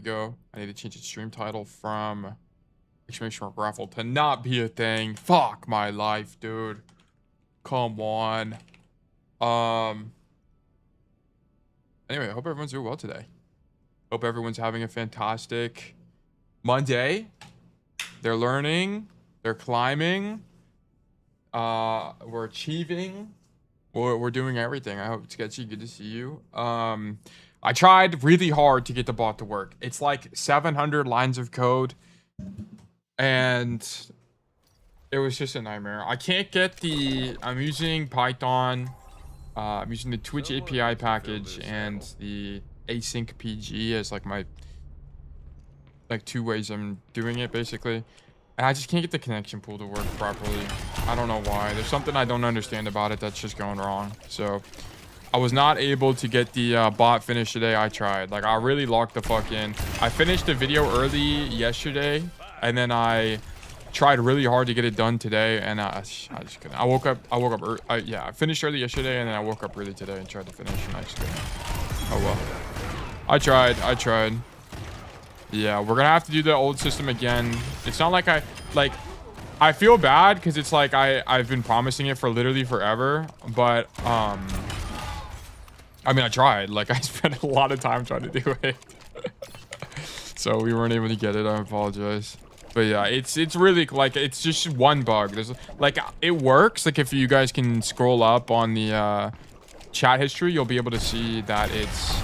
go. I need to change the stream title from exclamation mark raffle to not be a thing. Fuck my life, dude. Come on. Anyway, I hope everyone's doing well today. Hope everyone's having a fantastic Monday. They're learning. They're climbing. We're achieving. We're doing everything. I hope, Sketchy, good to see you. I tried really hard to get the bot to work. It's like 700 lines of code. And it was just a nightmare. I can't get the... I'm using Python. I'm using the Twitch API package and the async PG as like my... like 2 ways I'm doing it, basically. And I just can't get the connection pool to work properly. I don't know why. There's something I don't understand about it that's just going wrong. So I was not able to get the bot finished today. I tried. Like, I really locked the fuck in. I finished the video early yesterday, and then I tried really hard to get it done today, and I just couldn't. I woke up yeah, I finished early yesterday, and then I woke up early today and tried to finish, and I just couldn't. Oh well. I tried. Yeah, we're gonna have to do the old system again. It's not like I feel bad because it's like I've been promising it for literally forever, but I mean, I tried. Like, I spent a lot of time trying to do it. So we weren't able to get it. I apologize. But yeah, it's really like, it's just one bug. There's like, it works. Like, if you guys can scroll up on the chat history, you'll be able to see that it's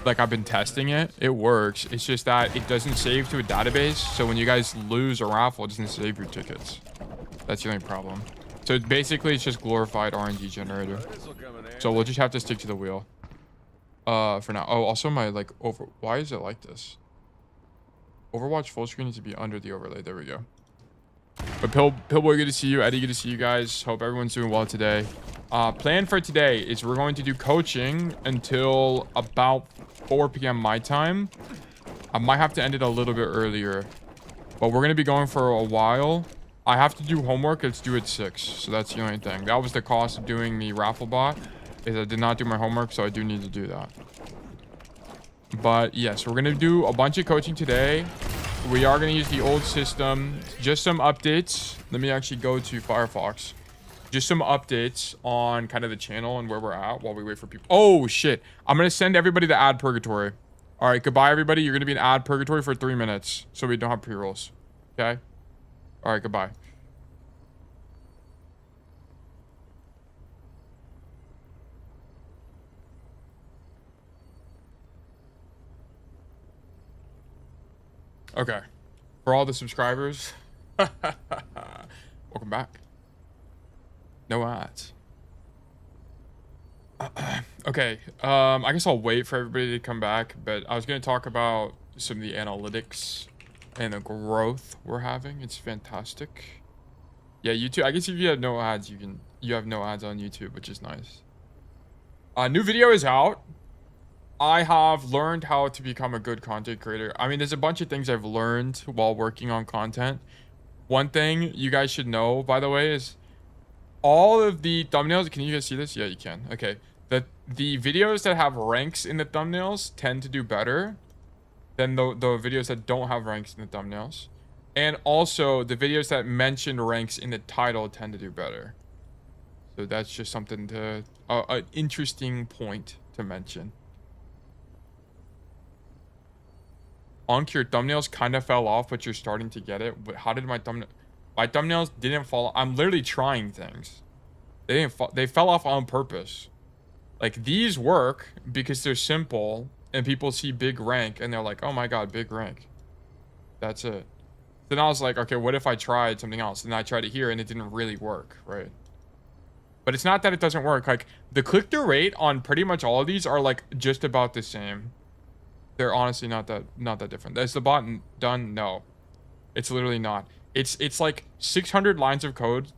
like, I've been testing it. It works. It's just that it doesn't save to a database. So when you guys lose a raffle, it doesn't save your tickets. That's the only problem. So basically, it's just glorified RNG generator. So we'll just have to stick to the wheel. For now. Oh, also my like why is it like this? Overwatch full screen needs to be under the overlay. There we go. But Pillboy, good to see you. Eddie, good to see you guys. Hope everyone's doing well today. Plan for today is we're going to do coaching until about 4 p.m. my time. I might have to end it a little bit earlier, but we're going to be going for a while. I have to do homework. It's due at 6, so that's the only thing. That was the cost of doing the raffle bot, is I did not do my homework, so I do need to do that. But yes, we're going to do a bunch of coaching today. We are going to use the old system. Just some updates. Let me actually go to Firefox. Just some updates on kind of the channel and where we're at while we wait for people. Oh, shit. I'm going to send everybody to ad purgatory. All right, goodbye, everybody. You're going to be in ad purgatory for 3 minutes, so we don't have pre-rolls. Okay? All right, goodbye. Okay. For all the subscribers, welcome back. No ads. Okay. I guess I'll wait for everybody to come back, but I was going to talk about some of the analytics and the growth we're having. It's fantastic. Yeah, YouTube. I guess if you have no ads, you have no ads on YouTube, which is nice. New video is out. I have learned how to become a good content creator. I mean, there's a bunch of things I've learned while working on content. One thing you guys should know, by the way, is all of the thumbnails. Can you guys see this? Yeah, you can. Okay. The videos that have ranks in the thumbnails tend to do better than the videos that don't have ranks in the thumbnails. And also, the videos that mention ranks in the title tend to do better. So that's just something to... an interesting point to mention. Onk, your thumbnails kind of fell off, but you're starting to get it. But how did my thumbnails didn't fall? I'm literally trying things. They didn't fall. They fell off on purpose. Like, these work because they're simple and people see big rank and they're like, oh my god, big rank. That's it. Then I was like, okay, what if I tried something else? And I tried it here and it didn't really work, right? But it's not that it doesn't work. Like, the click-through rate on pretty much all of these are like just about the same. They're honestly not that different. Is the bot done? No, it's literally not. It's like 600 lines of code,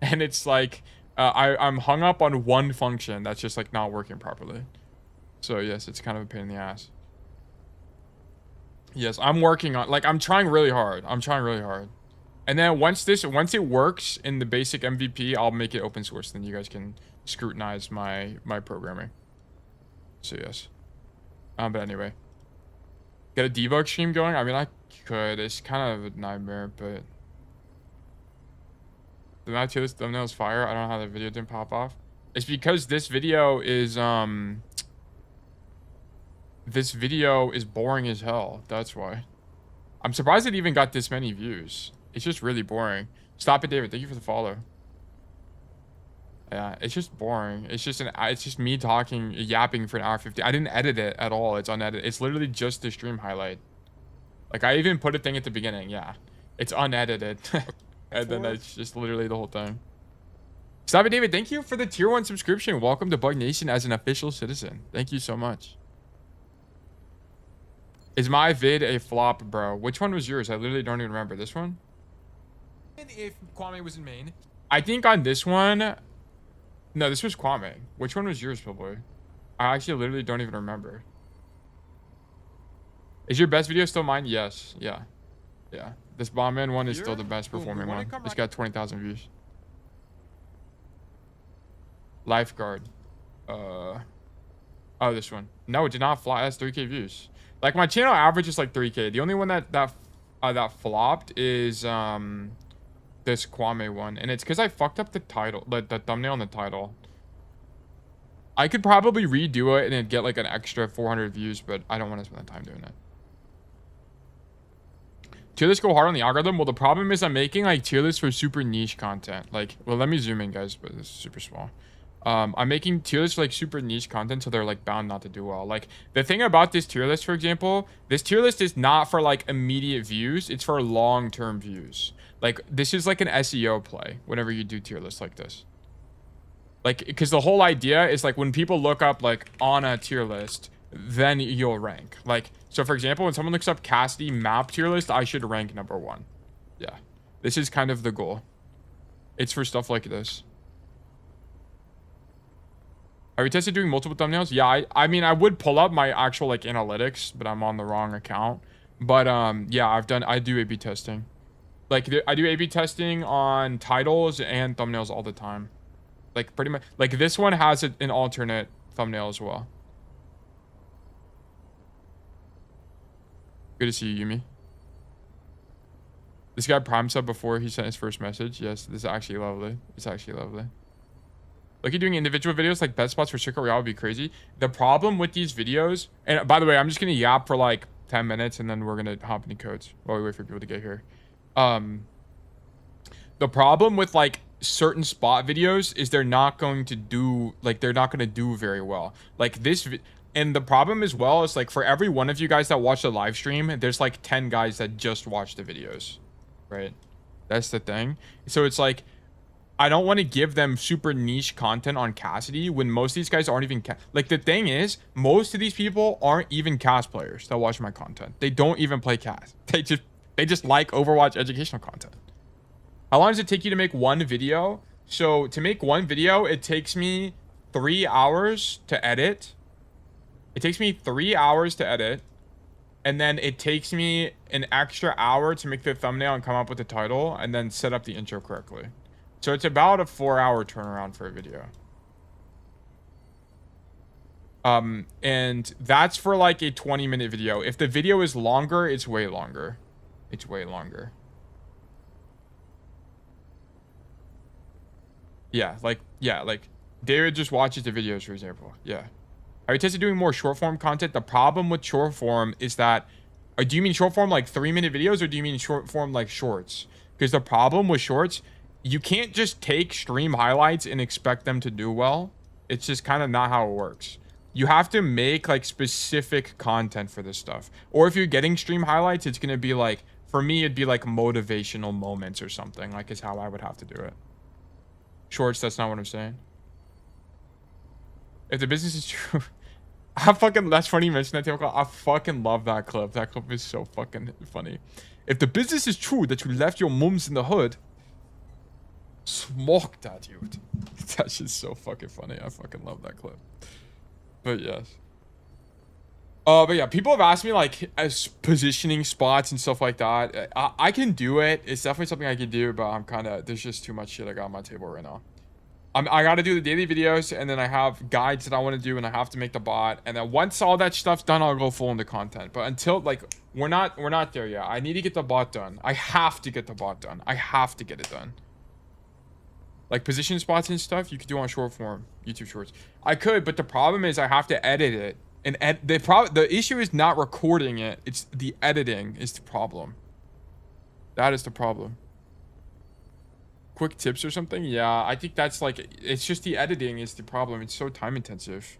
and it's like I'm hung up on one function that's just like not working properly. So yes, it's kind of a pain in the ass. Yes, I'm working on, like, I'm trying really hard. And then once it works in the basic MVP, I'll make it open source. Then you guys can scrutinize my programming. So yes. But anyway, Get a debug stream going? I mean, I could. It's kind of a nightmare, but the match this thumbnail is fire. I don't know how the video didn't pop off. It's because this video is boring as hell. That's why. I'm surprised it even got this many views. It's just really boring. Stop it, David. Thank you for the follow. Yeah, it's just boring. It's just me talking, yapping for an hour 50. I didn't edit it at all. It's unedited. It's literally just the stream highlight. Like, I even put a thing at the beginning. Yeah, it's unedited. And then it's just literally the whole thing. Stop it, David. Thank you for the tier 1 subscription. Welcome to Bug Nation as an official citizen. Thank you so much. Is my vid a flop, bro? Which one was yours? I literally don't even remember. This one? If Kwame was in Maine. I think on this one... No, this was Kwame. Which one was yours, Pillboy? I actually literally don't even remember. Is your best video still mine? Yes. Yeah. Yeah. This Bombman one is still the best performing one. It's got 20,000 views. Lifeguard. Oh, this one. No, it did not fly. That's 3K views. Like, my channel average is like 3K. The only one that flopped is this Kwame one, and it's because I fucked up the title, the thumbnail and the title. I could probably redo it and it'd get like an extra 400 views, but I don't want to spend the time doing it. Tier lists go hard on the algorithm. Well, the problem is I'm making like tier lists for super niche content. Like, well, let me zoom in, guys, but this is super small. I'm making tier lists for like super niche content, so they're like bound not to do well. Like, the thing about this tier list, for example, this tier list is not for like immediate views. It's for long-term views. Like, this is like an SEO play whenever you do tier lists like this. Like, because the whole idea is like when people look up like on a tier list, then you'll rank. Like, so for example, when someone looks up Cassidy map tier list, I should rank #1. Yeah, this is kind of the goal. It's for stuff like this. Have you tested doing multiple thumbnails? Yeah, I mean, I would pull up my actual like analytics, but I'm on the wrong account. But yeah, I do A/B testing. Like, I do A/B testing on titles and thumbnails all the time. Like, pretty much, like this one has an alternate thumbnail as well. Good to see you, Yumi. This guy prime sub before he sent his first message. Yes, this is actually lovely. It's actually lovely. Like, you're doing individual videos like best spots for Circuit Royale would be crazy. The problem with these videos, and by the way, I'm just gonna yap for like 10 minutes and then we're gonna hop into codes while we wait for people to get here. The problem with like certain spot videos is they're not going to do very well. Like this, and the problem as well is like for every one of you guys that watch the live stream, there's like 10 guys that just watch the videos, right? That's the thing. So it's like, I don't want to give them super niche content on Cassidy when most of these guys aren't even like, the thing is, most of these people aren't even Cass players that watch my content. They don't even play Cass. They just like Overwatch educational content. How long does it take you to make one video? So to make one video, it takes me 3 hours to edit. It takes me 3 hours to edit. And then it takes me an extra hour to make the thumbnail and come up with the title and then set up the intro correctly. So it's about a 4-hour turnaround for a video. And that's for like a 20-minute video. If the video is longer, it's way longer. It's way longer. Yeah, like David just watches the videos, for example. Yeah. Have you tested doing more short form content? The problem with short form is that, do you mean short form like 3-minute videos, or do you mean short form like shorts? Because the problem with shorts, you can't just take stream highlights and expect them to do well. It's just kind of not how it works. You have to make like specific content for this stuff. Or if you're getting stream highlights, it's going to be like, for me, it'd be like motivational moments or something, like is how I would have to do it. Shorts, that's not what I'm saying. If the business is true, that's funny you mentioned that, table. I fucking love that clip. That clip is so fucking funny. If the business is true that you left your mums in the hood, smoke that, dude. That shit's so fucking funny. I fucking love that clip. But yes. But yeah, people have asked me like as positioning spots and stuff like that. I can do it. It's definitely something I can do, but I'm kind of, there's just too much shit I got on my table right now. I got to do the daily videos, and then I have guides that I want to do, and I have to make the bot. And then once all that stuff's done, I'll go full into content. But until like we're not there yet. I need to get the bot done. I have to get the bot done. I have to get it done. Like position spots and stuff, you could do on short form YouTube Shorts. I could, but the problem is I have to edit it. And the issue is not recording it. It's the editing is the problem. That is the problem. Quick tips or something? Yeah, I think that's like, it's just the editing is the problem. It's so time intensive.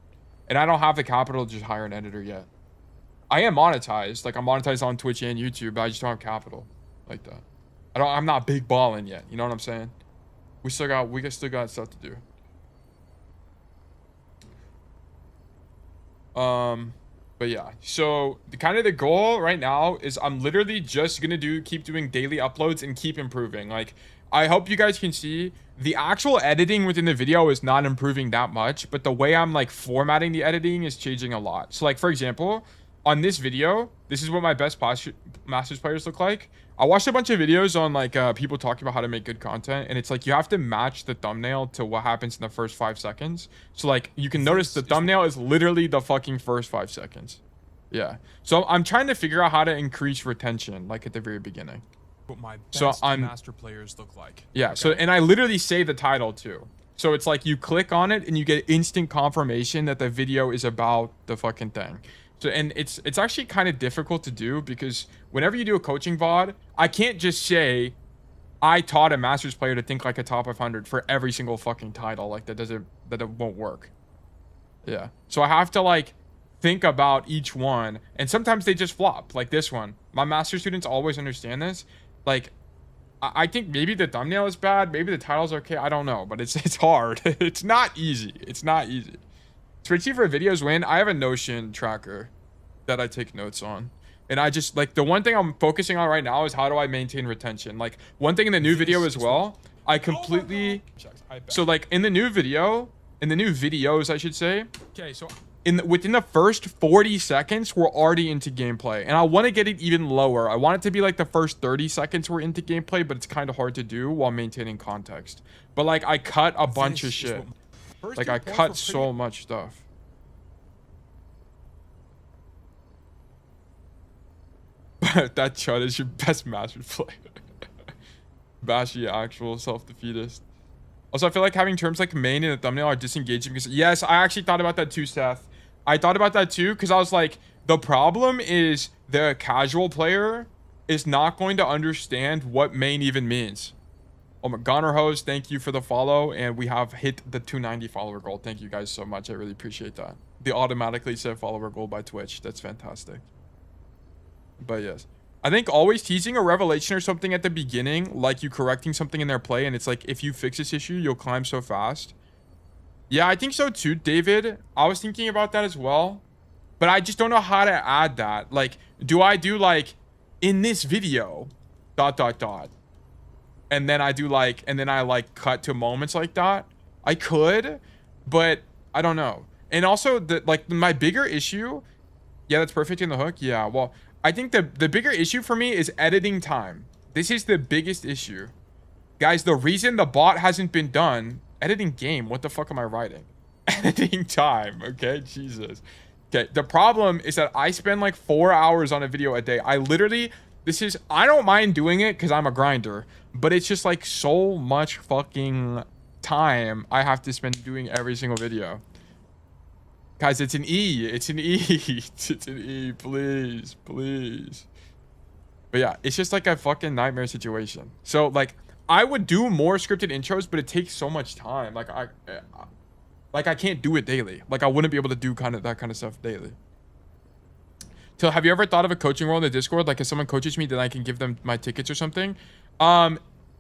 And I don't have the capital to just hire an editor yet. I am monetized. Like I'm monetized on Twitch and YouTube, but I just don't have capital like that. I'm not big balling yet. You know what I'm saying? We still got stuff to do. But yeah, so the goal right now is I'm literally just gonna keep doing daily uploads and keep improving. Like I hope you guys can see the actual editing within the video is not improving that much, but the way I'm like formatting the editing is changing a lot. So like for example, on this video, this is what my best Masters players look like. I watched a bunch of videos on like people talking about how to make good content, and it's like you have to match the thumbnail to what happens in the first 5 seconds. So like you can notice the thumbnail is literally the fucking first 5 seconds. Yeah. So I'm trying to figure out how to increase retention like at the very beginning. What my best master players look like. Yeah. Okay. So and I literally say the title too. So it's like you click on it and you get instant confirmation that the video is about the fucking thing. So, and it's actually kind of difficult to do because whenever you do a coaching VOD, I can't just say, I taught a Masters player to think like a top 500 for every single fucking title. Like that it won't work. Yeah. So I have to like think about each one, and sometimes they just flop like this one. My master students always understand this. Like, I think maybe the thumbnail is bad. Maybe the title's okay. I don't know, but it's hard. It's not easy. It's not easy. Spreadsheet for videos win. I have a Notion tracker that I take notes on. And I just like the one thing I'm focusing on right now is how do I maintain retention? Like one thing in the new video as well, I completely so like in the new videos I should say. Okay, so within the first 40 seconds we're already into gameplay, and I want to get it even lower. I want it to be like the first 30 seconds we're into gameplay, but it's kind of hard to do while maintaining context. But like I cut a bunch of shit. Like I cut so much stuff. That chud is your best master player. Bashy, actual self-defeatist. Also, I feel like having terms like main in the thumbnail are disengaging because yes, I actually thought about that too, Seth. I thought about that too because I was like, the problem is the casual player is not going to understand what main even means. Oh my Goner Host, thank you for the follow, and we have hit the 290 follower goal. Thank you guys so much. I really appreciate that. The automatically set follower goal by Twitch. That's fantastic. But yes, I think always teasing a revelation or something at the beginning, like you correcting something in their play, and it's like if you fix this issue, you'll climb so fast. Yeah, I think so too, David. I was thinking about that as well, but I just don't know how to add that. Like, do I do like in this video, ... And then I do like, and then I like cut to moments like that. I could, but I don't know. And also my bigger issue, yeah, that's perfect in the hook. Yeah, well, I think the bigger issue for me is editing time. This is the biggest issue. Guys, the reason the bot hasn't been done, editing game, what the fuck am I writing? Editing time, okay, Jesus. Okay, the problem is that I spend like 4 hours on a video a day. I don't mind doing it because I'm a grinder, but it's just like so much fucking time I have to spend doing every single video. Guys, it's an E. It's an E. It's an E. Please. Please. But yeah, it's just like a fucking nightmare situation. So like I would do more scripted intros, but it takes so much time. Like I can't do it daily. Like I wouldn't be able to do that kind of stuff daily. So have you ever thought of a coaching role in the Discord? Like if someone coaches me, then I can give them my tickets or something.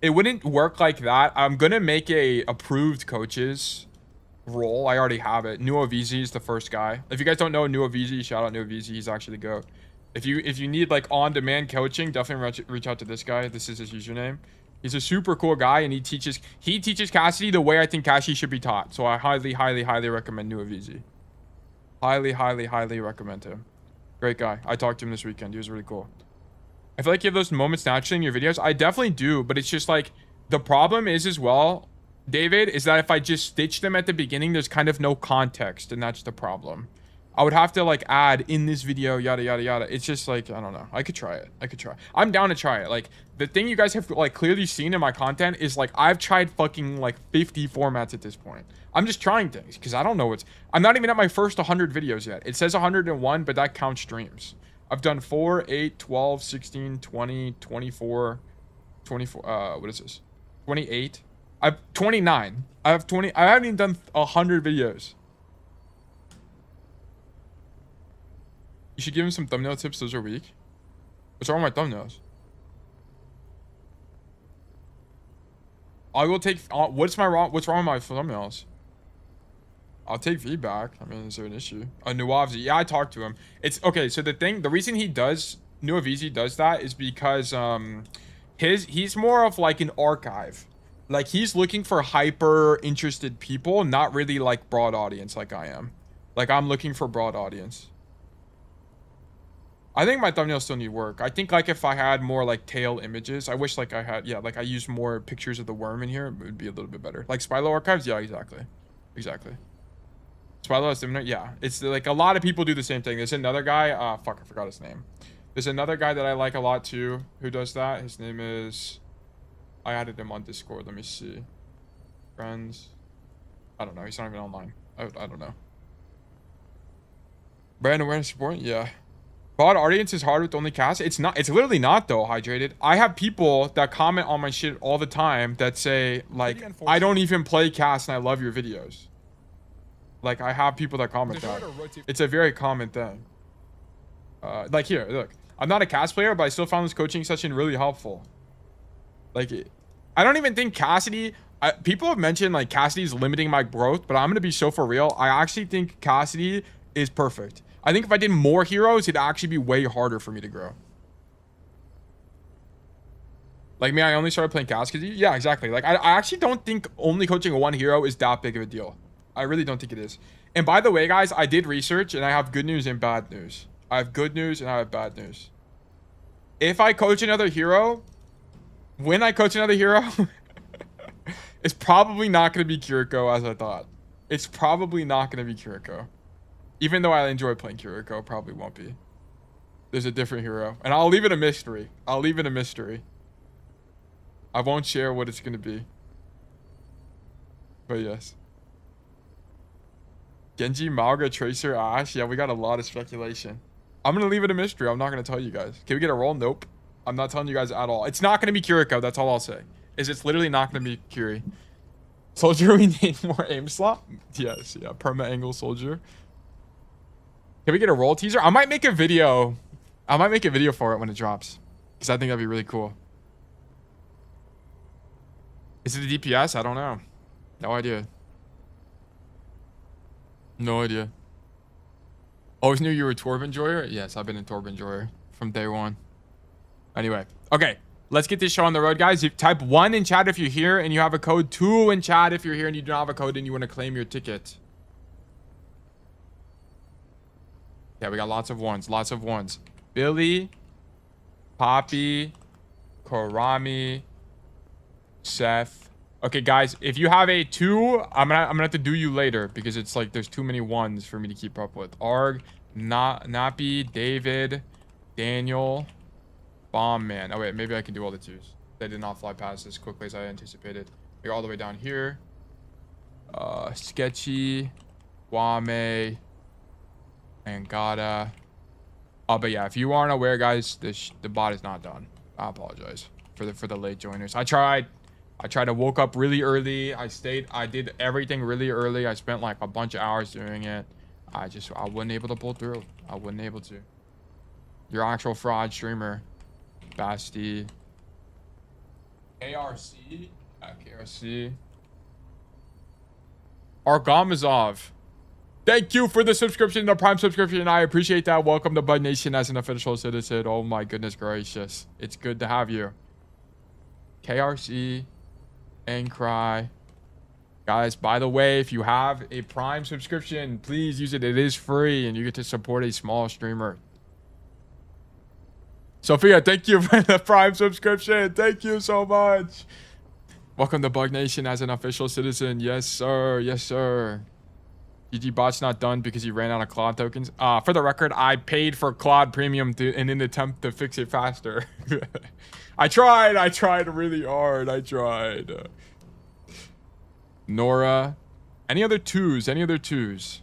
It wouldn't work like that. I'm gonna make a approved coaches role. I already have it. Nuovizi is the first guy. If you guys don't know Nuovizi, shout out Nuovizi. He's actually the GOAT. If you need like on-demand coaching, definitely reach out to this guy. This is his username. He's a super cool guy, and he teaches Cassidy the way I think Cassidy should be taught. So I highly recommend Nuovizi. Highly recommend him. Great guy. I talked to him this weekend. He was really cool. I feel like you have those moments naturally in your videos. I definitely do, but it's just like the problem is as well, David, is that if I just stitch them at the beginning, there's kind of no context, and that's the problem. I would have to like add in this video, yada, yada, yada. It's just like, I don't know. I could try it. I'm down to try it. Like, the thing you guys have like clearly seen in my content is like, I've tried fucking like 50 formats at this point. I'm just trying things because I don't know I'm not even at my first 100 videos yet. It says 101, but that counts streams. I've done 4, 8, 12, 16, 20, 24, what is this? 28. I've 29. I have 20. I haven't even done 100 videos. You should give him some thumbnail tips. Those are weak. What's wrong with my thumbnails? I will take. What's wrong with my thumbnails? I'll take feedback. I mean, is there an issue? Nuavzi. Yeah, I talked to him. It's okay. So the reason he does Nuavzi does that is because he's more of like an archive. Like, he's looking for hyper interested people, not really like broad audience like I am. Like, I'm looking for broad audience. I think my thumbnails still need work. I think like if I had more like tail images, I wish like I had, like I used more pictures of the worm in here, it would be a little bit better. Like Spilo archives, yeah, exactly. Spilo has different, yeah. It's like a lot of people do the same thing. There's another guy, fuck, I forgot his name. There's another guy that I like a lot too, who does that. His name is... I added him on Discord. Let me see. Friends. I don't know. He's not even online. I don't know. Brand awareness support? Yeah. Broad audience is hard with only cast. It's not. It's literally not, though, Hydrated. I have people that comment on my shit all the time that say, like, I don't even play cast and I love your videos. Like, I have people that comment that. It's a very common thing. Like, here, look. I'm not a cast player, but I still found this coaching session really helpful. Like, I don't even think Cassidy... people have mentioned, like, Cassidy's limiting my growth, but I'm going to be so for real. I actually think Cassidy is perfect. I think if I did more heroes, it'd actually be way harder for me to grow. Like, me, I only started playing Cassidy. Yeah, exactly. Like, I actually don't think only coaching one hero is that big of a deal. I really don't think it is. And by the way, guys, I did research, and I have good news and bad news. I have good news, and I have bad news. If I coach another hero... When I coach another hero, it's probably not going to be Kiriko as I thought. It's probably not going to be Kiriko. Even though I enjoy playing Kiriko, probably won't be. There's a different hero. And I'll leave it a mystery. I won't share what it's going to be. But yes. Genji, Mauga, Tracer, Ash. Yeah, we got a lot of speculation. I'm going to leave it a mystery. I'm not going to tell you guys. Can we get a roll? Nope. I'm not telling you guys at all. It's not going to be Kiriko. That's all I'll say. It's literally not going to be Kiri. Soldier, we need more aim slot. Yes, yeah. Perma angle soldier. Can we get a roll teaser? I might make a video. For it when it drops. Because I think that'd be really cool. Is it a DPS? I don't know. No idea. Always knew you were a Torb enjoyer? Yes, I've been a Torb enjoyer from day one. Anyway, okay, let's get this show on the road, guys. Type 1 in chat if you're here and you have a code, 2 in chat if you're here and you don't have a code and you want to claim your ticket. Yeah, we got lots of ones. Billy, Poppy, Korami, Seth. Okay, guys, if you have a 2, I'm gonna have to do you later because it's like there's too many ones for me to keep up with. Arg, Nappy, David, Daniel, Bomb Man. Oh wait, maybe I can do all the 2s. They did not fly past as quickly as I anticipated. They're all the way down here. Sketchy, Wame, Angada. Oh, but yeah, if you aren't aware, guys, the bot is not done. I apologize for the late joiners. I tried to woke up really early. I did everything really early. I spent like a bunch of hours doing it. I wasn't able to pull through. I wasn't able to. Your actual fraud streamer. Basti. KRC. KRC. Argamazov. Thank you for the subscription, the Prime subscription. I appreciate that. Welcome to Bud Nation as an official citizen. Oh my goodness gracious. It's good to have you. KRC. And Cry. Guys, by the way, if you have a Prime subscription, please use it. It is free and you get to support a small streamer. Sophia, thank you for the Prime subscription. Thank you so much. Welcome to Bug Nation as an official citizen. Yes, sir. Yes, sir. GG bot's not done because he ran out of Claude tokens. For the record, I paid for Claude Premium in an attempt to fix it faster. I tried really hard. I tried. Nora. Any other twos? Any other twos?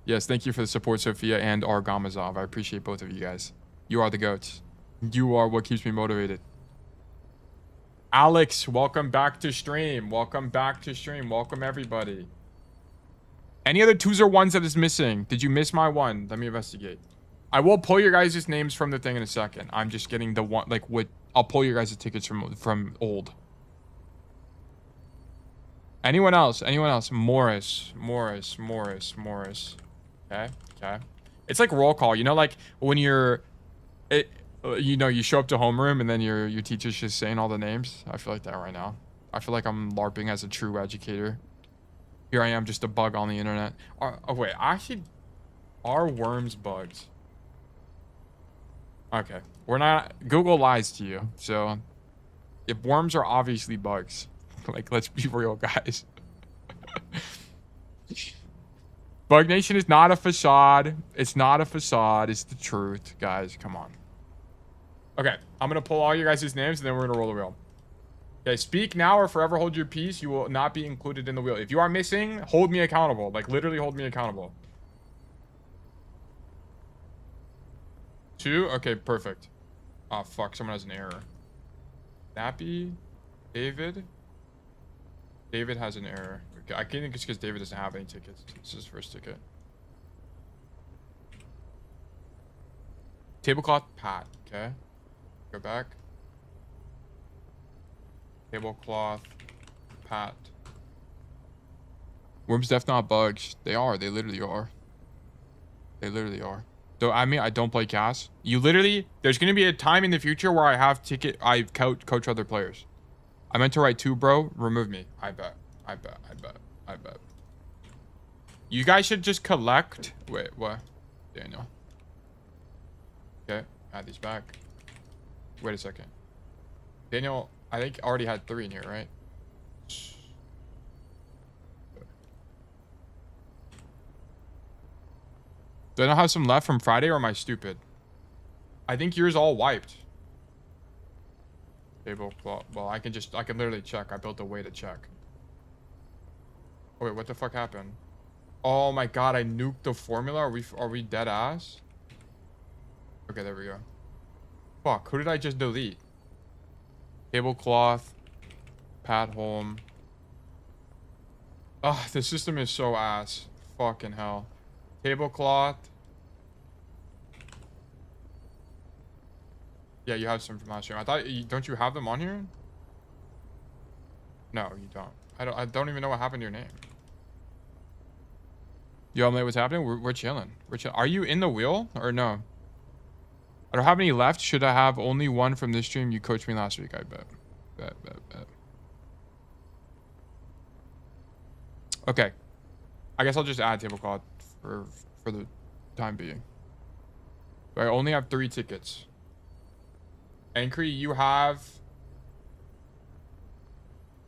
Yes, thank you for the support, Sophia and Argamazov. I appreciate both of you guys. You are the goats. You are what keeps me motivated. Alex, welcome back to stream. Welcome back to stream. Welcome, everybody. Any other twos or ones that is missing? Did you miss my one? Let me investigate. I will pull your guys' names from the thing in a second. I'm just getting the one, like, what... I'll pull your guys' tickets from old. Anyone else? Anyone else? Morris. Okay. It's like roll call. You know, like, when you're... you know, you show up to homeroom and then your teacher's just saying all the names. I feel like that right now. I feel like I'm LARPing as a true educator. Here I am, just a bug on the internet. Oh wait, actually, are worms bugs? Okay, we're not. Google lies to you. So, if worms are obviously bugs, like, let's be real, guys. Bug Nation is not a facade. It's not a facade. It's the truth, guys. Come on. Okay, I'm gonna pull all your guys' names and then we're gonna roll the wheel. Okay, speak now or forever hold your peace. You will not be included in the wheel. If you are missing, hold me accountable. Like, literally hold me accountable. 2? Okay, perfect. Oh, fuck. Someone has an error. Nappy? David? David has an error. Okay, I think it's because David doesn't have any tickets. This is his first ticket. Tablecloth Pat. Okay. Go back. Tablecloth Pat. Worms def not bugs. They are. They literally are. They literally are. So I mean, I don't play CAS. You literally, there's gonna be a time in the future where I have coach other players. I meant to write 2, bro. Remove me. I bet. You guys should just collect. Wait, what? Daniel. Okay, add these back. Wait a second. Daniel, I think already had 3 in here, right? Do I not have some left from Friday or am I stupid? I think yours all wiped. Tablecloth. Well, I can literally check. I built a way to check. Oh, wait, what the fuck happened? Oh my god, I nuked the formula? Are we dead ass? Okay, there we go. Fuck, who did I just delete? Tablecloth. Pat home. Ugh, the system is so ass. Fucking hell. Tablecloth. Yeah, you have some from last year. I thought don't you have them on here? No, you don't. I don't even know what happened to your name. Yo, mate, what's happening? We're chilling. Are you in the wheel or no? I don't have any left. Should I have only one from this stream? You coached me last week, I bet. Bet. Okay. I guess I'll just add tablecloth for the time being. But I only have 3 tickets. Ankry, you have...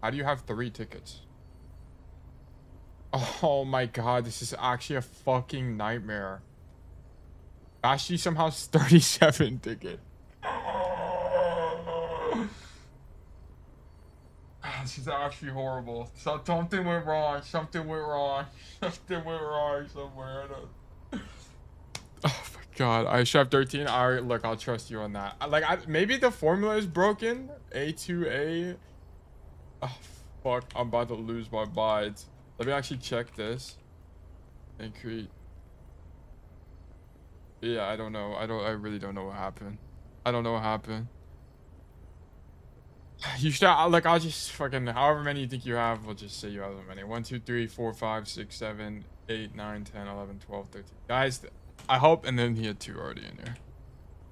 How do you have 3 tickets? Oh my god, this is actually a fucking nightmare. Ashley somehow has 37 tickets. This is actually horrible. Something went wrong. Something went wrong somewhere. Oh my god, I should have 13. Alright, look, I'll trust you on that. Like, maybe the formula is broken. A2A. Oh, fuck. I'm about to lose my bides. Let me actually check this. And create. Yeah, I don't know. I really don't know what happened. I don't know what happened. You should, like, I'll just fucking, however many you think you have, we'll just say you have that many. 1, 2, 3, 4, 5, 6, 7, 8, 9, 10, 11, 12, 13. Guys, I hope, and then he had 2 already in there.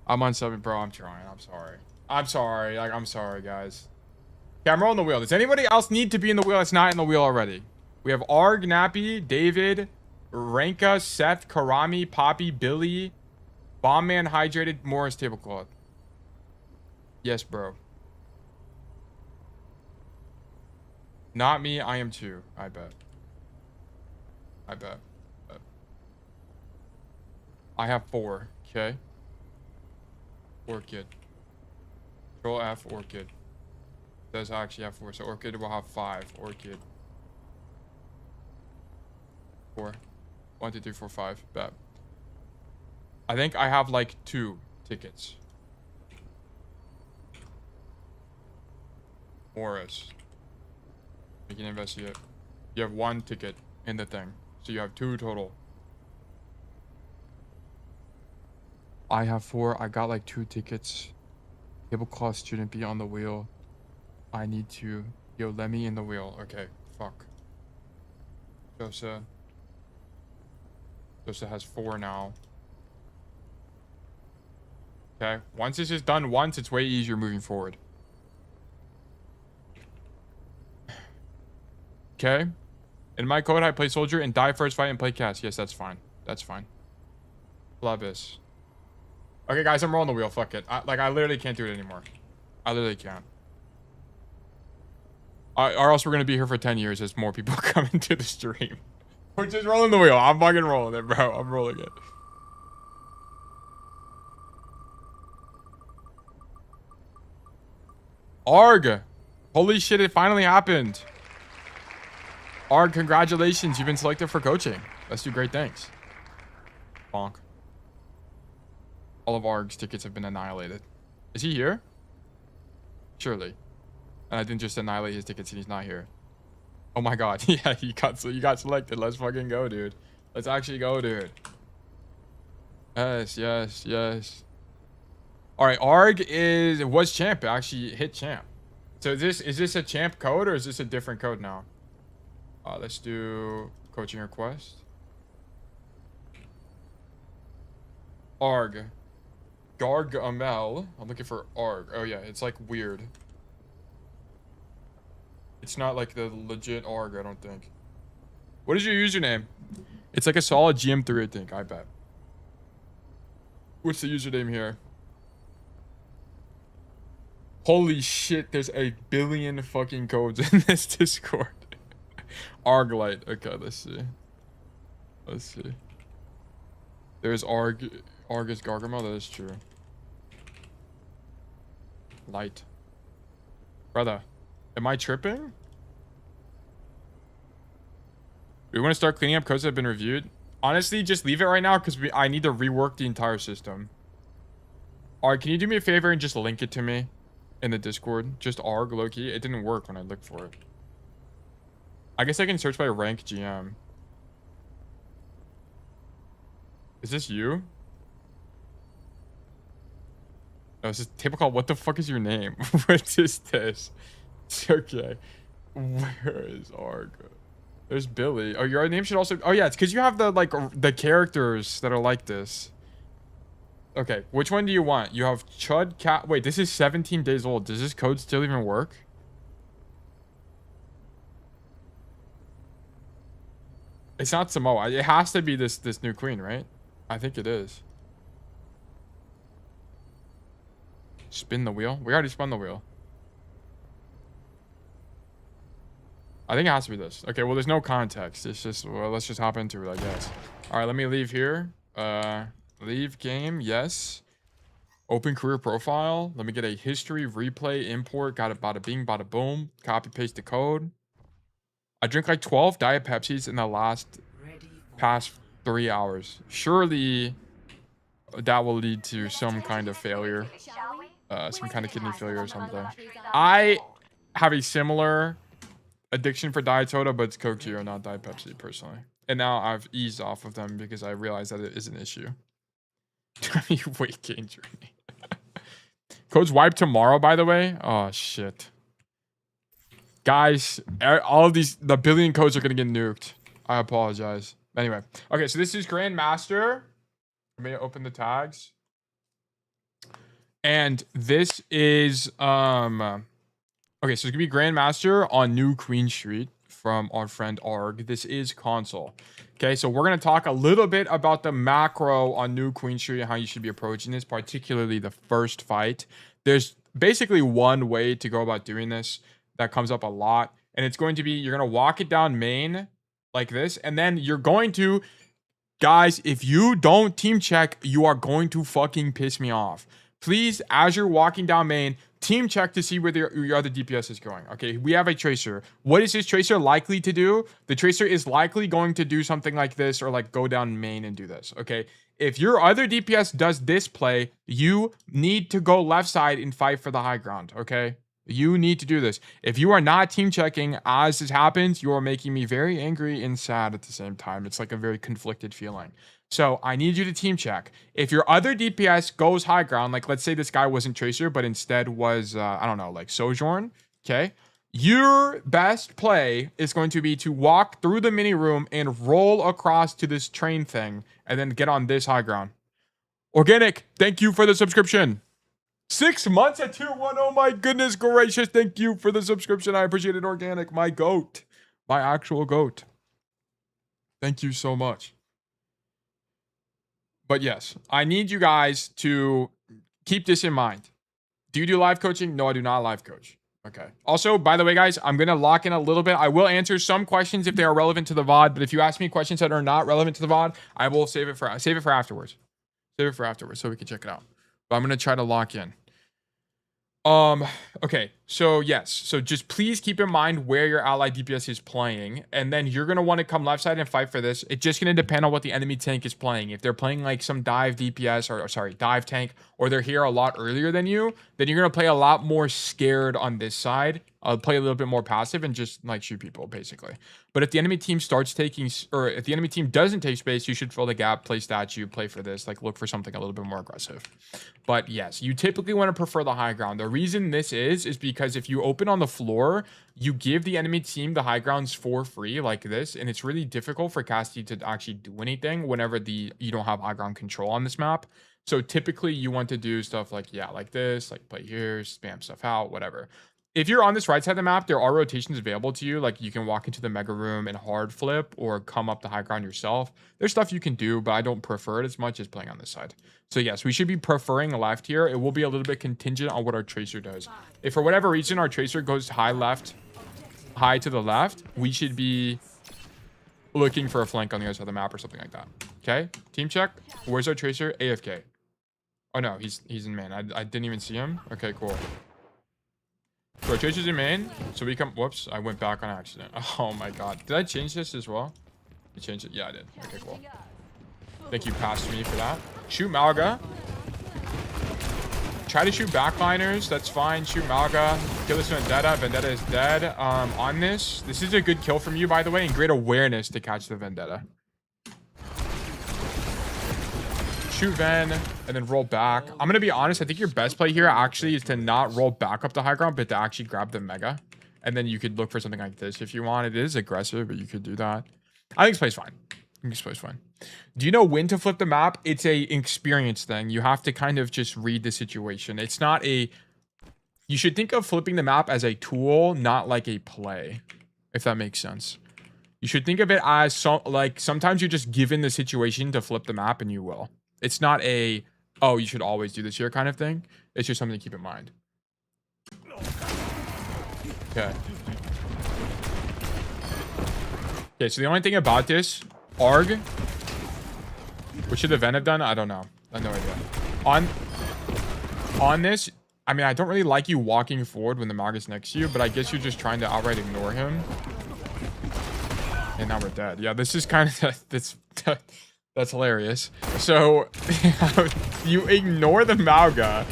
I'm on 7, bro. I'm trying. I'm sorry. Like, I'm sorry, guys. Okay, I'm rolling the wheel. Does anybody else need to be in the wheel that's not in the wheel already? We have Arg, Nappy, David, Ranka, Seth, Karami, Poppy, Billy, Bombman, Hydrated, Morris, Tablecloth. Yes, bro. Not me, I am too. I bet. I have 4. Okay. Orchid. Control F, Orchid. Does actually have 4, so Orchid will have 5. Orchid. 4. 1, 2, 3, 4, 5. Bet. I think I have like 2 tickets. Morris. We can investigate. You have 1 ticket in the thing, so you have 2 total. I have 4. I got like 2 tickets. Tablecloth shouldn't be on the wheel. I need to. Yo, let me in the wheel. Okay, fuck. Joseph has 4 now. Okay, once this is done once, it's way easier moving forward. Okay. In my code, I play soldier and die first fight and play cast. Yes, that's fine. That's fine. Plebis. Okay, guys, I'm rolling the wheel. Fuck it. I literally can't do it anymore. I literally can't. Or else we're going to be here for 10 years as more people come into the stream. We're just rolling the wheel. I'm fucking rolling it, bro. I'm rolling it. Arg. Holy shit, it finally happened. Arg, congratulations. You've been selected for coaching. Let's do great things. Bonk. All of Arg's tickets have been annihilated. Is he here? Surely. And I didn't just annihilate his tickets and he's not here. Oh my god. Yeah, you got selected. Let's fucking go, dude. Let's actually go, dude. Yes, yes, yes. Alright, Arg was champ. Actually hit champ. So is this a champ code or is this a different code now? Let's do coaching request. Arg. Gargamel. I'm looking for Arg. Oh yeah, it's like weird. It's not like the legit Arg, I don't think. What is your username? It's like a solid GM3, I think. I bet. What's the username here? Holy shit, there's a billion fucking codes in this Discord. Arglite. Okay, let's see. Let's see. There's Argus Gargamel. That is true. Light. Brother, am I tripping? Do we want to start cleaning up codes that have been reviewed? Honestly, just leave it right now because I need to rework the entire system. Alright, can you do me a favor and just link it to me in the Discord? Just Arg Loki. It didn't work when I looked for it. I guess I can search by rank GM. Is this you? No, this is table call. What the fuck is your name? What is this? It's okay. Where is Arg? There's Billy. Oh, your name should also... Oh, yeah. It's because you have the characters that are like this. Okay. Which one do you want? You have Chud Cat... Wait, this is 17 days old. Does this code still even work? It's not Samoa. It has to be this new queen, right? I think it is. Spin the wheel? We already spun the wheel. I think it has to be this. Okay, well, there's no context. It's just, well, let's just hop into it, I guess. All right, let me leave here. Leave game, yes. Open career profile. Let me get a history, replay, import. Got it, bada bing, bada boom. Copy, paste the code. I drink like 12 Diet Pepsis in the past 3 hours. Surely that will lead to some kind of failure. Some kind of kidney failure or something. I have a similar addiction for Diet Soda, but it's Coke Zero, not Diet Pepsi, personally. And now I've eased off of them because I realized that it is an issue. Weight gain journey. Code's wiped tomorrow, by the way. Oh, shit. Guys, all of the billion codes are going to get nuked. I apologize. Anyway. Okay, so this is Grandmaster. Let me open the tags. And this is... Okay, so it's going to be Grandmaster on New Queen Street from our friend Arg. This is console. Okay, so we're going to talk a little bit about the macro on New Queen Street and how you should be approaching this, particularly the first fight. There's basically one way to go about doing this that comes up a lot. And it's going to be, you're going to walk it down main like this. And then you're going to, guys, if you don't team check, you are going to fucking piss me off. Please, as you're walking down main, team check to see where your other DPS is going. Okay, we have a tracer. What is this tracer likely to do? The tracer is likely going to do something like this, or like go down main and do this. Okay, if your other DPS does this play, you need to go left side and fight for the high ground. Okay, you need to do this. If you are not team checking as this happens, you are making me very angry and sad at the same time. It's like a very conflicted feeling. So I need you to team check. If your other DPS goes high ground, like let's say this guy wasn't Tracer, but instead was, I don't know, like Sojourn, okay? Your best play is going to be to walk through the mini room and roll across to this train thing and then get on this high ground. Organic, thank you for the subscription. 6 months at tier 1. Oh my goodness gracious. Thank you for the subscription. I appreciate it, Organic. My goat. My actual goat. Thank you so much. But yes, I need you guys to keep this in mind. Do you do live coaching? No, I do not live coach. Okay. Also, by the way, guys, I'm going to lock in a little bit. I will answer some questions if they are relevant to the VOD, but if you ask me questions that are not relevant to the VOD, I will save it for afterwards. Save it for afterwards so we can check it out. But I'm going to try to lock in. Okay, so yes, so just please keep in mind where your ally DPS is playing, and then you're going to want to come left side and fight for this. It's just going to depend on what the enemy tank is playing. If they're playing like some dive DPS, or sorry, dive tank, or they're here a lot earlier than you, then you're going to play a lot more scared on this side. Play a little bit more passive and just like shoot people basically. But if the enemy team starts taking, or if the enemy team doesn't take space, you should fill the gap, play statue, play for this, like look for something a little bit more aggressive. But yes, you typically want to prefer the high ground. The reason this is because if you open on the floor, you give the enemy team the high grounds for free like this, and it's really difficult for Casty to actually do anything whenever you don't have high ground control on this map. So typically you want to do stuff like, yeah, like this, like play here, spam stuff out, whatever. If you're on this right side of the map, there are rotations available to you. Like you can walk into the mega room and hard flip or come up the high ground yourself. There's stuff you can do, but I don't prefer it as much as playing on this side. So yes, we should be preferring left here. It will be a little bit contingent on what our tracer does. If for whatever reason our tracer goes high left, high to the left, we should be looking for a flank on the other side of the map or something like that. Okay, team check. Where's our tracer? AFK. Oh no, he's in main. I didn't even see him. Okay, cool. So our tracer's in main, so we come. Whoops, I went back on accident. Oh my god, did I change this as well? I changed it. Yeah, I did. Okay, cool. Thank you, past me for that. Shoot Malga. Try to shoot backliners. That's fine. Shoot Malga. Kill this Vendetta. Vendetta is dead. On this is a good kill from you, by the way, and great awareness to catch the Vendetta. Shoot Ven, and then roll back. I'm going to be honest. I think your best play here actually is to not roll back up the high ground, but to actually grab the Mega. And then you could look for something like this if you want. It is aggressive, but you could do that. I think this play's fine. I think this play's fine. Do you know when to flip the map? It's a experience thing. You have to kind of just read the situation. It's not a... You should think of flipping the map as a tool, not like a play, if that makes sense. You should think of it as sometimes you're just given the situation to flip the map and you will. It's not a, oh, you should always do this here kind of thing. It's just something to keep in mind. Okay. Okay, so the only thing about this, ARG, what should the Ven have done? I don't know. I have no idea. On this, I mean, I don't really like you walking forward when the Mag is next to you, but I guess you're just trying to outright ignore him. And now we're dead. Yeah, this is kind of, that's hilarious. So, you ignore the Malga.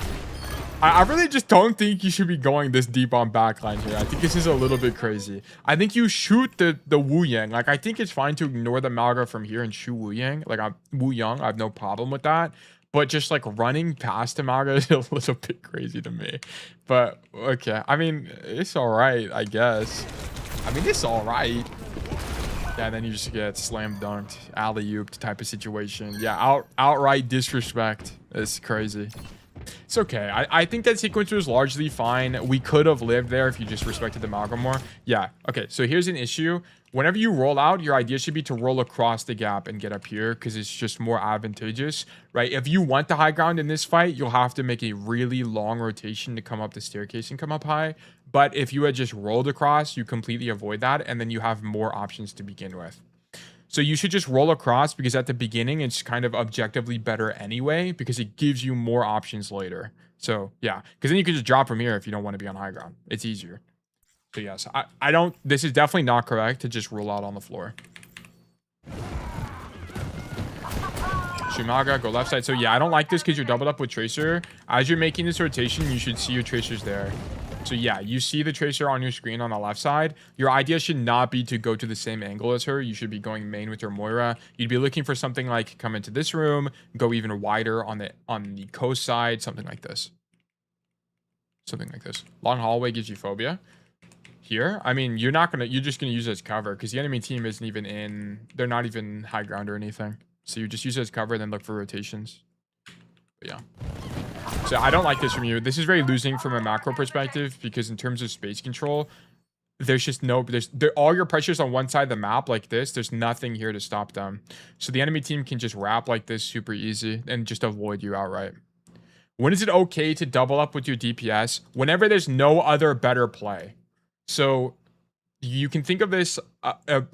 I really just don't think you should be going this deep on backline here. I think this is a little bit crazy. I think you shoot the Wu Yang. Like, I think it's fine to ignore the Malga from here and shoot Wu Yang. Like, Wu Yang, I have no problem with that. But just, like, running past the Malga is a little bit crazy to me. But, okay. I mean, it's all right, I guess. I mean, it's all right. Yeah, and then you just get slam dunked, alley-ooped type of situation. Yeah, outright disrespect. It's crazy. It's okay. I think that sequence was largely fine. We could have lived there if you just respected the Malga more. Yeah. Okay. So here's an issue. Whenever you roll out, your idea should be to roll across the gap and get up here because it's just more advantageous, right? If you want the high ground in this fight, you'll have to make a really long rotation to come up the staircase and come up high. But if you had just rolled across, you completely avoid that, and then you have more options to begin with. So you should just roll across because at the beginning, it's kind of objectively better anyway because it gives you more options later. So yeah, because then you can just drop from here if you don't want to be on high ground. It's easier. So yes, I don't, this is definitely not correct to just roll out on the floor. Shumaga, go left side. So yeah, I don't like this because you're doubled up with Tracer. As you're making this rotation, you should see your Tracers there. So yeah, you see the Tracer on your screen on the left side. Your idea should not be to go to the same angle as her. You should be going main with your Moira. You'd be looking for something like come into this room, go even wider on the coast side, something like this. Something like this. Long hallway gives you phobia. Here, I mean, you're just gonna use it as cover because the enemy team isn't even in. They're not even high ground or anything. So you just use it as cover, then look for rotations. But yeah. So I don't like this from you. This is very losing from a macro perspective because in terms of space control, there's just no, all your pressure's on one side of the map like this. There's nothing here to stop them. So the enemy team can just wrap like this super easy and just avoid you outright. When is it okay to double up with your DPS? Whenever there's no other better play. So you can think of this,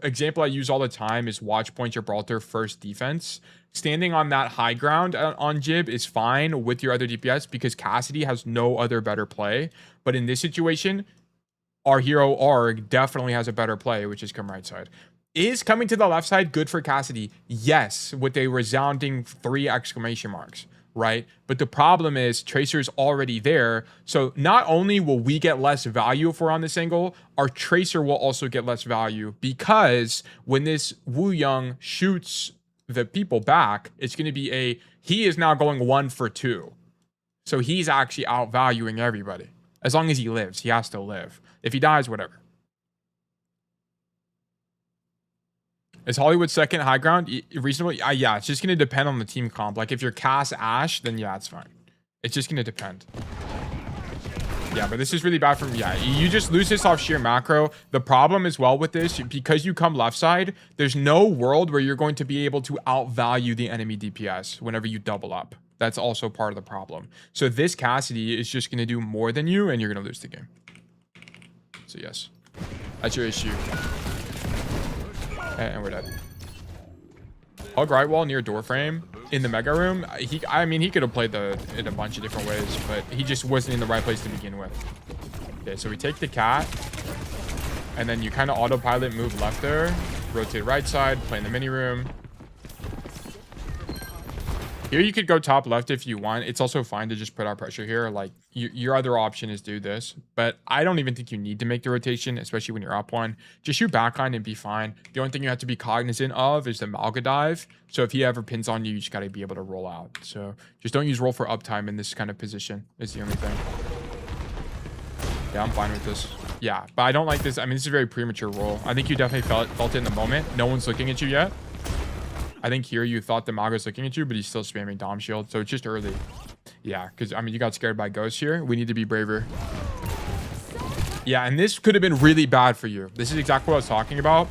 example I use all the time is Watchpoint Gibraltar first defense. Standing on that high ground on Jib is fine with your other DPS because Cassidy has no other better play. But in this situation, our hero Arg definitely has a better play, which is come right side. Is coming to the left side good for Cassidy? Yes, with a resounding 3 exclamation marks, right? But the problem is Tracer's already there. So not only will we get less value if we're on this angle, our Tracer will also get less value because when this Wu Young shoots the people back, it's going to be he is now going 1 for 2. So he's actually outvaluing everybody. As long as he lives, he has to live. If he dies, whatever. Is Hollywood second high ground reasonable? Yeah, it's just going to depend on the team comp. Like if you're Cass Ash, then yeah, it's fine. It's just going to depend. Yeah, but this is really bad from, yeah, you just lose this off sheer macro. The problem as well with this, because you come left side, there's no world where you're going to be able to outvalue the enemy DPS whenever you double up. That's also part of the problem. So this Cassidy is just going to do more than you, and you're going to lose the game. So yes, that's your issue. And we're dead. Hug right wall near door frame in the mega room. I mean, he could have played in a bunch of different ways, but he just wasn't in the right place to begin with. Okay, so we take the cat, and then you kind of autopilot move left there, rotate right side, play in the mini room. Here you could go top left if you want. It's also fine to just put out pressure here. Like your other option is do this, but I don't even think you need to make the rotation, especially when you're up 1. Just shoot backline and be fine. The only thing you have to be cognizant of is the Malga dive. So if he ever pins on you, you just got to be able to roll out. So just don't use roll for uptime in this kind of position is the only thing. Yeah, I'm fine with this. Yeah, but I don't like this. I mean, this is a very premature roll. I think you definitely felt it in the moment. No one's looking at you yet. I think here you thought the Malga's looking at you, but he's still spamming Dom Shield. So it's just early. Yeah, because, I mean, you got scared by Ghost here. We need to be braver. Yeah, and this could have been really bad for you. This is exactly what I was talking about.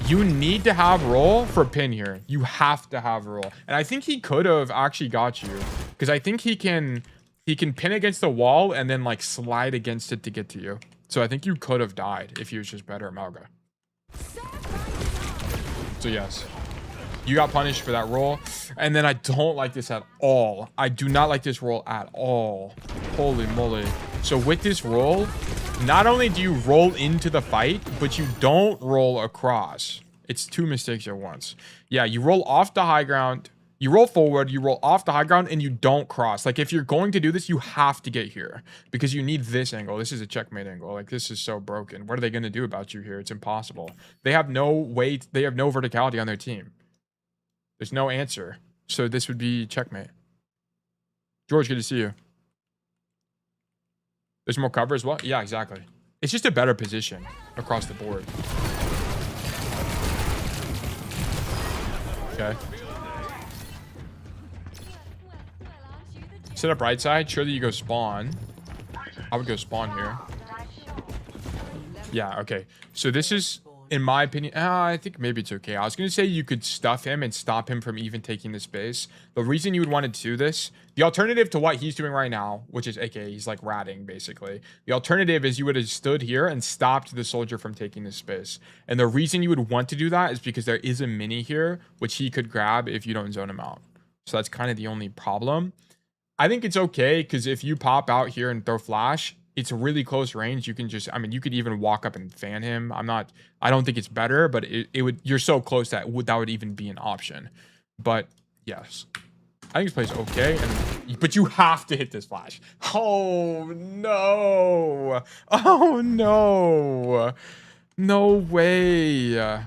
You need to have roll for pin here. You have to have roll. And I think he could have actually got you. Because I think he can pin against the wall and then, like, slide against it to get to you. So I think you could have died if he was just better at Malga. So, yes. You got punished for that roll. And then I don't like this at all. I do not like this roll at all. Holy moly. So with this roll, not only do you roll into the fight, but you don't roll across. It's 2 mistakes at once. Yeah, you roll off the high ground. You roll forward, you roll off the high ground, and you don't cross. Like, if you're going to do this, you have to get here. Because you need this angle. This is a checkmate angle. Like, this is so broken. What are they going to do about you here? It's impossible. They have no weight. They have no verticality on their team. There's no answer. So this would be checkmate. George, good to see you. There's more cover as well? Yeah, exactly. It's just a better position across the board. Okay. Set up right side. Surely you go spawn. I would go spawn here. Yeah, okay. So this is, in my opinion, I think maybe it's okay. I was going to say you could stuff him and stop him from even taking the space. The reason you would want to do this, the alternative to what he's doing right now, which is aka he's like ratting basically. The alternative is you would have stood here and stopped the soldier from taking the space. And the reason you would want to do that is because there is a mini here, which he could grab if you don't zone him out. So that's kind of the only problem. I think it's okay because if you pop out here and throw flash, it's a really close range. You can just, I mean, you could even walk up and fan him. I don't think it's better, but it would, you're so close that would even be an option. But yes, I think this play's okay. But you have to hit this flash. Oh no. Oh no. No way.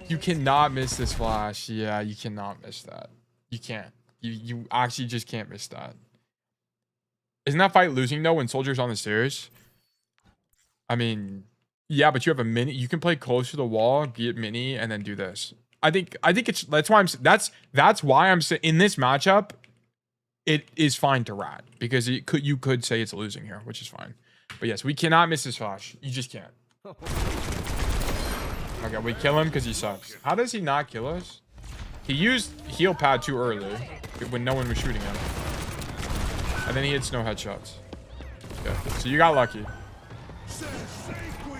You cannot miss this flash. Yeah, you cannot miss that. You can't. You actually just can't miss that. Isn't that fight losing though when soldier's on the stairs? I mean, yeah, but you have a mini. You can play close to the wall, get mini, and then do this. I think it's that's why I'm saying in this matchup, it is fine to rat because you could say it's losing here, which is fine. But yes, we cannot miss this flash. You just can't. Okay, we kill him because he sucks. How does he not kill us? He used heal pad too early when no one was shooting him. And then he hits no headshots. Okay, so you got lucky.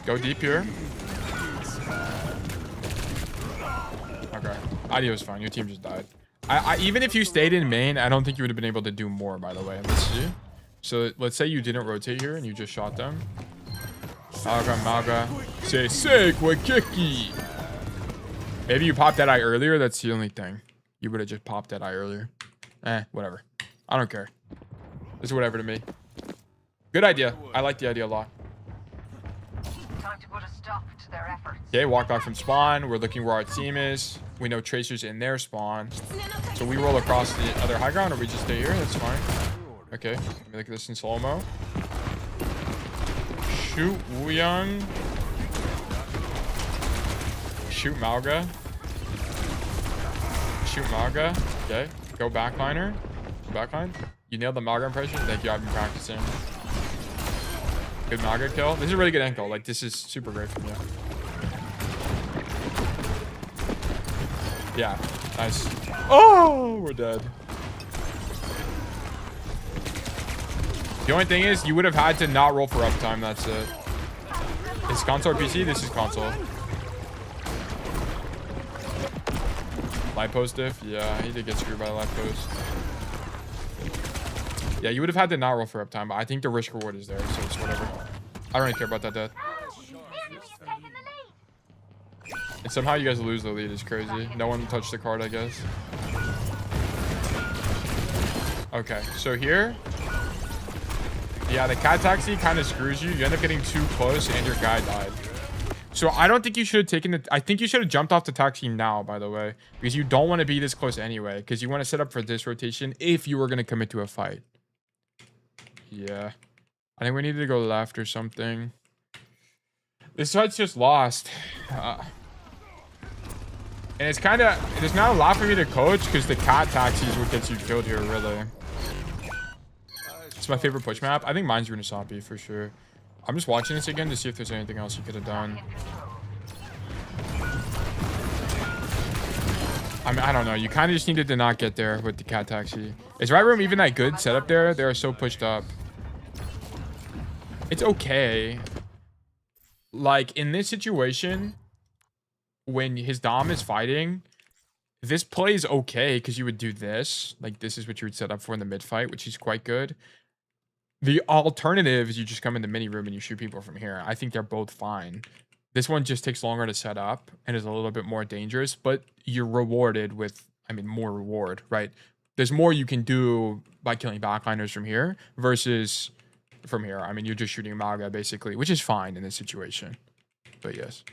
Go deep here. Okay. Audio is fine. Your team just died. Even if you stayed in main, I don't think you would have been able to do more, by the way. Let's see. So let's say you didn't rotate here and you just shot them. Maga. Say kiki. Maybe you popped that eye earlier. That's the only thing. You would have just popped that eye earlier. Whatever. I don't care. It's whatever to me. Good idea. I like the idea a lot. Time to put a stop to their efforts. Okay, walk back from spawn. We're looking where our team is. We know Tracer's in their spawn. So we roll across the other high ground or we just stay here. That's fine. Okay, let me look at this in slow-mo. Shoot Wuyang. Shoot Malga. Shoot Malga. Okay, go backliner. Backline. You nailed the Malga impression. Thank you. I've been practicing. Good Malga kill. This is a really good ankle. Like, this is super great from you. Yeah. Nice. Oh, we're dead. The only thing is, you would have had to not roll for uptime. That's it. Is console or PC? This is console. Light post diff? Yeah, he did get screwed by the light post. Yeah, you would have had to not roll for uptime, but I think the risk reward is there, so it's whatever. I don't really care about that death. And somehow you guys lose the lead is crazy. No one touched the card, I guess. Okay, so here. Yeah, the cat taxi kind of screws you. You end up getting too close and your guy died. So I don't think you should have taken the... I think you should have jumped off the taxi now, by the way. Because you don't want to be this close anyway. Because you want to set up for this rotation if you were going to commit to a fight. Yeah. I think we needed to go left or something. This fight's just lost. And it's kind of... There's not a lot for me to coach because the cat taxi is what gets you killed here, really. It's my favorite push map. I think mine's Runasapi for sure. I'm just watching this again to see if there's anything else you could have done. I mean, I don't know. You kind of just needed to not get there with the cat taxi. Is right room even that good setup there? They're so pushed up. It's okay. Like, in this situation, when his Dom is fighting, this play is okay because you would do this. Like, this is what you would set up for in the mid fight, which is quite good. The alternative is you just come in the mini room and you shoot people from here. I think they're both fine. This one just takes longer to set up and is a little bit more dangerous, but you're rewarded with, I mean, more reward, right? There's more you can do by killing backliners from here versus from here. I mean, you're just shooting Maga basically, which is fine in this situation. But yes.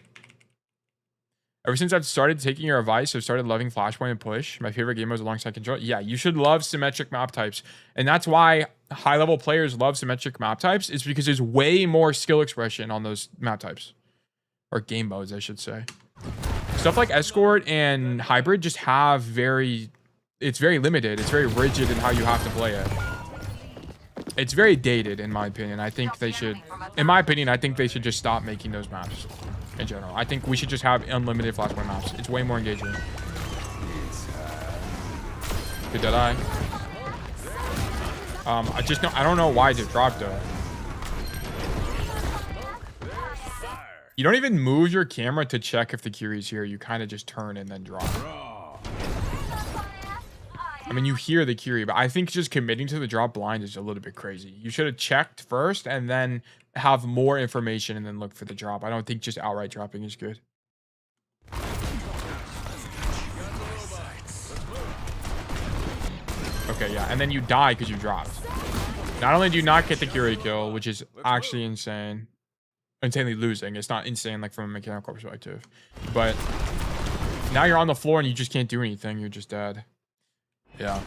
Ever since I've started taking your advice, I've started loving Flashpoint and Push. My favorite game was alongside Control. Yeah, you should love symmetric map types. And that's why high-level players love symmetric map types. Is because there's way more skill expression on those map types. Or game modes, I should say. Stuff like Escort and Hybrid just have very... it's very limited. It's very rigid in how you have to play it. It's very dated, in my opinion. I think they should, in my opinion, I think they should just stop making those maps in general. I think we should just have unlimited flashpoint maps. It's way more engaging. Good Deadeye. I don't know why it just dropped though. You don't even move your camera to check if the Kiri's here. You kind of just turn and then drop. I mean, you hear the Kiri, but I think just committing to the drop blind is a little bit crazy. You should have checked first and then have more information and then look for the drop. I don't think just outright dropping is good. Okay, yeah, and then you die because you dropped. Not only do you not get the Kiri kill, which is actually insane. Insanely losing. It's not insane like from a mechanical perspective. But now you're on the floor and you just can't do anything. You're just dead. Yeah.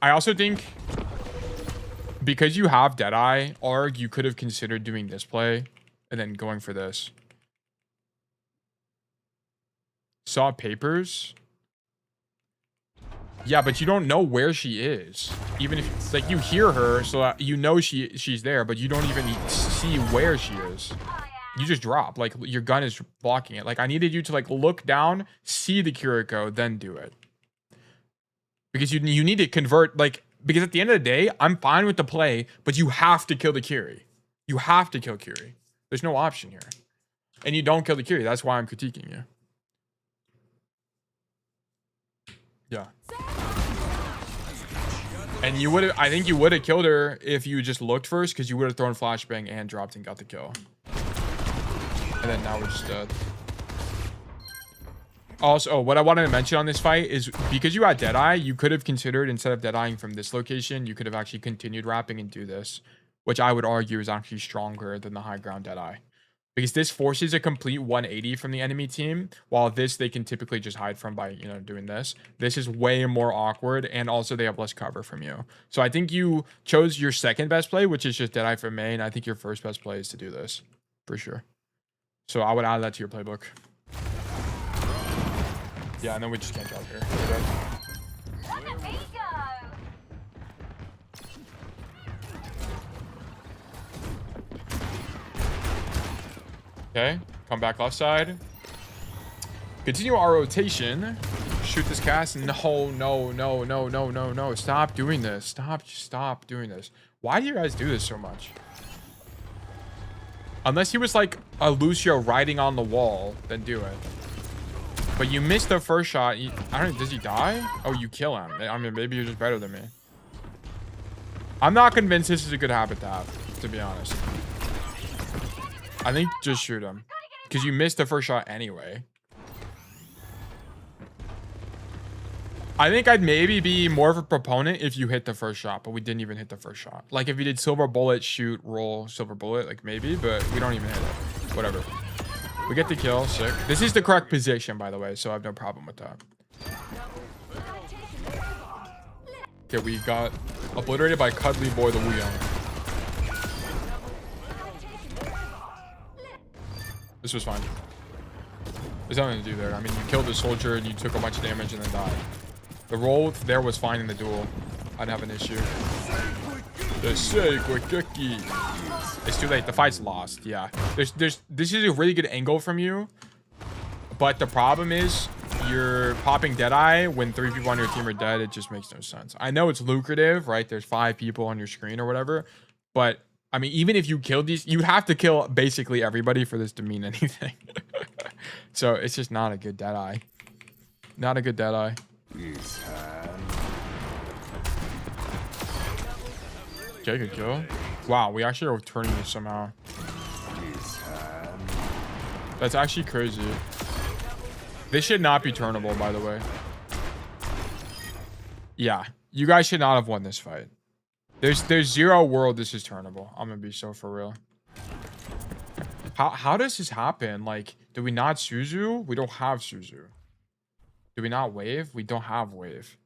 I also think because you have Deadeye, Arg, you could have considered doing this play and then going for this. Saw papers. Yeah, but you don't know where she is. Even if it's like you hear her, so you know she's there, but you don't even see where she is. You just drop. Like your gun is blocking it. Like I needed you to like look down, see the Kiriko, then do it. Because you need to convert, like, because at the end of the day, I'm fine with the play, but you have to kill the Kiri. You have to kill Kiri. There's no option here. And you don't kill the Kiri. That's why I'm critiquing you. Yeah. And you would have, I think you would have killed her if you just looked first, because you would have thrown flashbang and dropped and got the kill. And then now we're just dead. Also, what I wanted to mention on this fight is because you had Deadeye, you could have considered, instead of Deadeyeing from this location, you could have actually continued wrapping and do this, which I would argue is actually stronger than the high ground Deadeye. Because this forces a complete 180 from the enemy team, while this they can typically just hide from by, you know, doing this. This is way more awkward, and also they have less cover from you. So I think you chose your second best play, which is just Deadeye for main. I think your first best play is to do this, for sure. So I would add that to your playbook. Yeah, and then we just can't drop here. Okay, come back left side. Continue our rotation. Shoot this cast. No. Stop doing this. Stop doing this. Why do you guys do this so much? Unless he was like a Lucio riding on the wall, then do it. But you missed the first shot. I don't know, does he die? Oh, you kill him. I mean, maybe you're just better than me. I'm not convinced this is a good habit to have, to be honest. I think just shoot him. Because you missed the first shot anyway. I think I'd maybe be more of a proponent if you hit the first shot, but we didn't even hit the first shot. Like if you did silver bullet, shoot, roll, silver bullet, like maybe, but we don't even hit it. Whatever. We get the kill, sick. This is the correct position, by the way, so I have no problem with that. Okay, we got obliterated by Cuddly Boy the Wuyong. This was fine. There's nothing to do there. I mean, you killed the soldier and you took a bunch of damage and then died. The roll there was fine in the duel. I didn't have an issue. It's too late. The fight's lost. Yeah. This is a really good angle from you. But the problem is you're popping Deadeye when 3 people on your team are dead. It just makes no sense. I know it's lucrative, right? There's 5 people on your screen or whatever. But I mean, even if you killed these, you'd have to kill basically everybody for this to mean anything. So it's just not a good Deadeye. Not a good Deadeye. Okay, good kill. Wow, we actually are turning this somehow. That's actually crazy. This should not be turnable, by the way. Yeah, you guys should not have won this fight. There's zero world this is turnable. I'm gonna be so for real. How does this happen? Like, do we not Suzu? We don't have Suzu. Do we not wave? We don't have wave.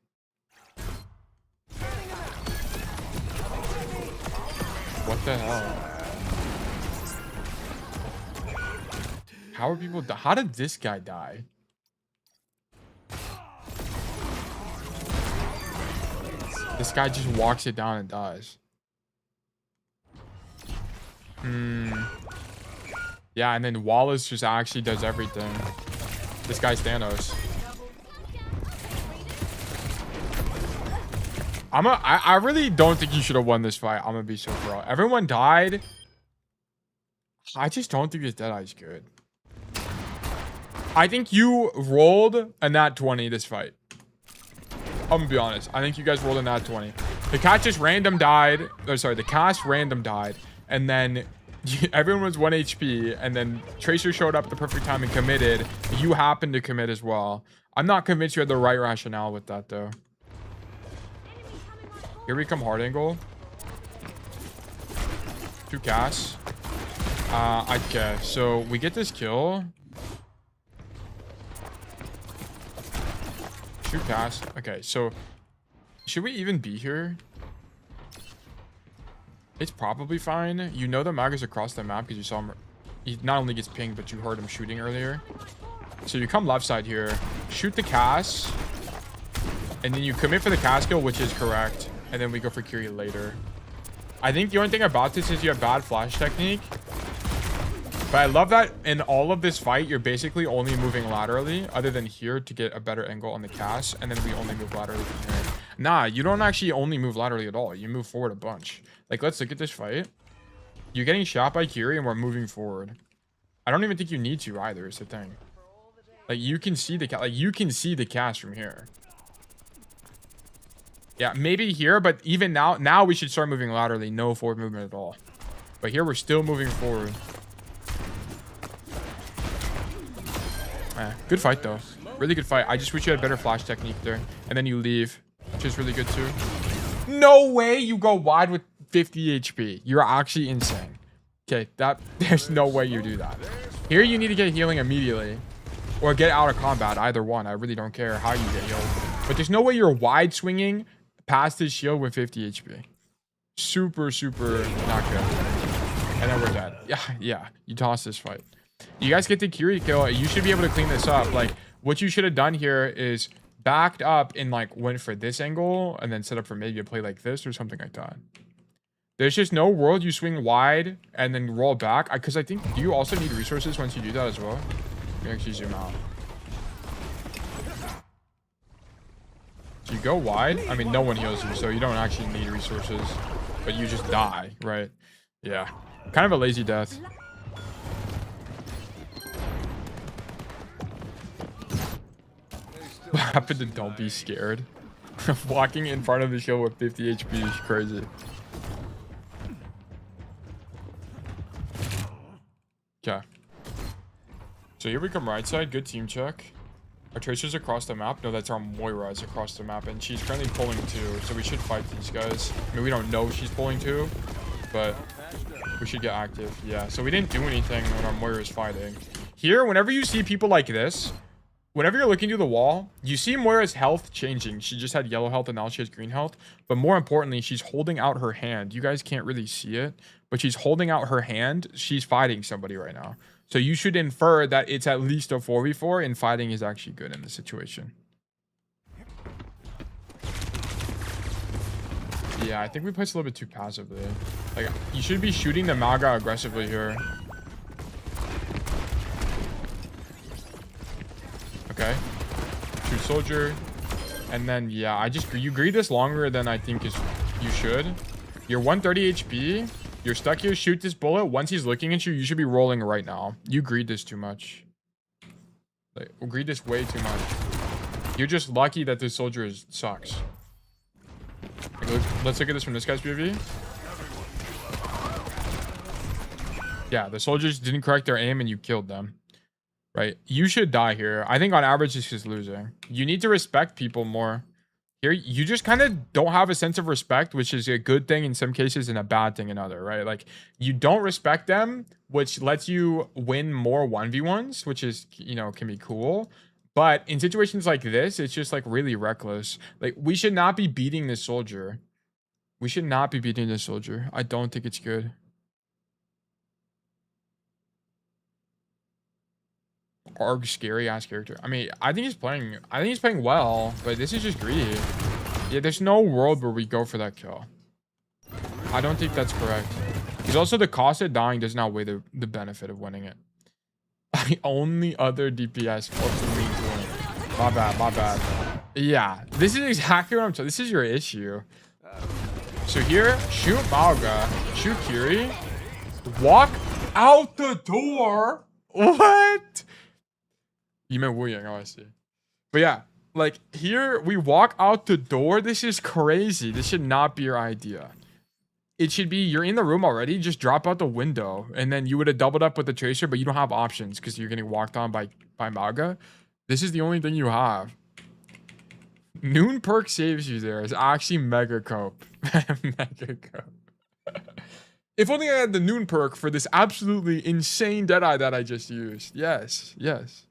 What the hell? How are people? How did this guy die? This guy just walks it down and dies. Yeah, and then Wallace just actually does everything. This guy's Thanos. I really don't think you should have won this fight. I'm gonna be so pro. Everyone died. I just don't think this Deadeye's good. I think you rolled a nat 20 this fight. I'm gonna be honest. I think you guys rolled a nat 20. The cat just random died. Oh, sorry, the cast random died. And then everyone was 1 HP. And then Tracer showed up at the perfect time and committed. You happened to commit as well. I'm not convinced you had the right rationale with that, though. Here we come hard angle. 2 casts. Okay, so we get this kill. 2 casts. Okay, so should we even be here? It's probably fine. You know the mag is across the map because you saw him. He not only gets pinged, but you heard him shooting earlier. So you come left side here, shoot the cast, and then you commit for the cast kill, which is correct. And then we go for Curie later. I think the only thing about this is you have bad flash technique. But I love that in all of this fight, you're basically only moving laterally, other than here to get a better angle on the cast. And then we only move laterally from here. Nah, you don't actually only move laterally at all. You move forward a bunch. Like, let's look at this fight. You're getting shot by Curie and we're moving forward. I don't even think you need to either, is the thing. Like, you can see the cast from here. Yeah, maybe here, but even now we should start moving laterally. No forward movement at all. But here we're still moving forward. Good fight, though. Really good fight. I just wish you had better flash technique there. And then you leave, which is really good, too. No way you go wide with 50 HP. You're actually insane. Okay, there's no way you do that. Here you need to get healing immediately. Or get out of combat. Either one. I really don't care how you get healed. But there's no way you're wide swinging past this shield with 50 HP. Super, super not good. And then we're dead. Yeah. You toss this fight. You guys get the Curie kill. You should be able to clean this up. Like, what you should have done here is backed up and, like, went for this angle and then set up for maybe a play like this or something like that. There's just no world you swing wide and then roll back. Because I think, do you also need resources once you do that as well? Let me actually zoom out. So you go wide. I mean, no one heals you, so you don't actually need resources. But you just die, right? Yeah. Kind of a lazy death. What happened to don't be scared? Walking in front of the shield with 50 HP is crazy. Okay. So here we come right side. Good team check. Our Tracer's across the map. No, that's our Moira is across the map. And she's currently pulling 2. So we should fight these guys. I mean, we don't know she's pulling 2. But we should get active. Yeah. So we didn't do anything when our Moira is fighting. Here, whenever you see people like this, whenever you're looking through the wall, you see Moira's health changing. She just had yellow health and now she has green health. But more importantly, she's holding out her hand. You guys can't really see it, but she's holding out her hand. She's fighting somebody right now. So you should infer that it's at least a 4v4 and fighting is actually good in this situation. Yeah, I think we placed a little bit too passively. Like, you should be shooting the Maga aggressively here. Okay. Shoot soldier. And then, yeah, you greed this longer than I think you should. You're 130 HP. You're stuck here. Shoot this bullet. Once he's looking at you, you should be rolling right now. You greed this too much. Like, greed this way too much. You're just lucky that this soldier sucks. Like, let's look at this from this guy's POV. Yeah, the soldiers didn't correct their aim and you killed them. Right? You should die here. I think on average, it's just losing. You need to respect people more. Here, you just kind of don't have a sense of respect, which is a good thing in some cases and a bad thing in other, right? Like, you don't respect them, which lets you win more 1v1s, which is, you know, can be cool. But in situations like this, it's just, like, really reckless. Like, we should not be beating this soldier. We should not be beating this soldier. I don't think it's good. Arg, scary ass character. I mean, I think he's playing well, but this is just greedy. Yeah, there's no world where we go for that kill. I don't think that's correct. Because also the cost of dying does not outweigh the benefit of winning it. The only other DPS forcing me to win. My bad, my bad. Yeah, this is exactly what I'm talking. This is your issue. So here, shoot Malga, shoot Kiri, walk out the door. What? You meant Wu Yang, oh I see. But yeah, like here we walk out the door. This is crazy. This should not be your idea. It should be you're in the room already, just drop out the window, and then you would have doubled up with the tracer, but you don't have options because you're getting walked on by Malga. This is the only thing you have. Noon perk saves you there. It's actually mega cope. Mega cope. If only I had the noon perk for this absolutely insane Deadeye that I just used. Yes, yes.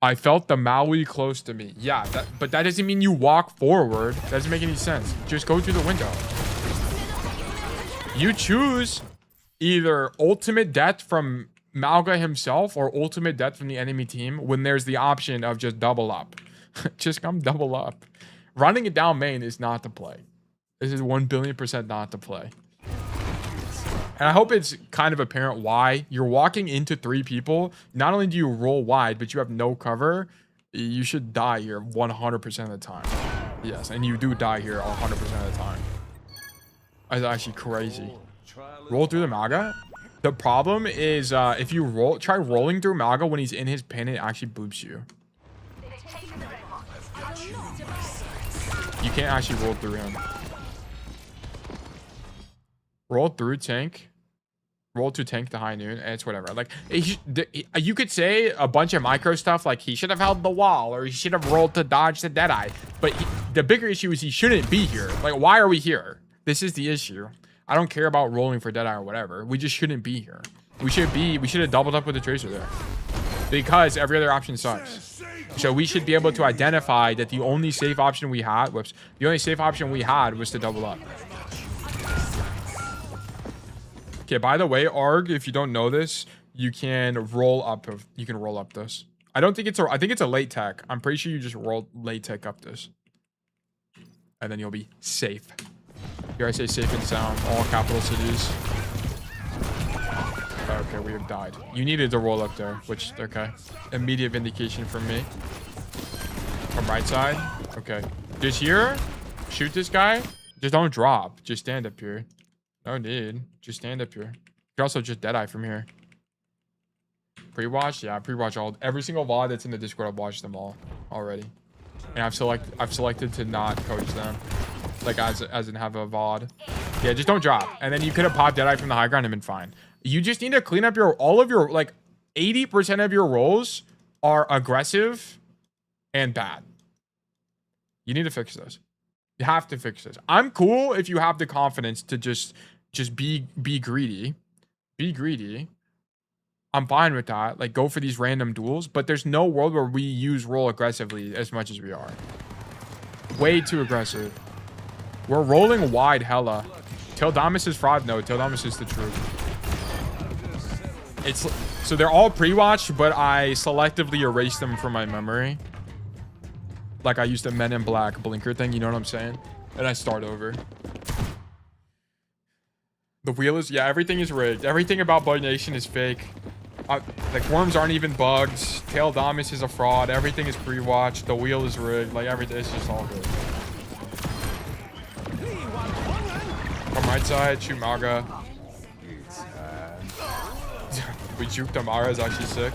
I felt the Maui close to me. Yeah, but that doesn't mean you walk forward. That doesn't make any sense. Just go through the window. You choose either ultimate death from Malga himself or ultimate death from the enemy team when there's the option of just double up. Just come double up. Running it down main is not the play. This is 1,000,000,000% not the play. And I hope it's kind of apparent why. You're walking into 3 people. Not only do you roll wide, but you have no cover. You should die here 100% of the time. Yes, and you do die here 100% of the time. That's actually crazy. Roll through the Maga. The problem is if you try rolling through Maga when he's in his pin, it actually boops you. You can't actually roll through him. Roll through tank. Roll to tank the high noon. And it's whatever. Like you could say a bunch of micro stuff like he should have held the wall or he should have rolled to dodge the Deadeye. But the bigger issue is he shouldn't be here. Like, why are we here? This is the issue. I don't care about rolling for Deadeye or whatever. We just shouldn't be here. We should have doubled up with the tracer there. Because every other option sucks. So we should be able to identify that the only safe option we had, the only safe option we had was to double up. Okay, by the way, Arg, if you don't know this, you can roll up this. I think it's a late tech. I'm pretty sure you just roll late tech up this. And then you'll be safe. Here I say safe and sound, all capital cities. Okay, we have died. You needed to roll up there, which, okay. Immediate vindication from me. From right side. Okay. Just here. Shoot this guy. Just don't drop. Just stand up here. No need. Just stand up here. You can also just Deadeye from here. Pre-watch? Yeah, pre-watch every single VOD that's in the Discord. I've watched them all already. And I've selected to not coach them. Like as in have a VOD. Yeah, just don't drop. And then you could have popped Deadeye from the high ground and been fine. You just need to clean up all of your, like, 80% of your rolls are aggressive and bad. You need to fix this. You have to fix this. I'm cool if you have the confidence to just be greedy. Be greedy. I'm fine with that. Like, go for these random duels. But there's no world where we use roll aggressively as much as we are. Way too aggressive. We're rolling wide hella. Tildamus is fraud. No, Tildamus is the truth. So they're all pre-watched, but I selectively erase them from my memory. Like I used the Men in Black blinker thing, you know what I'm saying? And I start over. The wheel is, yeah, everything is rigged. Everything about Bug Nation is fake. Like, worms aren't even bugged. Taildamus is a fraud. Everything is pre-watched. The wheel is rigged. Like, everything, it's just all good. From right side, shoot Maga. We juked Amara is actually sick.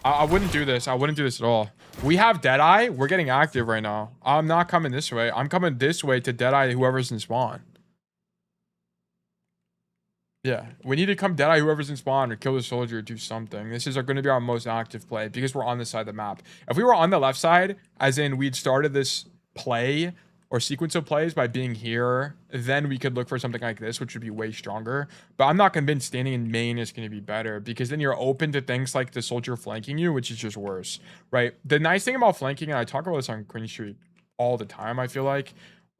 I wouldn't do this. I wouldn't do this at all. We have Deadeye. We're getting active right now. I'm not coming this way. I'm coming this way to Deadeye whoever's in spawn. Yeah, we need to come Deadeye whoever's in spawn or kill the soldier or do something. This is going to be our most active play because we're on this side of the map. If we were on the left side, as in we'd started this play or sequence of plays by being here, then we could look for something like this, which would be way stronger. But I'm not convinced standing in main is going to be better because then you're open to things like the soldier flanking you, which is just worse, right? The nice thing about flanking, and I talk about this on Queen Street all the time, I feel like,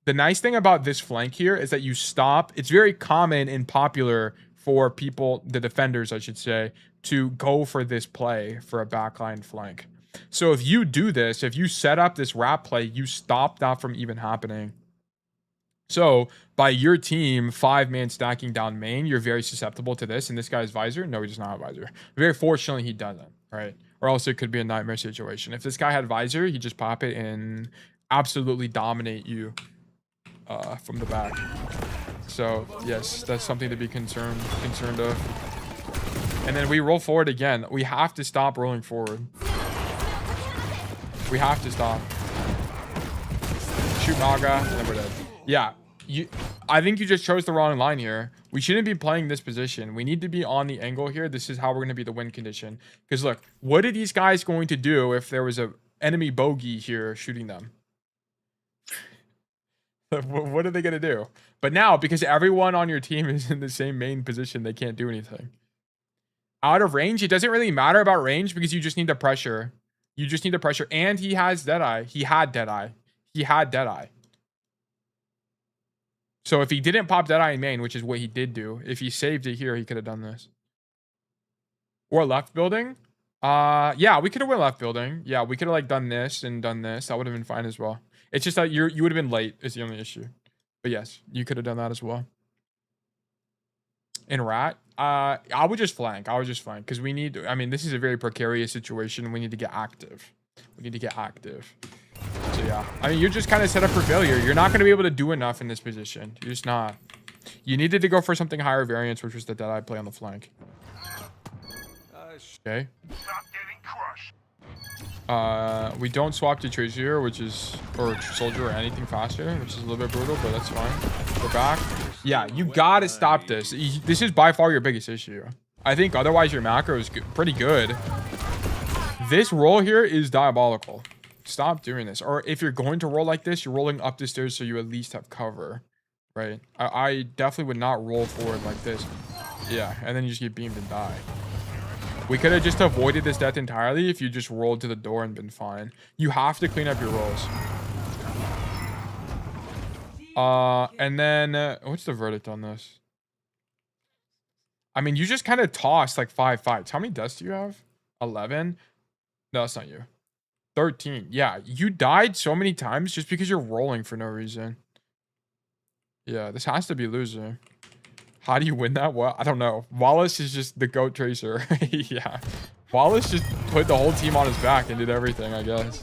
the nice thing about this flank here is that you stop. It's very common and popular for people, the defenders, I should say, to go for this play for a backline flank. So if you do this, if you set up this wrap play, you stop that from even happening. So by your team 5-man stacking down main, you're very susceptible to this. And this guy's visor, no, he does not have visor. Very fortunately, he doesn't, right? Or else it could be a nightmare situation. If this guy had visor, he'd just pop it and absolutely dominate you from the back. So yes, that's something to be concerned of. And then we roll forward again. We have to stop rolling forward. We have to stop. Shoot Naga, and then we're dead. Yeah, I think you just chose the wrong line here. We shouldn't be playing this position. We need to be on the angle here. This is how we're going to be the win condition. Because look, what are these guys going to do if there was a enemy bogey here shooting them? What are they going to do? But now, because everyone on your team is in the same main position, they can't do anything. Out of range, it doesn't really matter about range because you just need the pressure. You just need the pressure. And he has Deadeye. He had Deadeye. He had Deadeye. So if he didn't pop Deadeye in main, which is what he did do, if he saved it here, he could have done this. Or left building. Yeah, we could have went left building. Yeah, we could have like done this and done this. That would have been fine as well. It's just that you would have been late is the only issue. But yes, you could have done that as well. In rat, I would just flank. Because we need, I mean, this is a very precarious situation. We need to get active. So yeah, I mean, you're just kind of set up for failure. You're not going to be able to do enough in this position. You're just not. You needed to go for something higher variance, which was the Deadeye play on the flank. Okay. We don't swap to Tracer, which is, or Soldier or anything faster, which is a little bit brutal, but that's fine. We're back. Yeah, you gotta stop this. This is by far your biggest issue. I think otherwise your macro is pretty good. This roll here is diabolical. Stop doing this. Or if you're going to roll like this, you're rolling up the stairs so you at least have cover, right? I definitely would not roll forward like this. Yeah, and then you just get beamed and die. We could have just avoided this death entirely if you just rolled to the door and been fine. You have to clean up your rolls. And then what's the verdict on this? I mean, you just kind of tossed like 5 fights. How many deaths do you have? 11? No, that's not you. 13. Yeah, you died so many times just because you're rolling for no reason. Yeah, this has to be losing. How do you win that? Well, I don't know. Wallace is just the GOAT tracer. Yeah. Wallace just put the whole team on his back and did everything, I guess.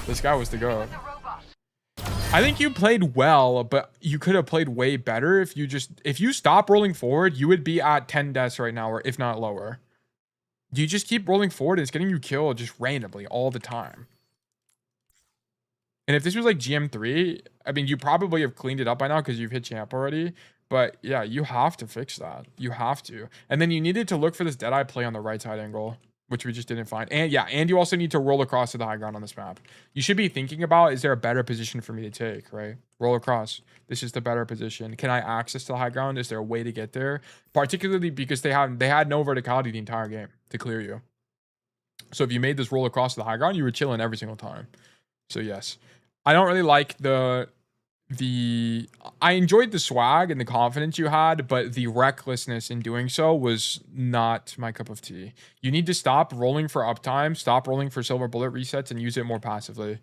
This guy was the GOAT. I think you played well, but you could have played way better if you stop rolling forward, you would be at 10 deaths right now, or if not lower. You just keep rolling forward and it's getting you killed just randomly all the time. And if this was like GM3, I mean, you probably have cleaned it up by now because you've hit champ already. But yeah, you have to fix that. You have to. And then you needed to look for this Deadeye play on the right side angle, which we just didn't find. And yeah, and you also need to roll across to the high ground on this map. You should be thinking about, is there a better position for me to take, right? Roll across. This is the better position. Can I access to the high ground? Is there a way to get there? Particularly because they had no verticality the entire game to clear you. So if you made this roll across to the high ground, you were chilling every single time. So yes. I don't really like I enjoyed the swag and the confidence you had, but the recklessness in doing so was not my cup of tea. You need to stop rolling for uptime, stop rolling for silver bullet resets, and use it more passively.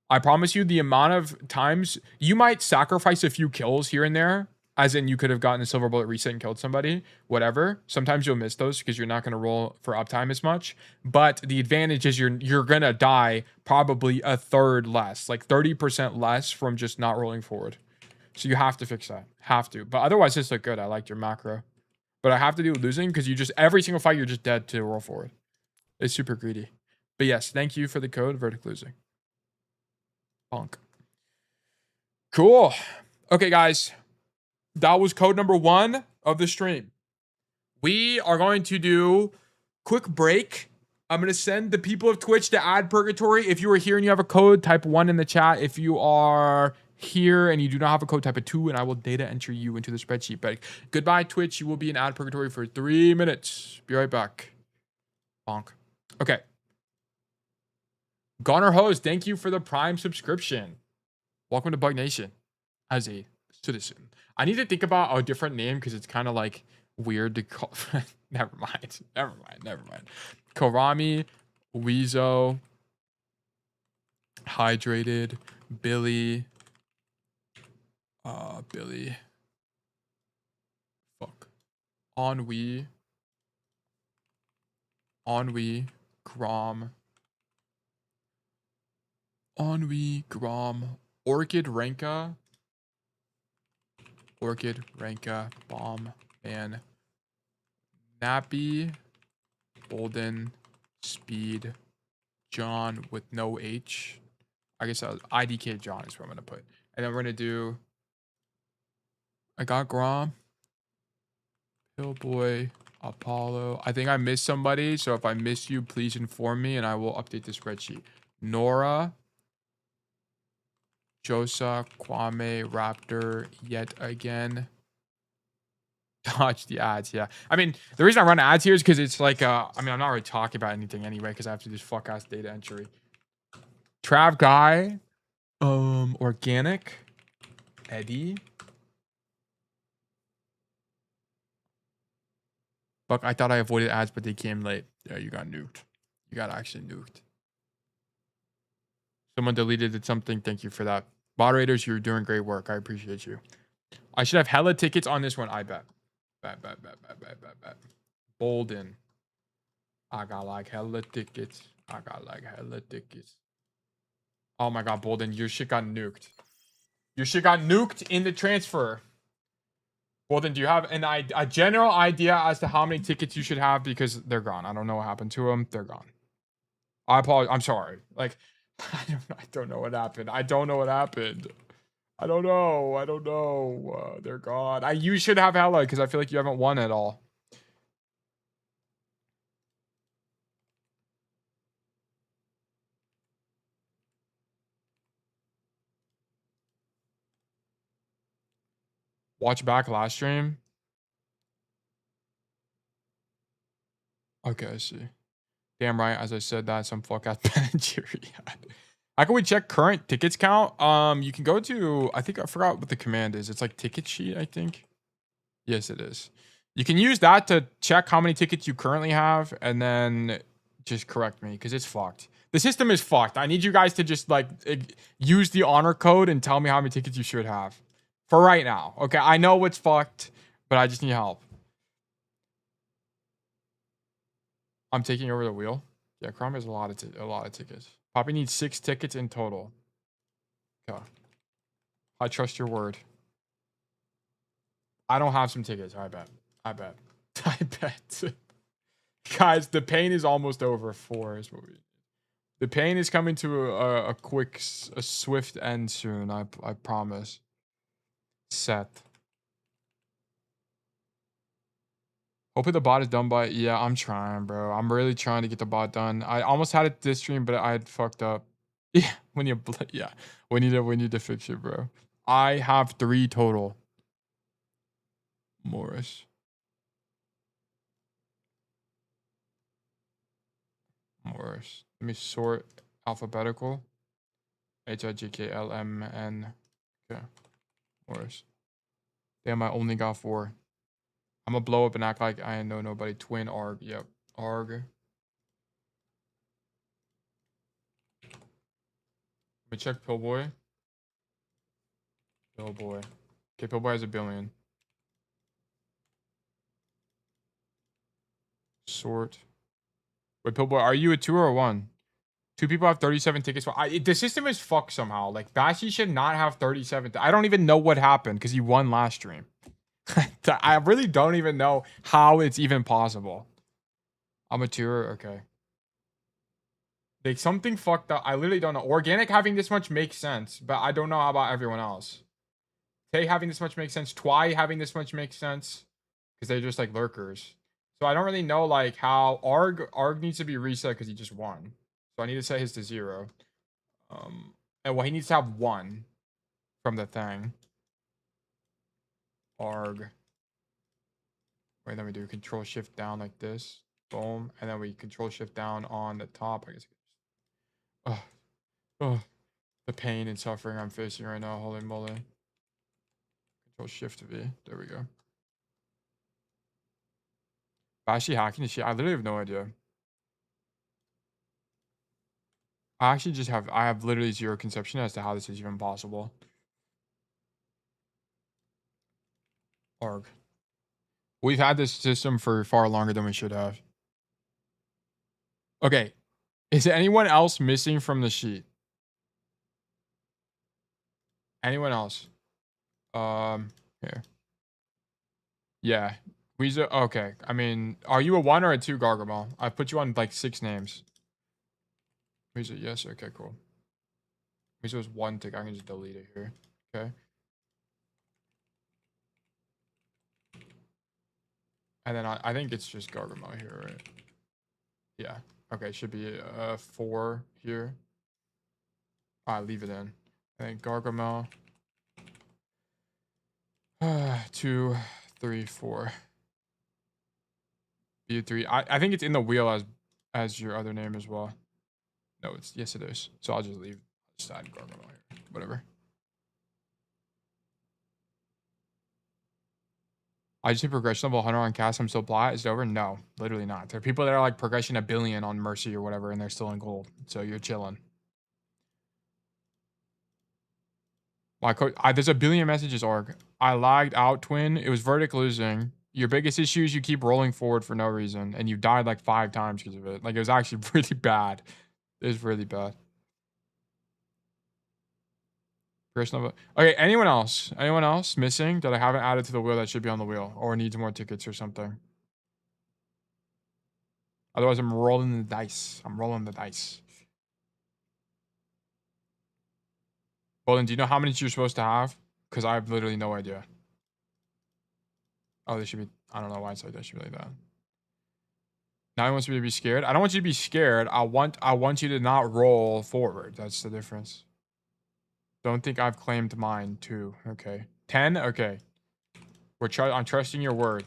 I promise you, the amount of times you might sacrifice a few kills here and there, as in you could have gotten a silver bullet reset and killed somebody, whatever. Sometimes you'll miss those because you're not going to roll for uptime as much. But the advantage is you're going to die probably a third less, like 30% less from just not rolling forward. So you have to fix that. Have to. But otherwise, this looked good. I liked your macro. But I have to do with losing because every single fight, you're just dead to roll forward. It's super greedy. But yes, thank you for the code, Verdict Losing. Punk. Cool. Okay, guys. That was code number 1 of the stream. We are going to do quick break. I'm going to send the people of Twitch to add purgatory. If you are here and you have a code, type 1 in the chat. If you are here and you do not have a code, type a 2 and I will data enter you into the spreadsheet. But goodbye, Twitch. You will be in ad purgatory for 3 minutes. Be right back. Bonk. Okay. Gunner Host, thank you for the Prime subscription. Welcome to Bug Nation as a citizen. I need to think about a different name because it's kind of like weird to call. Never mind. Karami, Weezo, Hydrated. Billy. Billy. Fuck. Ennui. Ennui. Grom. Ennui. Grom. Orchid Renka. Orchid Renka. Bomb. Man. Nappy. Bolden. Speed. John with no H. I guess IDK John is what I'm going to put. And then we're going to do. I got Grom. Pillboy. Apollo. I think I missed somebody. So if I miss you, please inform me and I will update the spreadsheet. Nora. Josa. Kwame. Raptor. Yet again. Dodge the ads. Yeah. I mean, the reason I run ads here is because it's like, I mean, I'm not really talking about anything anyway because I have to do this fuck ass data entry. Trav Guy. Organic. Eddie. Fuck, I thought I avoided ads, but they came late. Yeah, you got nuked. You got actually nuked. Someone deleted something. Thank you for that. Moderators, you're doing great work. I appreciate you. I should have hella tickets on this one. I bet. Bet. Bolden. I got like hella tickets. Oh my god, Bolden, your shit got nuked. Your shit got nuked in the transfer. Bolden, do you have a general idea as to how many tickets you should have? Because they're gone. I don't know what happened to them. They're gone. I apologize. I'm sorry. Like, I don't know what happened. I don't know. They're gone. You should have hella because I feel like you haven't won at all. Watch back last stream. Okay, I see. Damn right. As I said that, some fuck ass Ben and Jerry had. How can we check current tickets count? You can go to, I think I forgot what the command is. It's like ticket sheet, I think. Yes, it is. You can use that to check how many tickets you currently have and then just correct me because it's fucked. The system is fucked. I need you guys to just like use the honor code and tell me how many tickets you should have for right now. Okay, I know it's fucked, but I just need help. I'm taking over the wheel. Yeah, Chrome has a lot of tickets. Poppy needs 6 tickets in total. Okay. I trust your word. I don't have some tickets. I bet. I bet. Guys, the pain is almost over. 4 is what we... The pain is coming to a swift end soon. I promise. Set. Hopefully the bot is done by... Yeah, I'm trying, bro. I'm really trying to get the bot done. I almost had it this stream, but I had fucked up. Yeah, we need to fix it, bro. I have 3 total. Morris. Let me sort alphabetical. HIJKLMN. Okay. Morris. Damn, I only got 4. I'm gonna blow up and act like I know nobody. Twin ARG. Yep. ARG. Let me check Pillboy. Pillboy. Okay, Pillboy has 1 billion. Sort. Wait, Pillboy, are you a 2 or a 1? 2 people have 37 tickets. The system is fucked somehow. Like, Bashi should not have 37. I don't even know what happened because he won last stream. I really don't even know how it's even possible. I'm a 2. Okay. Like, something fucked up. I literally don't know. Organic having this much makes sense, but I don't know about everyone else. Tay having this much makes sense. Twy having this much makes sense because they're just like lurkers. So I don't really know like how Arg needs to be reset because he just won. So I need to set his to 0. And well, he needs to have 1 from the thing. Arg. Wait, then we do control shift down like this. Boom. And then we control shift down on the top. I guess. Oh, the pain and suffering I'm facing right now. Holy moly. Control shift V. There we go. Bashi hacking this shit. I literally have no idea. I actually just have, I have literally zero conception as to how this is even possible. Org. We've had this system for far longer than we should have. Okay. Is anyone else missing from the sheet? Anyone else? Here. Yeah. Weezer. Okay. I mean, are you a 1 or a 2, Gargamel? I put you on like 6 names. Weezer, yes. Okay, cool. Weezer's 1 tick. I can just delete it here. Okay. And then I think it's just Gargamel here, right? Yeah. Okay, should be 4 here. Leave it in. I think Gargamel. 2, 3, 4. B3. I think it's in the wheel as your other name as well. No, yes it is. So I'll just leave. Just add Gargamel here. Whatever. I just hit progression level 100 on cast. I'm still plat. Is it over? No, literally not. There are people that are like progression 1 billion on Mercy or whatever, and they're still in gold. So you're chilling. My coach, there's a billion messages, org. I lagged out, twin. It was verdict losing. Your biggest issue is you keep rolling forward for no reason, and you died like 5 times because of it. Like, it was actually really bad. It was really bad. Okay, anyone else? Anyone else missing that I haven't added to the wheel that should be on the wheel or needs more tickets or something? Otherwise, I'm rolling the dice. I'm rolling the dice. Bolden, do you know how many you're supposed to have? Because I have literally no idea. Oh, they should be... I don't know why it's like that. Should be like that. Now he wants me to be scared. I don't want you to be scared. I want you to not roll forward. That's the difference. Don't think I've claimed mine too. Okay. 10? Okay. I'm trusting your word.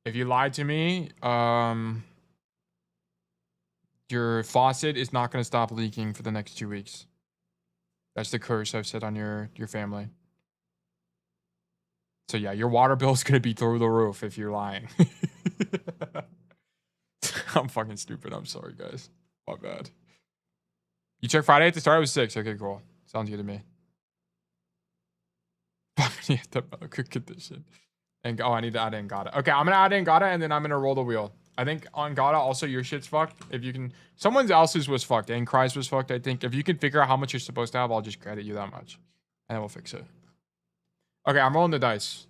If you lied to me, your faucet is not going to stop leaking for the next 2 weeks. That's the curse I've set on your family. So yeah, your water bill is going to be through the roof if you're lying. I'm fucking stupid. I'm sorry, guys. My bad. You checked Friday at the start? It was 6. Okay, cool. Sounds good to me. Yeah, the good condition. And I need to add in Gata. Okay, I'm gonna add in Gata and then I'm gonna roll the wheel. I think on Gata also your shit's fucked. If you can, someone else's was fucked. And Cry's was fucked. I think if you can figure out how much you're supposed to have, I'll just credit you that much, and then we'll fix it. Okay, I'm rolling the dice.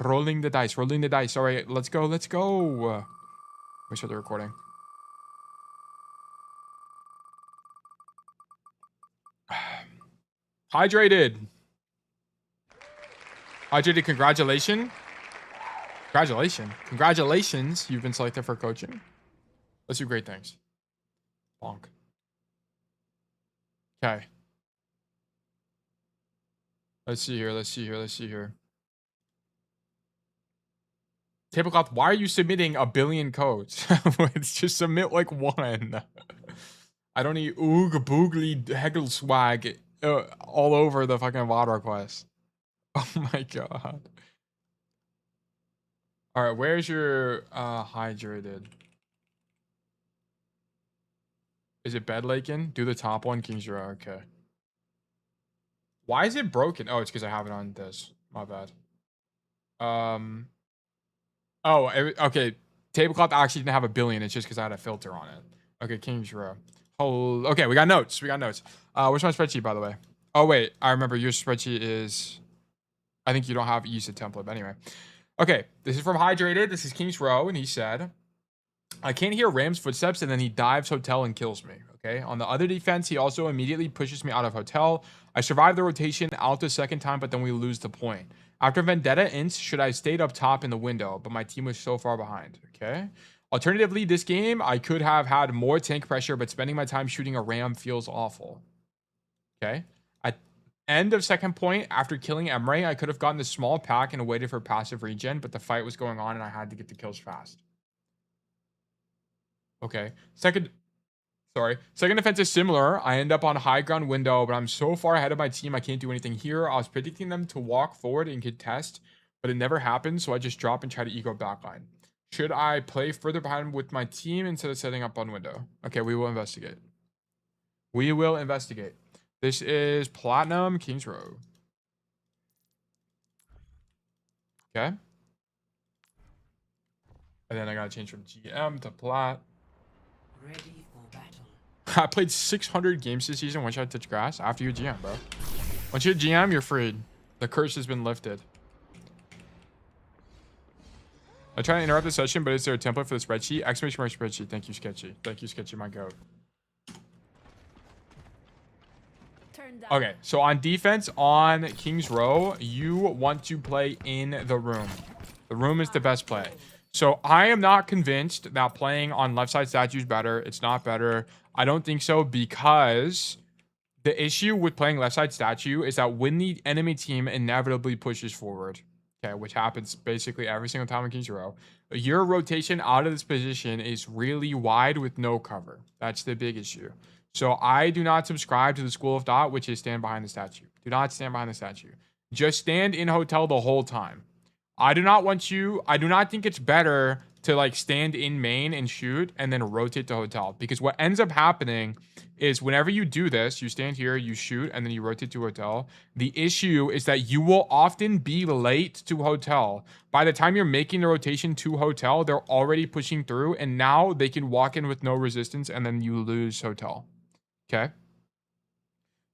Rolling the dice. Rolling the dice. All right, let's go. Let's go. We start the recording. Hydrated. Hydrated. Congratulations. Congratulations. You've been selected for coaching. Let's do great things. Bonk. Okay. Let's see here. Tablecloth, why are you submitting 1 billion codes? Just submit like 1. I don't need oog boogly hegel swag all over the fucking VOD request. Oh my god. Alright, where's your hydrated? Is it bed laking? Do the top one, King's Row. Okay. Why is it broken? Oh, it's because I have it on this. My bad. Oh, okay. Tablecloth actually didn't have 1 billion. It's just because I had a filter on it. Okay, King's Row. Oh, okay, we got notes. Where's my spreadsheet, by the way? Oh, wait. I remember your spreadsheet is... I think you don't have use a template, but anyway. Okay, this is from Hydrated. This is King's Row, and he said, I can't hear Ram's footsteps, and then he dives hotel and kills me. Okay, on the other defense, he also immediately pushes me out of hotel. I survive the rotation out the second time, but then we lose the point. After Vendetta ints, should I have stayed up top in the window, but my team was so far behind. Okay. Alternatively, this game, I could have had more tank pressure, but spending my time shooting a Ram feels awful. Okay. At end of second point, after killing Emre, I could have gotten a small pack and waited for passive regen, but the fight was going on and I had to get the kills fast. Okay. Second defense is similar. I end up on high ground window, but I'm so far ahead of my team, I can't do anything here. I was predicting them to walk forward and contest, but it never happened, so I just drop and try to eco backline. Should I play further behind with my team instead of setting up on window? Okay, we will investigate. We will investigate. This is Platinum Kings Row. Okay. And then I gotta change from GM to Plat. Ready for battle. I played 600 games this season. When should I touch grass? After you GM, bro. Once you GM, you're freed. The curse has been lifted. I try to interrupt the session, but is there a template for the spreadsheet? Exclamation mark spreadsheet. Thank you, Sketchy. Thank you, Sketchy, my goat. Okay, so on defense on Kings Row, you want to play in the room. The room is the best play. So I am not convinced that playing on left side statue is better. It's not better. I don't think so, because the issue with playing left side statue is that when the enemy team inevitably pushes forward, okay, which happens basically every single time in Kings Row, your rotation out of this position is really wide with no cover. That's the big issue. So I do not subscribe to the school of thought, which is stand behind the statue. Do not stand behind the statue. Just stand in hotel the whole time. I do not think it's better to like stand in main and shoot and then rotate to hotel, because what ends up happening is whenever you do this, you stand here, you shoot, and then you rotate to hotel. The issue is that you will often be late to hotel. By the time you're making the rotation to hotel, they're already pushing through, and now they can walk in with no resistance, and then you lose hotel. Okay.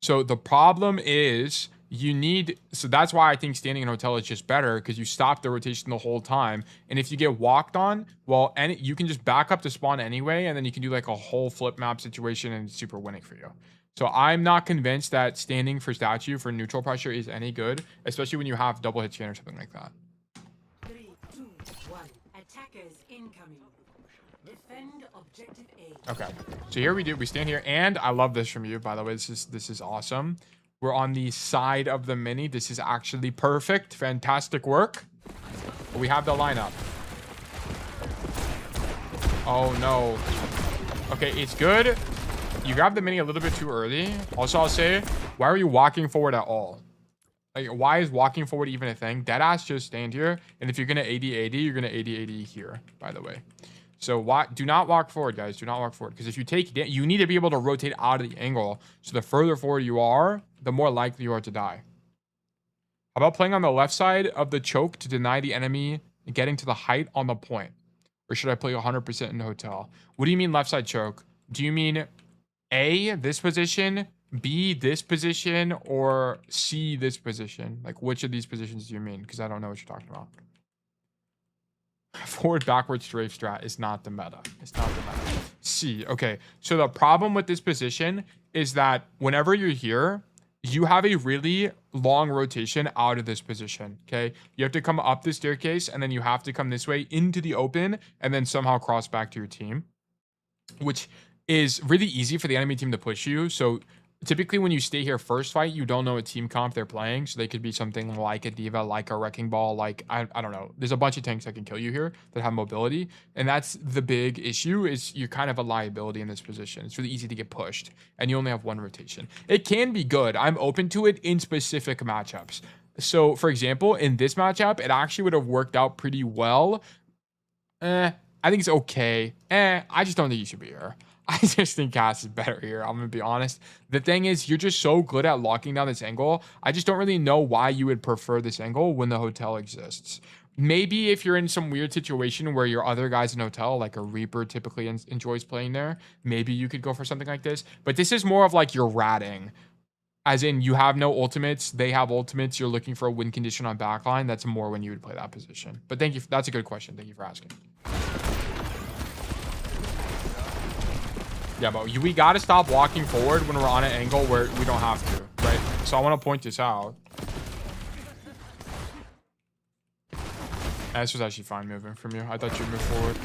So the problem is so that's why I think standing in hotel is just better, because you stop the rotation the whole time. And if you get walked on, well, you can just back up to spawn anyway, and then you can do like a whole flip map situation, and it's super winning for you. So I'm not convinced that standing for statue for neutral pressure is any good, especially when you have double hit chain or something like that. 3, 2, 1. Attackers incoming. Defend objective A. Okay, so here we stand here, and I love this from you, by the way. This is awesome. We're on the side of the mini. This is actually perfect. Fantastic work. We have the lineup. Oh no. Okay, it's good. You grabbed the mini a little bit too early. Also, I'll say, why are you walking forward at all? Like, why is walking forward even a thing? Deadass, just stand here. And if you're gonna 80-80, you're gonna 80-80 here, by the way. So do not walk forward, guys. Do not walk forward. Because if you take it, you need to be able to rotate out of the angle. So the further forward you are, the more likely you are to die. How about playing on the left side of the choke to deny the enemy getting to the height on the point? Or should I play 100% in the hotel? What do you mean left side choke? Do you mean A, this position, B, this position, or C, this position? Like, which of these positions do you mean? Because I don't know what you're talking about. Forward, backward, strafe strat is not the meta. It's not the meta. C. Okay. So the problem with this position is that whenever you're here, you have a really long rotation out of this position. Okay. You have to come up the staircase, and then you have to come this way into the open, and then somehow cross back to your team, which is really easy for the enemy team to push you. So typically when you stay here first fight, you don't know what team comp they're playing. So they could be something like a Diva, like a Wrecking Ball, like, I don't know. There's a bunch of tanks that can kill you here that have mobility. And that's the big issue, is you're kind of a liability in this position. It's really easy to get pushed, and you only have one rotation. It can be good. I'm open to it in specific matchups. So for example, in this matchup, it actually would have worked out pretty well. I think it's okay. I just don't think you should be here. I just think Cass is better here. I'm going to be honest. The thing is, you're just so good at locking down this angle. I just don't really know why you would prefer this angle when the hotel exists. Maybe if you're in some weird situation where your other guys in hotel, like a Reaper typically enjoys playing there, maybe you could go for something like this. But this is more of like you're ratting. As in, you have no ultimates. They have ultimates. You're looking for a win condition on backline. That's more when you would play that position. But thank you. That's a good question. Thank you for asking. Yeah, but we got to stop walking forward when we're on an angle where we don't have to, right? So I want to point this out. This was actually fine moving from you. I thought you'd move forward.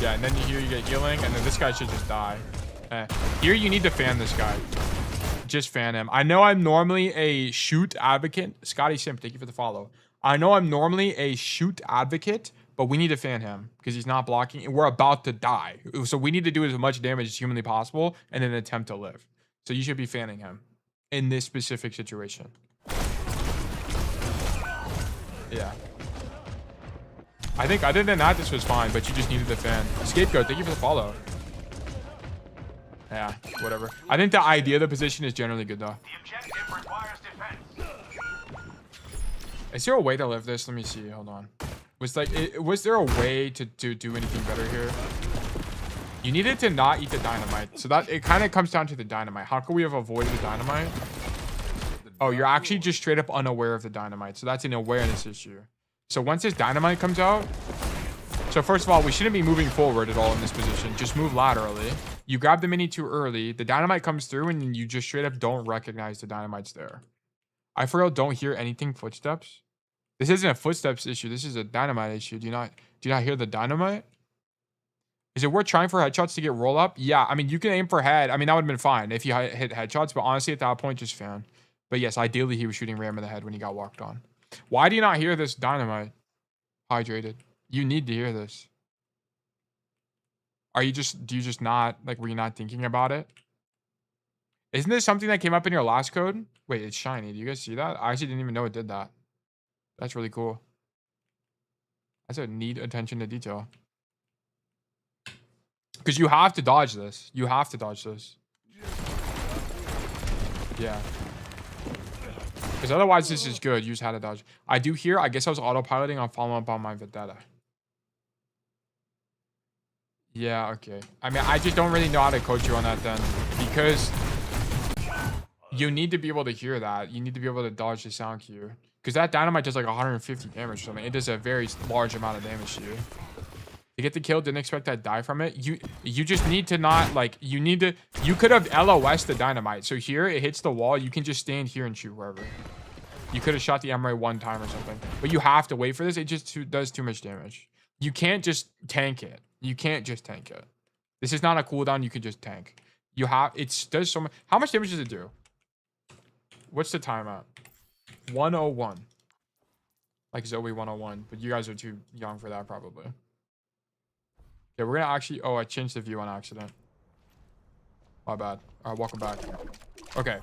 Yeah, and then here you get healing, and then this guy should just die. Here you need to fan this guy. Just fan him. I know I'm normally a shoot advocate. Scotty Simp, thank you for the follow. I know I'm normally a shoot advocate, but we need to fan him because he's not blocking, and we're about to die. So we need to do as much damage as humanly possible and then attempt to live. So you should be fanning him in this specific situation. Yeah. I think other than that, this was fine, but you just needed the fan. Scapegoat, thank you for the follow. Yeah, whatever. I think the idea of the position is generally good, though. The objective requires defense. Is there a way to live this? Let me see. Hold on. Was there a way to do anything better here? You needed to not eat the dynamite. So that it kind of comes down to the dynamite. How can we have avoided the dynamite? Oh, you're actually just straight up unaware of the dynamite. So that's an awareness issue. So once this dynamite comes out, so first of all, we shouldn't be moving forward at all in this position. Just move laterally. You grab the mini too early. The dynamite comes through and then you just straight up don't recognize the dynamite's there. I for real don't hear anything footsteps. This isn't a footsteps issue. This is a dynamite issue. Do you not hear the dynamite? Is it worth trying for headshots to get roll up? Yeah, I mean, you can aim for head. I mean, that would have been fine if you hit headshots, but honestly, at that point, just fan. But yes, ideally, he was shooting Ram in the head when he got walked on. Why do you not hear this dynamite? Hydrated. You need to hear this. Do you just not, like, were you not thinking about it? Isn't this something that came up in your last code? Wait, it's shiny. Do you guys see that? I actually didn't even know it did that. That's really cool. That's a neat attention to detail. Because you have to dodge this. You have to dodge this. Yeah. Because otherwise this is good. You just had to dodge. I do hear, I guess I was autopiloting on following up on my Vendetta. Yeah, okay. I mean, I just don't really know how to coach you on that then. Because you need to be able to hear that. You need to be able to dodge the sound cue. Because that dynamite does like 150 damage or something. It does a very large amount of damage to you. To get the kill, didn't expect that die from it. You just need to not, like, you could have LOS the dynamite. So here, it hits the wall. You can just stand here and shoot wherever. You could have shot the Emery one time or something. But you have to wait for this. It just does too much damage. You can't just tank it. You can't just tank it. This is not a cooldown you can just tank. It does so much. How much damage does it do? What's the time at? 101. Like Zoe 101. But you guys are too young for that, probably. Yeah, we're gonna actually... Oh, I changed the view on accident. My bad. All right, welcome back. Okay.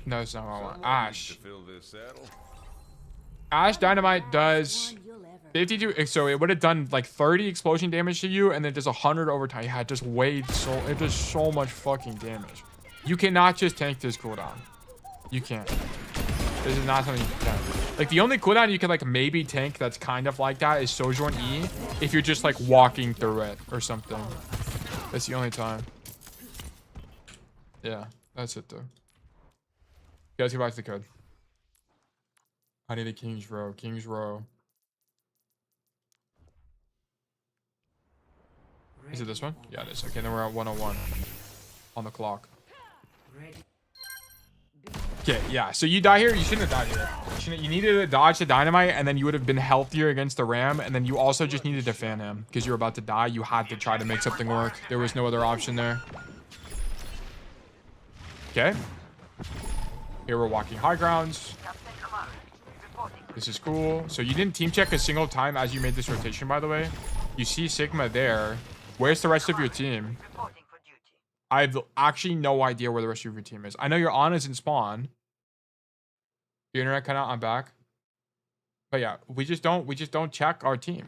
No, that's not what I want. Ash. Ash Dynamite does 52... So it would have done like 30 explosion damage to you, and then does 100 overtime. Yeah, it just it does so much fucking damage. You cannot just tank this cooldown. You can't. This is not something you can. Like, the only cooldown you can, like, maybe tank that's kind of like that is Sojourn E if you're just, like, walking through it or something. That's the only time. Yeah, that's it, though. Yeah, let's go back to the code. I need a King's Row. King's Row. Is it this one? Yeah, it is. Okay, then we're at 101 on the clock. Okay, yeah. So you die here. You shouldn't have died here. You needed to dodge the dynamite, and then you would have been healthier against the Ram, and then you also just needed to fan him because you were about to die. You had to try to make something work. There was no other option there. Okay. Here we're walking high grounds. This is cool. So you didn't team check a single time as you made this rotation, by the way. You see Sigma there. Where's the rest of your team? I have actually no idea where the rest of your team is. I know your on is in spawn. Your internet cut out. I'm back. But yeah, we just don't check our team.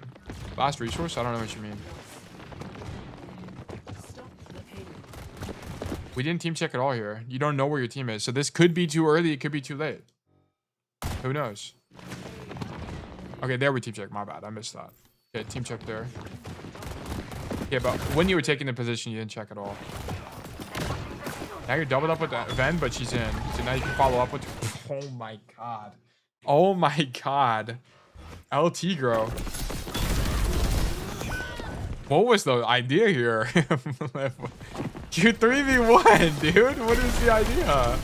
Last resource. I don't know what you mean. We didn't team check at all here. You don't know where your team is. So this could be too early. It could be too late. Who knows? Okay, there we team check. My bad. I missed that. Okay, team check there. Yeah, but when you were taking the position, you didn't check at all. Now you're doubled up with Ven, but she's in. So now you can follow up with... Oh my god. Oh my god. LT grow. What was the idea here? You 3v1, dude. What is the idea?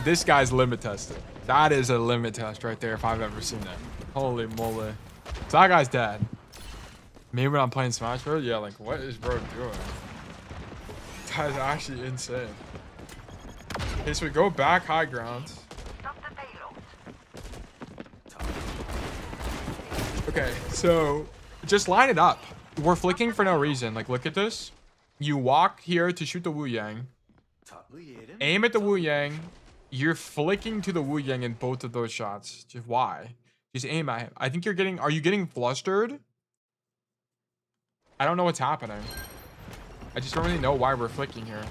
This guy's limit tested. That is a limit test right there if I've ever seen it. Holy moly. So that guy's dead. Maybe when I'm playing Smash Bros, yeah, like, what is bro doing? That is actually insane. Okay, so we go back high ground. Okay, so just line it up. We're flicking for no reason. Like, look at this. You walk here to shoot the Wu Yang. Aim at the Wu Yang. You're flicking to the Wu Yang in both of those shots. Just why? Just aim at him. I think you're getting... Are you getting flustered? I don't know what's happening. I just don't really know why we're flicking here.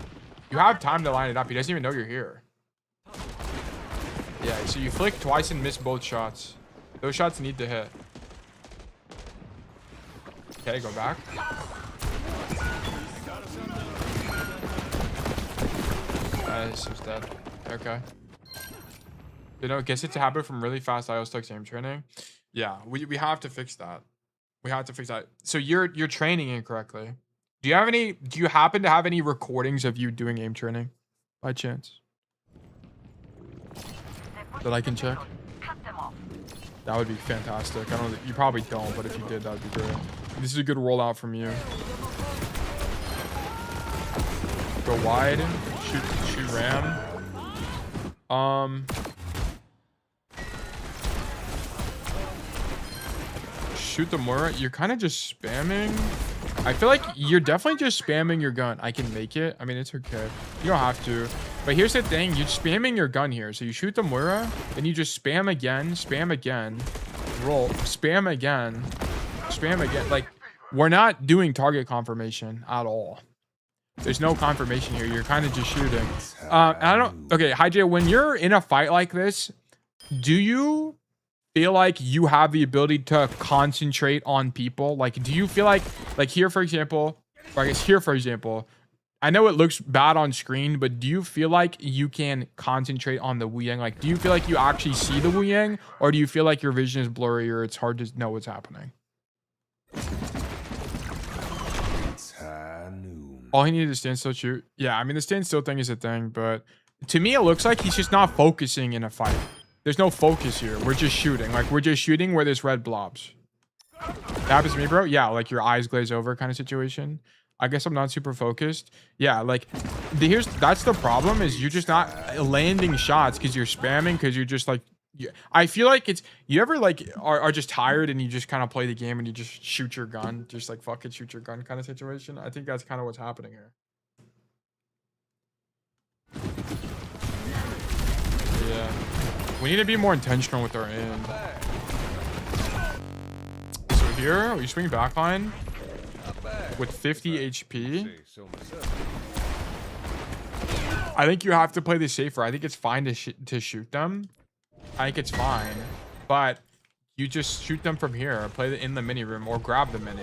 You have time to line it up. He doesn't even know you're here. Yeah, so you flick twice and miss both shots. Those shots need to hit. Okay, go back. Nice, he's dead. Okay. You know, guess it's a habit from really fast IO stocks aim training. Yeah, we have to fix that. We have to fix that. So you're training incorrectly. Do you happen to have any recordings of you doing aim training by chance that I can check? That would be fantastic. I don't. You probably don't, but if you did, that would be great. This is a good rollout from you. Go wide. Shoot ram. Shoot the Moira. You're kind of just spamming. I feel like you're definitely just spamming your gun. I can make it. I mean, it's okay. You don't have to. But here's the thing. You're spamming your gun here. So you shoot the Moira, then you just spam again, roll, spam again, spam again. Like, we're not doing target confirmation at all. There's no confirmation here. You're kind of just shooting. I don't... Okay, Hyjay, when you're in a fight like this, do you feel like you have the ability to concentrate on people? Like, do you feel like here, for example, or I guess here, for example, I know it looks bad on screen, but do you feel like you can concentrate on the Wu Yang? Like, do you feel like you actually see the Wu Yang, or do you feel like your vision is blurry or it's hard to know what's happening? All he needed to stand still shoot. Yeah, I mean, the stand still thing is a thing, but to me, it looks like he's just not focusing in a fight. There's no focus here. We're just shooting. Like, we're just shooting where there's red blobs. That happens to me, bro. Yeah, like your eyes glaze over kind of situation. I guess I'm not super focused. Yeah, like, that's the problem, is you're just not landing shots because you're spamming, because you're just like, I feel like it's, you ever like are just tired and you just kind of play the game and you just shoot your gun, just like fuck it, shoot your gun kind of situation. I think that's kind of what's happening here. Yeah, we need to be more intentional with our aim. So here we swing backline with 50 HP. I think you have to play this safer. I think it's fine to shoot them. I think it's fine, but you just shoot them from here, play in the mini room, or grab the mini.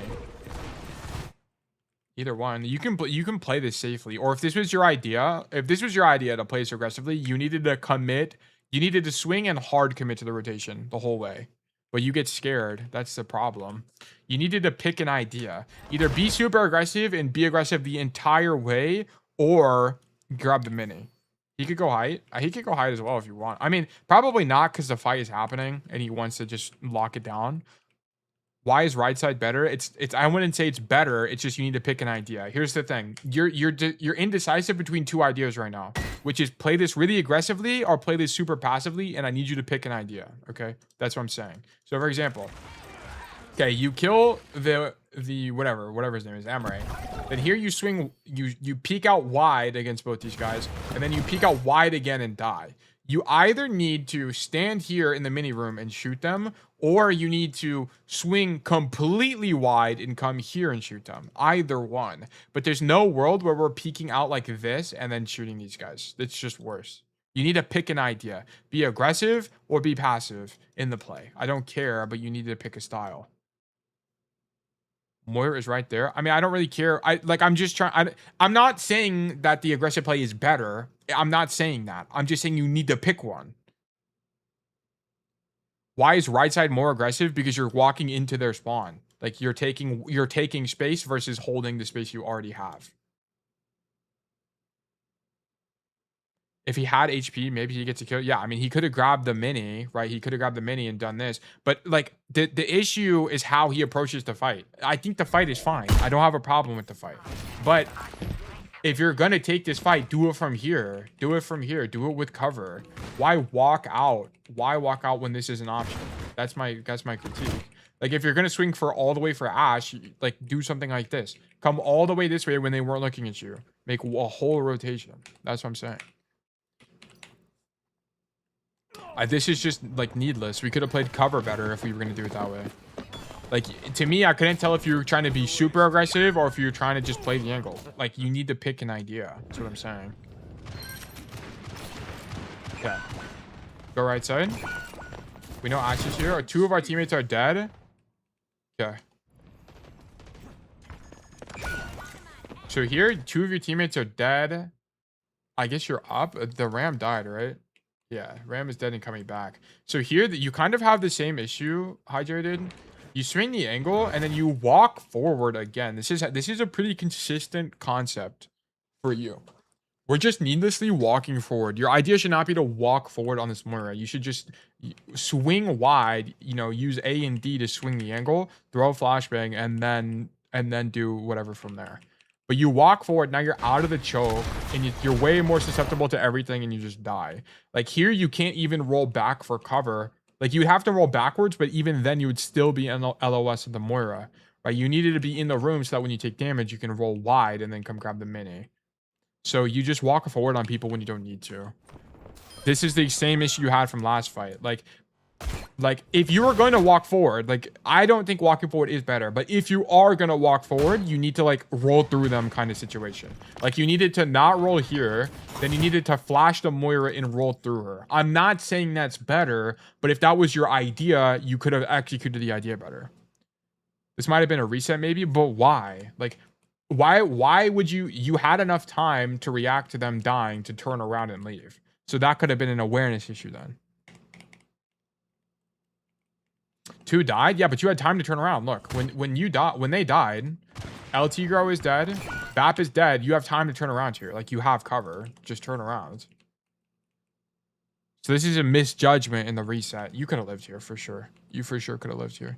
Either one. You can play this safely. Or if this was your idea, to play this aggressively, you needed to commit. You needed to swing and hard commit to the rotation the whole way. But you get scared. That's the problem. You needed to pick an idea. Either be super aggressive and be aggressive the entire way, or grab the mini. He could go height. He could go height as well if you want. I mean, probably not, because the fight is happening and he wants to just lock it down. Why is right side better? It's I wouldn't say it's better. It's just you need to pick an idea. Here's the thing. You're indecisive between two ideas right now, which is play this really aggressively or play this super passively, and I need you to pick an idea. Okay? That's what I'm saying. So for example, okay, you kill the whatever his name is, Amaray. Then here you swing, you peek out wide against both these guys, and then you peek out wide again and die. You either need to stand here in the mini room and shoot them, or you need to swing completely wide and come here and shoot them. Either one. But there's no world where we're peeking out like this and then shooting these guys. It's just worse. You need to pick an idea. Be aggressive or be passive in the play. I don't care, but you need to pick a style. Moira is right there. I mean, I don't really care. I'm just trying. I'm not saying that the aggressive play is better. I'm not saying that. I'm just saying you need to pick one. Why is right side more aggressive? Because you're walking into their spawn. Like, you're taking space versus holding the space you already have. If he had HP, maybe he gets a kill. Yeah, I mean, he could have grabbed the mini, right? He could have grabbed the mini and done this. But, like, the issue is how he approaches the fight. I think the fight is fine. I don't have a problem with the fight. But if you're going to take this fight, do it from here. Do it from here. Do it with cover. Why walk out? Why walk out when this is an option? That's my critique. Like, if you're going to swing for all the way for Ashe, like, do something like this. Come all the way this way when they weren't looking at you. Make a whole rotation. That's what I'm saying. This is just like needless. We could have played cover better if we were going to do it that way. Like, to me, I couldn't tell if you were trying to be super aggressive or if you were trying to just play the angle. Like, you need to pick an idea. That's what I'm saying. Okay. Go right side. We know Axe's here. 2 of our teammates are dead. Okay. So here, 2 of your teammates are dead. I guess you're up. The Ram died, right? Yeah, Ram is dead and coming back. So here, you kind of have the same issue Hydrated. You swing the angle and then you walk forward again. This is a pretty consistent concept for you. We're just needlessly walking forward. Your idea should not be to walk forward on this Moira. You should just swing wide, you know, use A and D to swing the angle, throw a flashbang, and then do whatever from there. But you walk forward, now you're out of the choke, and you're way more susceptible to everything, and you just die. Like here, you can't even roll back for cover. Like you have to roll backwards, but even then you would still be in the LOS of the Moira, right? You needed to be in the room so that when you take damage, you can roll wide and then come grab the mini. So you just walk forward on people when you don't need to. This is the same issue you had from last fight. Like if you were going to walk forward, like I don't think walking forward is better, but if you are going to walk forward, you need to like roll through them kind of situation. Like you needed to not roll here, then you needed to flash the Moira and roll through her. I'm not saying that's better, but if that was your idea, you could have executed the idea better. This might have been a reset maybe, but why? Like why would you had enough time to react to them dying to turn around and leave. So that could have been an awareness issue then. 2 died? Yeah, but you had time to turn around. Look, when they died, LT Grow is dead, BAP is dead. You have time to turn around here. Like you have cover. Just turn around. So this is a misjudgment in the reset. You could have lived here for sure. You for sure could have lived here.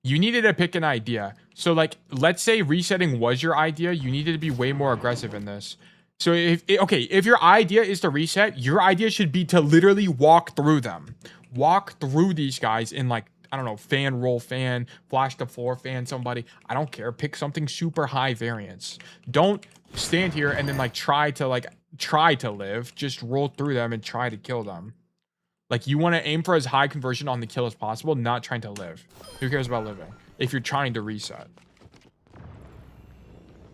You needed to pick an idea. So like, let's say resetting was your idea. You needed to be way more aggressive in this. So if your idea is to reset, your idea should be to literally walk through them. Walk through these guys in like, I don't know, fan, roll fan, flash the floor fan, somebody. I don't care. Pick something super high variance. Don't stand here and then like try to live. Just roll through them and try to kill them. Like you want to aim for as high conversion on the kill as possible, not trying to live. Who cares about living if you're trying to reset?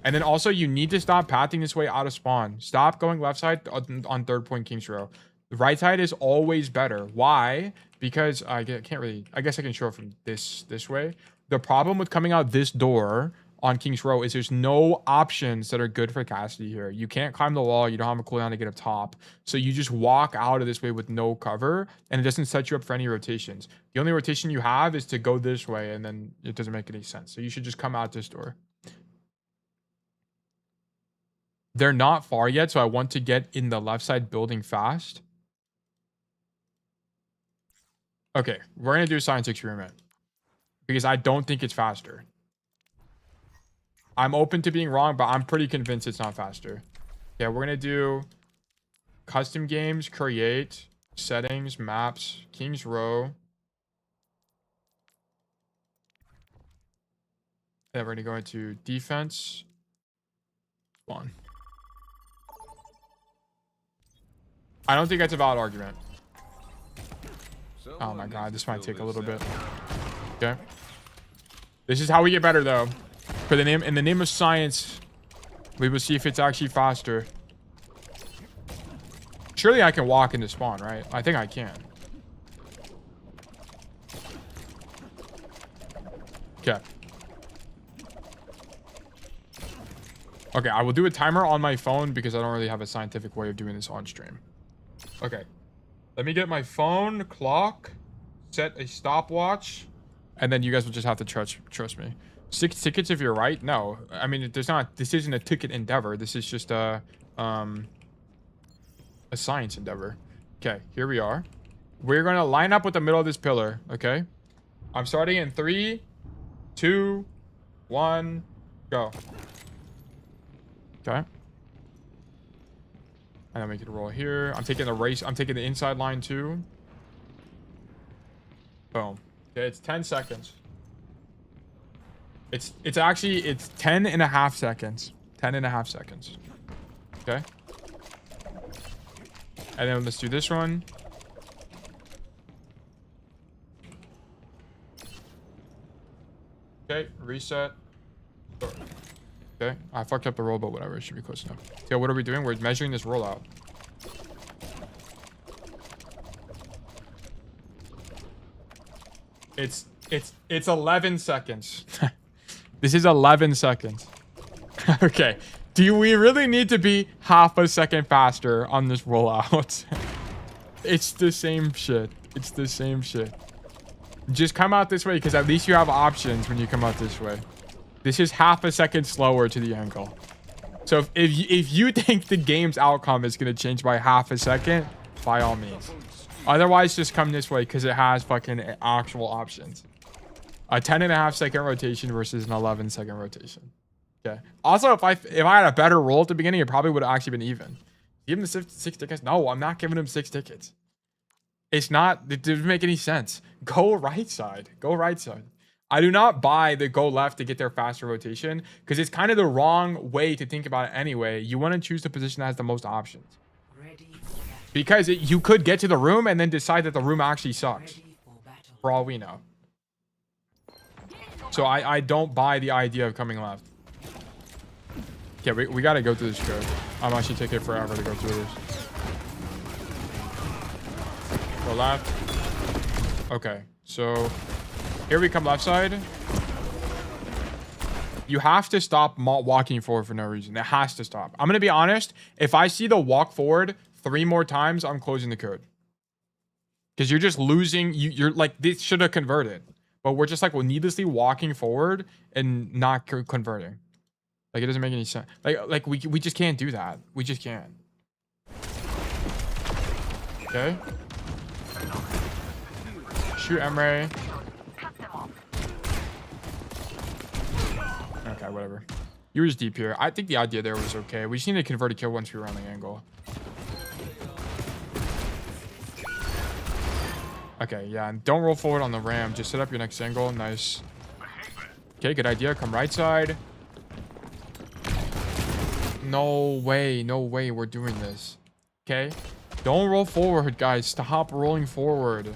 And then also you need to stop pathing this way out of spawn. Stop going left side on 3rd point King's Row. The right side is always better. Why? Because I guess I can show it from this way. The problem with coming out this door on King's Row is there's no options that are good for Cassidy here. You can't climb the wall. You don't have a cooldown to get up top. So you just walk out of this way with no cover, and it doesn't set you up for any rotations. The only rotation you have is to go this way, and then it doesn't make any sense. So you should just come out this door. They're not far yet, so I want to get in the left side building fast. Okay, we're going to do a science experiment because I don't think it's faster. I'm open to being wrong, but I'm pretty convinced it's not faster. Yeah, we're going to do custom games, create, settings, maps, King's Row. And we're going to go into defense. Spawn. I don't think that's a valid argument. Oh my god, this might take a little bit. Okay. This is how we get better though. In the name of science, we will see if it's actually faster. Surely I can walk into spawn, right? I think I can. Okay. Okay, I will do a timer on my phone because I don't really have a scientific way of doing this on stream. Okay. Let me get my phone, clock, set a stopwatch, and then you guys will just have to trust me. 6 tickets if you're right? No. I mean, this isn't a ticket endeavor. This is just a science endeavor. Okay, here we are. We're going to line up with the middle of this pillar, okay? I'm starting in 3, 2, 1, go. Okay. And then we can roll here. I'm taking the race. I'm taking the inside line too. Boom. Okay, it's 10 seconds. It's 10.5 seconds. 10.5 seconds. Okay. And then let's do this one. Okay, reset. Okay, I fucked up the roll, but whatever. It should be close enough. So what are we doing? We're measuring this rollout. It's 11 seconds. This is 11 seconds. Okay. Do we really need to be half a second faster on this rollout? It's the same shit. It's the same shit. Just come out this way because at least you have options when you come out this way. This is half a second slower to the angle. So if you think the game's outcome is going to change by half a second, by all means. Otherwise, just come this way because it has fucking actual options. A 10.5-second rotation versus an 11-second rotation. Okay. Also, if I had a better roll at the beginning, it probably would have actually been even. Give him the six tickets. No, I'm not giving him 6 tickets. It doesn't make any sense. Go right side. Go right side. I do not buy the go left to get their faster rotation because it's kind of the wrong way to think about it anyway. You want to choose the position that has the most options. Because you could get to the room and then decide that the room actually sucks. For all we know. So I don't buy the idea of coming left. Okay, we got to go through this code. I'm actually taking forever to go through this. Go left. Okay, so here we come left side. You have to stop walking forward for no reason. It has to stop. I'm going to be honest. If I see the walk forward 3 more times, I'm closing the code. Because you're just losing. You're like, this should have converted. But we're just like, well, needlessly walking forward and not converting. Like, it doesn't make any sense. Like we just can't do that. We just can't. Okay. Shoot Emre. Okay, whatever. You were just deep here. I think the idea there was okay. We just need to convert a kill once we were on the angle. Okay, yeah. And don't roll forward on the ram. Just set up your next angle. Nice. Okay, good idea. Come right side. No way. No way we're doing this. Okay. Don't roll forward, guys. Stop rolling forward.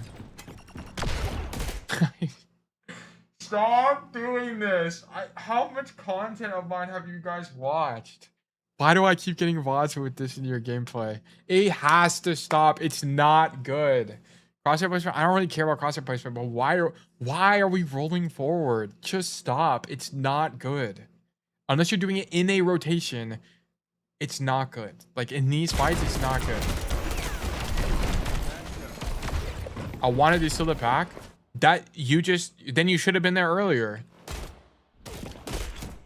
Stop doing this. How much content of mine have you guys watched? Why do I keep getting VODs with this in your gameplay? It has to stop. It's not good. Crosshair placement. I don't really care about crosshair placement, but why are we rolling forward? Just stop. It's not good. Unless you're doing it in a rotation, it's not good. Like in these fights, it's not good. I wanted to steal the pack. Then you should have been there earlier.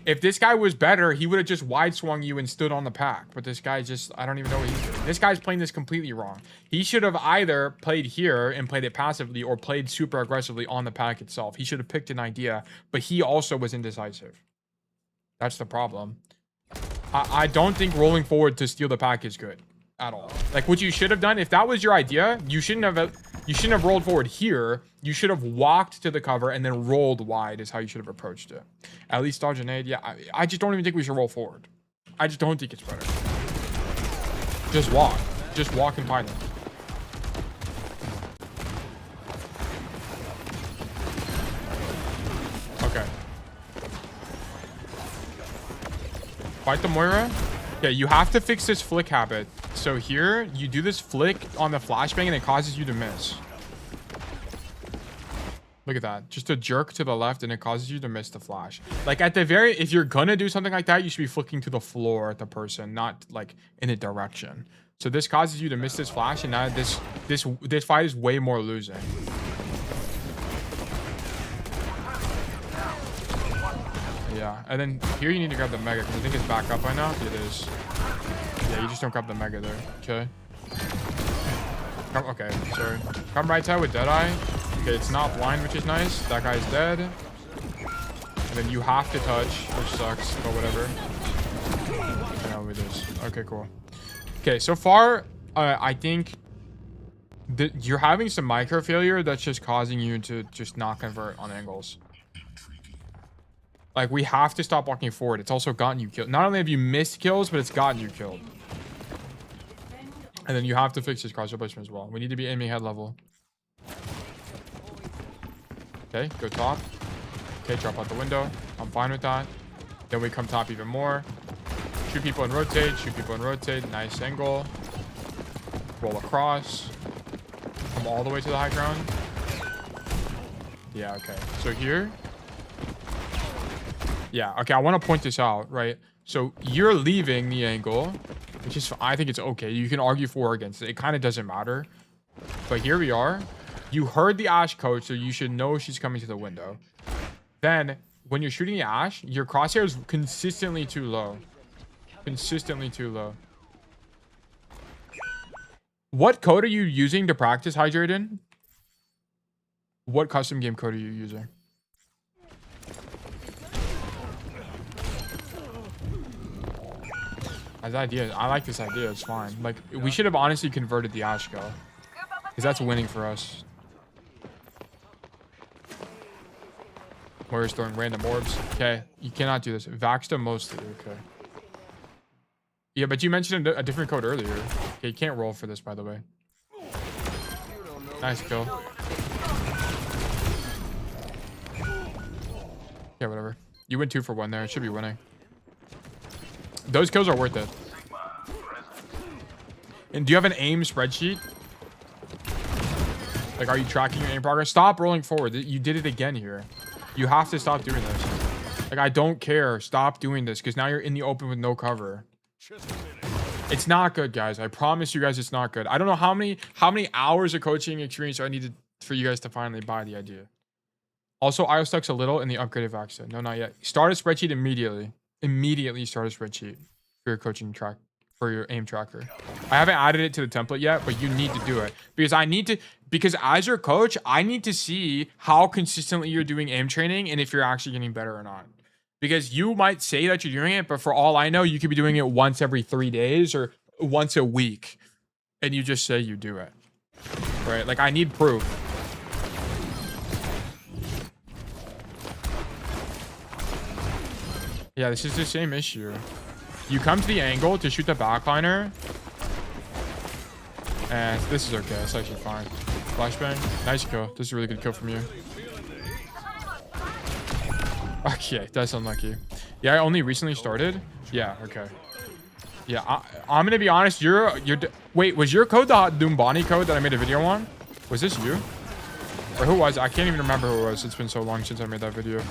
If this guy was better, he would have just wide swung you and stood on the pack. But this guy I don't even know what he's doing. This guy's playing this completely wrong. He should have either played here and played it passively or played super aggressively on the pack itself. He should have picked an idea, but he also was indecisive. That's the problem. I don't think rolling forward to steal the pack is good at all. Like what you should have done, if that was your idea, you shouldn't have rolled forward here. You should have walked to the cover and then rolled wide is how you should have approached it. At least dodge an aid. Yeah, I just don't even think we should roll forward. I just don't think it's better. Just walk. Just walk and find them. Okay. Fight the Moira. Yeah, you have to fix this flick habit. So here, you do this flick on the flashbang and it causes you to miss. Look at that. Just a jerk to the left and it causes you to miss the flash. Like at the if you're gonna do something like that, you should be flicking to the floor at the person, not like in a direction. So this causes you to miss this flash and now this fight is way more losing. Yeah, and then here you need to grab the mega because I think it's back up by now. It is. Yeah, you just don't grab the mega there. Okay. Okay, sorry. Come right side with Deadeye. Okay, it's not blind, which is nice. That guy's dead. And then you have to touch, which sucks, but whatever. Yeah, it is. Okay, cool. Okay, so far, I think that you're having some micro failure that's just causing you to just not convert on angles. Like, we have to stop walking forward. It's also gotten you killed. Not only have you missed kills, but it's gotten you killed. And then you have to fix this crosshair placement as well. We need to be aiming head level. Okay, go top. Okay, drop out the window. I'm fine with that. Then we come top even more. Shoot people and rotate. Shoot people and rotate. Nice angle. Roll across. Come all the way to the high ground. Yeah, okay. So here. Yeah, okay. I want to point this out, right? So you're leaving the angle, which is, I think it's okay. You can argue for or against it. It kind of doesn't matter. But here we are. You heard the Ash coach, so you should know she's coming to the window. Then, when you're shooting the Ash, your crosshair is consistently too low. Consistently too low. What code are you using to practice hydrated? What custom game code are you using? As idea, I like this idea. It's fine. Like, we should have honestly converted the Ash go, because that's winning for us. Warriors throwing random orbs. Okay, you cannot do this. Vaxta mostly. Okay. Yeah, but you mentioned a different code earlier. Okay, you can't roll for this, by the way. Nice kill. Yeah, whatever. You went 2 for 1 there. It should be winning. Those kills are worth it. And do you have an aim spreadsheet? Like, are you tracking your aim progress? Stop rolling forward. You did it again here. You have to stop doing this. Like, I don't care. Stop doing this, because now you're in the open with no cover. It's not good, guys. I promise you guys it's not good. I don't know how many hours of coaching experience I needed for you guys to finally buy the idea. Also, IO stucks a little in the upgraded vaccine. No, not yet. Start a spreadsheet immediately. Immediately start a spreadsheet for your coaching track, for your aim tracker. I haven't added it to the template yet, but you need to do it, because as your coach, I need to see how consistently you're doing aim training and if you're actually getting better or not. Because you might say that you're doing it, but for all I know, you could be doing it once every 3 days or once a week, and you just say you do it, right? Like, I need proof. Yeah, this is the same issue. You come to the angle to shoot the backliner, and this is okay. It's actually fine. Flashbang. Nice kill. This is a really good kill from you. Okay, that's unlucky. Yeah, I only recently started. Yeah, okay. Yeah, I'm gonna be honest. Wait, was your code the Doombani code that I made a video on? Was this you? Or who was it? I can't even remember who it was. It's been so long since I made that video.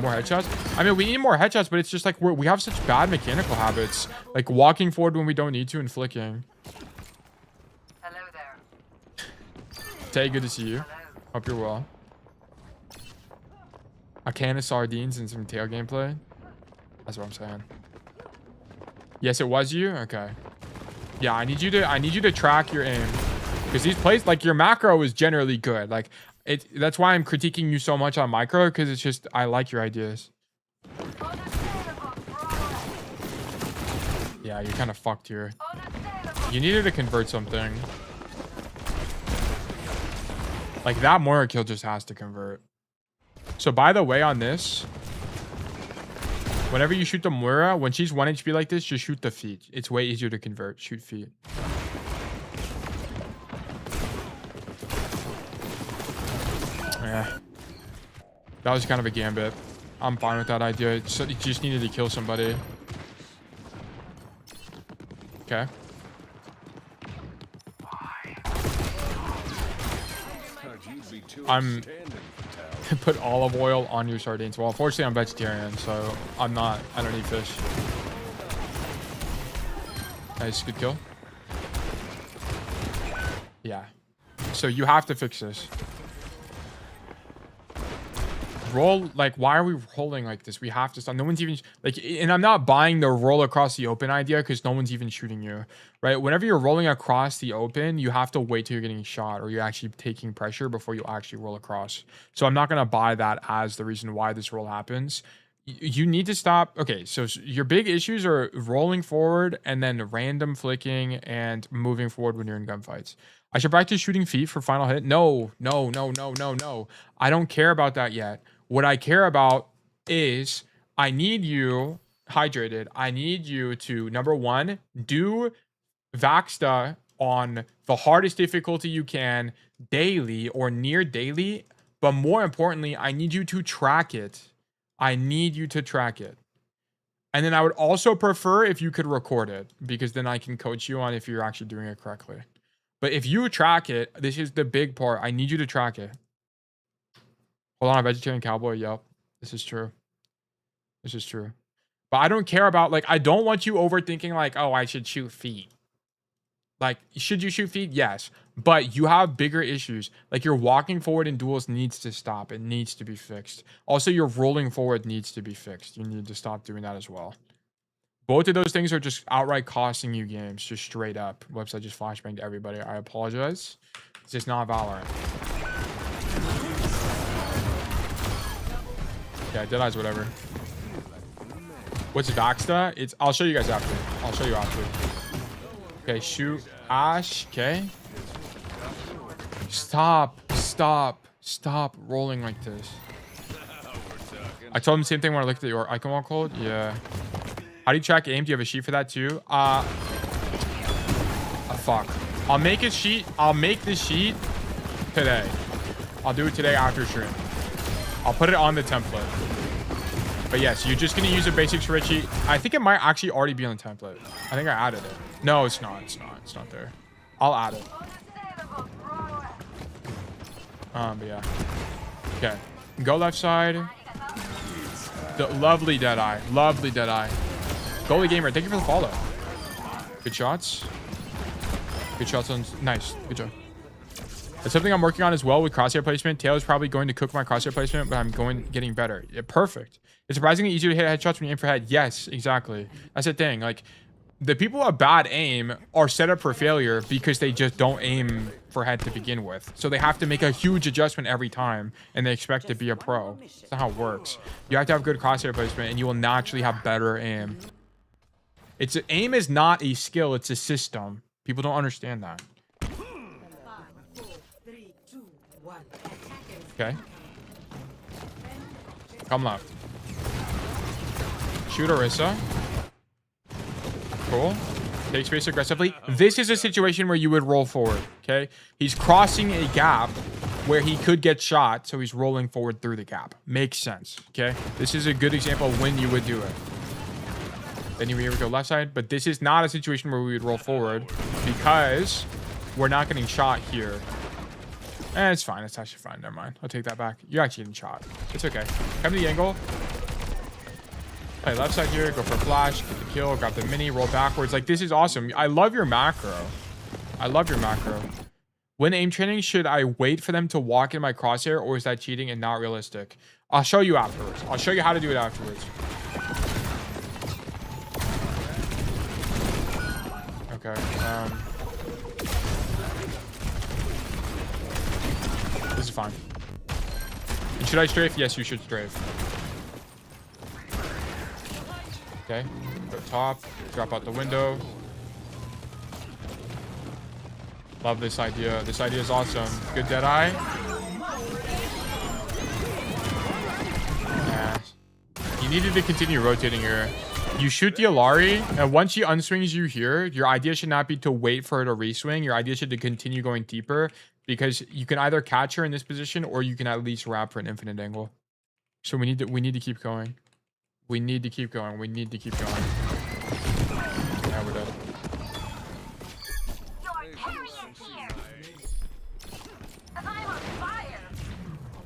More headshots? I mean, we need more headshots, but it's just like we have such bad mechanical habits. Like walking forward when we don't need to and flicking. Hello there. Tay, good to see you. Hope you're well. A can of sardines and some tail gameplay. That's what I'm saying. Yes, it was you. Okay. Yeah, I need you to track your aim, because these plays, like, your macro is generally good. Like, that's why I'm critiquing you so much on micro, because it's just I like your ideas. Yeah, you're kind of fucked here. You needed to convert something. Like, that Moira kill just has to convert. So, by the way, on this, whenever you shoot the Moira, when she's 1 HP like this, just shoot the feet. It's way easier to convert. Shoot feet. Yeah. That was kind of a gambit. I'm fine with that idea. It just needed to kill somebody. Okay. I'm put olive oil on your sardines. Well, unfortunately, I'm vegetarian, so I don't eat fish. Nice, good kill. Yeah. So you have to fix this. Roll, like, why are we rolling like this? We have to stop. No one's even, like, and I'm not buying the roll across the open idea, because no one's even shooting you, right? Whenever you're rolling across the open, you have to wait till you're getting shot, or you're actually taking pressure before you actually roll across. So I'm not going to buy that as the reason why this roll happens. You need to stop. Okay, so your big issues are rolling forward and then random flicking and moving forward when you're in gunfights. I should practice shooting feet for final hit. No. I don't care about that yet. What I care about is I need you hydrated. I need you to, number one, do Vaxta on the hardest difficulty you can daily or near daily But more importantly, I need you to track it. I need you to track it. And then I would also prefer if you could record it, because then I can coach you on if you're actually doing it correctly. But if you track it, this is the big part. I need you to track it. Hold on, a vegetarian cowboy. Yep. This is true. This is true. But I don't care about, like, I don't want you overthinking, like, oh, I should shoot feet. Like, should you shoot feet? Yes. But you have bigger issues. Like, your walking forward in duels needs to stop. It needs to be fixed. Also, your rolling forward needs to be fixed. You need to stop doing that as well. Both of those things are just outright costing you games. Just straight up. Whoops, I just flashbanged everybody. I apologize. It's just not Valorant. Yeah, Deadeye's whatever. What's Vaxta? It's, I'll show you guys after. I'll show you after. Okay, shoot Ash. Okay. Stop rolling like this. I told him the same thing when I looked at your icon wall code. Yeah. How do you track aim? Do you have a sheet for that too? Fuck. I'll make a sheet. I'll make the sheet today. I'll do it today after stream. I'll put it on the template. But yes, you're just going to use a basic spreadsheet. I think it might actually already be on the template. I think I added it. No, it's not. It's not. It's not there. I'll add it. But yeah. Okay. Go left side. The lovely Deadeye. Lovely Deadeye. Goalie Gamer, thank you for the follow. Good shots. Good shots on... Nice. Good job. That's something I'm working on as well with crosshair placement. Taylor's probably going to cook my crosshair placement, but I'm getting better. Yeah, perfect. It's surprisingly easier to hit headshots when you aim for head. Yes, exactly. That's the thing. Like, the people with bad aim are set up for failure because they just don't aim for head to begin with. So they have to make a huge adjustment every time, and they expect to be a pro. That's not how it works. You have to have good crosshair placement, and you will naturally have better aim. Aim is not a skill, it's a system. People don't understand that. Okay. Come left. Shoot Orisa. Cool. Take space aggressively. This is a situation where you would roll forward, okay? He's crossing a gap where he could get shot, so he's rolling forward through the gap. Makes sense, okay? This is a good example of when you would do it. Then you would go left side, but this is not a situation where we would roll forward because we're not getting shot here. It's fine. It's actually fine. Never mind. I'll take that back. You're actually getting shot. It's okay. Come to the angle. Play left side here. Go for a flash. Get the kill. Grab the mini. Roll backwards. Like, this is awesome. I love your macro. I love your macro. When aim training, should I wait for them to walk in my crosshair, or is that cheating and not realistic? I'll show you afterwards. I'll show you how to do it afterwards. Okay. This is fine. And should I strafe? Yes, you should strafe. Okay. Go top. Drop out the window. Love this idea. This idea is awesome. Good Deadeye. Yeah. You needed to continue rotating here. You shoot the Alari, and once she unswings you here, your idea should not be to wait for her to reswing. Your idea should be to continue going deeper, because you can either catch her in this position, or you can at least wrap for an infinite angle. So we need to keep going. We need to keep going. We need to keep going. Yeah, we're dead.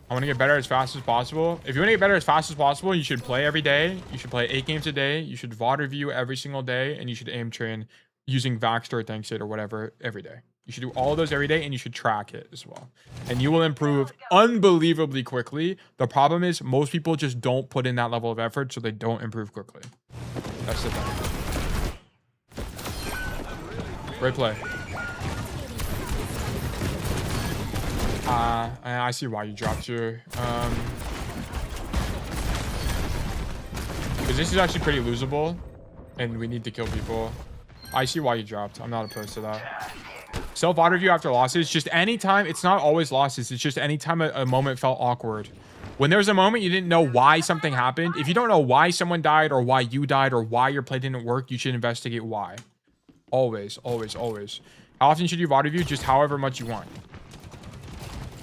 I want to get better as fast as possible. If you want to get better as fast as possible, you should play every day. You should play 8 games a day. You should VOD review every single day. And you should aim train using Vaxter or Thanksit or whatever every day. You should do all of those every day, and you should track it as well. And you will improve unbelievably quickly. The problem is most people just don't put in that level of effort, so they don't improve quickly. That's the thing. Great play. I see why you dropped here. Because this is actually pretty losable, and we need to kill people. I see why you dropped. I'm not opposed to that. Self-VOD review after losses. Just anytime. It's not always losses. It's just anytime a moment felt awkward. When there's a moment you didn't know why something happened. If you don't know why someone died, or why you died, or why your play didn't work, you should investigate why. Always, always, always. How often should you VOD review? Just however much you want.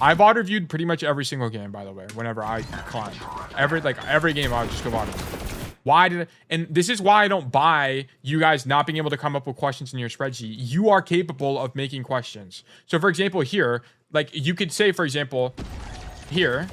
I VOD reviewed pretty much every single game, by the way, whenever I climbed. Every game I would just go VOD review. Why did and this is why I don't buy you guys not being able to come up with questions in your spreadsheet. You are capable of making questions. So for example, here, like you could say, for example, here,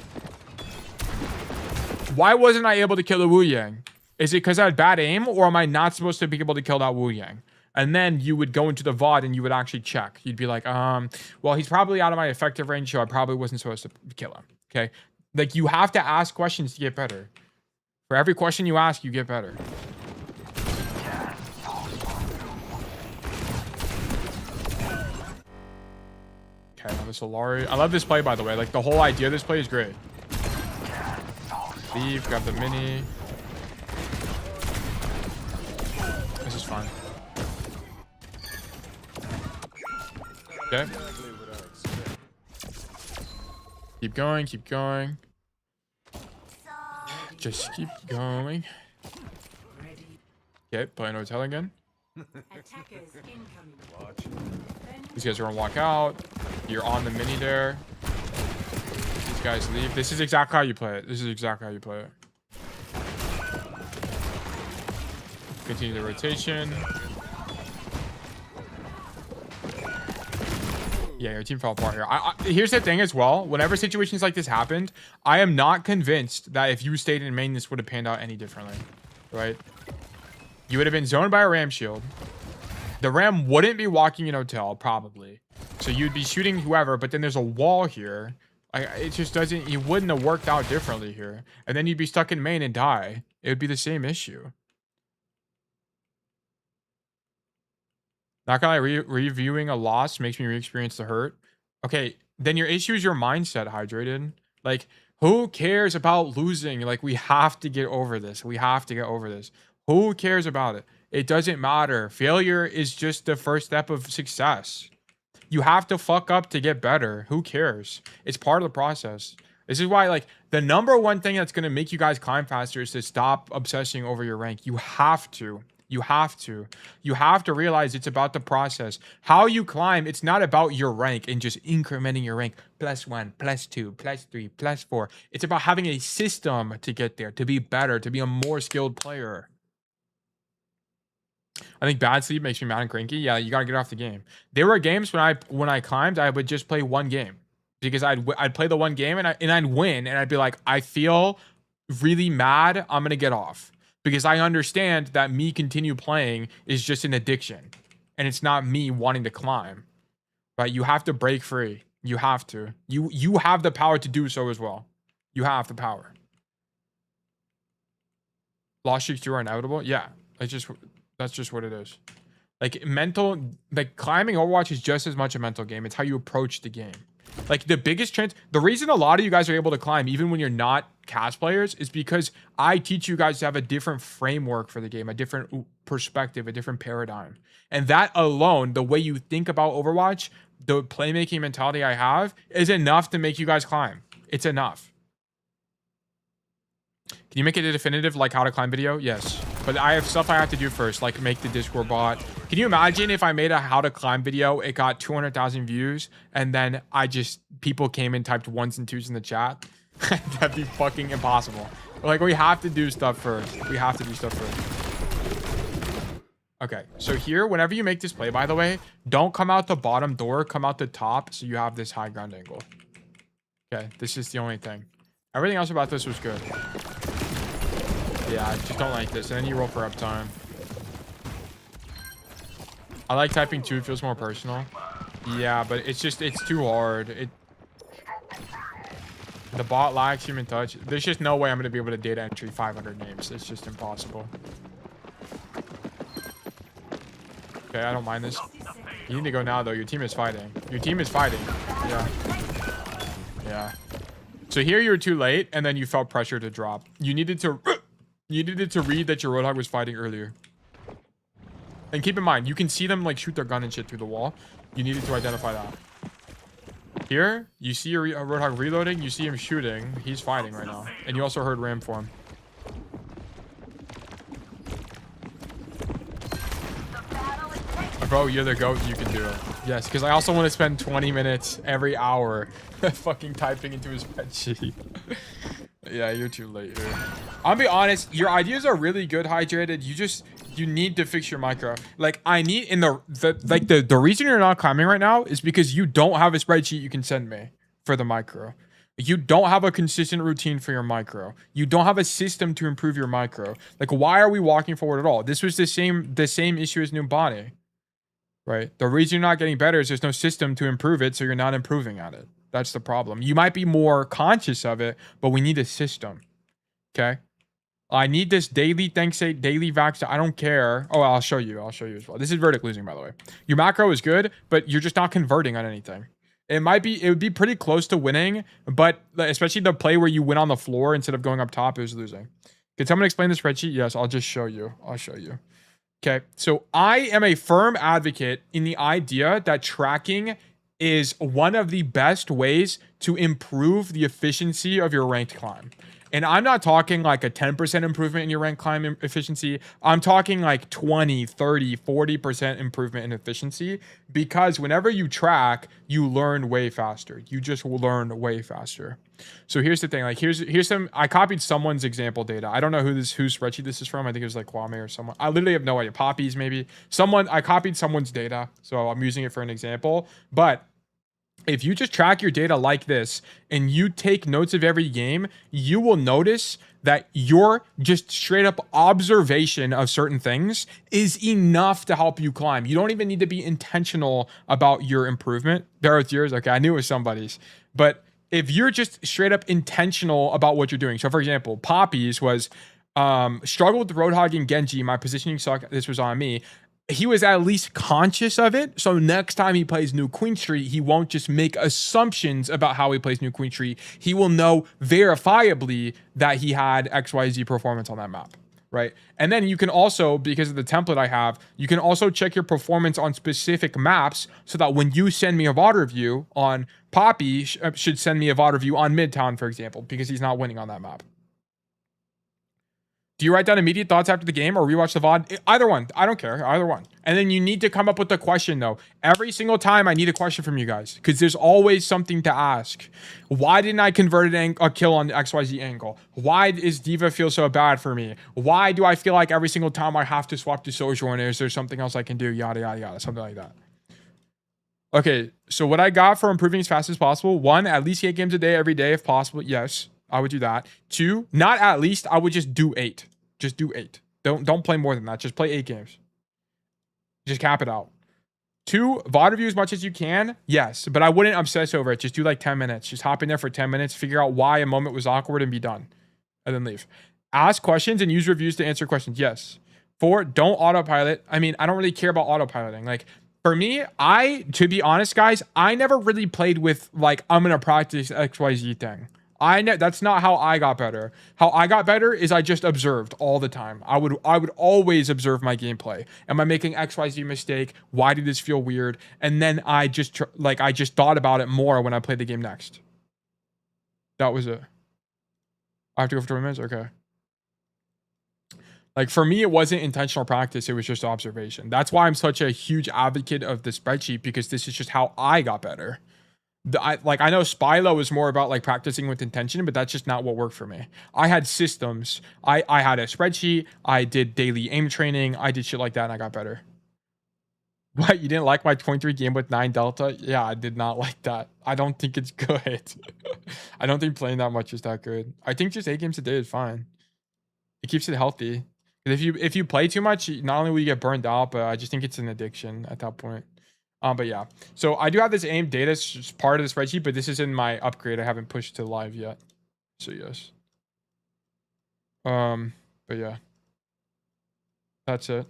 why wasn't I able to kill a Wu Yang? Is it because I had bad aim, or am I not supposed to be able to kill that Wu Yang? And then you would go into the VOD and you would actually check. You'd be like, well, he's probably out of my effective range, so I probably wasn't supposed to kill him. Okay. Like you have to ask questions to get better. For every question you ask, you get better. Okay, now this Solari. I love this play, by the way. Like the whole idea of this play is great. Leave, grab the mini. This is fun. Okay. Keep going, keep going. Just keep going. Okay, playing hotel again. These guys are gonna walk out. You're on the mini there. These guys leave. This is exactly how you play it. This is exactly how you play it. Continue the rotation. Yeah, your team fell apart here. Here's the thing as well. Whenever situations like this happened, I am not convinced that if you stayed in main, this would have panned out any differently, right? You would have been zoned by a ram shield. The ram wouldn't be walking in hotel, probably. So you'd be shooting whoever, but then there's a wall here. It just doesn't, it wouldn't have worked out differently here. And then you'd be stuck in main and die. It would be the same issue. Not gonna lie, reviewing a loss makes me re-experience the hurt. Okay, then your issue is your mindset, Hydrated. Like, who cares about losing? Like, we have to get over this. We have to get over this. Who cares about it? It doesn't matter. Failure is just the first step of success. You have to fuck up to get better. Who cares? It's part of the process. This is why, like, the number one thing that's gonna make you guys climb faster is to stop obsessing over your rank. You have to. You have to. You have to realize it's about the process. How you climb, it's not about your rank and just incrementing your rank. +1, +2, +3, +4. It's about having a system to get there, to be better, to be a more skilled player. I think bad sleep makes me mad and cranky. Yeah, you gotta get off the game. There were games when I climbed, I would just play one game. Because I'd play the one game and I'd win, and I'd be like, I feel really mad, I'm gonna get off. Because I understand that me continue playing is just an addiction. And it's not me wanting to climb. Right? You have to break free. You have to. You have the power to do so as well. You have the power. Loss streaks are inevitable? Yeah. That's just what it is. Like climbing Overwatch is just as much a mental game. It's how you approach the game. Like the biggest trend, the reason a lot of you guys are able to climb even when you're not cast players is because I teach you guys to have a different framework for the game, a different perspective, a different paradigm. And that alone, the way you think about Overwatch, the playmaking mentality I have is enough to make you guys climb. It's enough. Can you make it a definitive like how to climb video? Yes. But I have stuff I have to do first, like make the Discord bot. Can you imagine if I made a how to climb video, it got 200,000 views, and then people came and typed 1s and 2s in the chat? That'd be fucking impossible. Like, we have to do stuff first. We have to do stuff first. Okay, so here, whenever you make this play, by the way, don't come out the bottom door, come out the top, so you have this high ground angle. Okay, this is the only thing. Everything else about this was good. Yeah, I just don't like this. And then you roll for uptime. I like typing 2. It feels more personal. Yeah, but it's too hard. The bot lacks human touch. There's just no way I'm going to be able to data entry 500 names. It's just impossible. Okay, I don't mind this. You need to go now, though. Your team is fighting. Your team is fighting. Yeah. Yeah. So here you were too late, and then you felt pressure to drop. You needed to read that your Roadhog was fighting earlier. And keep in mind, you can see them like shoot their gun and shit through the wall. You needed to identify that. Here, you see your Roadhog reloading. You see him shooting. He's fighting right now. And you also heard Ram form. Bro, you're the GOAT. You can do it. Yes, because I also want to spend 20 minutes every hour fucking typing into a spreadsheet. Yeah, you're too late here. I'll be honest. Your ideas are really good, Hydrated. You need to fix your micro. Like, I need in the reason you're not climbing right now is because you don't have a spreadsheet you can send me for the micro. You don't have a consistent routine for your micro. You don't have a system to improve your micro. Like, why are we walking forward at all? This was the same issue as new body, right? The reason you're not getting better is there's no system to improve it, so you're not improving at it. That's the problem. You might be more conscious of it, but we need a system. Okay. I need this daily daily vax. I don't care. Oh, I'll show you as well. This is verdict losing, by the way. Your macro is good, but you're just not converting on anything. It would be pretty close to winning, but especially the play where you win on the floor instead of going up top, it was losing. Can someone explain the spreadsheet? Yes, I'll just show you. I'll show you. Okay, so I am a firm advocate in the idea that tracking is one of the best ways to improve the efficiency of your ranked climb. And I'm not talking like a 10% improvement in your rank climb efficiency. I'm talking like 20, 30, 40% improvement in efficiency, because whenever you track, you learn way faster. You just will learn way faster. So here's the thing. Like here's some, I copied someone's example data. I don't know whose spreadsheet this is from. I think it was like Kwame or someone. I literally have no idea. Poppies maybe. I copied someone's data. So I'm using it for an example. But if you just track your data like this and you take notes of every game, you will notice that your just straight up observation of certain things is enough to help you climb. You don't even need to be intentional about your improvement. There are yours. Okay, I knew it was somebody's. But if you're just straight up intentional about what you're doing. So for example, Poppies was struggled with Roadhog and Genji. My positioning sucked. This was on me. He was at least conscious of it. So next time he plays New Queen Street, he won't just make assumptions about how he plays New Queen Street. He will know verifiably that he had XYZ performance on that map, right? And then you can also, because of the template I have, you can also check your performance on specific maps so that when you send me a VOD review on Poppy, should send me a VOD review on Midtown, for example, because he's not winning on that map. Do you write down immediate thoughts after the game or rewatch the VOD? Either one. I don't care. Either one. And then you need to come up with a question, though. Every single time I need a question from you guys, because there's always something to ask. Why didn't I convert a kill on the XYZ angle? Why is Diva feel so bad for me? Why do I feel like every single time I have to swap to Sojourner? Is there something else I can do? Yada, yada, yada. Something like that. Okay, so what I got for improving as fast as possible. 1, at least 8 games a day, every day if possible. Yes, I would do that. 2, not at least. I would just do 8. Just do 8. Don't play more than that. Just play 8 games. Just cap it out. 2, VOD review as much as you can. Yes, but I wouldn't obsess over it. Just do like 10 minutes. Just hop in there for 10 minutes. Figure out why a moment was awkward and be done. And then leave. Ask questions and use reviews to answer questions. Yes. 4, don't autopilot. I mean, I don't really care about autopiloting. Like, for me, to be honest, guys, I never really played with like, I'm going to practice XYZ thing. That's not how I got better. How I got better is I just observed all the time. I would always observe my gameplay. Am I making XYZ mistake? Why did this feel weird? And then I just thought about it more when I played the game next. That was it. I have to go for 20 minutes? Okay. Like, for me, it wasn't intentional practice. It was just observation. That's why I'm such a huge advocate of the spreadsheet, because this is just how I got better. I know Spylo is more about like practicing with intention, but that's just not what worked for me. I had systems. I had a spreadsheet. I did daily aim training. I did shit like that and I got better. What? You didn't like my 23 game with 9 Delta? Yeah, I did not like that. I don't think it's good. I don't think playing that much is that good. I think just 8 games a day is fine. It keeps it healthy. If you play too much, not only will you get burned out, but I just think it's an addiction at that point. But yeah, so I do have this aim data as part of the spreadsheet, but this is in my upgrade. I haven't pushed to live yet. So yes. But yeah, that's it.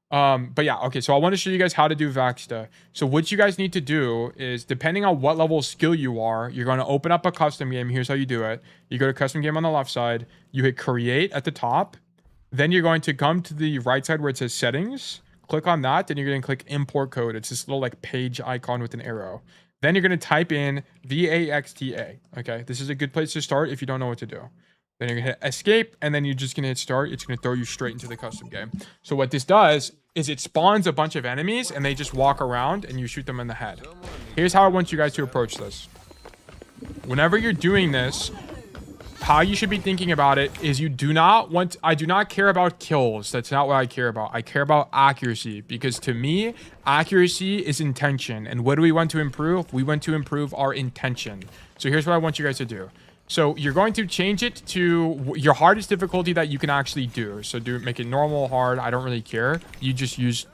But yeah, okay. So I want to show you guys how to do Vaxta. So what you guys need to do is, depending on what level of skill you are, you're going to open up a custom game. Here's how you do it. You go to custom game on the left side. You hit create at the top. Then you're going to come to the right side where it says settings. Click on that, then you're going to click import code. It's this little like page icon with an arrow. Then you're going to type in VAXTA. Okay, this is a good place to start if you don't know what to do. Then you're going to hit escape, and then you're just going to hit start. It's going to throw you straight into the custom game. So what this does is it spawns a bunch of enemies and they just walk around and you shoot them in the head. Here's how I want you guys to approach this. Whenever you're doing this, how you should be thinking about it is I do not care about kills. That's not what I care about. I care about accuracy, because to me, accuracy is intention. And what do we want to improve? We want to improve our intention. So here's what I want you guys to do. So you're going to change it to your hardest difficulty that you can actually do. So make it normal, hard. I don't really care. You just use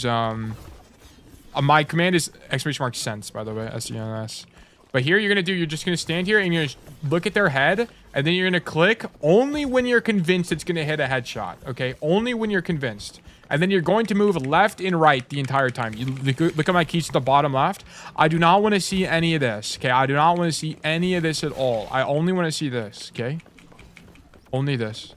my command is !sense, by the way, SENS. But here you're just going to stand here and you're going to look at their head, and then you're going to click only when you're convinced it's going to hit a headshot. Okay. Only when you're convinced. And then you're going to move left and right the entire time. You look at my keys to the bottom left. I do not want to see any of this. Okay. I do not want to see any of this at all. I only want to see this. Okay. Only this.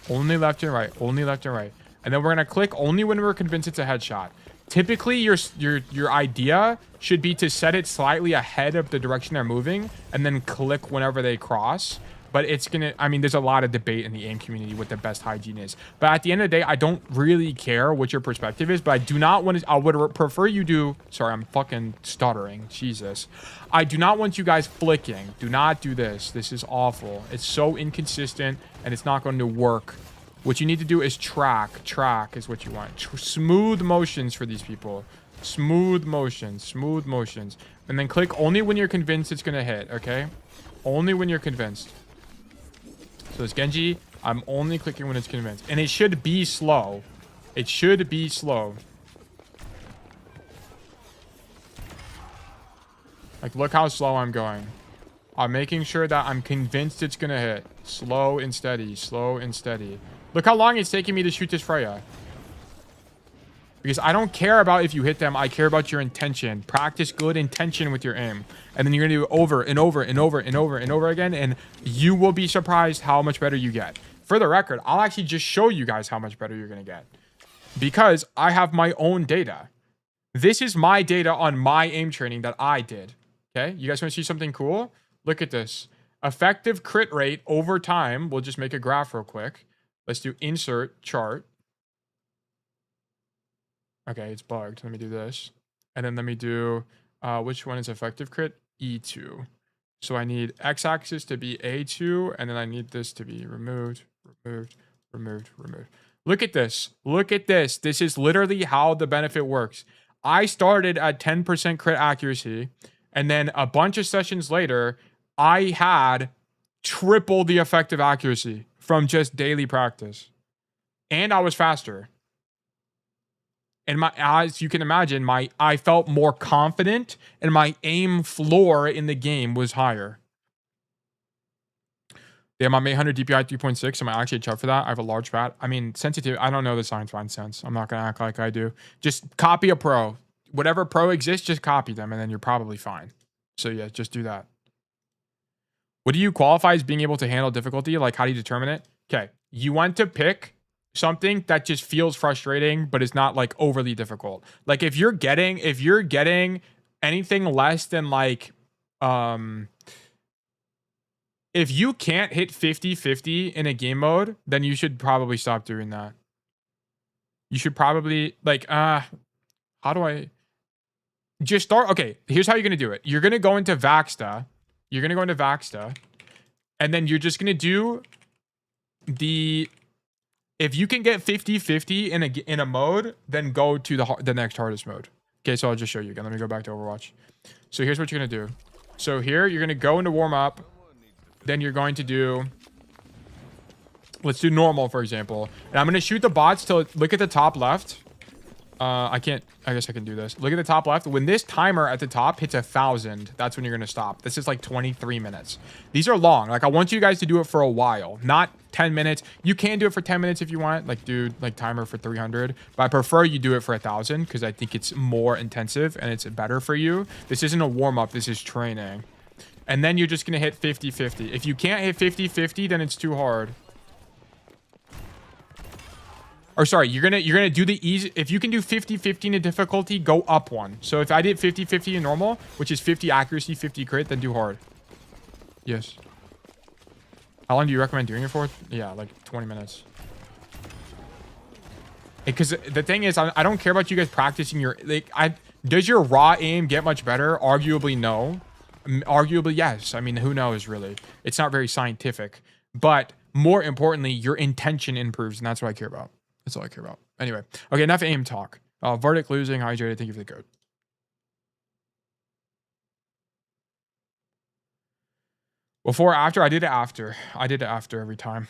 Only left and right. Only left and right. And then we're going to click only when we're convinced it's a headshot. Typically, your idea should be to set it slightly ahead of the direction they're moving and then click whenever they cross. But it's gonna, I mean, there's a lot of debate in the aim community what the best hygiene is. But at the end of the day, I don't really care what your perspective is, but I do not want to, I would prefer you do, sorry, I'm fucking stuttering, Jesus. I do not want you guys flicking. Do not do this. This is awful. It's so inconsistent and it's not going to work. What you need to do is track. Track is what you want. Smooth motions for these people. Smooth motions. Smooth motions. And then click only when you're convinced it's going to hit, okay? Only when you're convinced. So it's Genji. I'm only clicking when it's convinced. And it should be slow. It should be slow. Like, look how slow I'm going. I'm making sure that I'm convinced it's going to hit. Slow and steady. Slow and steady. Look how long it's taking me to shoot this Freya. Because I don't care about if you hit them. I care about your intention. Practice good intention with your aim. And then you're going to do it over and over and over and over and over again. And you will be surprised how much better you get. For the record, I'll actually just show you guys how much better you're going to get. Because I have my own data. This is my data on my aim training that I did. Okay? You guys want to see something cool? Look at this. Effective crit rate over time. We'll just make a graph real quick. Let's do insert chart. Okay, it's bugged. Let me do this. And then let me do, which one is effective crit? E2. So I need x-axis to be A2, and then I need this to be removed, removed, removed, removed. Look at this. Look at this. This is literally how the benefit works. I started at 10% crit accuracy, and then a bunch of sessions later, I had triple the effective accuracy from just daily practice. And I was faster. And as you can imagine, I felt more confident and my aim floor in the game was higher. Damn, I'm 800 DPI 3.6. Am I actually a chub for that? I have a large bat. I mean, sensitive. I don't know the science behind sense. I'm not going to act like I do. Just copy a pro. Whatever pro exists, just copy them and then you're probably fine. So yeah, just do that. What do you qualify as being able to handle difficulty? Like, how do you determine it? Okay, you want to pick something that just feels frustrating, but is not like overly difficult. Like if you're getting anything less than like, if you can't hit 50-50 in a game mode, then you should probably stop doing that. You should probably like, how do I just start? Okay, here's how you're going to do it. You're going to go into Vaxta. You're going to go into Vaxta, and then you're just going to do if you can get 50-50 in a mode, then go to the next hardest mode. Okay, so I'll just show you again. Let me go back to Overwatch. So here's what you're going to do. So here, you're going to go into warm up. Then you're going to do, let's do normal, for example. And I'm going to shoot the bots till, look at the top left. I guess I can do this. Look at the top left. When this timer at the top hits 1,000, that's when you're going to stop. This is like 23 minutes. These are long. Like I want you guys to do it for a while, not 10 minutes. You can do it for 10 minutes if you want, like do like timer for 300, but I prefer you do it for 1,000 because I think it's more intensive and it's better for you. This isn't a warm up. This is training. And then you're just going to hit 50-50. If you can't hit 50-50, then it's too hard. Or sorry, you're gonna do the easy. If you can do 50-50 in difficulty, go up one. So if I did 50-50 in normal, which is 50 accuracy, 50 crit, then do hard. Yes. How long do you recommend doing it for? Yeah, like 20 minutes. Because the thing is, I don't care about you guys practicing your, like, does your raw aim get much better? Arguably, no. Arguably, yes. I mean, who knows, really? It's not very scientific. But more importantly, your intention improves, and that's what I care about. That's all I care about. Anyway, okay, enough aim talk. Verdict losing, hydrated, thank you for the code. Before, after? I did it after. I did it after every time.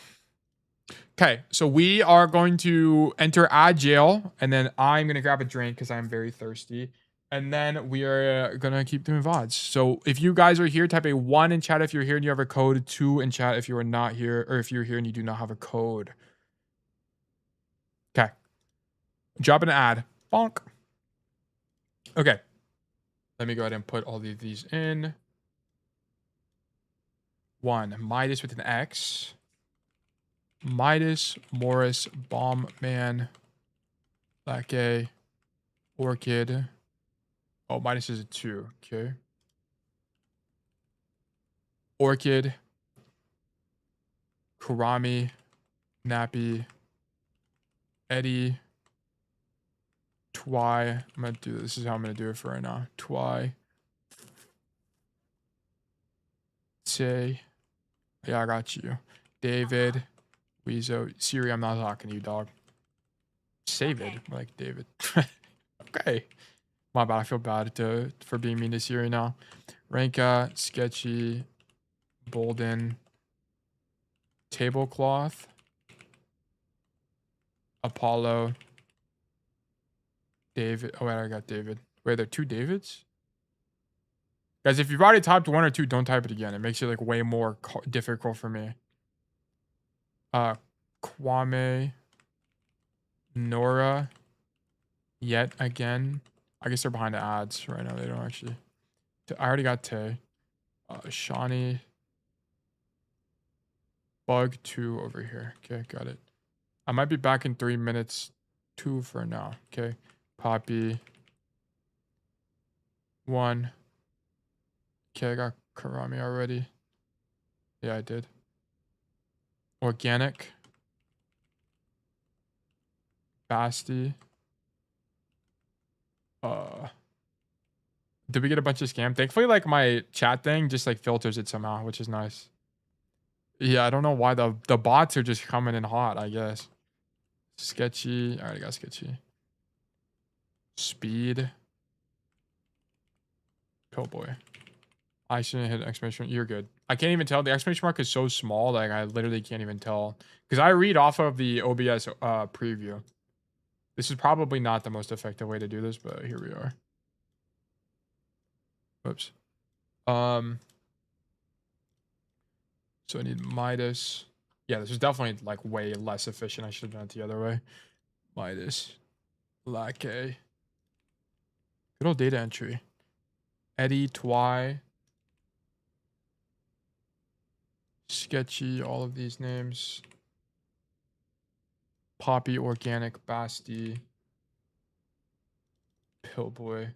Okay, so we are going to enter Agile, and then I'm going to grab a drink because I'm very thirsty. And then we are going to keep doing VODs. So if you guys are here, type a 1 in chat if you're here and you have a code, 2 in chat if you are not here, or if you're here and you do not have a code. Okay. Drop an ad. Bonk. Okay. Let me go ahead and put all of these in. 1. Midas with an X. Midas, Morris, Bomb Man, Lackey, Orchid. Oh, Midas is a 2. Okay. Orchid, Kurami, Nappy, Eddie, Twy. I'm gonna do this. This is how I'm gonna do it for right now. Twy. Say. Yeah, I got you. David. Weezo. Siri, I'm not talking to you, dog. Save it. Like David. Okay. My bad. I feel bad for being mean to Siri now. Ranka, Sketchy, Bolden, Tablecloth, Apollo, David. Oh, wait, I got David. Wait, there are 2 Davids? Guys, if you've already typed 1 or 2, don't type it again. It makes it like way more difficult for me. Kwame, Nora, yet again. I guess they're behind the ads right now. They don't actually. I already got Tay. Shawnee. Bug 2 over here. Okay, got it. I might be back in 3 minutes. 2 for now. Okay. Poppy. 1. Okay, I got Karami already. Yeah, I did. Organic. Basti. Did we get a bunch of scam? Thankfully, like my chat thing just like filters it somehow, which is nice. Yeah, I don't know why the bots are just coming in hot, I guess. Sketchy. I already got Sketchy. Speed. Oh boy. I shouldn't hit exclamation. You're good. I can't even tell. The exclamation mark is so small, like I literally can't even tell. Because I read off of the OBS preview. This is probably not the most effective way to do this, but here we are. Whoops. So I need Midas. Yeah, this is definitely like way less efficient. I should have done it the other way. Midas. Lackey. Good old data entry. Eddie, Twy. Sketchy, all of these names. Poppy, Organic, Basti. Pillboy.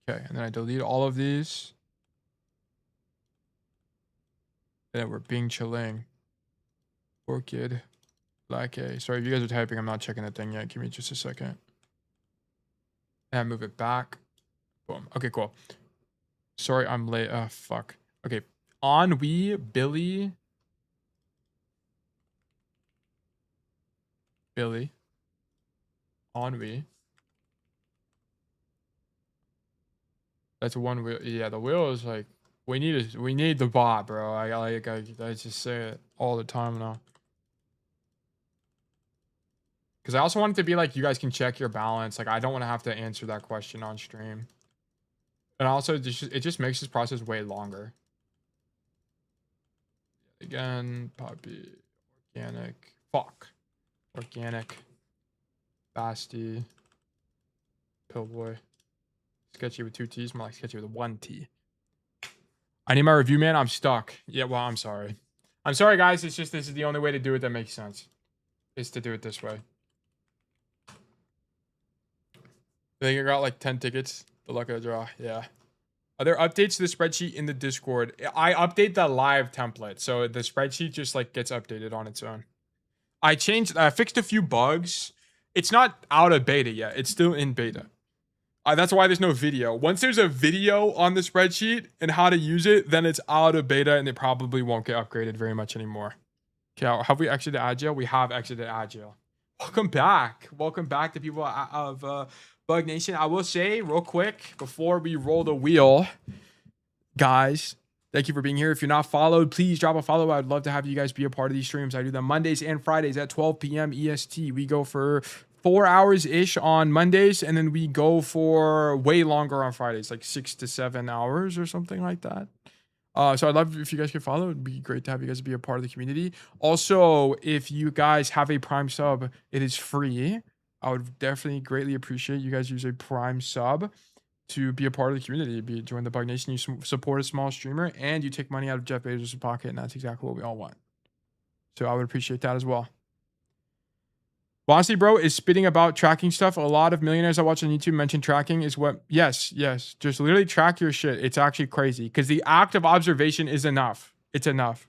Okay, and then I delete all of these. And then we're Bing Chilling. Orchid. Lackey. Sorry, if you guys are typing, I'm not checking the thing yet. Give me just a second. And move it back. Boom. Okay, cool. Sorry, I'm late. Fuck. Okay. Ennui, Billy. Ennui. That's one wheel. Yeah, the wheel is like we need the bot, bro. I just say it all the time now. Because I also want it to be like you guys can check your balance. Like I don't want to have to answer that question on stream. And also it just makes this process way longer. Again, Poppy, Organic, fuck. Organic, Basti, Pillboy. Sketchy with 2 T's, more like Sketchy with 1 T. I need my review, man. I'm stuck. Yeah, well, I'm sorry. I'm sorry, guys. It's just this is the only way to do it that makes sense. Is to do it this way. I think I got like 10 tickets. The luck of the draw. Yeah. Are there updates to the spreadsheet in the Discord? I update the live template, so the spreadsheet just like gets updated on its own. I fixed a few bugs It's not out of beta yet. It's still in beta. That's why there's no video. Once there's a video on the spreadsheet and how to use it, then it's out of beta and it probably won't get upgraded very much anymore. Okay, have we exited Agile? We have exited Agile. Welcome back. Welcome back to people of Bug Nation. I will say real quick before we roll the wheel, guys, thank you for being here. If you're not followed, please drop a follow. I'd love to have you guys be a part of these streams. I do them Mondays and Fridays at 12 p.m. EST. We go for 4 hours-ish on Mondays, and then we go for way longer on Fridays, like 6 to 7 hours or something like that. So I'd love if you guys could follow. It'd be great to have you guys be a part of the community. Also, if you guys have a Prime sub, it is free. I would definitely greatly appreciate you guys use a Prime sub to be a part of the community. Join the Bug Nation. You support a small streamer, and you take money out of Jeff Bezos' pocket, and that's exactly what we all want. So I would appreciate that as well. Honestly, bro, is spitting about tracking stuff. A lot of millionaires I watch on YouTube mention tracking is what. Yes. Just literally track your shit. It's actually crazy because the act of observation is enough. It's enough.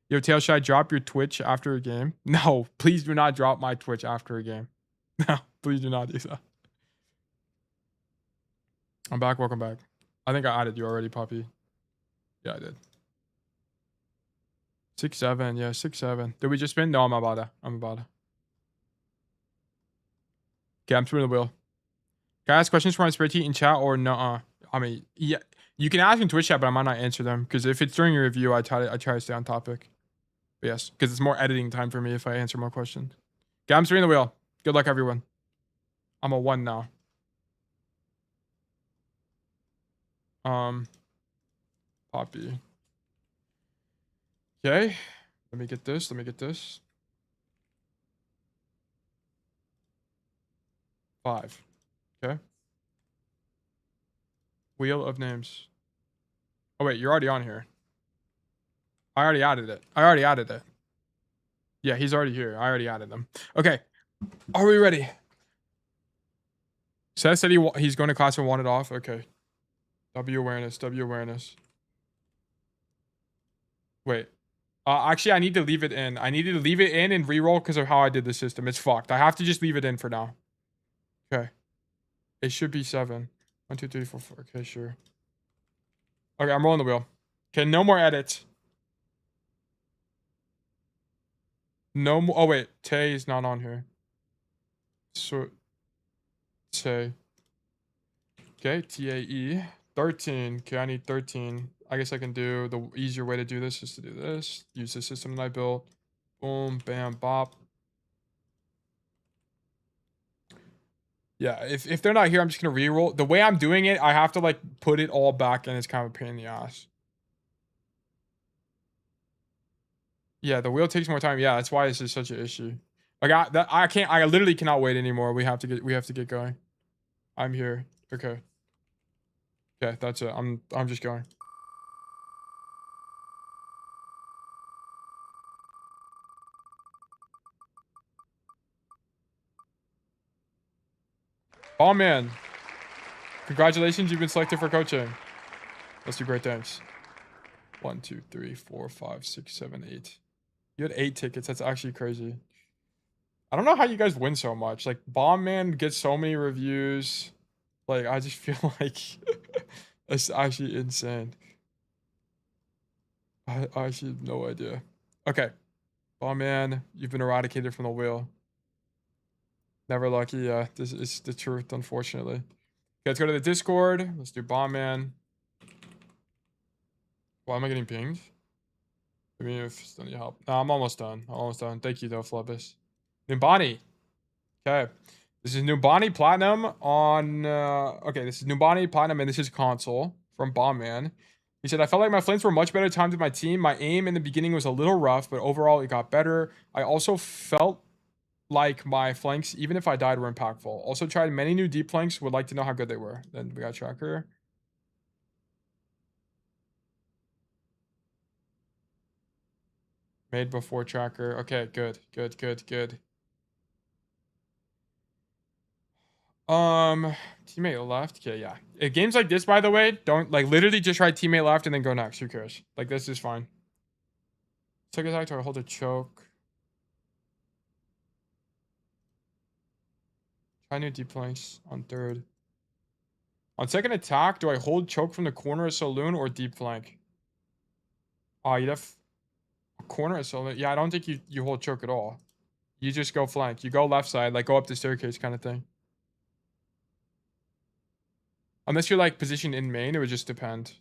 Yo, Tail, should I drop your Twitch after a game? No, please do not drop my Twitch after a game. No, please do not do that. I'm back. Welcome back. I think I added you already, Poppy. Yeah, I did. 6-7. Yeah, 6-7. Did we just spin? No, I'm about to. Okay, I'm spinning the wheel. Can I ask questions for my spreadsheet in chat or no? I mean, yeah, you can ask in Twitch chat, but I might not answer them because if it's during your review, I try to stay on topic. But yes, because it's more editing time for me if I answer more questions. Okay, I'm spinning the wheel. Good luck, everyone. I'm a 1 now. Poppy. Okay, let me get this. Five. Okay. Wheel of names. Oh wait, you're already on here. I already added it. Yeah, he's already here. I already added them. Okay. Are we ready? Seth said he's going to class and wanted off. Okay. W awareness. Wait. Actually, I need to leave it in. I needed to leave it in and reroll because of how I did the system. It's fucked. I have to just leave it in for now. Okay. It should be 7. 1, 2, 3, 4, 4. Okay, sure. Okay, I'm rolling the wheel. Okay, no more edits. No more. Oh, wait. Tay is not on here. So, Tay. Okay, TAE. 13. Okay, I need 13. I guess I can do the easier way to do this is to do this. Use the system that I built. Boom, bam, bop. Yeah, if they're not here, I'm just going to reroll. The way I'm doing it, I have to like put it all back and it's kind of a pain in the ass. Yeah, the wheel takes more time. Yeah, that's why this is such an issue. Like I literally cannot wait anymore. We have to get going. I'm here. Okay. Okay, that's it. I'm just going. Oh man. Congratulations, you've been selected for coaching. Let's do great things. 1, 2, 3, 4, 5, 6, 7, 8. You had 8 tickets. That's actually crazy. I don't know how you guys win so much. Like Bomb Man gets so many reviews. Like I just feel like it's actually insane. I actually have no idea. Okay. Bomb Man, you've been eradicated from the wheel. Never lucky. Yeah, this is the truth, unfortunately. Okay, let's go to the Discord. Let's do Bomb Man. Why am I getting pinged? I mean, if still need help. No, I'm almost done. Thank you, though, Flubus. Numbani. Okay. This is Numbani Platinum on... okay, this is Numbani Platinum, and this is Console from Bomb Man. He said, I felt like my flames were much better timed with my team. My aim in the beginning was a little rough, but overall it got better. I also felt like my flanks, even if I died, were impactful. Also tried many new deep flanks. Would like to know how good they were. Then we got Tracker. Made before Tracker. Okay, good. Teammate left. Okay, yeah. If games like this, by the way, don't like literally just try teammate left and then go next. Who cares? Like this is fine. Took attack to hold a choke. I need deep flanks on third. On second attack, do I hold choke from the corner of saloon or deep flank? Oh, you'd have a corner of saloon. Yeah, I don't think you hold choke at all. You just go flank. You go left side, like go up the staircase kind of thing. Unless you're like positioned in main, it would just depend.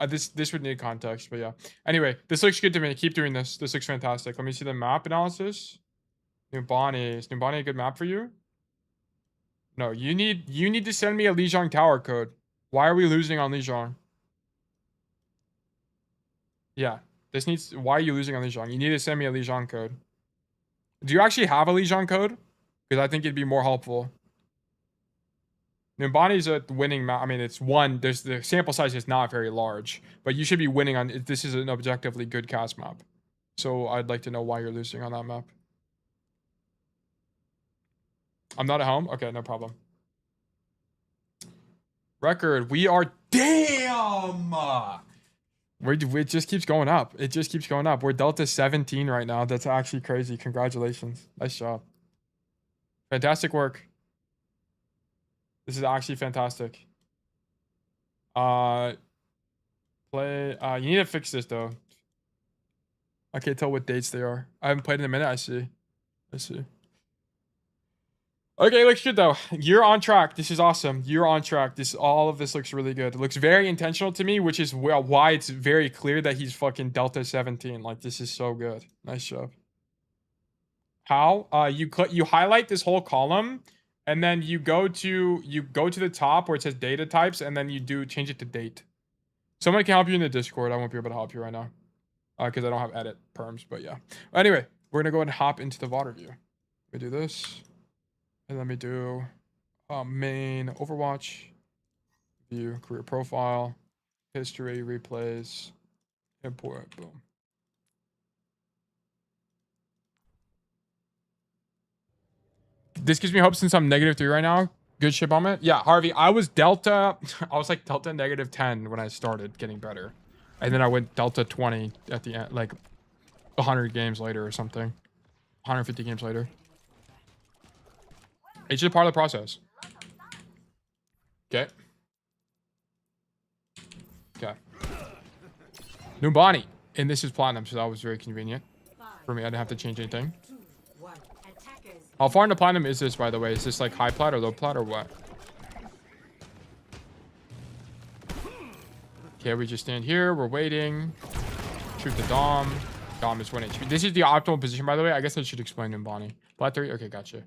This would need context, but yeah. Anyway, this looks good to me. Keep doing this. This looks fantastic. Let me see the map analysis. Numbani. Is Numbani a good map for you? No, you need to send me a Lijiang tower code. Why are we losing on Lijiang? Yeah, why are you losing on Lijiang? You need to send me a Lijiang code. Do you actually have a Lijiang code? Because I think it'd be more helpful. Numbani's a winning map. I mean, it's one. The sample size is not very large, but you should be winning on. This is an objectively good cast map. So I'd like to know why you're losing on that map. I'm not at home? Okay, no problem. Record. We are... Damn! It just keeps going up. It just keeps going up. We're Delta 17 right now. That's actually crazy. Congratulations. Nice job. Fantastic work. This is actually fantastic. You need to fix this, though. I can't tell what dates they are. I haven't played in a minute. I see. Okay, looks good though. You're on track. This is awesome. You're on track. All of this looks really good. It looks very intentional to me, which is why it's very clear that he's fucking Delta 17. Like, this is so good. Nice job. How? You highlight this whole column, and then you go to the top where it says data types, and then you change it to date. Someone can help you in the Discord. I won't be able to help you right now, because I don't have edit perms. But yeah. Anyway, we're gonna go ahead and hop into the VOD review. We do this. And let me do main Overwatch, view, career profile, history, replays, import, boom. This gives me hope since I'm -3 right now. Good ship on it. Yeah, Harvey, I was like Delta -10 when I started getting better. And then I went Delta 20 at the end, like 100 games later or something. 150 games later. It's just part of the process. Okay. Numbani. And this is platinum, so that was very convenient. For me, I didn't have to change anything. How far into platinum is this, by the way? Is this like high plat or low plat or what? Okay, we just stand here. We're waiting. Shoot the Dom. Dom is 1 HP. This is the optimal position, by the way. I guess I should explain Numbani. Plat 3? Okay, gotcha.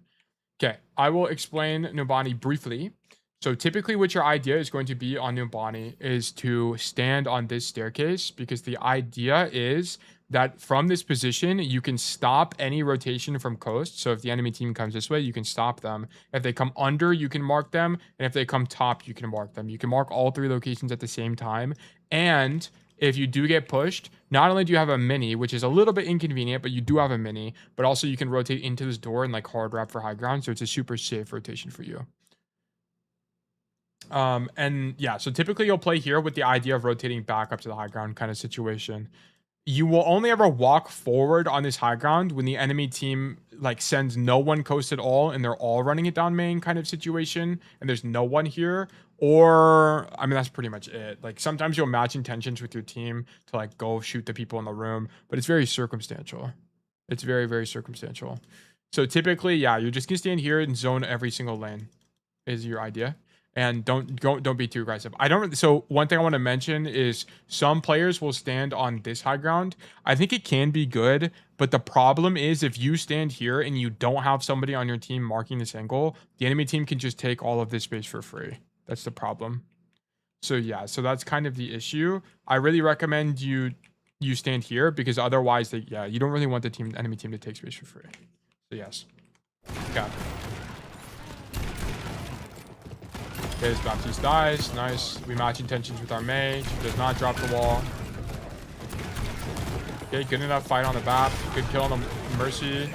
Okay, I will explain Numbani briefly. So typically what your idea is going to be on Numbani is to stand on this staircase, because the idea is that from this position, you can stop any rotation from coast. So if the enemy team comes this way, you can stop them. If they come under, you can mark them. And if they come top, you can mark them. You can mark all 3 locations at the same time. And if you do get pushed, not only do you have a mini, which is a little bit inconvenient, but you do have a mini, but also you can rotate into this door and like hard wrap for high ground. So it's a super safe rotation for you. And yeah, so typically you'll play here with the idea of rotating back up to the high ground kind of situation. You will only ever walk forward on this high ground when the enemy team like sends no one coast at all and they're all running it down main kind of situation, and there's no one here. Or, I mean, that's pretty much it. Like, sometimes you'll match intentions with your team to, like, go shoot the people in the room. But it's very circumstantial. It's very, very circumstantial. So, typically, yeah, you're just going to stand here and zone every single lane is your idea. And don't be too aggressive. So one thing I want to mention is some players will stand on this high ground. I think it can be good, but the problem is if you stand here and you don't have somebody on your team marking this angle, the enemy team can just take all of this space for free. That's the problem. So yeah, so that's kind of the issue. I really recommend you stand here, because otherwise, you don't really want the enemy team to take space for free. So yes. Got it. Okay, this Baptiste dies. Nice. We match intentions with our mage. He does not drop the wall. Okay, good enough fight on the Bap. Good kill on the Mercy.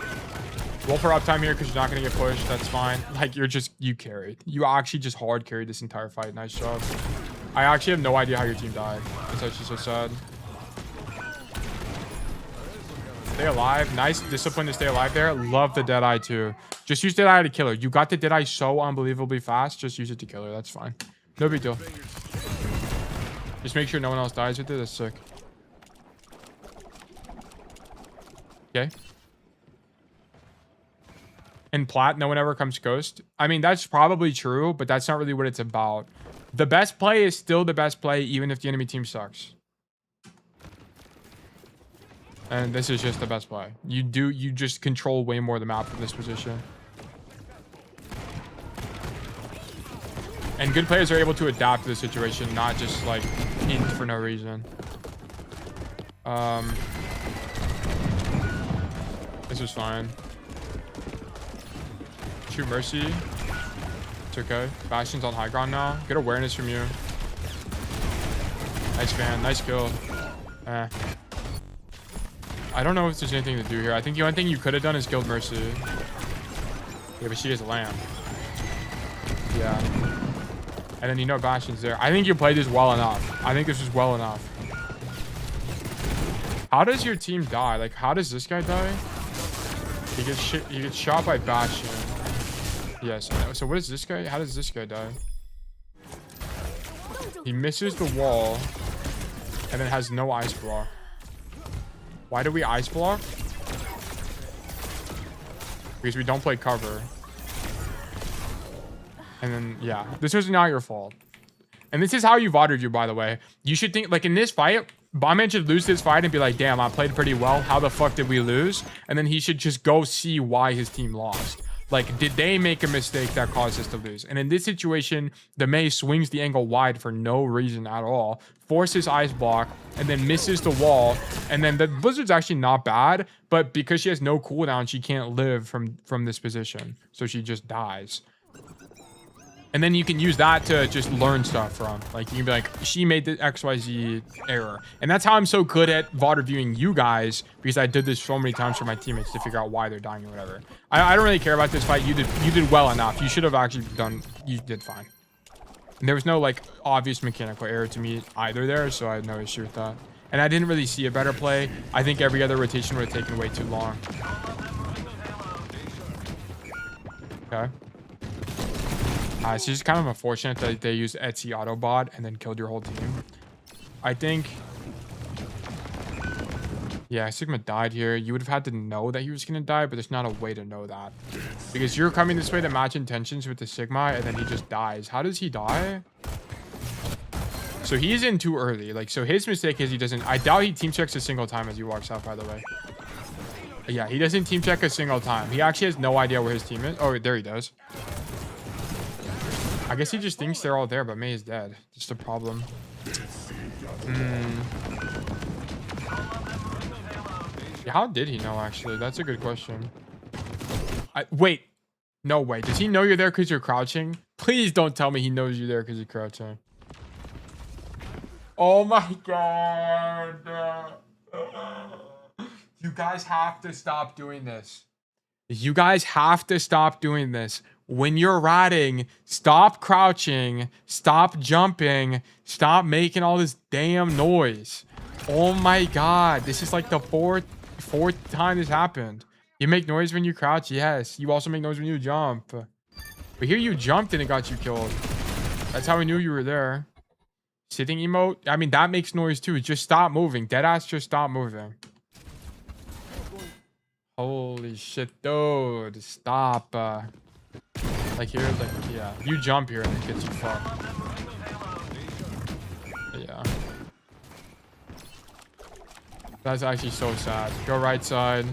Roll for uptime here because you're not going to get pushed. That's fine. Like, you carried. You actually just hard carried this entire fight. Nice job. I actually have no idea how your team died. It's actually so sad. Stay alive. Nice discipline to stay alive there. Love the Deadeye too. Just use Deadeye to kill her. You got the Deadeye so unbelievably fast. Just use it to kill her. That's fine. No big deal. Just make sure no one else dies with it. That's sick. Okay. In plat, no one ever comes ghost. I mean, that's probably true, but that's not really what it's about. The best play is still the best play, even if the enemy team sucks. And this is just the best play. You just control way more of the map from this position. And good players are able to adapt to the situation, not just like int for no reason. This was fine. Shoot Mercy. It's okay. Bastion's on high ground now. Good awareness from you. Nice fan. Nice kill. I don't know if there's anything to do here. I think the only thing you could have done is killed Mercy. Yeah, but she is a lamb. Yeah. And then you know Bastion's there. I think you played this well enough. I think this was well enough. How does your team die? Like, how does this guy die? He gets shot by Bastion. Yes. So what is this guy? How does this guy die? He misses the wall and then has no ice block. Why do we ice block? Because we don't play cover. And then, yeah. This was not your fault. And this is how you VOD review, by the way. You should think, like, in this fight, Bomberman should lose this fight and be like, damn, I played pretty well. How the fuck did we lose? And then he should just go see why his team lost. Like, did they make a mistake that caused us to lose? And in this situation, the Mei swings the angle wide for no reason at all, forces ice block, and then misses the wall. And then the Blizzard's actually not bad, but because she has no cooldown, she can't live from this position. So she just dies. And then you can use that to just learn stuff from. Like, you can be like, she made the XYZ error. And that's how I'm so good at VOD reviewing you guys, because I did this so many times for my teammates to figure out why they're dying or whatever. I don't really care about this fight. You did well enough. You should have actually done, you did fine. And there was no, like, obvious mechanical error to me either there, so I had no issue with that. And I didn't really see a better play. I think every other rotation would have taken way too long. Okay. It's just kind of unfortunate that they used Etsy Autobot and then killed your whole team. I think... Yeah, Sigma died here. You would have had to know that he was going to die, but there's not a way to know that. Because you're coming this way to match intentions with the Sigma, and then he just dies. How does he die? So he's in too early. Like, so his mistake is he doesn't... I doubt he team checks a single time as he walks out, by the way. Yeah, he doesn't team check a single time. He actually has no idea where his team is. Oh, there he does. I guess he just thinks they're all there, but Mei is dead. Just a problem. Yeah, how did he know, actually? That's a good question. Wait. No way. Does he know you're there because you're crouching? Please don't tell me he knows you're there because you're crouching. Oh my god. You guys have to stop doing this. You guys have to stop doing this. When you're ratting, stop crouching, stop jumping, stop making all this damn noise. Oh my god, this is like the fourth time this happened. You make noise when you crouch, yes. You also make noise when you jump. But here you jumped and it got you killed. That's how we knew you were there. Sitting emote, I mean, that makes noise too. Just stop moving. Deadass, just stop moving. Holy shit, dude. Stop. Like here, like, yeah. You jump here and it gets you fucked. Yeah. That's actually so sad. Go right side.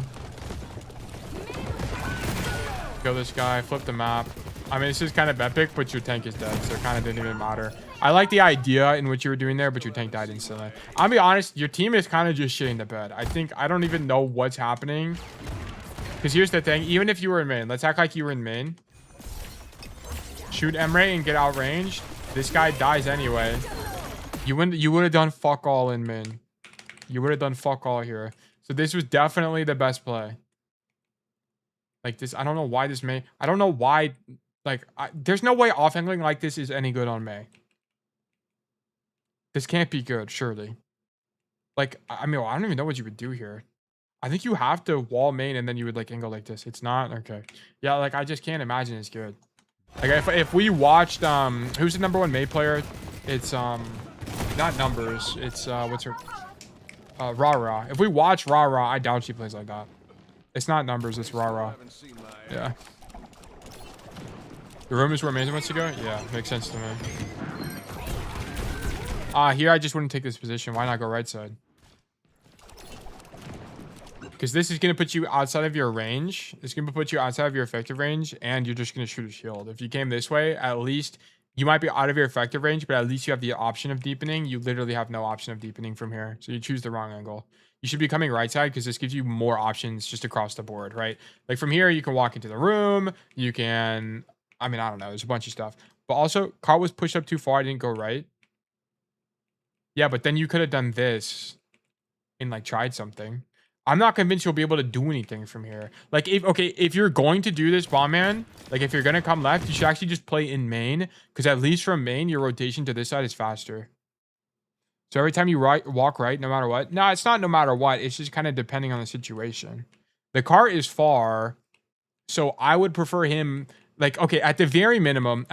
Kill this guy. Flip the map. I mean, this is kind of epic, but your tank is dead, so it kind of didn't even matter. I like the idea in what you were doing there, but your tank died instantly. I'll be honest, your team is kind of just shitting the bed. I don't even know what's happening. Because here's the thing. Even if you were in main, let's act like you were in main. Shoot Emre and get outranged. This guy dies anyway. You would have done fuck all in main. You would have done fuck all here. So this was definitely the best play. Like this, I don't know why this Mei. I don't know why. Like, there's no way off angling like this is any good on Mei. This can't be good, surely. Like, I mean, I don't even know what you would do here. I think you have to wall main and then you would like angle like this. It's not okay. Yeah, like I just can't imagine it's good. Like if we watched who's the #1 May player? It's not numbers. It's what's her Ra. If we watch Ra, I doubt she plays like that. It's not numbers, it's Ra. Yeah. The room is where Mason wants to go? Yeah, makes sense to me. Here I just wouldn't take this position. Why not go right side? Because this is going to put you outside of your range. It's going to put you outside of your effective range, and you're just going to shoot a shield. If you came this way, at least you might be out of your effective range, but at least you have the option of deepening. You literally have no option of deepening from here. So you choose the wrong angle. You should be coming right side because this gives you more options just across the board, right? Like from here, you can walk into the room. You can, I mean, I don't know. There's a bunch of stuff. But also, cart was pushed up too far. I didn't go right. Yeah, but then you could have done this and like tried something. I'm not convinced you'll be able to do anything from here. Like, if you're going to do this, Bomb Man, like, if you're going to come left, you should actually just play in main. Because at least from main, your rotation to this side is faster. So every time you walk right, no matter what. No, it's not no matter what. It's just kind of depending on the situation. The cart is far. So I would prefer him... Like, okay, at the very minimum,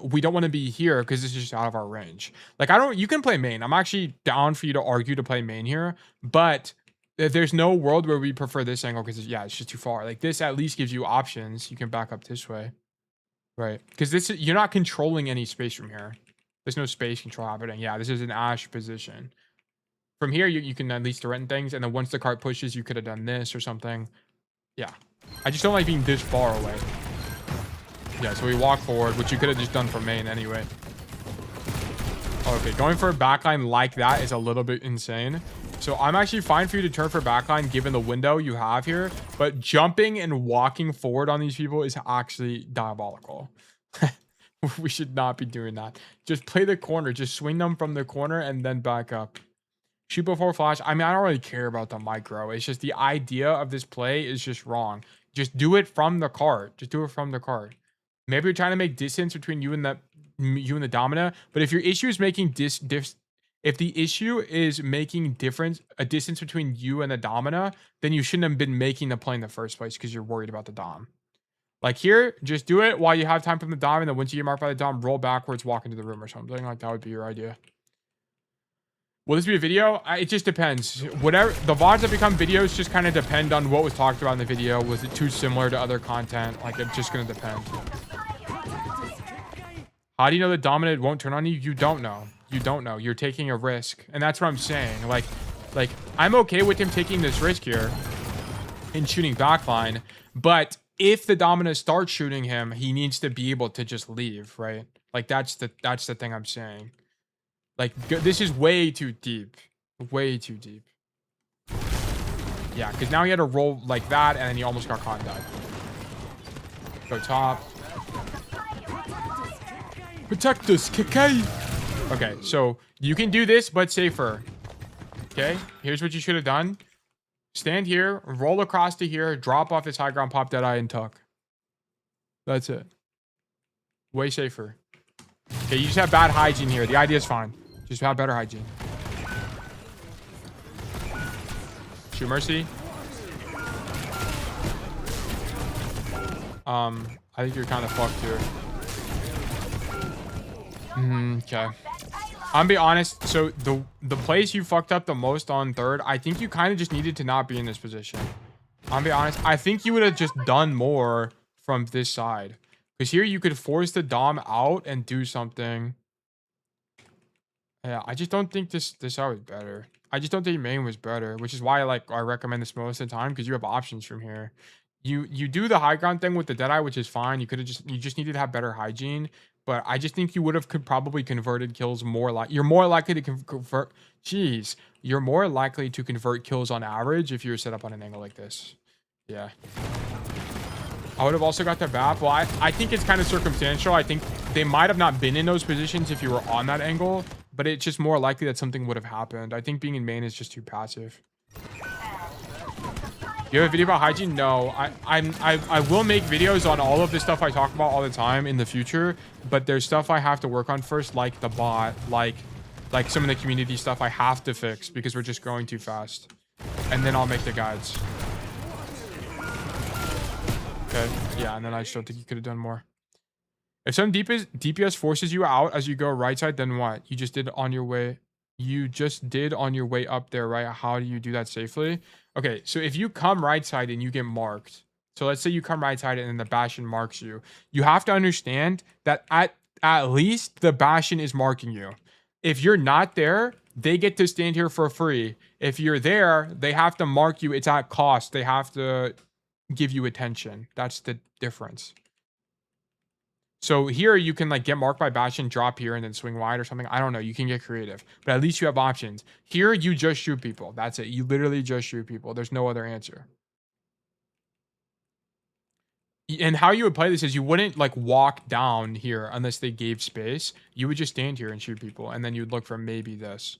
we don't want to be here because this is just out of our range. Like, you can play main. I'm actually down for you to argue to play main here. But... there's no world where we prefer this angle because yeah, it's just too far. Like this at least gives you options. You can back up this way, right? Because you're not controlling any space from here. There's no space control happening. Yeah, this is an Ash position. From here, you can at least threaten things, and then once the cart pushes, you could have done this or something. Yeah, I just don't like being this far away. Yeah, so we walk forward, which you could have just done from main anyway. Okay, going for a backline like that is a little bit insane. So I'm actually fine for you to turn for backline given the window you have here. But jumping and walking forward on these people is actually diabolical. We should not be doing that. Just play the corner. Just swing them from the corner and then back up. Shoot before flash. I mean, I don't really care about the micro. It's just the idea of this play is just wrong. Just do it from the cart. Just do it from the cart. Maybe you're trying to make distance between you and the Domina. But if your issue is making if the issue is making a distance between you and the Domina, then you shouldn't have been making the play in the first place because you're worried about the Dom. Like here, just do it while you have time from the Dom, and then once you get marked by the Dom, roll backwards, walk into the room or something. Like that would be your idea. Will this be a video? It just depends. Whatever the VODs that become videos just kind of depend on what was talked about in the video. Was it too similar to other content? Like it's just gonna depend. How do you know the Dominant won't turn on you? You don't know. You don't know. You're taking a risk. And that's what I'm saying. Like I'm okay with him taking this risk here and shooting backline. But if the Dominant starts shooting him, he needs to be able to just leave, right? Like that's the thing I'm saying. Like this is way too deep. Way too deep. Yeah, because now he had to roll like that and then he almost got caught and died. Go top. Protect us, KK. Okay, so you can do this, but safer. Okay, here's what you should have done. Stand here, roll across to here, drop off this high ground, pop Deadeye, and tuck. That's it. Way safer. Okay, you just have bad hygiene here. The idea is fine. Just have better hygiene. Shoot Mercy. I think you're kind of fucked here. Okay. I'm be honest. So the place you fucked up the most on third, I think you kind of just needed to not be in this position. I'm be honest. I think you would have just done more from this side, because here you could force the Dom out and do something. Yeah, I just don't think this side was better. I just don't think main was better, which is why I recommend this most of the time, because you have options from here. You do the high ground thing with the Deadeye, which is fine. You just needed to have better hygiene. But I just think you would have probably converted kills more. You're more likely to convert. Jeez, you're more likely to convert kills on average if you're set up on an angle like this. Yeah. I would have also got the BAP. Well, I think it's kind of circumstantial. I think they might have not been in those positions if you were on that angle, but it's just more likely that something would have happened. I think being in main is just too passive. You have a video about hygiene? No, I will make videos on all of the stuff I talk about all the time in the future, but there's stuff I have to work on first, like the bot, like some of the community stuff I have to fix because we're just growing too fast. And then I'll make the guides. Okay. Yeah, and then I just don't think you could have done more. If some DPS forces you out as you go right side, then what? You just did on your way. You just did on your way up there, right? How do you do that safely? Okay, so if you come right side and you get marked, so let's say you come right side and then the Bastion marks you, you have to understand that at least the Bastion is marking you. If you're not there, they get to stand here for free. If you're there, they have to mark you. It's at cost. They have to give you attention. That's the difference. So here you can like get marked by Bastion, drop here, and then swing wide or something. I don't know. You can get creative, but at least you have options. Here you just shoot people. That's it. You literally just shoot people. There's no other answer. And how you would play this is you wouldn't like walk down here unless they gave space. You would just stand here and shoot people, and then you'd look for maybe this.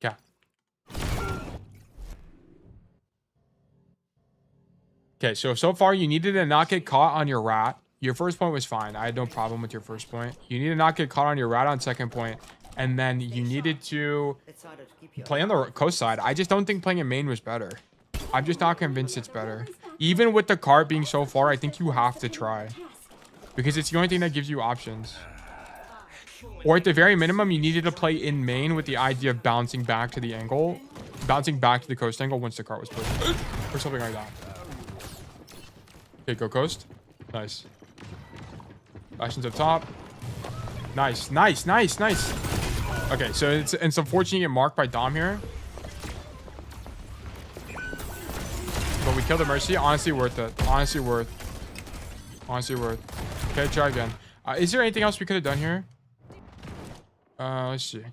Yeah. Okay, so far you needed to not get caught on your rat. Your first point was fine. I had no problem with your first point. You need to not get caught on your rat on second point. And then you needed to play on the coast side. I just don't think playing in main was better. I'm just not convinced it's better. Even with the cart being so far, I think you have to try. Because it's the only thing that gives you options. Or at the very minimum, you needed to play in main with the idea of bouncing back to the angle. Bouncing back to the coast angle once the cart was pushed. Or something like that. Okay, go coast. Nice. Bastion's up top. Nice, nice, nice, nice. Okay, so it's unfortunate you get marked by Dom here. But we killed the Mercy. Honestly worth it. Honestly worth. Honestly worth. Okay, try again. Is there anything else we could have done here? Let's see.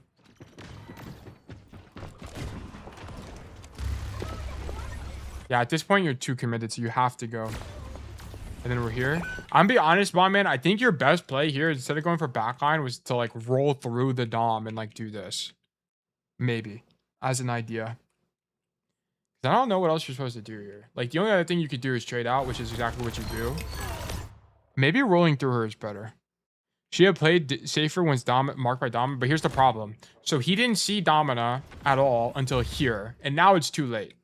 Yeah, at this point, you're too committed, so you have to go. And then we're here. I'm being honest, Bomb Man. I think your best play here, instead of going for backline, was to like roll through the Dom and like do this. Maybe. As an idea. I don't know what else you're supposed to do here. Like the only other thing you could do is trade out, which is exactly what you do. Maybe rolling through her is better. She had played safer when marked by Domina, but here's the problem. So he didn't see Domina at all until here, and now it's too late.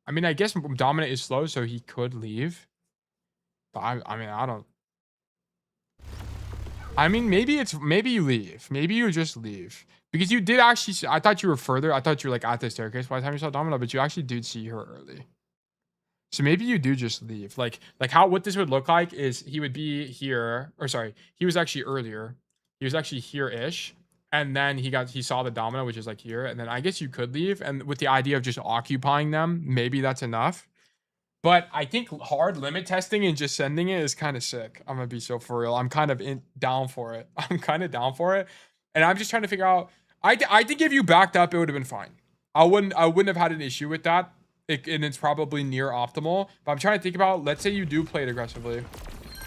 I mean, I guess Domina is slow, so he could leave. But I mean, I don't. I mean, maybe you leave. Maybe you just leave. Because you did actually see, I thought you were further. I thought you were like at the staircase by the time you saw Domino, but you actually did see her early. So maybe you do just leave. Like what this would look like is he would be here, or sorry, he was actually earlier. He was actually here-ish. And then he saw the Domino, which is like here. And then I guess you could leave. And with the idea of just occupying them, maybe that's enough. But I think hard limit testing and just sending it is kind of sick. I'm gonna be so for real. I'm kind of down for it. I'm kind of down for it. And I'm just trying to figure out. I think if you backed up, it would have been fine. I wouldn't have had an issue with that. And it's probably near optimal. But I'm trying to think about, let's say you do play it aggressively.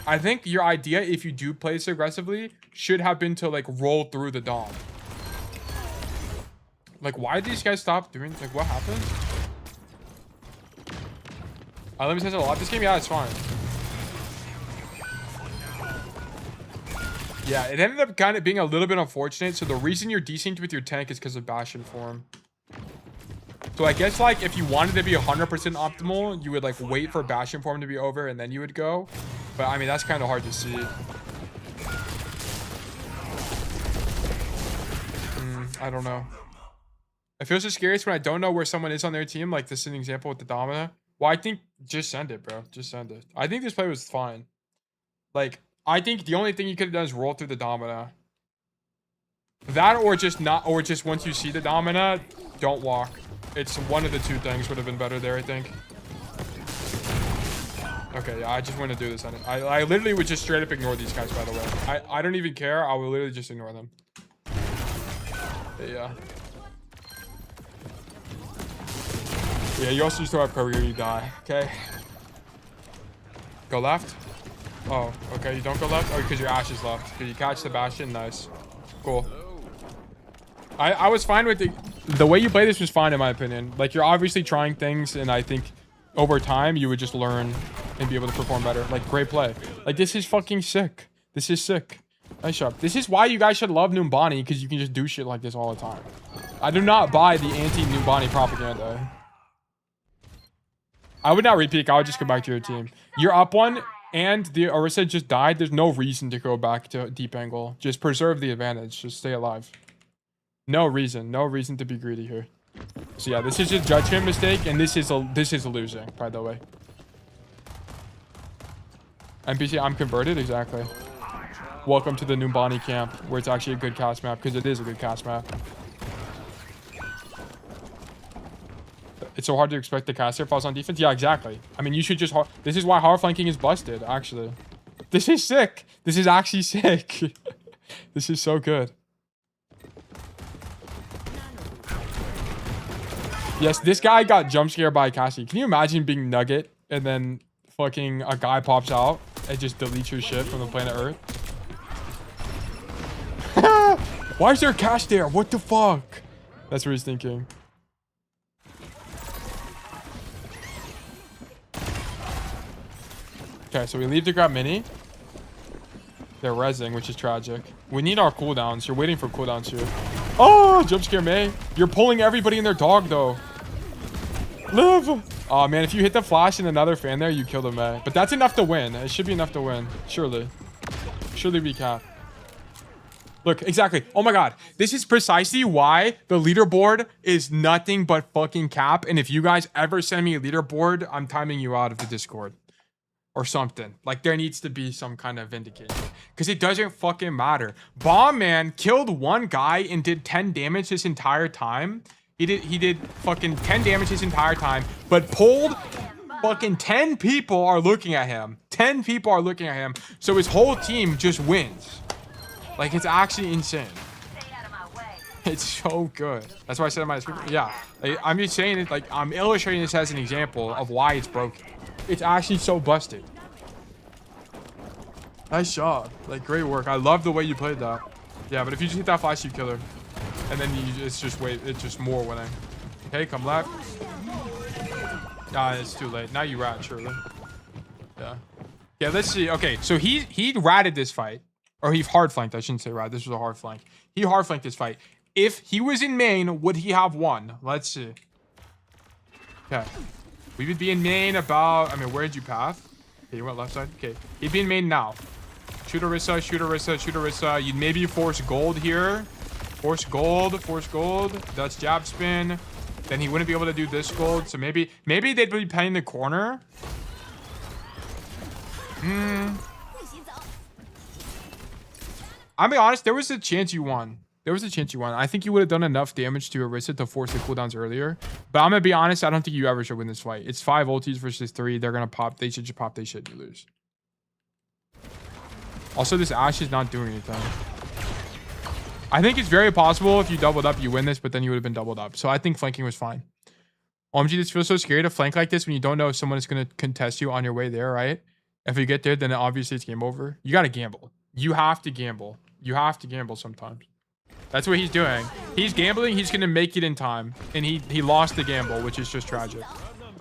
I think your idea, if you do play this aggressively, should have been to like roll through the Dom. Like, why did these guys stop doing? Like, what happened? Let me test a lot this game. Yeah, it's fine. Yeah, it ended up kind of being a little bit unfortunate. So the reason you're desynced with your tank is because of Bastion form. So I guess like if you wanted to be 100% optimal, you would like wait for Bastion form to be over and then you would go. But I mean, that's kind of hard to see. I don't know. It feels so scariest when I don't know where someone is on their team. Like this is an example with the Domina. Well, I think just send it, bro. Just send it. I think this play was fine. Like, I think the only thing you could have done is roll through the Domina. That or just not, or just once you see the Domina, don't walk. It's one of the two things would have been better there, I think. Okay, yeah, I just want to do this. I literally would just straight up ignore these guys, by the way. I don't even care. I will literally just ignore them. Yeah. Yeah, you also still have cover here, you die. Okay. Go left. Oh, okay. You don't go left? Oh, because your Ash is left. Did you catch the Bastion? Nice. Cool. I was fine with the way you play this was fine in my opinion. Like you're obviously trying things and I think over time you would just learn and be able to perform better. Like great play. Like this is fucking sick. This is sick. Nice job. This is why you guys should love Numbani because you can just do shit like this all the time. I do not buy the anti-Numbani propaganda. I would not repeat. I would just go back to your team. You're up one, and the Orisa just died. There's no reason to go back to deep angle. Just preserve the advantage. Just stay alive. No reason. No reason to be greedy here. So yeah, this is a judgment mistake, and this is a losing, by the way. NPC, I'm converted, exactly. Welcome to the Numbani camp, where it's actually a good cast map, because it is a good cast map. It's so hard to expect the caster if I was on defense. Yeah, exactly. I mean, you should just... This is why hard flanking is busted, actually. This is sick. This is actually sick. This is so good. Yes, this guy got jump scared by Cassie. Can you imagine being Nugget and then fucking a guy pops out and just deletes your shit from the planet Earth? Why is there a cache there? What the fuck? That's what he's thinking. Okay, so we leave to grab mini. They're rezzing, which is tragic. We need our cooldowns. You're waiting for cooldowns here. Oh, jump scare May. You're pulling everybody in their dog, though. Live. Oh, man, if you hit the flash and another fan there, you kill the May. But that's enough to win. It should be enough to win. Surely. Surely we cap. Look, exactly. Oh, my God. This is precisely why the leaderboard is nothing but fucking cap. And if you guys ever send me a leaderboard, I'm timing you out of the Discord. Or something. Like, there needs to be some kind of vindication. Because it doesn't fucking matter. Bomb Man killed one guy and did 10 damage this entire time. He did fucking 10 damage this entire time. But pulled fucking 10 people are looking at him. 10 people are looking at him. So his whole team just wins. Like, it's actually insane. It's so good. That's why I said in my description. Yeah. Like, I'm just saying it. Like, I'm illustrating this as an example of why it's broken. It's actually so busted. Nice job. Like, great work. I love the way you played that. Yeah, but if you just hit that flash, you kill her. And then it's just more winning. Okay, come left. Ah, it's too late. Now you rat, surely. Yeah. Yeah, let's see. Okay, so he ratted this fight. Or he hard flanked. I shouldn't say rat. This was a hard flank. He hard flanked this fight. If he was in main, would he have won? Let's see. Okay. We would be in main about... I mean, where did you path? Okay, you went left side. Okay. He'd be in main now. Shoot Orisa, shoot Orisa, shoot Orisa. You'd maybe force gold here. Force gold, force gold. That's jab spin. Then he wouldn't be able to do this gold. So maybe they'd be playing the corner. I'll be honest, there was a chance you won. There was a chance you won. I think you would have done enough damage to Orisa to force the cooldowns earlier. But I'm going to be honest, I don't think you ever should win this fight. It's 5 ultis versus 3. They're going to pop. They should just pop their shit and you lose. Also, this Ashe is not doing anything. I think it's very possible if you doubled up, you win this, but then you would have been doubled up. So I think flanking was fine. OMG, this feels so scary to flank like this when you don't know if someone is going to contest you on your way there, right? If you get there, then obviously it's game over. You got to gamble. You have to gamble. You have to gamble sometimes. That's what he's doing. He's gambling. He's going to make it in time. And he lost the gamble, which is just tragic.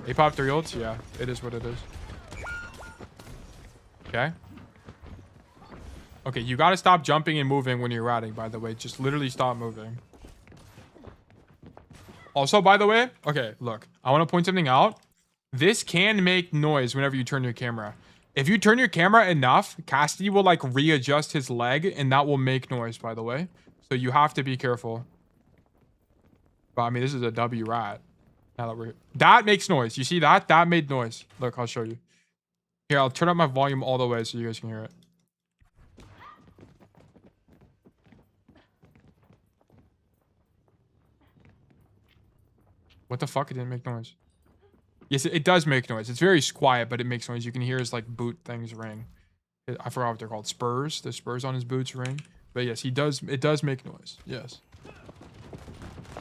They popped 3 ults? Yeah, it is what it is. Okay. Okay, you got to stop jumping and moving when you're ratting, by the way. Just literally stop moving. Also, by the way, okay, look. I want to point something out. This can make noise whenever you turn your camera. If you turn your camera enough, Cassidy will, like, readjust his leg, and that will make noise, by the way. So you have to be careful. But, I mean, this is a W rat. Now that we're here. That makes noise. You see that? That made noise. Look, I'll show you. Here, I'll turn up my volume all the way so you guys can hear it. What the fuck? It didn't make noise. Yes, it does make noise. It's very quiet, but it makes noise. You can hear his, like, boot things ring. I forgot what they're called. Spurs. The spurs on his boots ring. But yes, he does. It does make noise. Yes.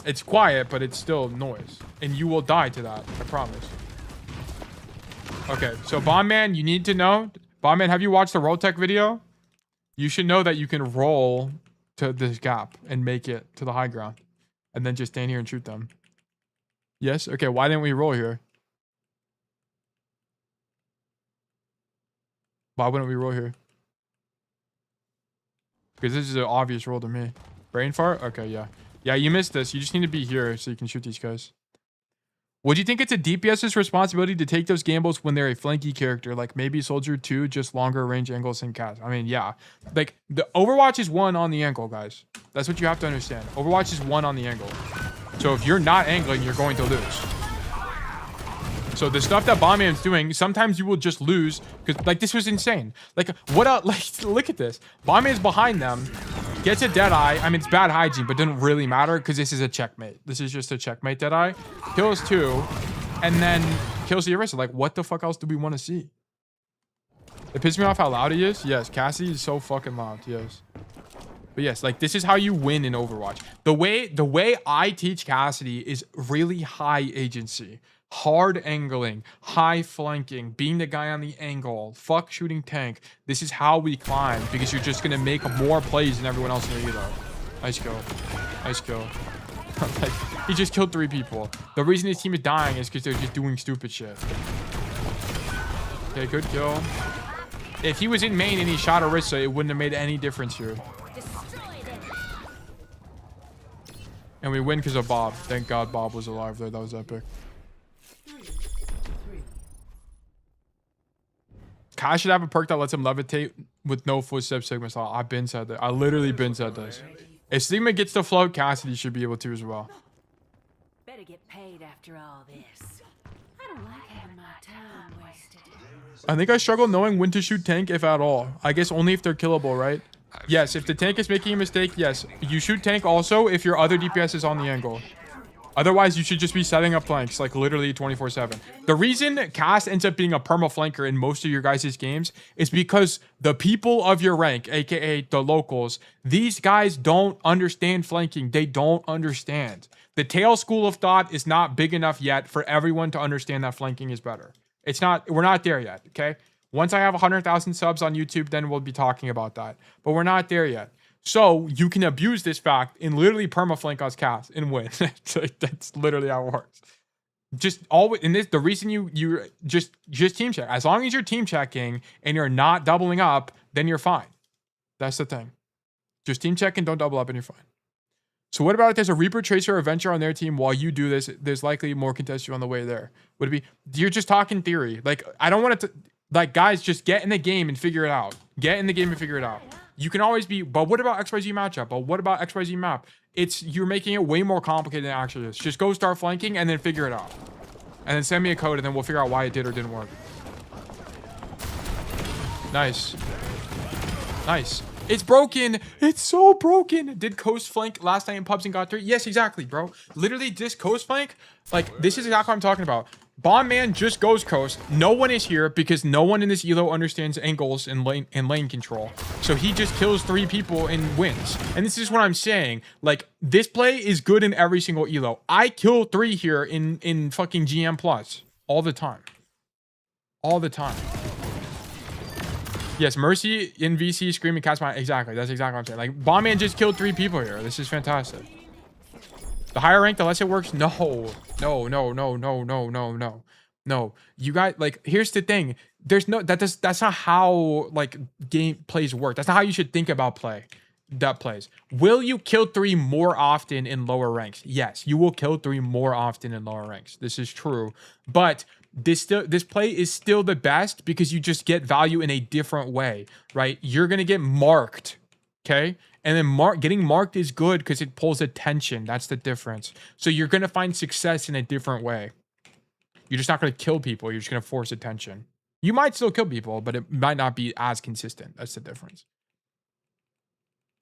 It's quiet, but it's still noise. And you will die to that. I promise. Okay, so Bomb Man, you need to know. Bomb Man, have you watched the roll tech video? You should know that you can roll to this gap and make it to the high ground. And then just stand here and shoot them. Yes? Okay, why didn't we roll here? Why wouldn't we roll here? Because this is an obvious roll to me. Brain fart? Okay, yeah. Yeah, you missed this. You just need to be here so you can shoot these guys. Would you think it's a DPS's responsibility to take those gambles when they're a flanky character, like maybe Soldier 2, just longer range angles and cast? I mean, yeah. Like, the Overwatch is 1 on the angle, guys. That's what you have to understand. Overwatch is 1 on the angle. So if you're not angling, you're going to lose. So the stuff that Bombman's doing, sometimes you will just lose because, like, this was insane. Like, what else? Like, look at this. Bombman's behind them, gets a Deadeye. I mean, it's bad hygiene, but it doesn't really matter because this is a checkmate. This is just a checkmate Deadeye. Kills 2, and then kills the Orisa. Like, what the fuck else do we want to see? It pisses me off how loud he is. Yes, Cassie is so fucking loud. Yes. But yes, like, this is how you win in Overwatch. The way I teach Cassidy is really high agency. Hard angling, high flanking, being the guy on the angle, fuck shooting tank. This is how we climb because you're just going to make more plays than everyone else in the elo. Nice kill. Nice kill. Like, he just killed 3 people. The reason his team is dying is because they're just doing stupid shit. Okay, good kill. If he was in main and he shot Orisa, it wouldn't have made any difference here. And we win because of Bob. Thank God Bob was alive there. That was epic. Kai should have a perk that lets him levitate with no footsteps Sigma style. I've been said that. I literally been said this. If Sigma gets to float, Cassidy should be able to as well. Better get paid after all this. I don't like having my time wasted. I think I struggle knowing when to shoot tank, if at all. I guess only if they're killable, right? Yes, if the tank is making a mistake, yes. You shoot tank also if your other DPS is on the angle. Otherwise, you should just be setting up flanks, like literally 24/7. The reason Cass ends up being a perma-flanker in most of your guys' games is because the people of your rank, aka the locals, these guys don't understand flanking. They don't understand. The tail school of thought is not big enough yet for everyone to understand that flanking is better. It's not, we're not there yet, okay? Once I have 100,000 subs on YouTube, then we'll be talking about that. But we're not there yet. So you can abuse this fact and literally perma-flank us Cass and win. That's literally how it works. Just always in this, the reason you just team check. As long as you're team checking and you're not doubling up, then you're fine. That's the thing. Just team check and don't double up and you're fine. So what about if there's a Reaper, Tracer, or Venture on their team while you do this? There's likely more contested on the way there. Would it be? You're just talking theory. Like, I don't want it to. Like, guys, just get in the game and figure it out. Get in the game and figure it out. You can always be, but what about XYZ matchup? But what about XYZ map? You're making it way more complicated than it actually is. Just go start flanking and then figure it out. And then send me a code and then we'll figure out why it did or didn't work. Nice. Nice. It's broken. It's so broken. Did Coast flank last night in pubs and got 3? Yes, exactly, bro. Literally, this Coast flank, like, this is exactly what I'm talking about. Bombman just goes Coast. No one is here because no one in this elo understands angles and lane control. So he just kills 3 people and wins. And this is what I'm saying. Like, this play is good in every single elo. I kill 3 here in fucking GM plus all the time. All the time. Yes, Mercy in VC screaming cast my exactly. That's exactly what I'm saying. Like, Bombman just killed 3 people here. This is fantastic. The higher rank, the less it works. No. You guys, like, here's the thing. There's no that's not how, like, game plays work. That's not how you should think about plays. Will you kill 3 more often in lower ranks? Yes, you will kill 3 more often in lower ranks. This is true. But this play is still the best because you just get value in a different way, right? You're gonna get marked, okay? And then getting marked is good because it pulls attention. That's the difference. So you're going to find success in a different way. You're just not going to kill people. You're just going to force attention. You might still kill people, but it might not be as consistent. That's the difference.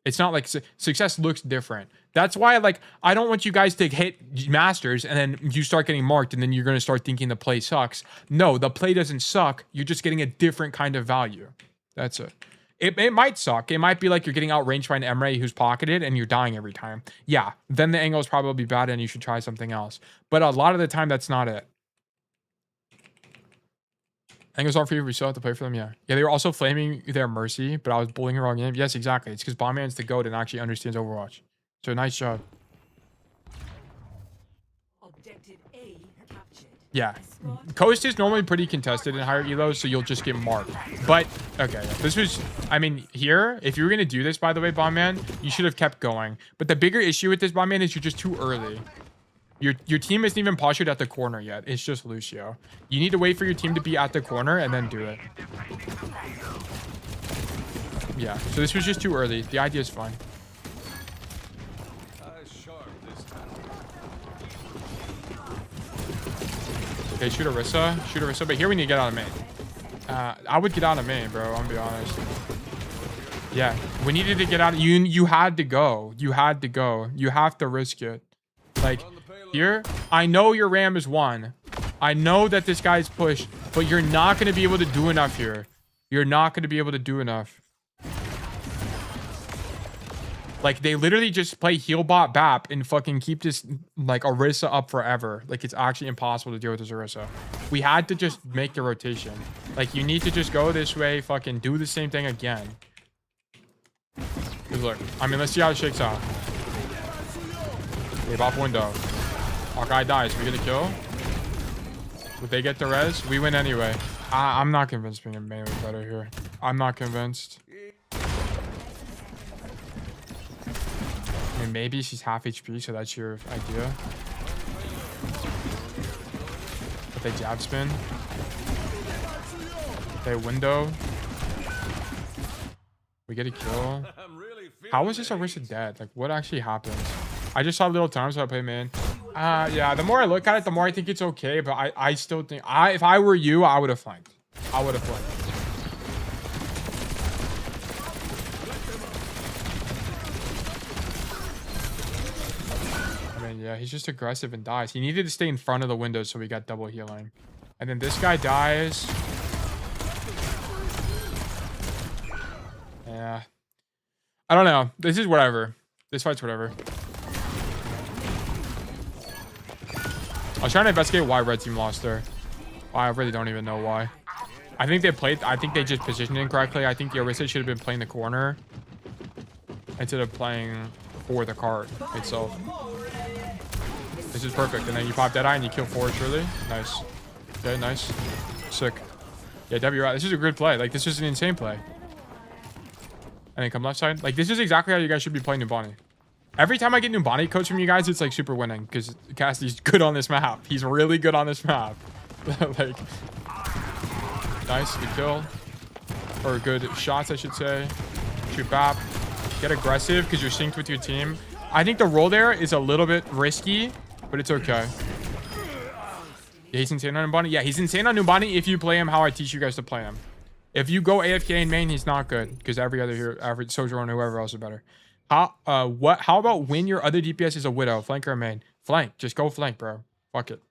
It's not like success looks different. That's why, like, I don't want you guys to hit masters and then you start getting marked and then you're going to start thinking the play sucks. No, the play doesn't suck. You're just getting a different kind of value. That's it. It might suck. It might be like you're getting outranged by an Emre who's pocketed and you're dying every time. Yeah, then the angle is probably bad and you should try something else. But a lot of the time, that's not it. Angles aren't for you. We still have to play for them. Yeah. Yeah, they were also flaming their Mercy, but I was bullying the wrong game. Yes, exactly. It's because Bombman's the GOAT and actually understands Overwatch. So nice job. Objective A captured. Yeah, Coast is normally pretty contested in higher elos, so you'll just get marked. But okay, this was, I mean, here, if you were gonna do this, by the way, Bombman, you should have kept going. But the bigger issue with this, Bombman, is you're just too early. Your team isn't even postured at the corner yet. It's just Lucio. You need to wait for your team to be at the corner and then do it. Yeah, so this was just too early. The idea is fine. Okay, shoot Arissa, but here we need to get out of main. I would get out of main, bro. I'm gonna be honest. Yeah, we needed to get out. You had to go. You had to go. You have to risk it. Like here, I know your RAM is 1. I know that this guy's pushed, but you're not gonna be able to do enough here. You're not gonna be able to do enough. Like, they literally just play Healbot BAP and fucking keep this, like, Orisa up forever. Like, it's actually impossible to deal with this Orisa. We had to just make the rotation. Like, you need to just go this way, fucking do the same thing again. Because look, I mean, let's see how it shakes out. Leave off window. Our guy dies. We get a kill. Would they get the res? We win anyway. I'm not convinced being a melee better here. I'm not convinced. I mean, maybe she's half HP, so that's your idea. But they jab spin. They window. We get a kill. How is this Orisa dead? Like, what actually happened? I just saw little times so I play main. Yeah, the more I look at it, the more I think it's okay, but I still think if I were you, I would have flanked. I would have flanked. Yeah, he's just aggressive and dies. He needed to stay in front of the window so we got double healing. And then this guy dies. Yeah. I don't know. This is whatever. This fight's whatever. I was trying to investigate why red team lost there. I really don't even know why. I think they just positioned it incorrectly. I think the Orisa should have been playing the corner instead of playing for the card itself. This is perfect. And then you pop Deadeye and you kill forward surely. Nice. Okay, nice. Sick. Yeah, W right. This is a good play. Like, this is an insane play. And then come left side. Like, this is exactly how you guys should be playing Numbani. Every time I get Numbani codes from you guys, it's like super winning. Because Cassidy's good on this map. He's really good on this map. Like, nice. Good kill. Or good shots, I should say. Shoot BAP. Get aggressive because you're synced with your team. I think the roll there is a little bit risky, but it's okay. Yeah, he's insane on Numbani. Yeah, he's insane on Numbani if you play him how I teach you guys to play him. If you go AFK in main, he's not good because every other hero, average Sojourner, whoever else is better. How about when your other DPS is a Widow, flank or main? Flank. Just go flank, bro. Fuck it.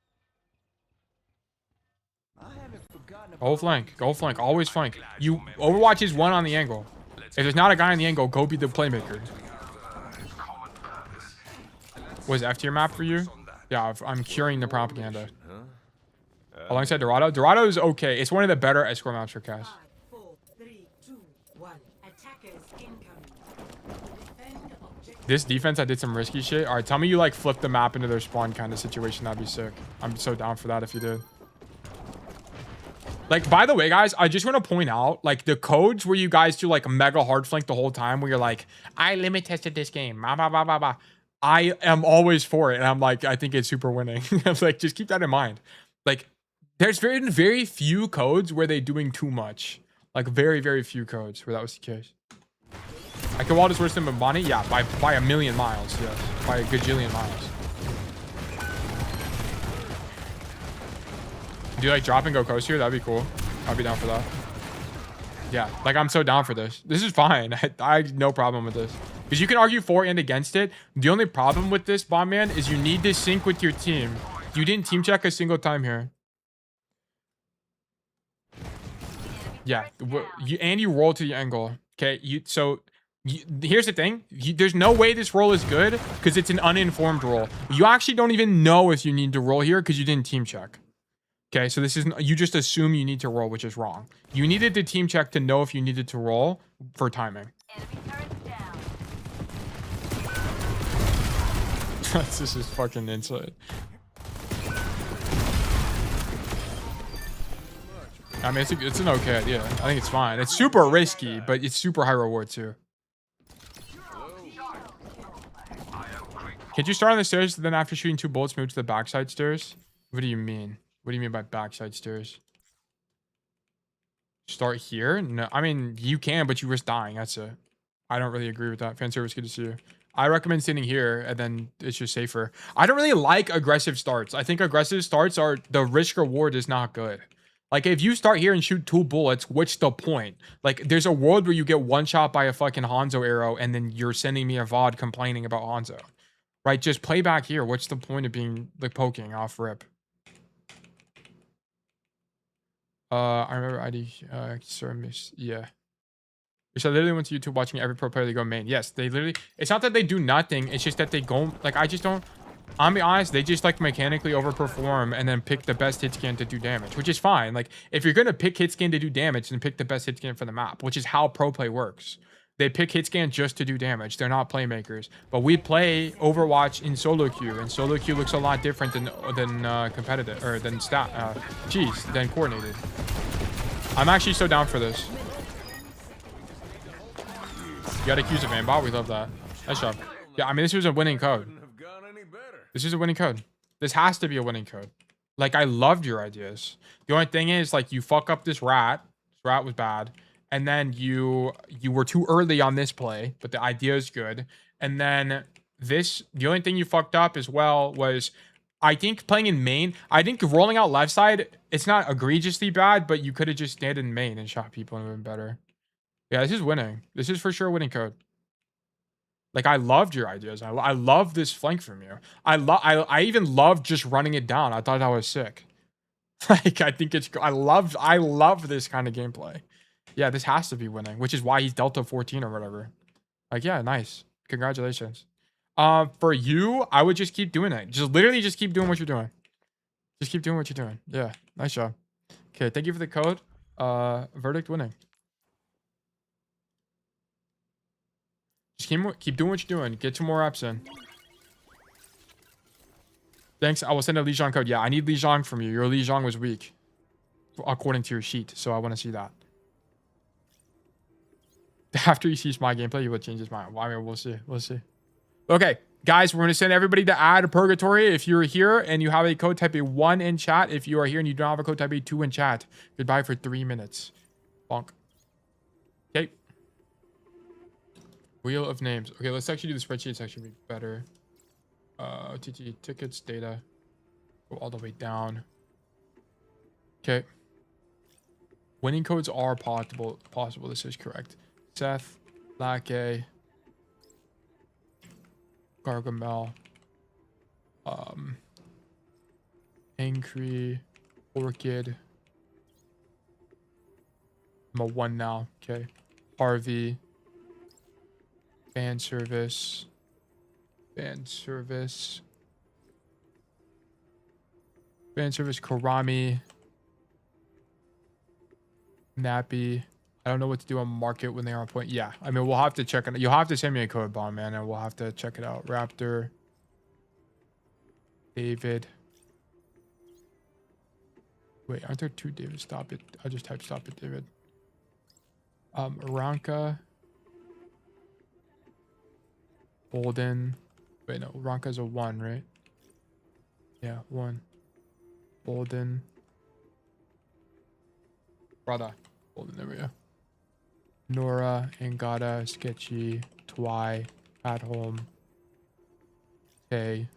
Go flank. Go flank. Always flank. You Overwatch is 1 on the angle. If there's not a guy on the angle, go be the playmaker. Was F tier map for you? Yeah, I'm curing the propaganda. Alongside Dorado. Dorado is okay. It's one of the better escort maps for Cass. 5, 4, 3, 2, 1. Attackers incoming. This defense, I did some risky shit. All right, tell me you like flip the map into their spawn kind of situation. That'd be sick. I'm so down for that if you did. Like, by the way, guys, I just want to point out, like, the codes where you guys do, like, mega hard flank the whole time, where you're like, I limit tested this game. Bah, bah, bah, bah, bah. I am always for it. And I'm like, I think it's super winning. I was like, just keep that in mind. Like, there's very few codes where they're doing too much. Like, very, very few codes where that was the case. I can wall this worse than Numbani? Yeah, by a million miles. Yes, by a gajillion miles. Do you like drop and go coast here? That'd be cool. I'd be down for that. Yeah, like I'm so down for this. This is fine. I have no problem with this. Because you can argue for and against it. The only problem with this, Bombman, is you need to sync with your team. You didn't team check a single time here. Yeah, you roll to the angle. Okay, here's the thing. There's no way this roll is good because it's an uninformed roll. You actually don't even know if you need to roll here because you didn't team check. Okay, so this is, you just assume you need to roll, which is wrong. You needed to team check to know if you needed to roll for timing. This is fucking insane. I mean, it's an okay idea. I think it's fine. It's super risky, but it's super high reward too. Can't you start on the stairs, then after shooting 2 bullets, move to the backside stairs? What do you mean? What do you mean by backside stairs? Start here? No, I mean, you can, but you risk dying. That's it. I don't really agree with that. Fan service, good to see you. I recommend sitting here, and then it's just safer. I don't really like aggressive starts. I think aggressive starts are, the risk reward is not good. Like, if you start here and shoot 2 bullets, what's the point? Like, there's a world where you get one shot by a fucking Hanzo arrow, and then you're sending me a VOD complaining about Hanzo. Right? Just play back here. What's the point of being, like, poking off rip? I remember ID, service, yeah. So I literally went to YouTube watching every pro player, they go main. Yes, they literally, it's not that they do nothing, it's just that they go, like, I just don't, I'll be honest, they just, like, mechanically overperform and then pick the best hit scan to do damage, which is fine. Like, if you're gonna pick hit scan to do damage, then pick the best hit scan for the map, which is how pro play works. They pick hit scan just to do damage. They're not playmakers. But we play Overwatch in solo queue, and solo queue looks a lot different than competitive, or than than coordinated. I'm actually so down for this. You got accused of aimbot. We love that. Nice job. Yeah, I mean, this was a winning code. This is a winning code. This has to be a winning code. Like, I loved your ideas. The only thing is, like, you fuck up this rat. This rat was bad. And then you were too early on this play, but the idea is good. And then this, the only thing you fucked up as well was, I think playing in main, I think rolling out left side, it's not egregiously bad, but you could have just stayed in main and shot people and it would have been better. Yeah, this is winning. This is for sure winning code. Like, I loved your ideas. I love this flank from you. I even loved just running it down. I thought that was sick. Like, I think it's, I love this kind of gameplay. Yeah, this has to be winning, which is why he's Delta 14 or whatever. Like, yeah, nice. Congratulations. For you, I would just keep doing it. Just literally just keep doing what you're doing. Just keep doing what you're doing. Yeah, nice job. Okay, thank you for the code. Verdict winning. Just keep doing what you're doing. Get 2 more reps in. Thanks. I will send a Lijiang code. Yeah, I need Lijiang from you. Your Lijiang was weak, according to your sheet. So I want to see that. After he sees my gameplay, he will change his mind. Well, I mean, we'll see. We'll see. Okay, guys, we're going to send everybody to add Purgatory. If you're here and you have a code, type a 1 in chat. If you are here and you don't have a code, type a 2 in chat. Goodbye for 3 minutes. Bonk. Okay. Wheel of names. Okay, let's actually do the spreadsheet. It's actually better. OTT tickets, data. Go all the way down. Okay. Winning codes are possible. This is correct. Seth, Lake, Gargamel, Angry, Orchid. I'm a 1 now. Okay. Harvey. Fan service. Fan service. Fan service, Karami. Nappy. I don't know what to do on market when they are on point. Yeah, I mean, we'll have to check it. You'll have to send me a code bomb, man, and we'll have to check it out. Raptor. David. Wait, aren't there 2 David? Stop it. I'll just type stop it, David. Ranka. Bolden. Wait, no, Ranka's a 1, right? Yeah, 1. Bolden. Brother. Bolden, there we go. Nora, Angada, Sketchy, Twy, At Home, Tay,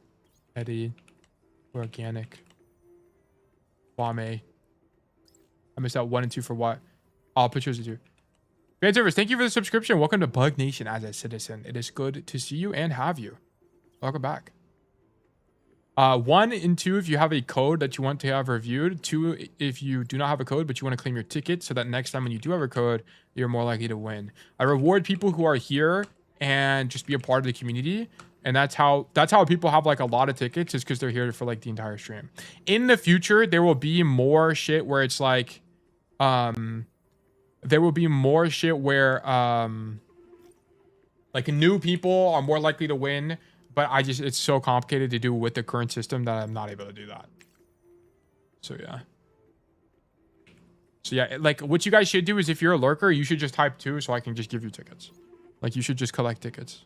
Eddie, Organic, Kwame. I missed out 1 and 2 for what? I'll put yours as 2. Fan service, thank you for the subscription. Welcome to Bug Nation as a citizen. It is good to see you and have you. Welcome back. 1 and 2 if you have a code that you want to have reviewed. 2 if you do not have a code but you want to claim your ticket so that next time when you do have a code, you're more likely to win. I reward people who are here and just be a part of the community. And that's how people have like a lot of tickets, is because they're here for like the entire stream. In the future, there will be more shit where it's like, there will be more shit where like new people are more likely to win. But it's so complicated to do with the current system that I'm not able to do that. So yeah. So yeah, like what you guys should do is if you're a lurker, you should just type 2 so I can just give you tickets. Like you should just collect tickets.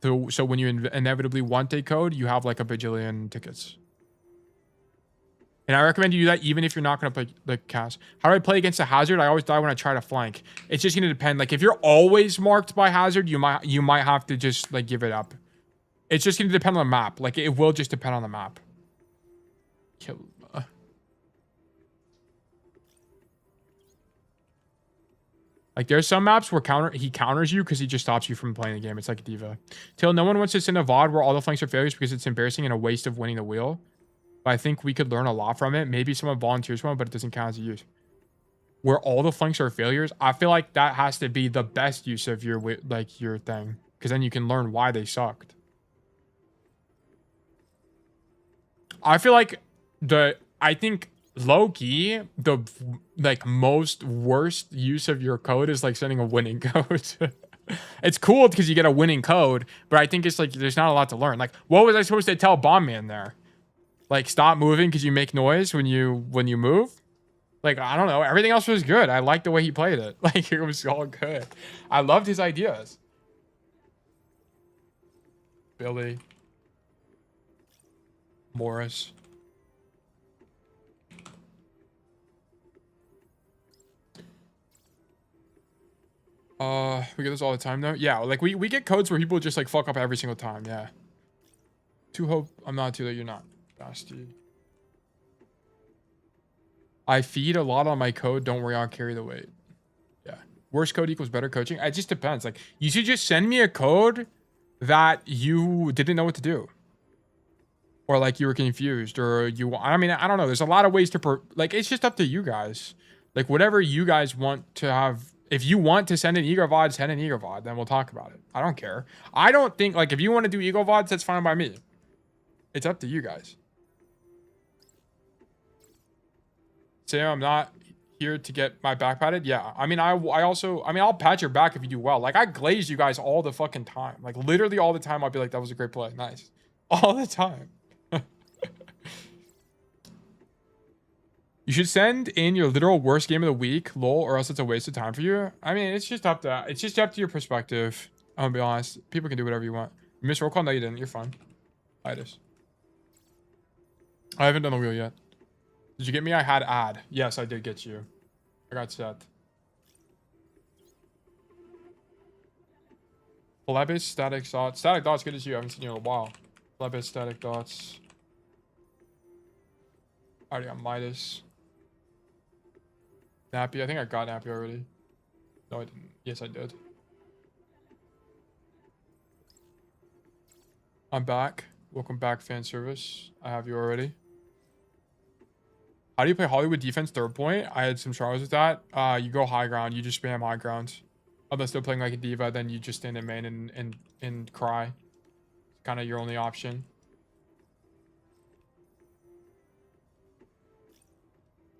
So when you inevitably want a code, you have like a bajillion tickets. And I recommend you do that even if you're not going to play the cast. How do I play against a hazard? I always die when I try to flank. It's just going to depend. Like if you're always marked by hazard, you might have to just like give it up. It's just going to depend on the map. Like it will just depend on the map. Kill. Like there's some maps where he counters you because he just stops you from playing the game. It's like a diva. Till no one wants to send a VOD where all the flanks are failures because it's embarrassing and a waste of winning the wheel. But I think we could learn a lot from it. Maybe someone volunteers one, but it doesn't count as a use. Where all the flanks are failures, I feel like that has to be the best use of your thing, because then you can learn why they sucked. I feel like I think low-key the like most worst use of your code is like sending a winning code. It's cool because you get a winning code, but I think it's like there's not a lot to learn. Like what was I supposed to tell Bomb Man there? Like stop moving because you make noise when you move? Like I don't know, everything else was good. I liked the way he played it. Like it was all good. I loved his ideas. Billy Morris. We get this all the time though. Yeah, like we get codes where people just like fuck up every single time. Yeah. Too hope I'm not too late. You're not. Basti. I feed a lot on my code. Don't worry, I'll carry the weight. Yeah. Worse code equals better coaching. It just depends. Like you should just send me a code that you didn't know what to do. Or like you were confused or I mean, I don't know. There's a lot of ways to like, it's just up to you guys. Like whatever you guys want to have. If you want to send an Ego VOD, send an Ego VOD. Then we'll talk about it. I don't care. I don't think like if you want to do Ego VODs, that's fine by me. It's up to you guys. Sam, I'm not here to get my back patted. Yeah. I mean, I'll pat your back if you do well. Like I glaze you guys all the fucking time. Like literally all the time. I'll be like, that was a great play. Nice. All the time. You should send in your literal worst game of the week, lol, or else it's a waste of time for you. I mean, it's just up to your perspective. I'm gonna be honest. People can do whatever you want. You missed roll call? No, you didn't. You're fine. Itis. I haven't done the wheel yet. Did you get me? I had ad. Yes, I did get you. I got set. Plebis, static dots. Static dots, good as you. I haven't seen you in a while. Plebis, static dots. I already got Midas. Nappy. I think I got Nappy already. No, I didn't. Yes, I did. I'm back. Welcome back, fan service. I have you already. How do you play Hollywood defense third point? I had some struggles with that. You go high ground. You just spam high ground. Unless they're playing like a diva, then you just stand in main and cry. It's kind of your only option.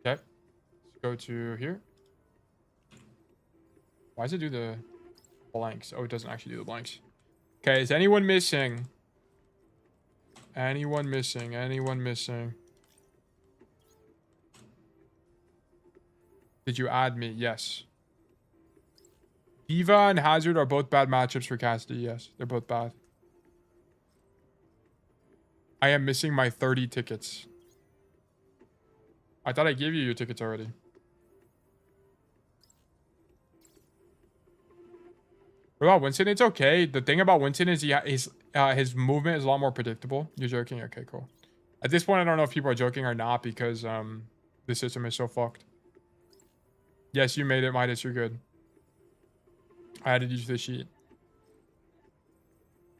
Okay. Let's go to here. Why does it do the blanks? Oh, it doesn't actually do the blanks. Okay, is anyone missing? Anyone missing? Anyone missing? Did you add me? Yes. Diva and Hazard are both bad matchups for Cassidy. Yes, they're both bad. I am missing my 30 tickets. I thought I gave you your tickets already. What about Winston? It's okay. The thing about Winston is his movement is a lot more predictable. You're joking? Okay, cool. At this point, I don't know if people are joking or not because the system is so fucked. Yes, you made it, Midas. You're good. I added you to the sheet.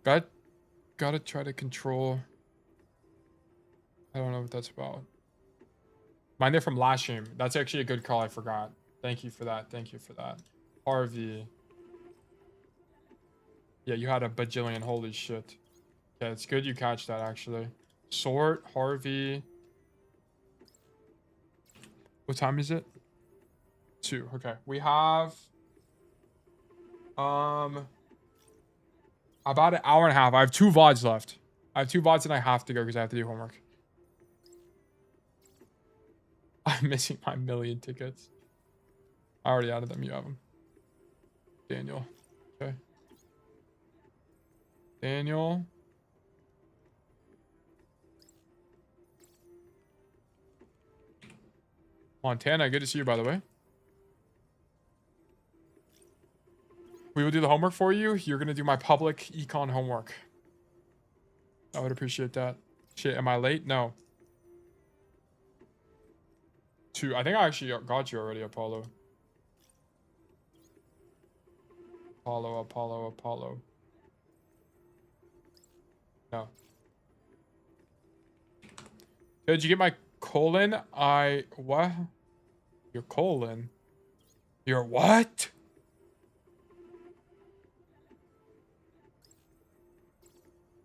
Gotta try to control. I don't know what that's about. Mine, they're from last stream. That's actually a good call. I forgot. Thank you for that. Thank you for that. Harvey. Yeah, you had a bajillion. Holy shit. Yeah, it's good you catch that, actually. Sort, Harvey. What time is it? 2. Okay. We have... about an hour and a half. I have 2 VODs left. I have 2 VODs and I have to go because I have to do homework. I'm missing my million tickets. I already added them. You have them. Daniel. Okay. Daniel. Montana, good to see you, by the way. We will do the homework for you. You're going to do my public econ homework. I would appreciate that. Shit, am I late? No. I think I actually got you already, Apollo. Apollo. No. Did you get my colon? What? Your colon? Your what?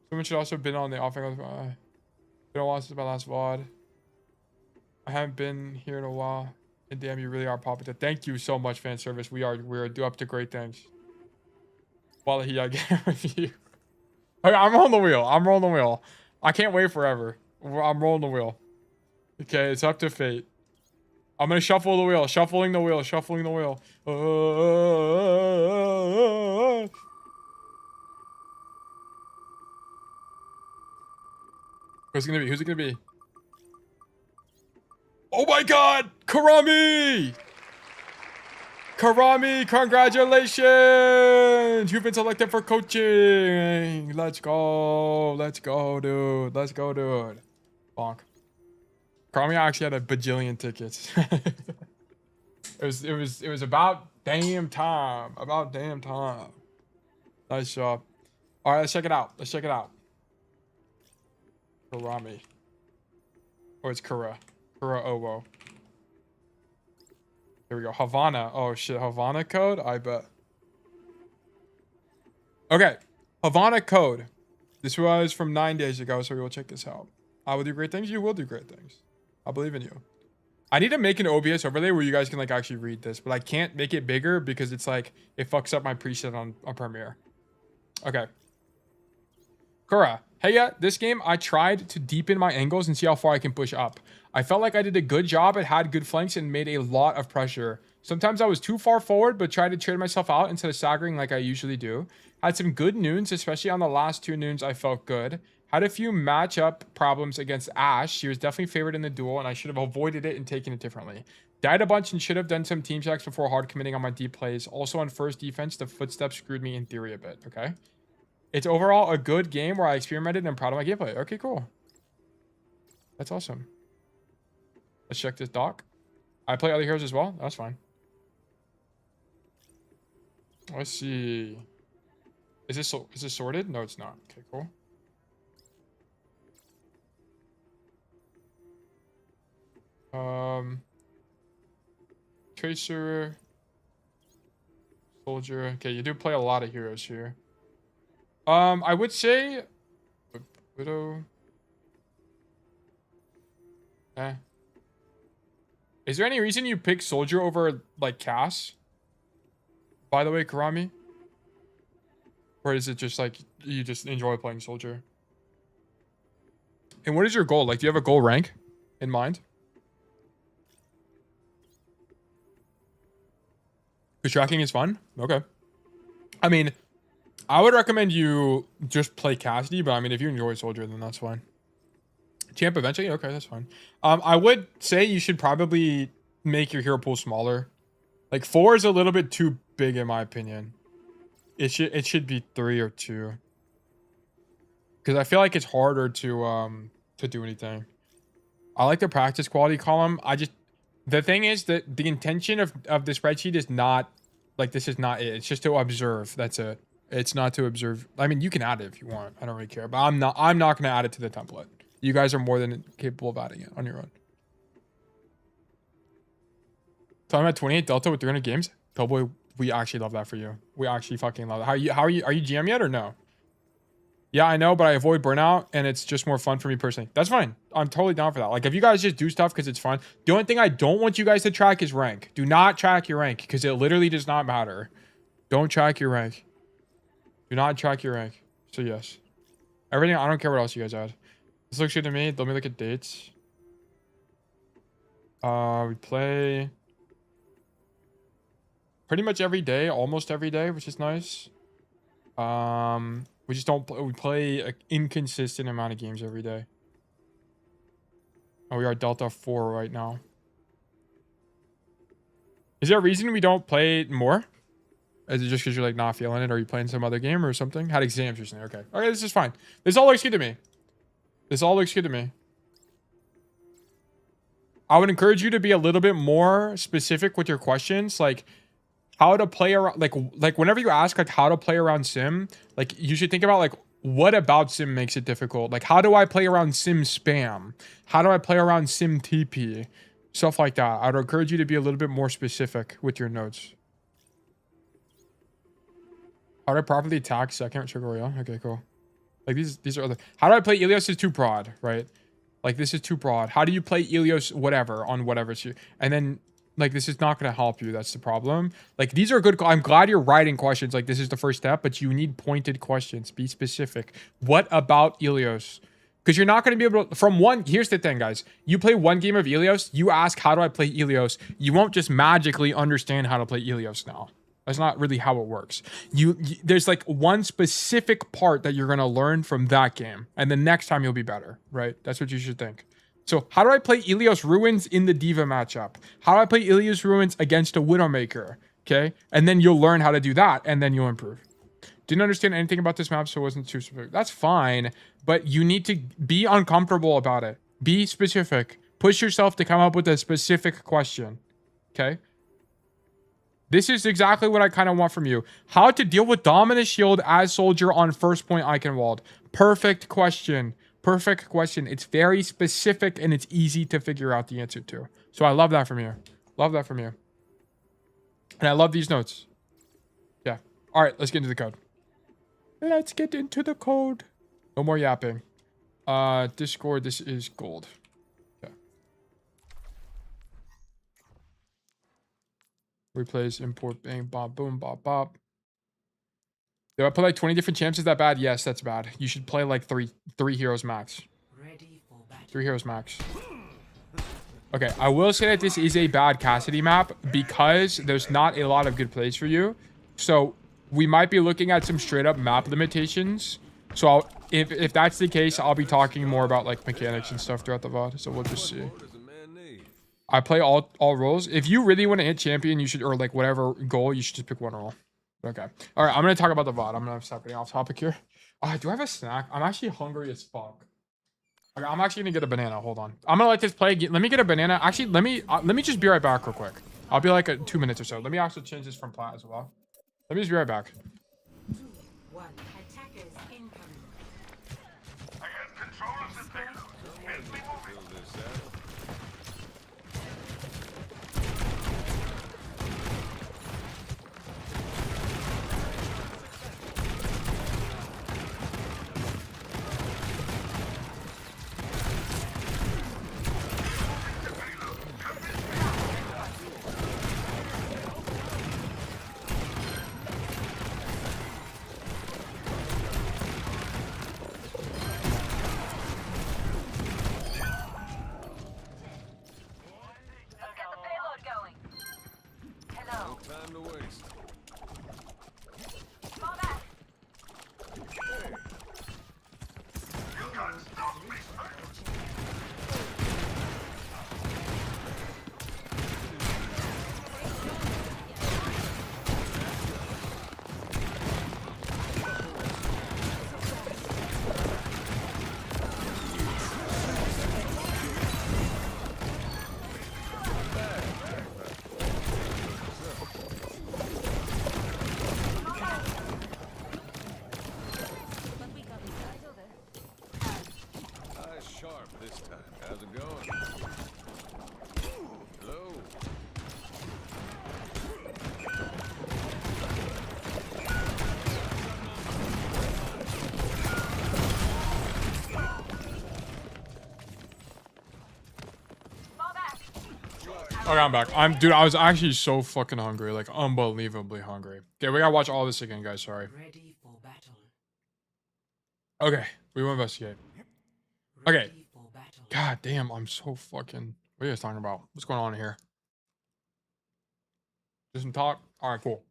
Someone should also have been on the offering. Been a while since my last VOD. I haven't been here in a while. And damn, you really are popping. Thank you so much, fan service. We're up to great things. Wallahi, I get with you. Okay, I'm rolling the wheel. I can't wait forever. I'm rolling the wheel. Okay, it's up to fate. I'm gonna shuffle the wheel. Shuffling the wheel. Who's it gonna be? Oh my god! Karami! Congratulations! You've been selected for coaching. Let's go, dude. Bonk. Karami actually had a bajillion tickets. It was about damn time. Nice job. All right, let's check it out. Karami. Or it's Kura. Kura Owo. Here we go. Havana. Oh shit, Havana code? I bet. Okay. Havana code. This was from 9 days ago, so we will check this out. I will do great things. You will do great things. I believe in you. I need to make an OBS overlay where you guys can like actually read this, but I can't make it bigger because it's like it fucks up my preset on Premiere. Okay. Kura. Hey, yeah, this game, I tried to deepen my angles and see how far I can push up. I felt like I did a good job. It had good flanks and made a lot of pressure. Sometimes I was too far forward, but tried to trade myself out instead of staggering like I usually do. Had some good noons, especially on the last 2 noons. I felt good. Had a few matchup problems against Ash. She was definitely favored in the duel, and I should have avoided it and taken it differently. Died a bunch and should have done some team checks before hard committing on my deep plays. Also on first defense, the footsteps screwed me in theory a bit, okay? It's overall a good game where I experimented and I'm proud of my gameplay. Okay, cool. That's awesome. Let's check this doc. I play other heroes as well. That's fine. Let's see. Is this sorted? No, it's not. Okay, cool. Tracer. Soldier. Okay, you do play a lot of heroes here. I would say Widow. Is there any reason you pick Soldier over like Cass? By the way, Karami? Or is it just like you just enjoy playing Soldier? And what is your goal? Like, do you have a goal rank in mind? Because tracking is fun? Okay. I mean, I would recommend you just play Cassidy, but I mean, if you enjoy Soldier, then that's fine. Champ eventually? Okay, that's fine. I would say you should probably make your hero pool smaller. Like 4 is a little bit too big in my opinion. It should be 3 or 2. Because I feel like it's harder to do anything. I like the practice quality column. The thing is that the intention of the spreadsheet is not like this is not it. It's just to observe. That's it. It's not to observe. I mean, you can add it if you want. I don't really care, but I'm not going to add it to the template. You guys are more than capable of adding it on your own. So I'm at 28 Delta with 300 games. Pillboy, we actually love that for you. We actually fucking love it. How are you GM yet or no? Yeah, I know, but I avoid burnout and it's just more fun for me personally. That's fine. I'm totally down for that. Like if you guys just do stuff because it's fun. The only thing I don't want you guys to track is rank. Do not track your rank because it literally does not matter. Don't track your rank. Do not track your rank. So yes. Everything, I don't care what else you guys add. This looks good to me. Let me look at dates. We play pretty much every day, almost every day, which is nice. We just don't we play an inconsistent amount of games every day. Oh, we are Delta 4 right now. Is there a reason we don't play more? Is it just because you're like not feeling it? Or are you playing some other game or something? Had exams recently. Okay. Okay, this is fine. This all looks good to me. This all looks good to me. I would encourage you to be a little bit more specific with your questions. Like how to play around, like whenever you ask like how to play around sim, like you should think about like what about sim makes it difficult? Like how do I play around sim spam? How do I play around sim TP? Stuff like that. I would encourage you to be a little bit more specific with your notes. How do I properly attack second Sugar Royale? Okay, cool. Like these are other. How do I play Ilios is too broad, right? Like this is too broad. How do you play Ilios whatever on whatever? And then like this is not going to help you. That's the problem. Like these are good. I'm glad you're writing questions. Like this is the first step, but you need pointed questions. Be specific. What about Ilios? Because you're not going to be able to, from one, here's the thing, guys. You play one game of Ilios, you ask, how do I play Ilios? You won't just magically understand how to play Ilios now. That's not really how it works. There's like one specific part that you're going to learn from that game. And the next time you'll be better, right? That's what you should think. So how do I play Ilios Ruins in the Diva matchup? How do I play Ilios Ruins against a Widowmaker? Okay. And then you'll learn how to do that and then you'll improve. Didn't understand anything about this map, so it wasn't too specific. That's fine, but you need to be uncomfortable about it. Be specific. Push yourself to come up with a specific question. Okay? This is exactly what I kind of want from you. How to deal with Dominus Shield as Soldier on first point Eichenwald. Perfect question. Perfect question. It's very specific and it's easy to figure out the answer to. So I love that from you. Love that from you. And I love these notes. Yeah. All right, let's get into the code. Let's get into the code. No more yapping. Discord, this is gold. Okay. Replays, import, bang, bop, boom, bop, bop. Do I play like 20 different champs? Is that bad? Yes, that's bad. You should play like three heroes max. 3 heroes max. Okay, I will say that this is a bad Cassidy map because there's not a lot of good plays for you. So we might be looking at some straight up map limitations. So if that's the case, I'll be talking more about like mechanics and stuff throughout the VOD. So we'll just see. I play all roles. If you really want to hit champion, you should, or like whatever goal, you should just pick one role. Okay. All right, I'm going to talk about the VOD. I'm going to stop getting off topic here. Do I have a snack? I'm actually hungry as fuck. Okay, I'm actually going to get a banana. Hold on. I'm going to let this play. Let me get a banana. Actually, let me just be right back real quick. I'll be like 2 minutes or so. Let me also change this from plat as well. Let me just be right back. Attackers incoming. I have control of the thing. Help me move it. Okay, I'm back. Dude, I was actually so fucking hungry, like unbelievably hungry. Okay, we gotta watch all this again, guys. Sorry. Ready for battle. Okay, we will investigate. Okay. God damn, I'm so fucking What are you guys talking about? What's going on here? Just some talk? All right, cool.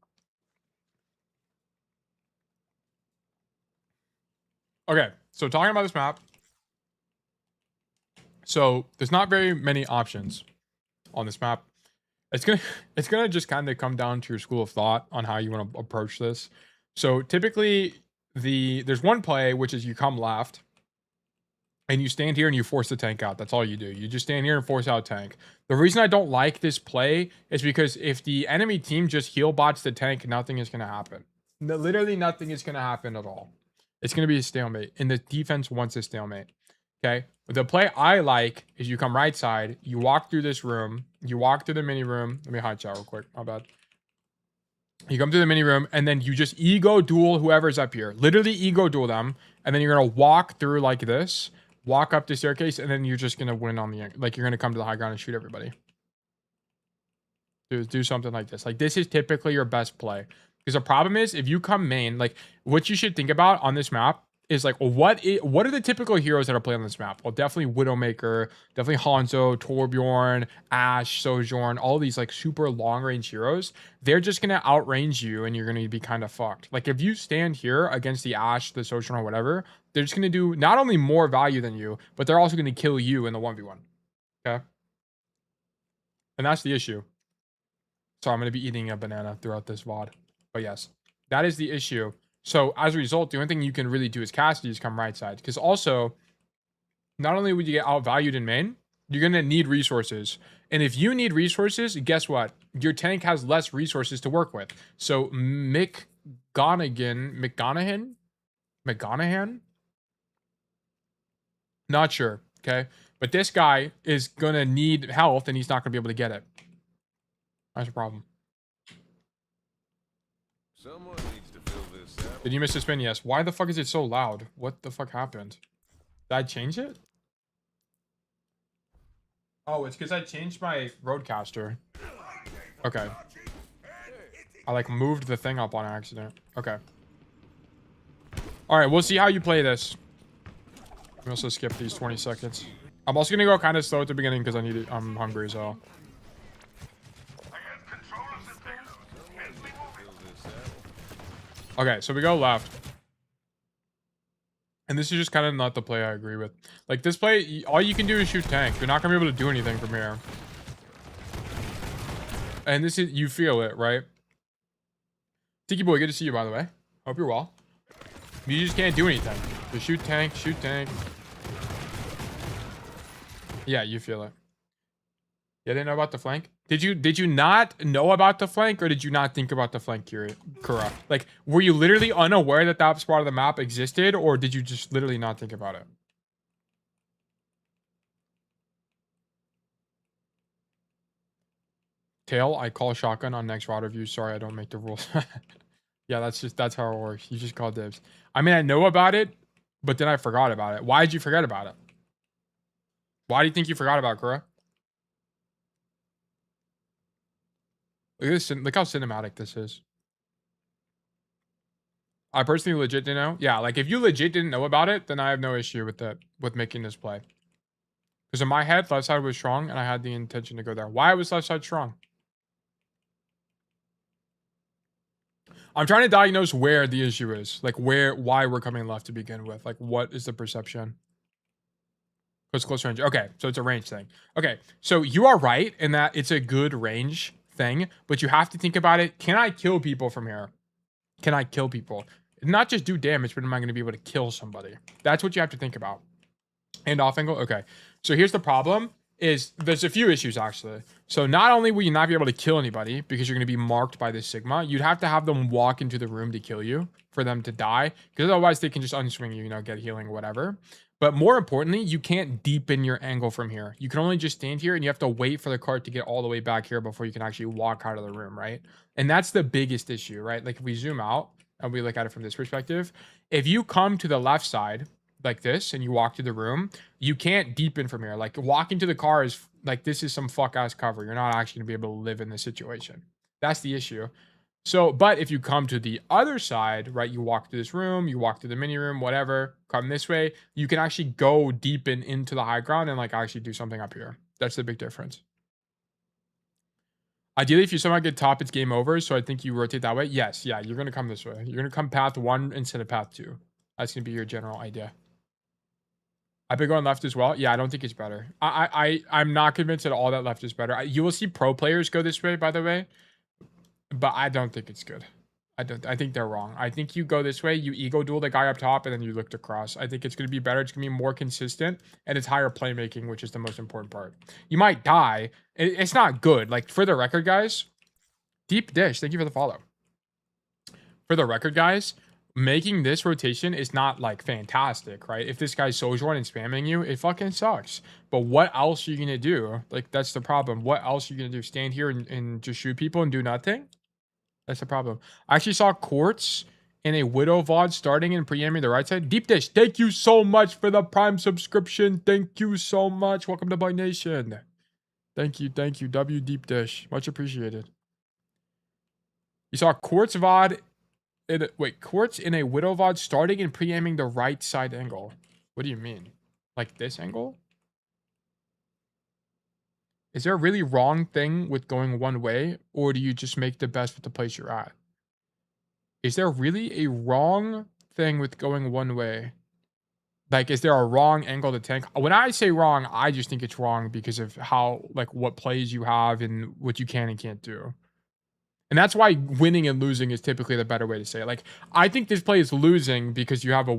Okay, so talking about this map. So there's not very many options on this map. It's gonna just kind of come down to your school of thought on how you want to approach this. So typically there's one play, which is you come left and you stand here and you force the tank out. That's all you do. You just stand here and force out tank. The reason I don't like this play is because if the enemy team just heal bots the tank, nothing is gonna happen. No, literally nothing is gonna happen at all. It's gonna be a stalemate, and the defense wants a stalemate. Okay. The play I like is you come right side, you walk through this room, you walk through the mini room. Let me hide chat real quick. My bad. You come through the mini room and then you just ego duel whoever's up here. Literally ego duel them. And then you're going to walk through like this, walk up the staircase, and then you're just going to win on the, like, you're going to come to the high ground and shoot everybody. Do something like this. Like, this is typically your best play. Because the problem is, if you come main, like, what you should think about on this map is like, what are the typical heroes that are playing on this map? Well, definitely Widowmaker, definitely Hanzo, Torbjorn, Ashe, Sojourn, all these like super long range heroes. They're just gonna outrange you and you're gonna be kind of fucked. Like if you stand here against the Ashe, the Sojourn, or whatever, they're just gonna do not only more value than you, but they're also gonna kill you in the 1v1. Okay? And that's the issue. So I'm gonna be eating a banana throughout this VOD. But yes, that is the issue. So as a result, the only thing you can really do as Cassidy is come right side. Because also, not only would you get outvalued in main, you're going to need resources. And if you need resources, guess what? Your tank has less resources to work with. So McGonaghan? Not sure, okay? But this guy is going to need health and he's not going to be able to get it. That's a problem. Someone needs to fill this out. Did you miss the spin? Yes. Why the fuck is it so loud? What the fuck happened? Did I change it? Oh, it's because I changed my roadcaster. Okay. I like moved the thing up on accident. Okay. All right, we'll see how you play this. We also skip these 20 seconds. I'm also gonna go kind of slow at the beginning because I need it. I'm hungry as well. Okay, so we go left. And this is just kind of not the play I agree with. Like, this play, all you can do is shoot tank. You're not going to be able to do anything from here. And this is, you feel it, right? Tiki Boy, good to see you, by the way. Hope you're well. You just can't do anything. Just shoot tank, shoot tank. Yeah, you feel it. Yeah, they know about the flank. Did you not know about the flank, or did you not think about the flank, Kura? Like, were you literally unaware that that part of the map existed, or did you just literally not think about it? Tail, I call shotgun on next VOD review. Sorry, I don't make the rules. Yeah, that's how it works. You just call dibs. I mean, I know about it, but then I forgot about it. Why did you forget about it? Why do you think you forgot about it, Kura? Look at this, look how cinematic this is. I personally legit didn't know. Yeah, like if you legit didn't know about it, then I have no issue with that, with making this play. Because in my head, left side was strong, and I had the intention to go there. Why was left side strong? I'm trying to diagnose where the issue is. Like why we're coming left to begin with. Like what is the perception? Close range. Okay, so it's a range thing. Okay, so you are right in that it's a good range thing, but you have to think about it. Can I kill people from here? Can I kill people? Not just do damage, but am I going to be able to kill somebody? That's what you have to think about. And off angle. Okay, so here's the problem. Is there's a few issues actually. So not only will you not be able to kill anybody because you're going to be marked by this Sigma, you'd have to have them walk into the room to kill you for them to die, because otherwise they can just unswing you, you know, get healing or whatever. But more importantly, you can't deepen your angle from here. You can only just stand here and you have to wait for the cart to get all the way back here before you can actually walk out of the room, right? And that's the biggest issue, right? Like if we zoom out and we look at it from this perspective, if you come to the left side like this and you walk to the room, you can't deepen from here. Like walking to the car is like, this is some fuck ass cover. You're not actually gonna be able to live in this situation. That's the issue. So, but if you come to the other side, right, you walk to this room, you walk to the mini room, whatever, come this way, you can actually go deepen into the high ground and like actually do something up here. That's the big difference. Ideally, if you somehow get top, it's game over. So I think you rotate that way. Yes, yeah, you're going to come this way. You're going to come path 1 instead of path 2. That's going to be your general idea. I've been going left as well. Yeah, I don't think it's better. I'm not convinced at all that left is better. You will see pro players go this way, by the way. But I don't think it's good. I think they're wrong. I think you go this way, you ego duel the guy up top, and then you look across. I think it's going to be better. It's going to be more consistent, and it's higher playmaking, which is the most important part. You might die. It's not good. Like, for the record, guys, Deep Dish, thank you for the follow. For the record, guys, making this rotation is not, like, fantastic, right? If this guy's Sojourn and spamming you, it fucking sucks. But what else are you going to do? Like, that's the problem. What else are you going to do? Stand here and just shoot people and do nothing? That's the problem. I actually saw Quartz in a Widow VOD starting and preempting the right side. Deep Dish, thank you so much for the Prime subscription. Thank you so much. Welcome to Bug Nation. Thank you. Thank you. W Deep Dish. Much appreciated. You saw Quartz VOD. Quartz in a Widow VOD starting and preempting the right side angle. What do you mean? Like this angle? Is there a really wrong thing with going one way, or do you just make the best with the place you're at? Is there really a wrong thing with going one way? Like, is there a wrong angle to tank? When I say wrong, I just think it's wrong because of how, like, what plays you have and what you can and can't do. And that's why winning and losing is typically the better way to say it. Like, I think this play is losing because you have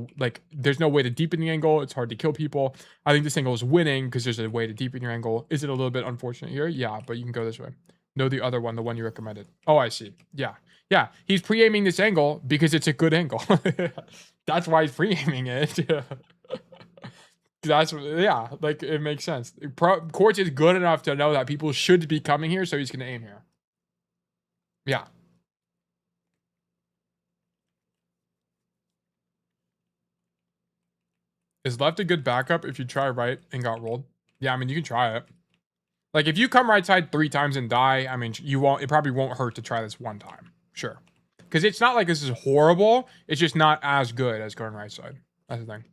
there's no way to deepen the angle. It's hard to kill people. I think this angle is winning because there's a way to deepen your angle. Is it a little bit unfortunate here? Yeah, but you can go this way. No, the other one, the one you recommended. Oh, I see. Yeah. Yeah. He's pre-aiming this angle because it's a good angle. That's why he's pre-aiming it. Yeah, like, it makes sense. Quartz is good enough to know that people should be coming here, so he's going to aim here. Yeah. Is left a good backup if you try right and got rolled? Yeah, I mean, you can try it. Like, if you come right side 3 times and die, I mean, it probably won't hurt to try this 1 time. Sure. Because it's not like this is horrible. It's just not as good as going right side. That's the thing.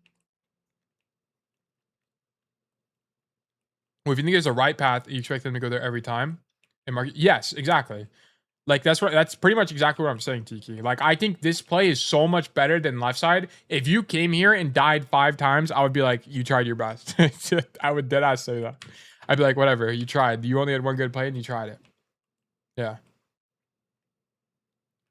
Well, if you think there's a right path, you expect them to go there every time. And mark, yes, exactly. Like, that's pretty much exactly what I'm saying, Tiki. Like, I think this play is so much better than left side. If you came here and died 5 times, I would be like, you tried your best. I would deadass say that. I'd be like, whatever, you tried. You only had 1 good play and you tried it. Yeah.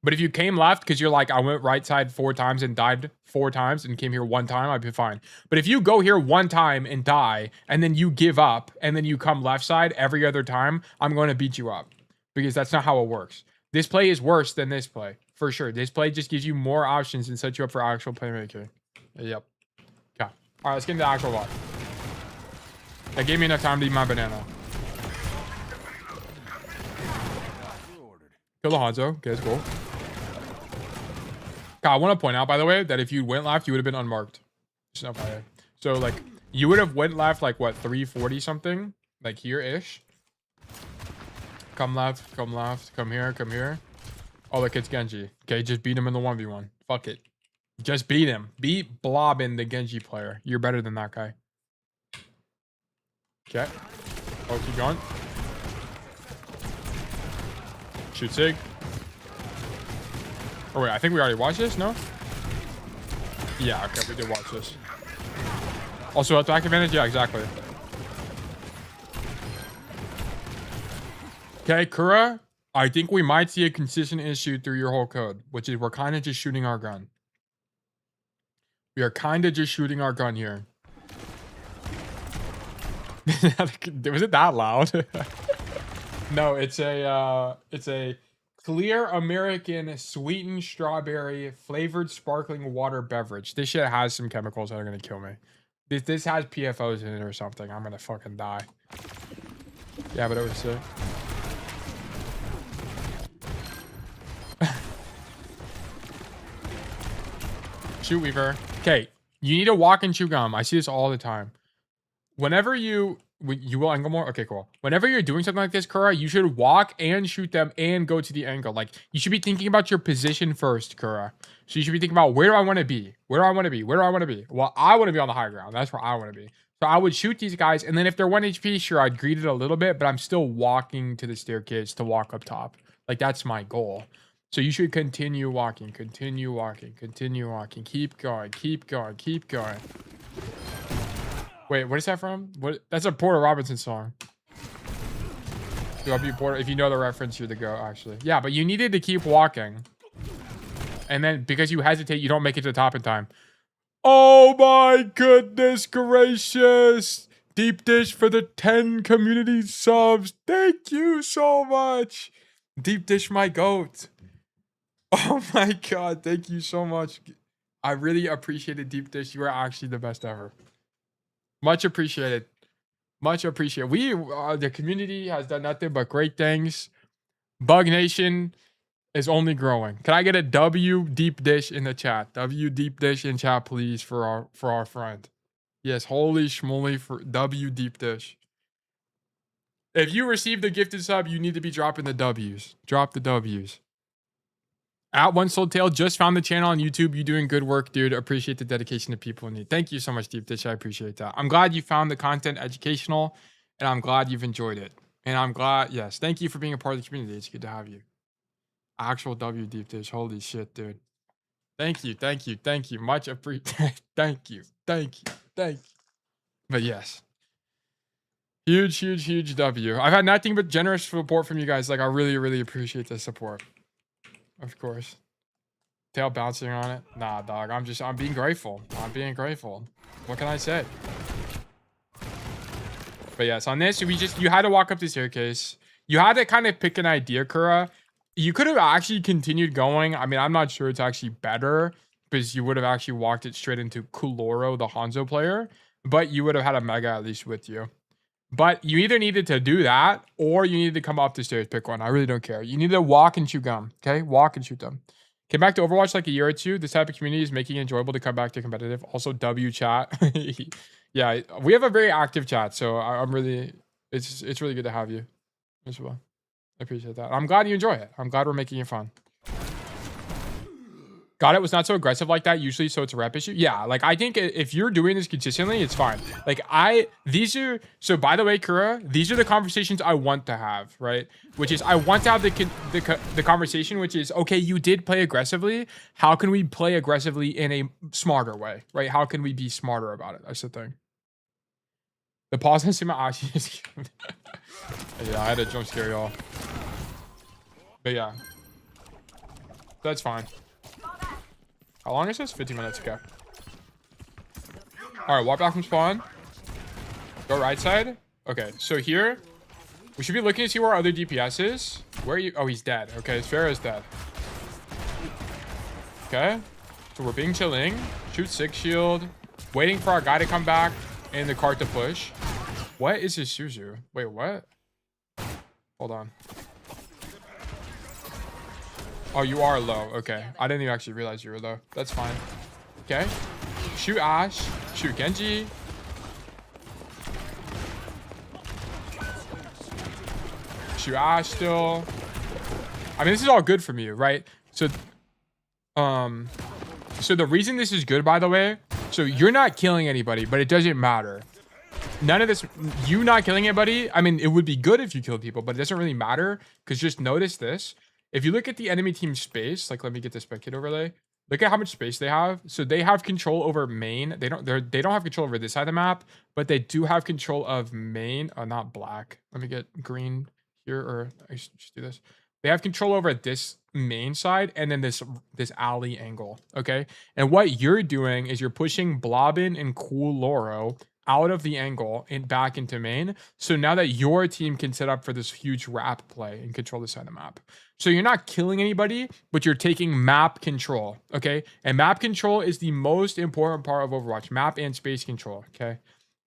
But if you came left because you're like, I went right side 4 times and died 4 times and came here 1 time, I'd be fine. But if you go here 1 time and die, and then you give up, and then you come left side every other time, I'm going to beat you up. Because that's not how it works. This play is worse than this play, for sure. This play just gives you more options and sets you up for actual playmaking. Yep. Okay. All right, let's get into the actual VOD. That gave me enough time to eat my banana. Kill the Hanzo. Okay, that's cool. God, I want to point out, by the way, that if you went left, you would have been unmarked. So, like, you would have went left, like, what, 340 something? Like, here-ish. Come left, come here, come here. Oh, look, it's Genji. Okay, just beat him in the 1v1. Fuck it. Just beat him. Beat Blobbin, the Genji player. You're better than that guy. Okay. Oh, keep going. Shoot Sig. Oh, wait, I think we already watched this, no? Yeah, okay, we did watch this. Also, attack advantage? Yeah, exactly. Okay, Kura, I think we might see a consistent issue through your whole code, which is we're kind of just shooting our gun. We are kind of just shooting our gun here. Was it that loud? No, it's a clear American sweetened strawberry flavored sparkling water beverage. This shit has some chemicals that are gonna kill me. This has PFOs in it or something. I'm gonna fucking die. Yeah, but it was sick. Shoot Weaver. Okay, you need to walk and chew gum. I see this all the time. Whenever you will angle more? Okay, cool. Whenever you're doing something like this, Kura, you should walk and shoot them and go to the angle. Like, you should be thinking about your position first, Kura. So you should be thinking about, where do I want to be? Where do I want to be? Where do I want to be? Well, I want to be on the high ground. That's where I want to be. So So I would shoot these guys, and then if they're 1 HP, sure, I'd greed it a little bit, but I'm still walking to the staircase to walk up top. Like, that's my goal. So you should continue walking, continue walking, continue walking. Keep going, keep going, keep going. Wait, what is that from? What? That's a Porter Robinson song. Porter. If you know the reference, you're the go, actually. Yeah, but you needed to keep walking. And then because you hesitate, you don't make it to the top in time. Oh my goodness gracious. Deep Dish for the 10 community subs. Thank you so much. Deep Dish, my goat. Oh my God. Thank you so much. I really appreciated Deep Dish. You are actually the best ever. Much appreciated. Much appreciated. The community has done nothing but great things. Bug Nation is only growing. Can I get a W Deep Dish in the chat? W Deep Dish in chat, please, for our friend. Yes, holy schmoly for W Deep Dish. If you receive the gifted sub, you need to be dropping the W's. Drop the W's. At One Soul Tail, just found the channel on YouTube. You doing good work, dude. Appreciate the dedication to people in need. Thank you so much, Deep Dish. I appreciate that. I'm glad you found the content educational, and I'm glad you've enjoyed it. And I'm glad, yes, thank you for being a part of the community. It's good to have you. Actual W Deep Dish. Holy shit, dude. Thank you, thank you, thank you. Much appreciated. Thank you, thank you, thank you. But yes. Huge, huge, huge W. I've had nothing but generous support from you guys. Like, I really, really appreciate the support. Of course. Tail bouncing on it. Nah, dog. I'm being grateful. I'm being grateful. What can I say? But yes, on this, you had to walk up the staircase. You had to kind of pick an idea, Kura. You could have actually continued going. I mean, I'm not sure it's actually better because you would have actually walked it straight into Kuloro, the Hanzo player, but you would have had a Mega at least with you. But you either needed to do that or you needed to come up the stairs, pick one. I really don't care. You need to walk and shoot them, okay? Walk and shoot them. Came back to Overwatch like a year or two. This type of community is making it enjoyable to come back to competitive. Also, W chat. Yeah, we have a very active chat, so I'm really, it's really good to have you as well. I appreciate that. I'm glad you enjoy it. I'm glad we're making it fun. Got it. Was not so aggressive like that usually, so it's a rep issue. Yeah, like I think if you're doing this consistently, it's fine. Like so by the way, Kura, these are the conversations I want to have, right? Which is I want to have the conversation, which is, okay, you did play aggressively. How can we play aggressively in a smarter way, right? How can we be smarter about it? That's the thing. The pause and Sima actually is yeah, I had a jump scare y'all. But yeah. That's fine. How long is this? 15 minutes, okay. Alright, walk back from spawn. Go right side. Okay, so here, we should be looking to see where our other DPS is. Where are you? Oh, he's dead. Okay, Sphera is dead. Okay. So we're being chilling. Shoot 6 shield. Waiting for our guy to come back and the cart to push. What is his Suzu? Wait, what? Hold on. Oh, you are low. Okay. I didn't even actually realize you were low. That's fine. Okay. Shoot Ash. Shoot Genji. Shoot Ash still. I mean, this is all good from you, right? So the reason this is good, by the way, so you're not killing anybody, but it doesn't matter. None of this, you not killing anybody, I mean, it would be good if you killed people, but it doesn't really matter because just notice this. If you look at the enemy team space, like let me get the spectator overlay. Look at how much space they have. So they have control over main. They don't have control over this side of the map, but they do have control of main. Not black. Let me get green here, or I should just do this. They have control over this main side and then this alley angle. Okay. And what you're doing is you're pushing Blobbin and Cool Loro out of the angle and back into main. So now that your team can set up for this huge wrap play and control this side of the map. So you're not killing anybody, but you're taking map control, okay? And map control is the most important part of Overwatch, map and space control, okay?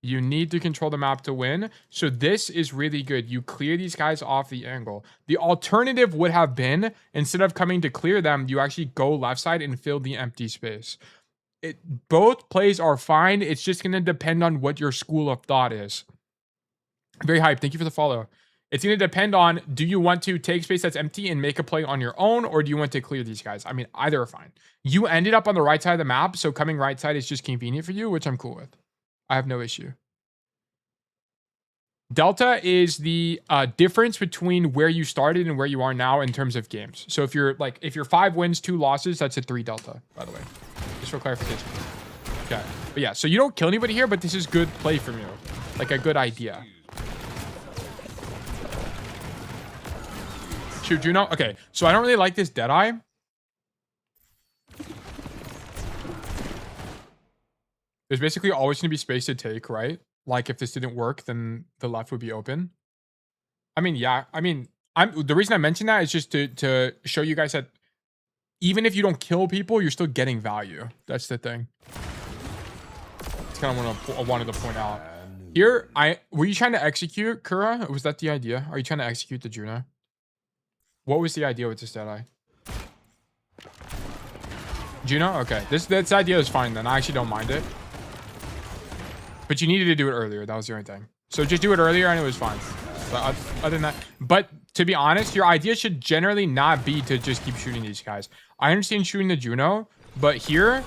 You need to control the map to win. So this is really good. You clear these guys off the angle. The alternative would have been, instead of coming to clear them, you actually go left side and fill the empty space. Both plays are fine. It's just going to depend on what your school of thought is. Very hyped. Thank you for the follow. It's going to depend on, do you want to take space that's empty and make a play on your own, or do you want to clear these guys? I mean, either are fine. You ended up on the right side of the map, so coming right side is just convenient for you, which I'm cool with. I have no issue. Delta is the difference between where you started and where you are now in terms of games. So if you're 5 wins, 2 losses, that's a 3 delta, by the way. Just for clarification. Okay. But yeah, so you don't kill anybody here, but this is good play from you. Like a good idea. Shoot, Juno. Okay, so I don't really like this Deadeye. There's basically always going to be space to take, right? Like if this didn't work, then the left would be open. I mean, yeah. I mean, the reason I mention that is just to show you guys that even if you don't kill people, you're still getting value. That's the thing. It's kind of what I wanted to point out. Here, were you trying to execute Kura? Was that the idea? Are you trying to execute the Juno? What was the idea with this Deadeye? Juno? Okay. This idea is fine then. I actually don't mind it. But you needed to do it earlier. That was the only thing. So just do it earlier and it was fine. But other than that. But to be honest, your idea should generally not be to just keep shooting these guys. I understand shooting the Juno. But here,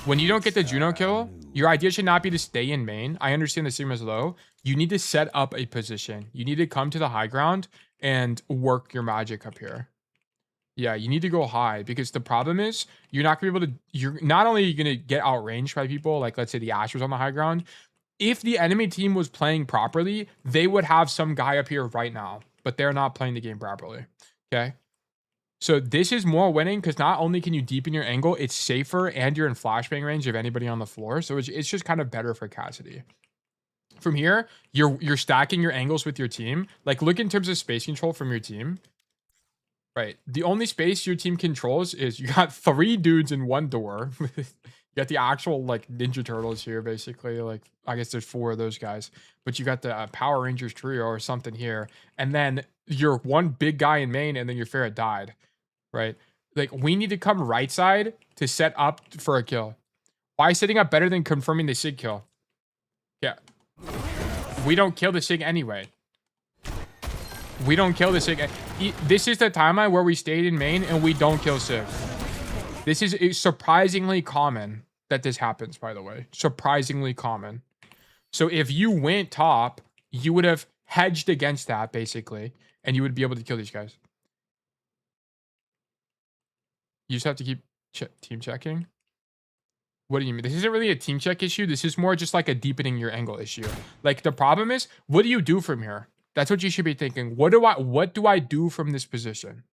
when you don't get the Juno kill, your idea should not be to stay in main. I understand the Sigma's low. You need to set up a position. You need to come to the high ground and work your magic up here. Yeah, you need to go high because the problem is you're not gonna be able to. You're not only gonna get outranged by people, like let's say the Ash was on the high ground. If the enemy team was playing properly, they would have some guy up here right now, but they're not playing the game properly. Okay, so this is more winning because not only can you deepen your angle, it's safer and you're in flashbang range of anybody on the floor. So it's just kind of better for Cassidy. From here, you're stacking your angles with your team. Like look in terms of space control from your team. Right. The only space your team controls is you got 3 dudes in 1 door. You got the actual like Ninja Turtles here, basically. Like I guess there's 4 of those guys, but you got the Power Rangers trio or something here, and then you're 1 big guy in main, and then your ferret died. Right. Like we need to come right side to set up for a kill. Why is setting up better than confirming the Sig kill? Yeah. We don't kill the Sig anyway. We don't kill the Sig. This is the timeline where we stayed in main and we don't kill Sig. This is surprisingly common that this happens, by the way. Surprisingly common. So if you went top, you would have hedged against that, basically, and you would be able to kill these guys. You just have to keep team checking. What do you mean? This isn't really a team check issue. This is more just like a deepening your angle issue. Like the problem is, what do you do from here? That's what you should be thinking. What do I do from this position?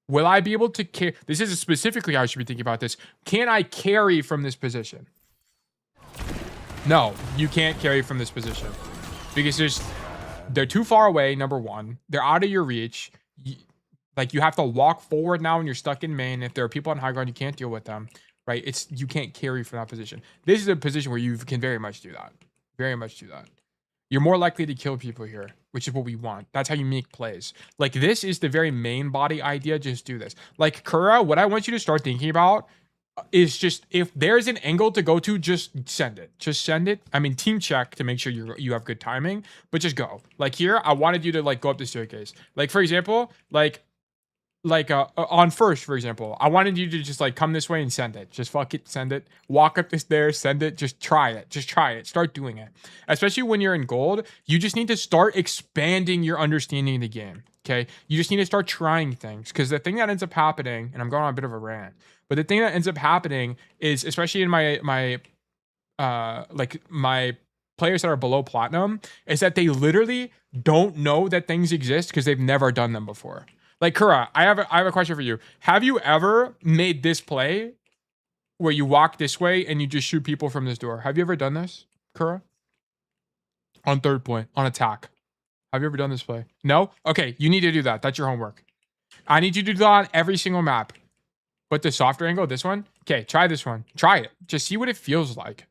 Will I be able to carry? This is specifically how I should be thinking about this. Can I carry from this position? No, you can't carry from this position because they're too far away. Number one, they're out of your reach. Like you have to walk forward now and you're stuck in main. If there are people on high ground, you can't deal with them, right? You can't carry from that position. This is a position where you can very much do that. Very much do that. You're more likely to kill people here, which is what we want. That's how you make plays. Like this is the very main body idea. Just do this. Like Kura, what I want you to start thinking about is just if there's an angle to go to, just send it. Just send it. I mean, team check to make sure you have good timing, but just go. Like here, I wanted you to like go up the staircase. Like for example, like on first, for example, I wanted you to just like come this way and send it. Just fuck it, send it. Walk up the stairs, send it. Just try it. Just try it. Start doing it. Especially when you're in gold, you just need to start expanding your understanding of the game. Okay, you just need to start trying things because the thing that ends up happening, and I'm going on a bit of a rant, but the thing that ends up happening is, especially in my players that are below platinum, is that they literally don't know that things exist because they've never done them before. Like Kura, I have a question for you. Have you ever made this play where you walk this way and you just shoot people from this door? Have you ever done this, Kura? On third point, on attack. Have you ever done this play? No? Okay, you need to do that. That's your homework. I need you to do that on every single map. But the softer angle, this one? Okay, try this one. Try it. Just see what it feels like.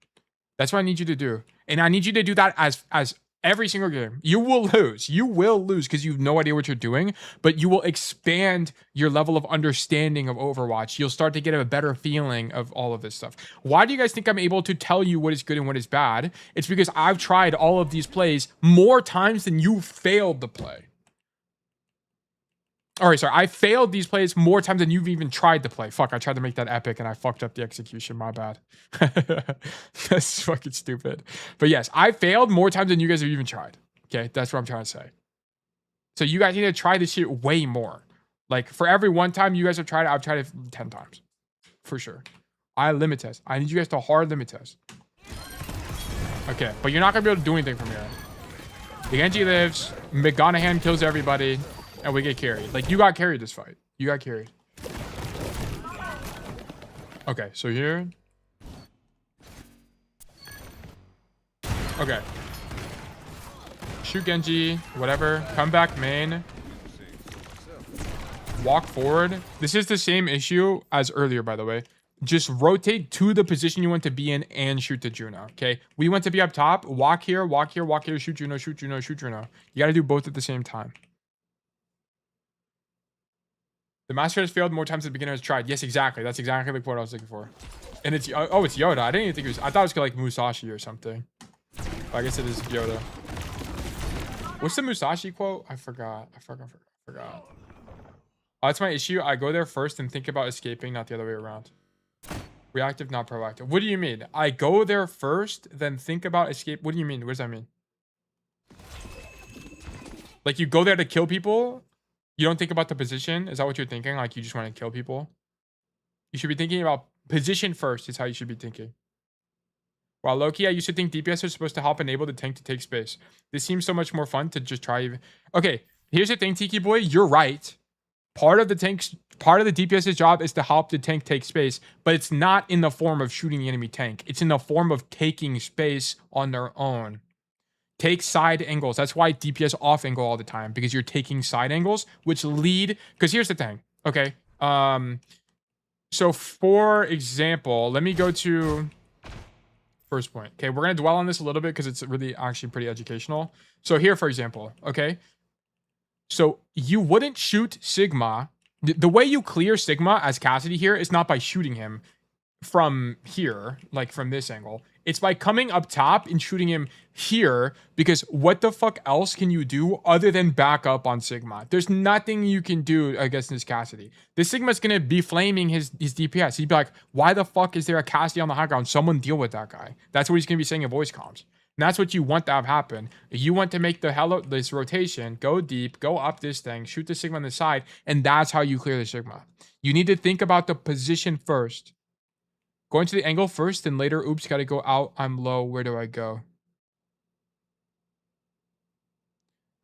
That's what I need you to do. And I need you to do that as every single game. You will lose. You will lose because you have no idea what you're doing, but you will expand your level of understanding of Overwatch. You'll start to get a better feeling of all of this stuff. Why do you guys think I'm able to tell you what is good and what is bad? It's because I've tried all of these plays more times than you failed the play. All right, sorry. I failed these plays more times than you've even tried to play. Fuck, I tried to make that epic and I fucked up the execution. My bad. That's fucking stupid. But yes, I failed more times than you guys have even tried. Okay, that's what I'm trying to say. So you guys need to try this shit way more. Like for every one time you guys have tried it, I've tried it 10 times. For sure. I limit test. I need you guys to hard limit test. Okay, but you're not gonna be able to do anything from here. The Genji lives, McGonaghan kills everybody, and we get carried. Like you got carried this fight. You got carried. Okay, so here. Okay. Shoot Genji, whatever. Come back main. Walk forward. This is the same issue as earlier, by the way. Just rotate to the position you want to be in and shoot the Juno, okay? We want to be up top. Walk here, walk here, walk here. Shoot Juno, shoot Juno, shoot Juno. You got to do both at the same time. The master has failed more times than the beginner has tried. Yes, exactly. That's exactly the quote I was looking for. And it's, oh, it's Yoda. I didn't even think it was, I thought it was like Musashi or something. But I guess it is Yoda. What's the Musashi quote? I forgot. Oh, that's my issue. I go there first and think about escaping, not the other way around. Reactive, not proactive. What do you mean? I go there first, then think about escape. What do you mean? What does that mean? Like you go there to kill people? You don't think about the position? Is that what you're thinking? Like you just want to kill people? You should be thinking about position first is how you should be thinking. While Loki, I used to think DPS are supposed to help enable the tank to take space. This seems so much more fun to just try even. Okay, here's the thing, Tiki Boy. You're right. Part of the DPS's job is to help the tank take space, but it's not in the form of shooting the enemy tank. It's in the form of taking space on their own. Take side angles. That's why DPS off angle all the time, because you're taking side angles, which lead. Because here's the thing. Okay. So for example, let me go to first point. Okay, we're gonna dwell on this a little bit because it's really actually pretty educational. So here, for example, okay. So you wouldn't shoot Sigma. The way you clear Sigma as Cassidy here is not by shooting him from here, like from this angle. It's by coming up top and shooting him here, because what the fuck else can you do other than back up on Sigma? There's nothing you can do against this Cassidy. This Sigma's gonna be flaming his DPS. He'd be like, why the fuck is there a Cassidy on the high ground? Someone deal with that guy. That's what he's gonna be saying in voice comms. And that's what you want to have happen. You want to make this rotation, go deep, go up this thing, shoot the Sigma on the side, and that's how you clear the Sigma. You need to think about the position first. Going to the angle first, then later, oops, gotta go out, I'm low, where do I go?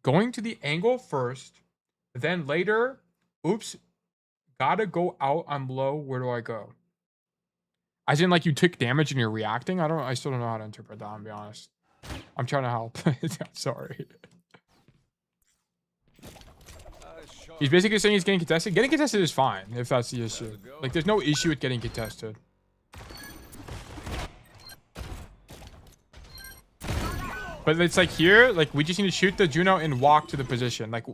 Going to the angle first, then later, oops, gotta go out, I'm low, where do I go? As in, like, you took damage and you're reacting? I still don't know how to interpret that, I'll be honest. I'm trying to help. I'm sorry. He's basically saying he's getting contested. Getting contested is fine, if that's the issue. Like, there's no issue with getting contested. But it's like here, like, we just need to shoot the Juno and walk to the position. Like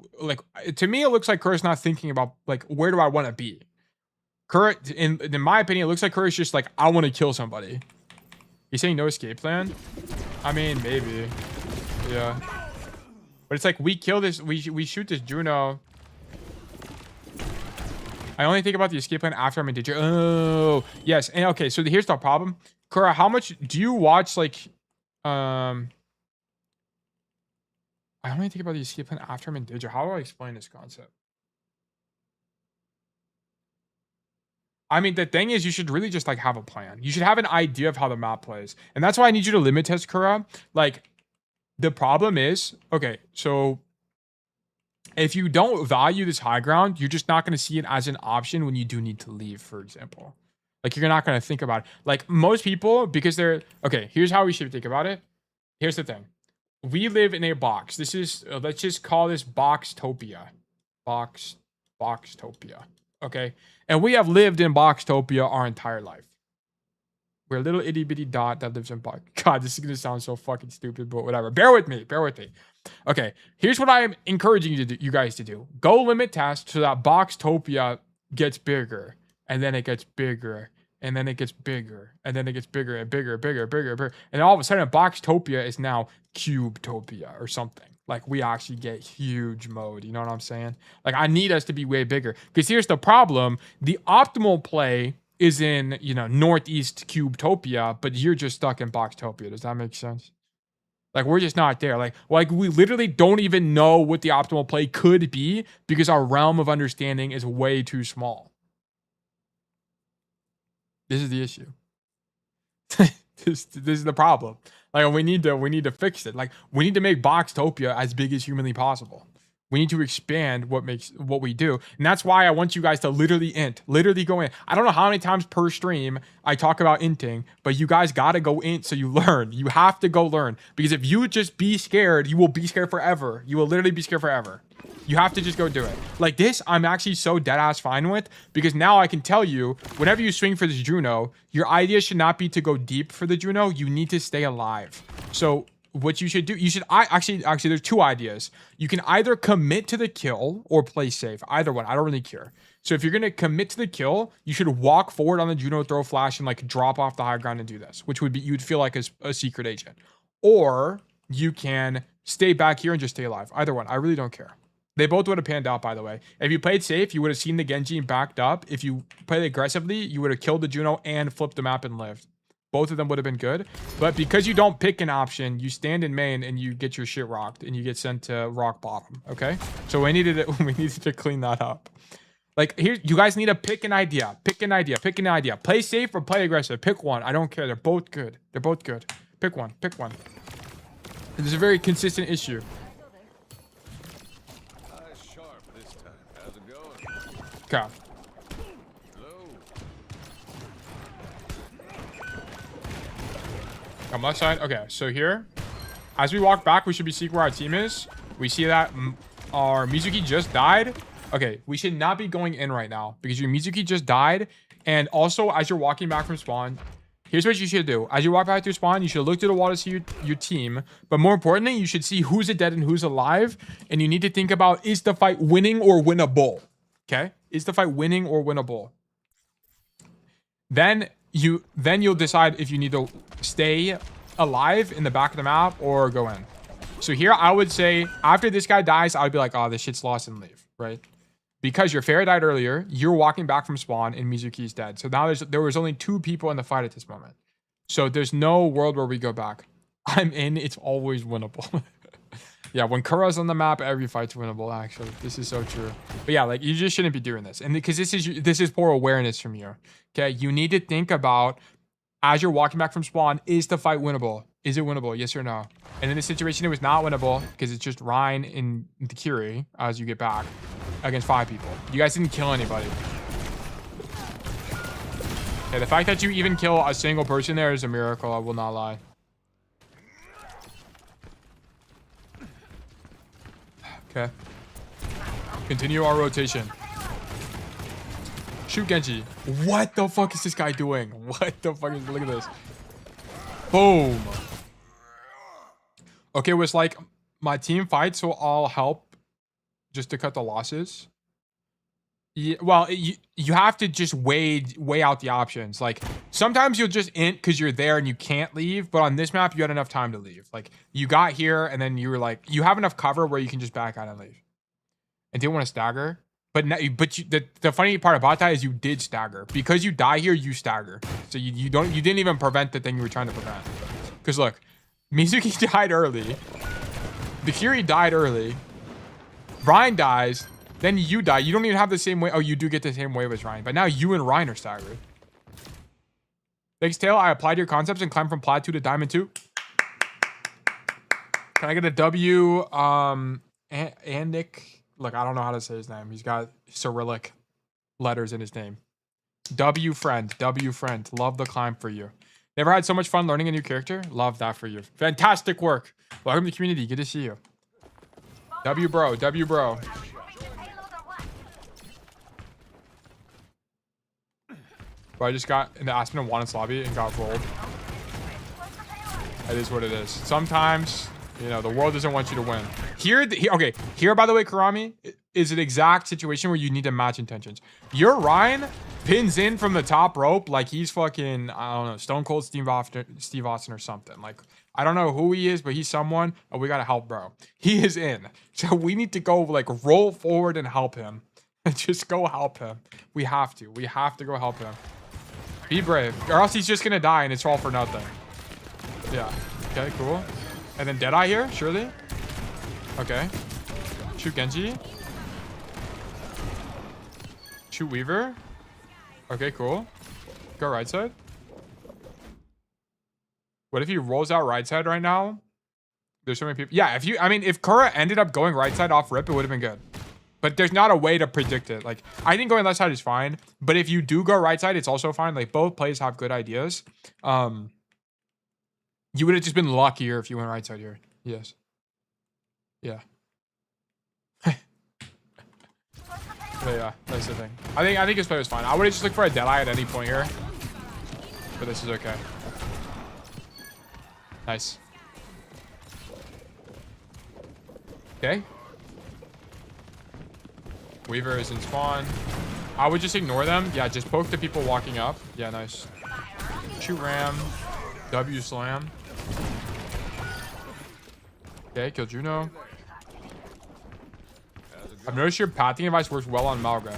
to me, it looks like Kerr's not thinking about, like, where do I want to be? Kerr, in my opinion, it looks like Kerr's just like, I want to kill somebody. He's saying no escape plan? I mean, maybe. Yeah. But it's like, we kill this, we shoot this Juno. I only think about the escape plan after I'm in danger. Oh, yes. And okay, so here's the problem. Kerr, how much do you watch, like, I only think about the escape plan after I'm in danger. How do I explain this concept? I mean, the thing is, you should really just, like, have a plan. You should have an idea of how the map plays. And that's why I need you to limit test Kura. Like, the problem is, okay, so if you don't value this high ground, you're just not going to see it as an option when you do need to leave, for example. Like, you're not going to think about it. Like, most people, because they're... Okay, here's how we should think about it. Here's the thing. We live in a box. This is... let's just call this Boxtopia. Boxtopia. Okay? And we have lived in Boxtopia our entire life. We're a little itty bitty dot that lives in Box. God, this is going to sound so fucking stupid, but whatever. Bear with me. Bear with me. Okay, here's what I'm encouraging you guys to do. Go limit test so that Boxtopia gets bigger. And then it gets bigger. And then it gets bigger. And then it gets bigger and bigger, bigger. And all of a sudden, Boxtopia is now Cubetopia or something. Like, we actually get huge mode. You know what I'm saying? Like, I need us to be way bigger. Because here's the problem. The optimal play is in, you know, Northeast Cubetopia, but you're just stuck in Boxtopia. Does that make sense? Like, we're just not there. Like we literally don't even know what the optimal play could be because our realm of understanding is way too small. This is the issue. This is the problem. Like, we need to fix it. Like, we need to make Boxtopia as big as humanly possible. We need to expand what we do. And that's why I want you guys to literally go in. I don't know how many times per stream I talk about inting, but you guys got to go in so you learn. You have to go learn. Because if you just be scared, you will be scared forever. You will literally be scared forever. You have to just go do it. Like this, I'm actually so dead ass fine with, because now I can tell you, whenever you swing for this Juno, your idea should not be to go deep for the Juno. You need to stay alive. So what you should do, actually, there's two ideas. You can either commit to the kill or play safe. Either one, I don't really care. So if you're going to commit to the kill, you should walk forward on the Juno, throw flash, and like drop off the high ground and do this, which would be, you'd feel like a secret agent. Or you can stay back here and just stay alive. Either one, I really don't care. They both would have panned out, by the way. If you played safe, you would have seen the Genji and backed up. If you played aggressively, you would have killed the Juno and flipped the map and lived. Both of them would have been good. But because you don't pick an option, you stand in main and you get your shit rocked and you get sent to rock bottom. Okay? So we needed to clean that up. Like, here, you guys need to pick an idea. Pick an idea. Pick an idea. Play safe or play aggressive. Pick one. I don't care. They're both good. They're both good. Pick one. Pick one. This is a very consistent issue. Okay. On left side. Okay, so here, as we walk back, we should be seeing where our team is. We see that our Mizuki just died. Okay, we should not be going in right now because your Mizuki just died. And also, as you're walking back from spawn, here's what you should do. As you walk back to spawn, you should look to the wall to see your team. But more importantly, you should see who's dead and who's alive. And you need to think about, is the fight winning or winnable? Okay? Is the fight winning or winnable? Then you'll decide if you need to stay alive in the back of the map or go in. So here, I would say, after this guy dies, I would be like, oh, this shit's lost, and leave, right? Because your Pharah died earlier, you're walking back from spawn, and Mizuki's dead. So now there was only 2 people in the fight at this moment. So there's no world where we go back. I'm in. It's always winnable. Yeah, when Kura's on the map, every fight's winnable, actually. This is so true. But yeah, like, you just shouldn't be doing this. And because this is poor awareness from you. Okay, you need to think about, as you're walking back from spawn, is the fight winnable? Is it winnable? Yes or no? And in this situation, it was not winnable because it's just Ryan and the Curie as you get back against 5 people. You guys didn't kill anybody. Okay, the fact that you even kill a single person there is a miracle, I will not lie. Okay. Continue our rotation. Shoot Genji. What the fuck is this guy doing? What the fuck is... Look at this. Boom. Okay, it was like my team fight, so I'll help just to cut the losses. Yeah, well, you have to just weigh out the options. Like, sometimes you'll just int because you're there and you can't leave, but on this map, you had enough time to leave. Like, you got here and then you were like, you have enough cover where you can just back out and leave. And didn't want to stagger. But the funny part about that is you did stagger. Because you die here, you stagger. So you didn't even prevent the thing you were trying to prevent. Because look, Mizuki died early. The Curie died early. Ryan dies. Then you die. You don't even have the same way. Oh, you do get the same wave as Ryan. But now you and Ryan are staggered. Thanks, Tail. I applied your concepts and climbed from Plateau to Diamond 2. Can I get a W? Andic. Look, I don't know how to say his name. He's got Cyrillic letters in his name. W friend. W friend. Love the climb for you. Never had so much fun learning a new character? Love that for you. Fantastic work. Welcome to the community. Good to see you. W bro. W bro. But I just got in the Aspen and Wanted lobby and got rolled. That is what it is. Sometimes, you know, the world doesn't want you to win. Okay, here, by the way, Karami, is an exact situation where you need to match intentions. Your Ryan pins in from the top rope like he's fucking, I don't know, Stone Cold Steve Austin or something. Like, I don't know who he is, but he's someone. Oh, we gotta help, bro. He is in. So we need to go, like, roll forward and help him. Just go help him. We have to. We have to go help him. Be brave, or else he's just gonna die and it's all for nothing. Yeah. Okay, cool. And then Deadeye here, surely. Okay. Shoot Genji. Shoot Weaver. Okay, cool. Go right side. What if he rolls out right side right now? There's so many people. Yeah, if Kura ended up going right side off rip, it would have been good. But there's not a way to predict it. Like, I think going left side is fine. But if you do go right side, it's also fine. Like, both plays have good ideas. You would have just been luckier if you went right side here. Yes. Yeah. But yeah, that's the thing. I think his play was fine. I would have just looked for a Deadeye at any point here. But this is okay. Nice. Okay. Weaver is in spawn. I would just ignore them. Yeah, just poke the people walking up. Yeah, nice. Shoot ram. W slam. Okay, kill Juno. I've noticed your pathing advice works well on Malga.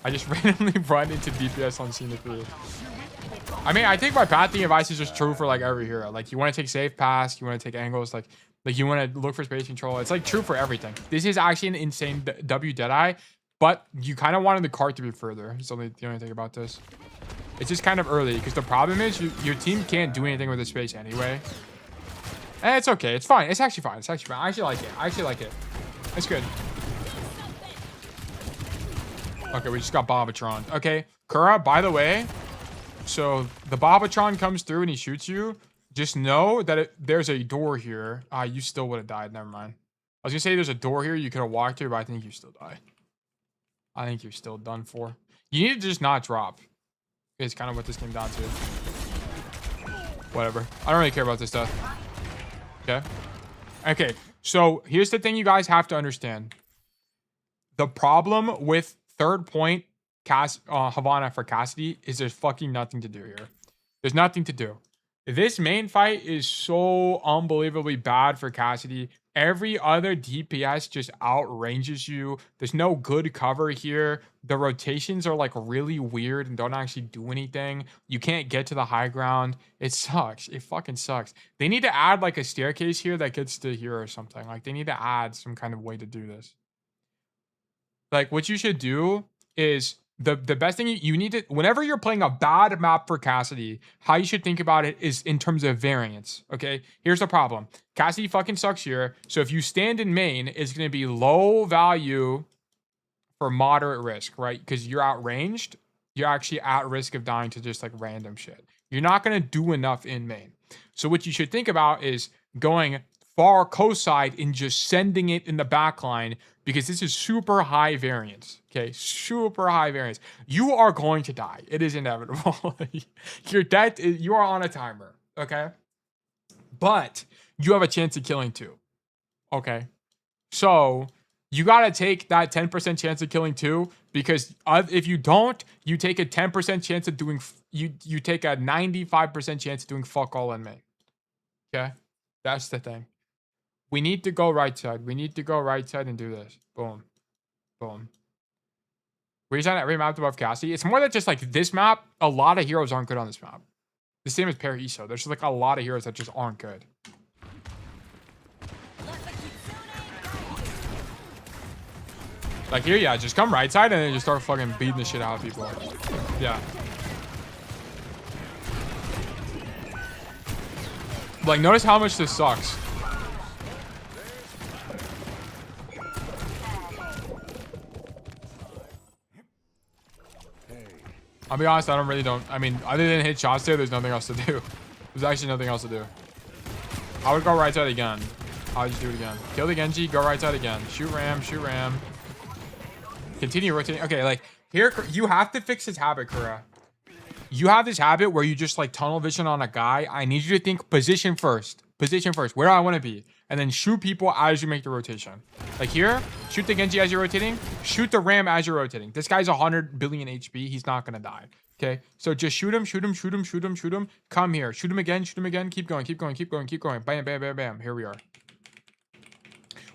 I just randomly run into DPS on Scenic Route. I mean, I think my pathing advice is just true for like every hero. Like, you want to take safe pass, you want to take angles, like you want to look for space control. It's like true for everything. This is actually an insane W Deadeye, but you kind of wanted the card to be further. It's only the only thing about this. It's just kind of early because the problem is your team can't do anything with the space anyway. And it's okay. It's fine. It's actually fine. It's actually fine. I actually like it. I actually like it. It's good. Okay, we just got Bobatron. Okay, Kura, by the way, so the Bobatron comes through and he shoots you. Just know that there's a door here. You still would have died. Never mind. I was going to say there's a door here you could have walked through, but I think you still die. I think you're still done for. You need to just not drop. It's kind of what this came down to. Whatever. I don't really care about this stuff. Okay. Okay. So here's the thing you guys have to understand. The problem with third point Havana for Cassidy is there's fucking nothing to do here. There's nothing to do. This main fight is so unbelievably bad for Cassidy. Every other DPS just outranges you. There's no good cover here. The rotations are like really weird and don't actually do anything. You can't get to the high ground. It sucks. It fucking sucks. They need to add like a staircase here that gets to here or something. Like, they need to add some kind of way to do this. Like, what you should do is the best thing you need to, whenever you're playing a bad map for Cassidy, how you should think about it is in terms of variance. Okay, here's the problem. Cassidy fucking sucks here. So if you stand in main, it's going to be low value for moderate risk, right? Because you're outranged. You're actually at risk of dying to just like random shit. You're not going to do enough in main. So what you should think about is going far coast side and just sending it in the back line, because this is super high variance. Okay, super high variance. You are going to die. It is inevitable. You're dead. You are on a timer. Okay, but you have a chance of killing two. Okay, so you got to take that 10% chance of killing two, because if you don't, you take a 10% chance of doing, you take a 95% chance of doing fuck all in main. Okay, that's the thing. We need to go right side. We need to go right side and do this. Boom. Boom. Reason every map above Cassie. It's more than just like this map. A lot of heroes aren't good on this map. The same as Paraiso. There's just like a lot of heroes that just aren't good. Like here, yeah, just come right side and then just start fucking beating the shit out of people. Yeah. Like, notice how much this sucks. I'll be honest, I mean, other than hit shots there's nothing else to do. There's actually nothing else to do. I would go right side again. I'll just do it again. Kill the Genji, go right side again. Shoot ram, shoot ram. Continue rotating. Okay, like, here, you have to fix this habit, Kura. You have this habit where you just, like, tunnel vision on a guy. I need you to think position first. Position first. Where do I want to be? And then shoot people as you make the rotation. Like here, shoot the Genji as you're rotating. Shoot the Ram as you're rotating. This guy's 100 billion HP. He's not going to die. Okay? So just shoot him, shoot him, shoot him, shoot him, shoot him. Come here. Shoot him again, shoot him again. Keep going, keep going, keep going, keep going. Bam, bam, bam, bam. Here we are.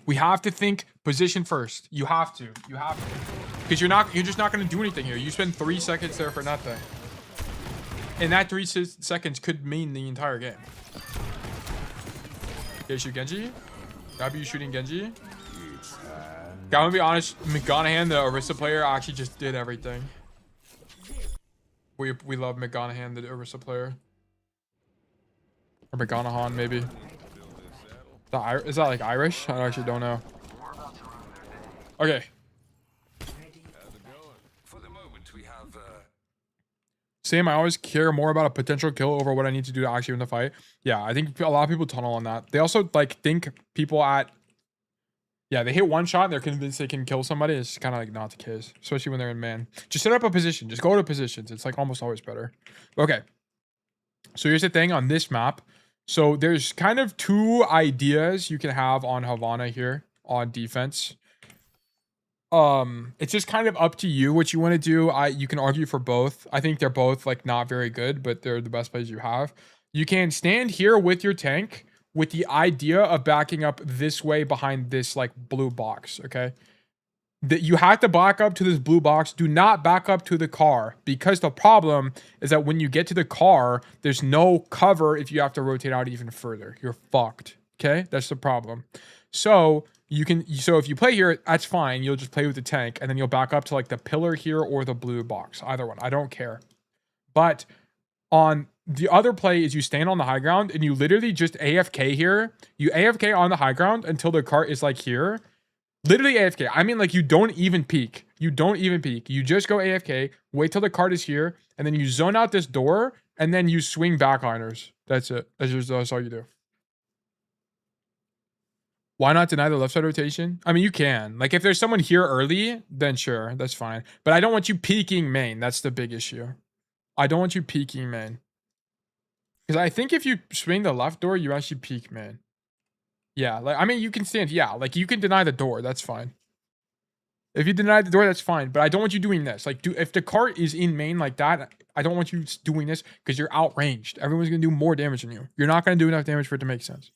We have to think position first. You have to. You have to. Because you're just not going to do anything here. You spend 3 seconds there for nothing. And that 3 seconds could mean the entire game. Okay, shoot Genji. That'd be you shooting Genji. I'm gonna be honest, McGonaghan, the Orisa player, actually just did everything. We love McGonaghan, the Orisa player. Or McGonaghan, maybe. Is that like Irish? I actually don't know. Okay. For the moment, we have Same, I always care more about a potential kill over what I need to do to actually win the fight. Yeah, I think a lot of people tunnel on that. They also like think people at... Yeah, they hit one shot and they're convinced they can kill somebody. It's kind of like not the case, especially when they're in man. Just set up a position. Just go to positions. It's like almost always better. Okay. So here's the thing on this map. So there's kind of two ideas you can have on Havana here on defense. It's just kind of up to you what you want to do. You can argue for both. I think they're both like not very good, but they're the best plays you have. You can stand here with your tank with the idea of backing up this way behind this like blue box, okay? That you have to back up to this blue box. Do not back up to the car, because the problem is that when you get to the car, there's no cover if you have to rotate out even further. You're fucked, okay? That's the problem. So if you play here, that's fine. You'll just play with the tank and then you'll back up to like the pillar here or the blue box, either one. I don't care. But on the other play is you stand on the high ground and you literally just AFK here. You AFK on the high ground until the cart is like here. Literally AFK. I mean, like, you don't even peek. You don't even peek. You just go AFK, wait till the cart is here, and then you zone out this door, and then you swing backliners. That's it. That's all you do. Why not deny the left side rotation? I mean, you can. Like, if there's someone here early, then sure, that's fine. But I don't want you peeking main. That's the big issue. I don't want you peeking main. Because I think if you swing the left door, you actually peek main. Yeah, like, I mean, you can stand, yeah, like, you can deny the door, that's fine. If you deny the door, that's fine, but I don't want you doing this. Like, if the cart is in main like that, I don't want you doing this because you're outranged. Everyone's going to do more damage than you. You're not going to do enough damage for it to make sense.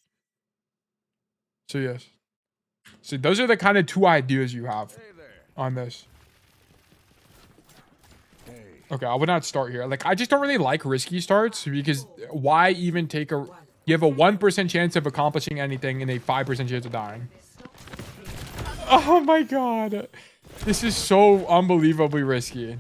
So, yes. So, those are the kind of two ideas you have on this. Okay, I would not start here. Like, I just don't really like risky starts because why even take a... You have a 1% chance of accomplishing anything and a 5% chance of dying. Oh my god. This is so unbelievably risky.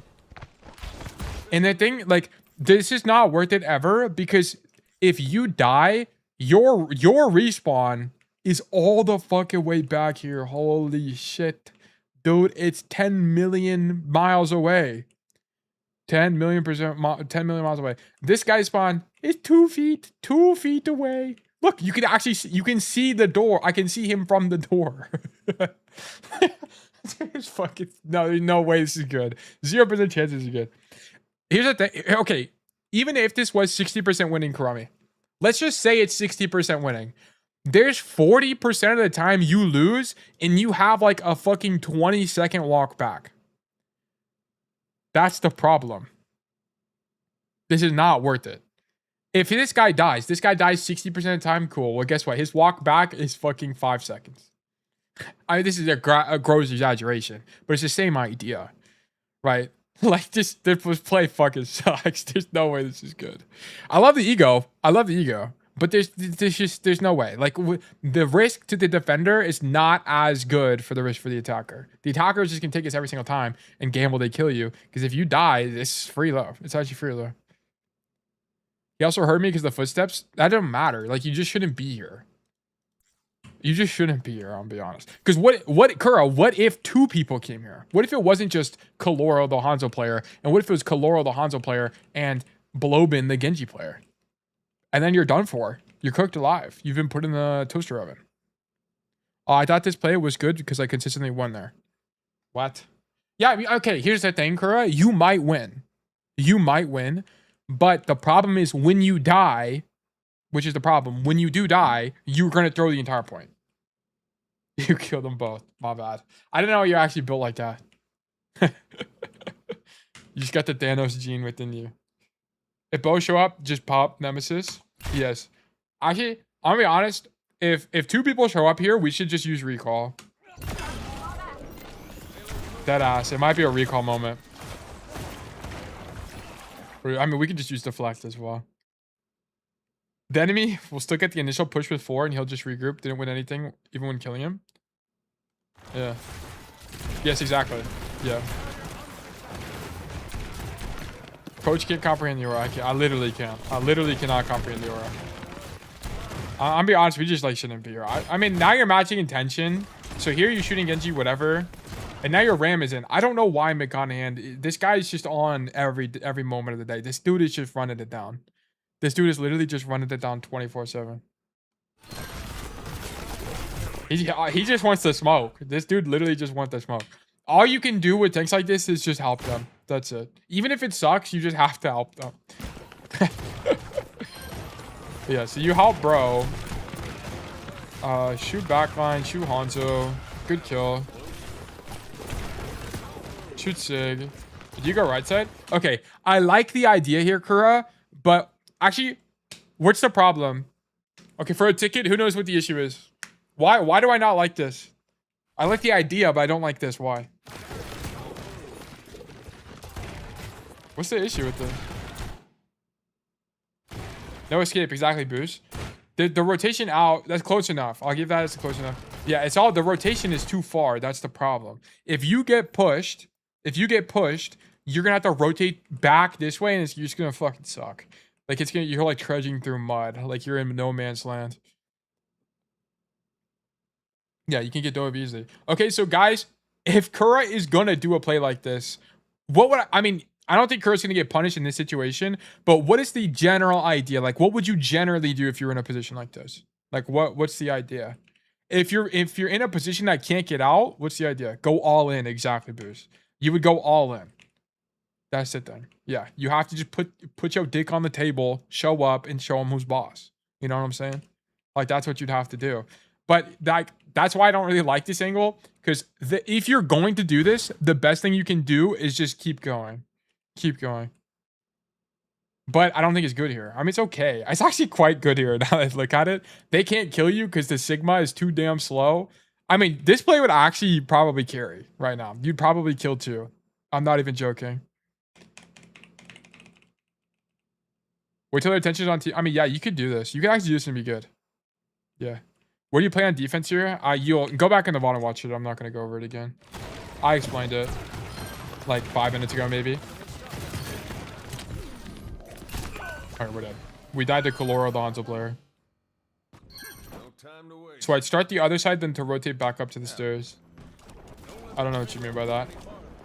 And the thing, like, this is not worth it ever because if you die, your respawn is all the fucking way back here. Holy shit. Dude, it's 10 million miles away. 10 million miles away. This guy's spawn is 2 feet away. Look, you can actually see, you can see the door. I can see him from the door. It's fucking no, there's no way this is good. 0% chance this is good. Here's the thing. Okay, even if this was 60% winning, Karami, let's just say it's 60% winning. There's 40% of the time you lose and you have like a fucking 20-second walk back. That's the problem. This is not worth it. If this guy dies 60% of the time, cool. Well, guess what? His walk back is fucking 5 seconds. I mean, this is a gross exaggeration, but it's the same idea, right? Like, this play fucking sucks. There's no way this is good. I love the ego. But there's no way. Like, the risk to the defender is not as good for the risk for the attacker. The attacker is just gonna take this every single time and gamble they kill you. Because if you die, this is free low. It's actually free low. He also heard me because the footsteps, that doesn't matter. Like, you just shouldn't be here. You just shouldn't be here, I'll be honest. Because Kura, what if 2 people came here? What if it wasn't just Kaloro, the Hanzo player? And what if it was Kaloro, the Hanzo player, and Blobin, the Genji player? And then you're done for. You're cooked alive. You've been put in the toaster oven. I thought this play was good because I consistently won there. What? Yeah, I mean, okay, here's the thing, Kura. You might win. But the problem is when you die, which is the problem, when you do die, you're going to throw the entire point. You killed them both. My bad. I didn't know you're actually built like that. You just got the Thanos gene within you. If both show up, just pop Nemesis. Yes. Actually, I'll be honest. If 2 people show up here, we should just use recall. Deadass. It might be a recall moment. I mean, we could just use deflect as well. The enemy will still get the initial push with 4 and he'll just regroup. Didn't win anything, even when killing him. Yeah. Yes, exactly. Yeah. Coach can't comprehend the aura. I literally can't. I literally cannot comprehend the aura. I'm be honest, we just like shouldn't be here. I mean, now you're matching intention. So here you're shooting Genji, whatever. And now your RAM is in. I don't know why McConaughey. This guy is just on every moment of the day. This dude is just running it down. This dude is literally just running it down 24/7. He just wants to smoke. This dude literally just wants to smoke. All you can do with tanks like this is just help them. That's it. Even if it sucks, you just have to help them. Yeah, so you help bro. Shoot backline, shoot Hanzo. Good kill. Shoot Sig. Did you go right side? Okay, I like the idea here, Kura, but actually, what's the problem? Okay, for a ticket, who knows what the issue is? Why do I not like this? I like the idea, but I don't like this. Why? What's the issue with this? No escape, exactly, Boost. The rotation out, that's close enough. I'll give that as close enough. Yeah, it's all, the rotation is too far. That's the problem. If you get pushed, you're gonna have to rotate back this way and you're just gonna fucking suck. Like you're like trudging through mud. Like you're in no man's land. Yeah, you can get dove easily. Okay, so guys, if Kura is gonna do a play like this, I mean, I don't think Kura's gonna get punished in this situation, but what is the general idea? Like, what would you generally do if you're in a position like this? Like, what's the idea? If you're in a position that can't get out, what's the idea? Go all in, exactly, Boost. You would go all in. That's the thing. Yeah, you have to just put your dick on the table, show up, and show them who's boss. You know what I'm saying? Like, that's what you'd have to do. But that's why I don't really like this angle, because if you're going to do this, the best thing you can do is just keep going. Keep going. But I don't think it's good here. I mean, it's okay. It's actually quite good here now that I look at it. They can't kill you because the Sigma is too damn slow. I mean, this play would actually probably carry right now. You'd probably kill 2. I'm not even joking. Wait till their attention's on I mean, yeah, you could do this. You could actually do this and be good. Yeah. Where do you play on defense here? You'll go back in the VOD and watch it. I'm not going to go over it again. I explained it like 5 minutes ago, maybe. All right, we're dead. We died to Kalora, the Hanzo player. So I'd start the other side, then to rotate back up to the stairs. I don't know what you mean by that.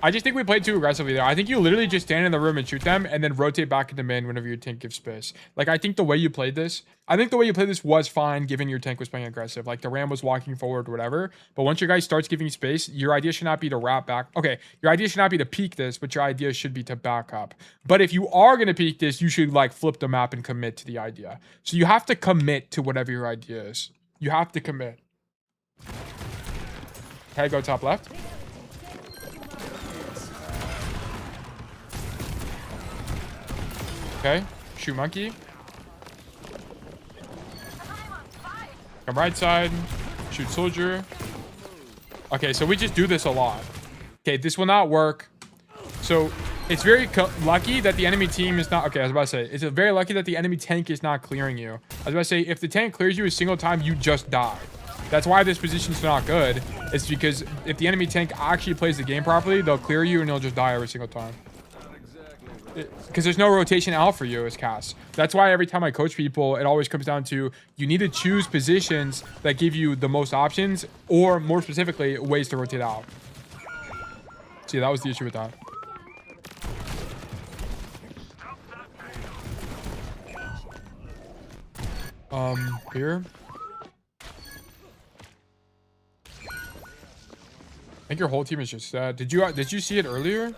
I just think we played too aggressively there. I think you literally just stand in the room and shoot them and then rotate back into main whenever your tank gives space. Like, I think the way you played this, was fine given your tank was playing aggressive. Like, the Ram was walking forward, whatever. But once your guy starts giving space, your idea should not be to wrap back. Okay, your idea should not be to peek this, but your idea should be to back up. But if you are going to peek this, you should, like, flip the map and commit to the idea. So you have to commit to whatever your idea is. You have to commit. Okay, go top left. Okay, shoot monkey. Come right side, shoot soldier. Okay, so we just do this a lot. Okay, this will not work. So it's very lucky that the enemy team is not, okay, I was about to say, it's very lucky that the enemy tank is not clearing you. I was about to say, if the tank clears you a single time, you just die. That's why this position's not good. It's because if the enemy tank actually plays the game properly, they'll clear you and you'll just die every single time. Because there's no rotation out for you as Cass. That's why every time I coach people, it always comes down to you need to choose positions that give you the most options, or more specifically, ways to rotate out. See, that was the issue with that. Here. I think your whole team is just sad. Did you see it earlier?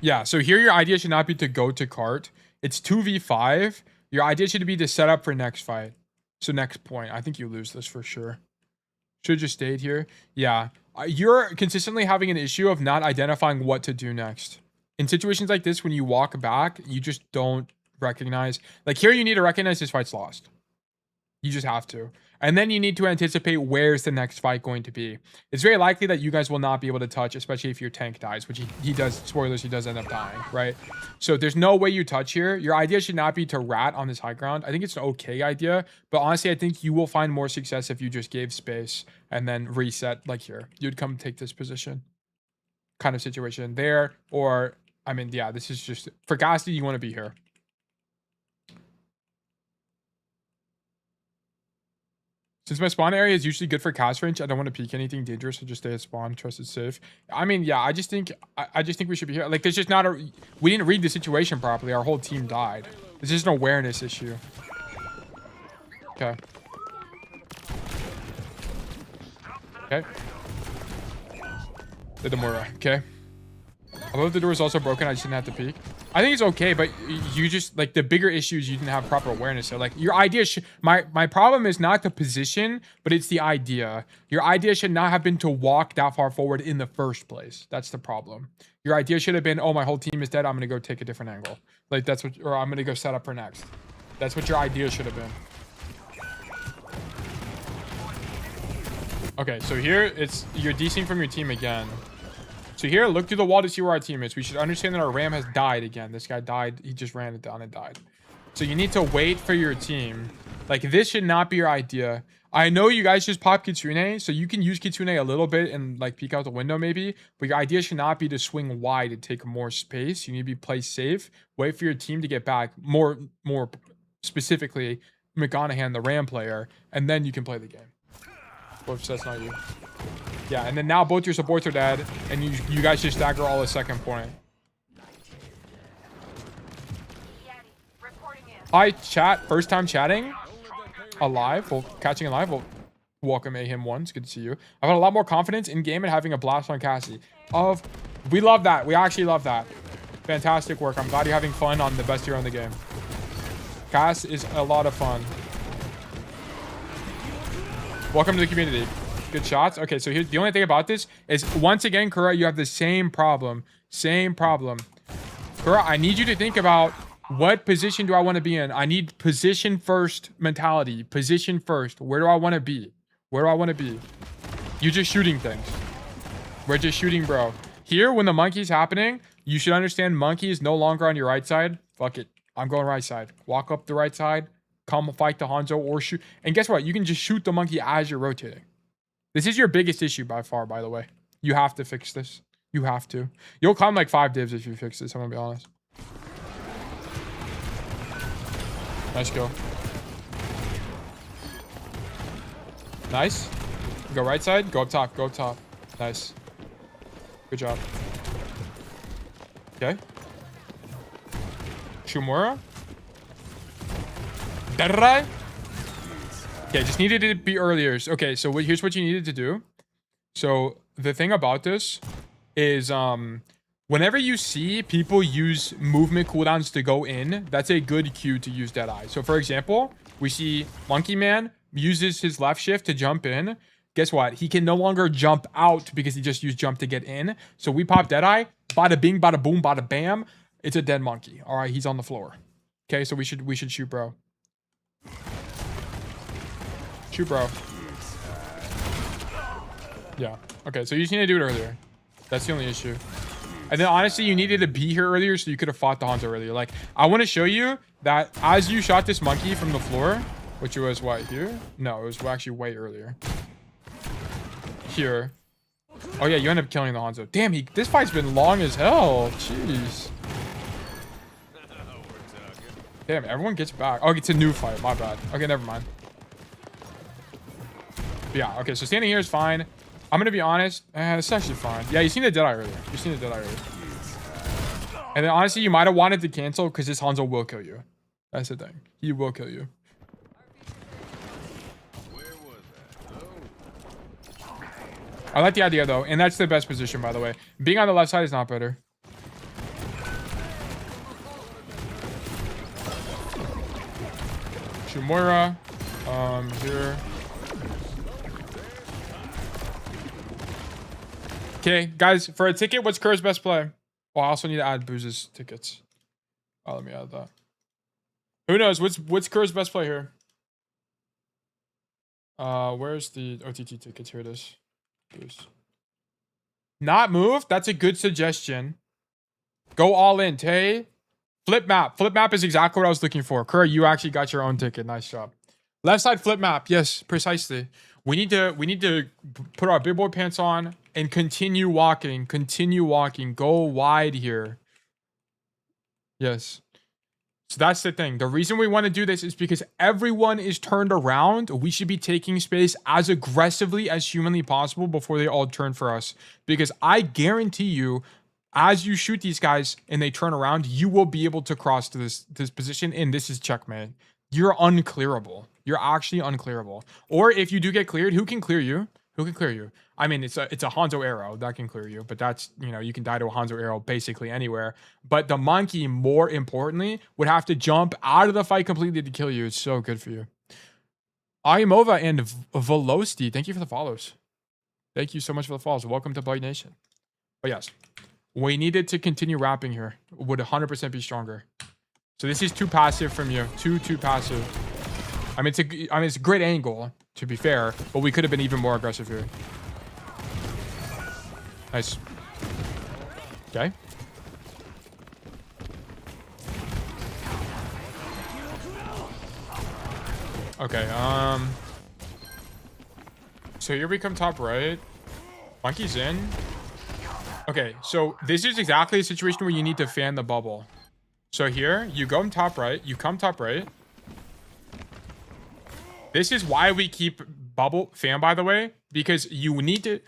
Yeah, so here your idea should not be to go to cart. It's 2v5. Your idea should be to set up for next fight. So next point. I think you lose this for sure. Should have just stayed here. Yeah. You're consistently having an issue of not identifying what to do next. In situations like this, when you walk back, you just don't recognize. Like here, you need to recognize this fight's lost. You just have to. And then you need to anticipate where's the next fight going to be. It's very likely that you guys will not be able to touch, especially if your tank dies, which he does. Spoilers, he does end up dying, right? So there's no way you touch here. Your idea should not be to rat on this high ground. I think it's an okay idea, but honestly, I think you will find more success if you just gave space and then reset like here. You'd come take this position kind of situation there, or I mean, yeah, this is just for Gasti, you want to be here. Since my spawn area is usually good for cast range, I don't want to peek anything dangerous, so just stay at spawn, trust it's safe. I mean, yeah, I just think we should be here. Like, there's just not a, we didn't read the situation properly. Our whole team died. This is an awareness issue. Okay. Okay. The Demora. Okay. Although the door is also broken, I just didn't have to peek. I think it's okay, but you just, like, the bigger issues, you didn't have proper awareness. So, like, your idea my problem is not the position, but it's the idea. Your idea should not have been to walk that far forward in the first place. That's the problem. Your idea should have been, oh, my whole team is dead, I'm gonna go take a different angle. Like, that's what, or I'm gonna go set up for next. That's what your idea should have been. Okay, so here it's, you're DCing from your team again. So here, look through the wall to see where our team is. We should understand that our ram has died again. This guy died. He just ran it down and died. So you need to wait for your team. Like, this should not be your idea. I know you guys just pop Kitsune, so you can use Kitsune a little bit and, like, peek out the window maybe. But your idea should not be to swing wide and take more space. You need to be play safe. Wait for your team to get back. More specifically, McGonaghan, the ram player. And then you can play the game. Whoops, that's not you. Yeah, and then now both your supports are dead, and you guys just stagger all a second point. Hi, chat. First time chatting. Alive. Well, catching alive. Well, welcome AHIM1. It's good to see you. I've had a lot more confidence in game and having a blast on Cassie. We love that. We actually love that. Fantastic work. I'm glad you're having fun on the best hero in the game. Cass is a lot of fun. Welcome to the community. Good shots. Okay, so here's the only thing about this is, once again, Kura, you have the same problem. Same problem. Kura, I need you to think about, what position do I want to be in? I need position first mentality. Position first. Where do I want to be? Where do I want to be? You're just shooting things. We're just shooting, bro. Here, when the monkey's happening, you should understand monkey is no longer on your right side. Fuck it. I'm going right side. Walk up the right side. Come fight the Hanzo or shoot. And guess what? You can just shoot the monkey as you're rotating. This is your biggest issue by far, by the way. You have to fix this. You have to. You'll climb like 5 divs if you fix this, I'm gonna be honest. Nice kill. Nice. Go right side. Go up top. Go up top. Nice. Good job. Okay. Shumura. Derai. Okay, just needed it to be earlier. Okay, so here's what you needed to do. So the thing about this is, whenever you see people use movement cooldowns to go in, that's a good cue to use Deadeye. So for example, we see Monkey Man uses his left shift to jump in. Guess what? He can no longer jump out because he just used jump to get in. So we pop Deadeye. Bada bing, bada boom, bada bam. It's a dead monkey. All right, he's on the floor. Okay, so we should shoot, bro. Shoot, bro. Yeah. Okay, so you just need to do it earlier. That's the only issue. And then honestly, you needed to be here earlier so you could have fought the Hanzo earlier. Like, I want to show you that as you shot this monkey from the floor, which was what, here? No, it was actually way earlier. Here. Oh yeah, you end up killing the Hanzo. Damn, this fight's been long as hell. Jeez. Damn, everyone gets back. Oh, it's a new fight. My bad. Okay, never mind. But yeah, okay, so standing here is fine. I'm gonna be honest. It's actually fine. Yeah, you seen the Deadeye earlier. You seen the Deadeye earlier. And then honestly, you might have wanted to cancel because this Hanzo will kill you. That's the thing. He will kill you. I like the idea though, and that's the best position, by the way. Being on the left side is not better. Shumura, here. Okay, guys, for a ticket, what's Kerr's best play? Oh, I also need to add Booz's tickets. Oh, let me add that. Who knows? What's Kerr's best play here? Where's the OTT tickets? Here it is. Boost. Not move. That's a good suggestion. Go all in, Tay. Flip map. Flip map is exactly what I was looking for. Curry, you actually got your own ticket. Nice job. Left side flip map. Yes, precisely. We need to put our big boy pants on and continue walking. Continue walking. Go wide here. Yes. So that's the thing. The reason we want to do this is because everyone is turned around. We should be taking space as aggressively as humanly possible before they all turn for us. Because I guarantee you, as you shoot these guys and they turn around, you will be able to cross to this position, and this is checkmate. You're unclearable. You're actually unclearable. Or if you do get cleared, who can clear you? Who can clear you? I mean, it's a Hanzo arrow that can clear you, but that's, you know, you can die to a Hanzo arrow basically anywhere. But the monkey, more importantly, would have to jump out of the fight completely to kill you. It's so good for you. Ayamova and Velosti, thank you for the follows. Thank you so much for the follows. Welcome to Bite Nation. But yes, we needed to continue rapping here. Would 100% be stronger. So this is too passive from you. Too passive. I mean, it's a great angle, to be fair, but we could have been even more aggressive here. Nice. Okay. Okay, so here we come top right. Monkey's in. Okay, so this is exactly a situation where you need to fan the bubble. So here, you go top right, you come top right. This is why we keep bubble fan, by the way, because you need to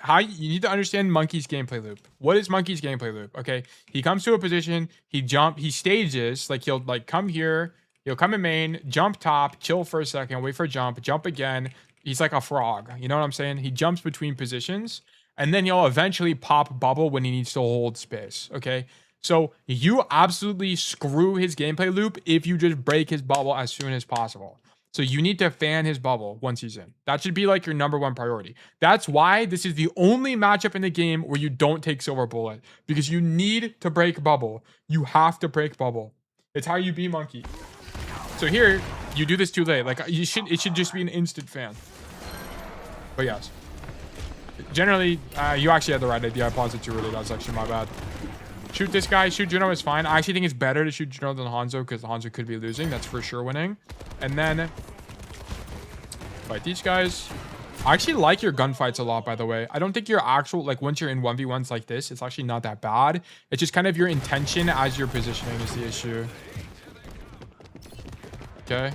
understand Monkey's gameplay loop. What is Monkey's gameplay loop? Okay, he comes to a position, he stages, like he'll like come here, he'll come in main, jump top, chill for a second, wait for jump again. He's like a frog, you know what I'm saying? He jumps between positions, and then he'll eventually pop bubble when he needs to hold space. Okay, so you absolutely screw his gameplay loop if you just break his bubble as soon as possible. So you need to fan his bubble once he's in. That should be like your #1 priority. That's why this is the only matchup in the game where you don't take silver bullet, because you need to break bubble. You have to break bubble. It's how you beat Monkey. So here, you do this too late. Like it should just be an instant fan. But yes, generally, you actually had the right idea. I paused it too early. That was actually my bad. Shoot this guy. Shoot Juno is fine. I actually think it's better to shoot Juno than Hanzo, because Hanzo could be losing. That's for sure winning. And then fight these guys. I actually like your gunfights a lot, by the way. I don't think your actual, like, once you're in 1v1s like this, it's actually not that bad. It's just kind of your intention as you're positioning is the issue. Okay.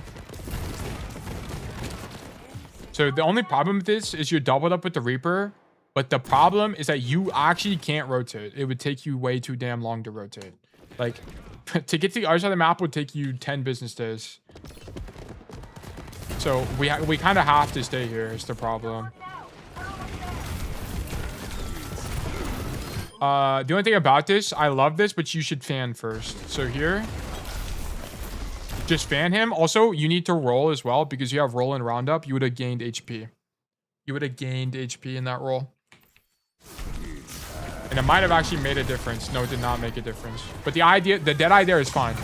So the only problem with this is you're doubled up with the Reaper. But the problem is that you actually can't rotate. It would take you way too damn long to rotate. Like, to get to the other side of the map would take you 10 business days. So we kind of have to stay here is the problem. The only thing about this, I love this, but you should fan first. So here, just fan him. Also, you need to roll as well, because you have roll and roundup. You would have gained HP. You would have gained HP in that roll. And it might have actually made a difference. No, it did not make a difference. But the dead-eye there is fine.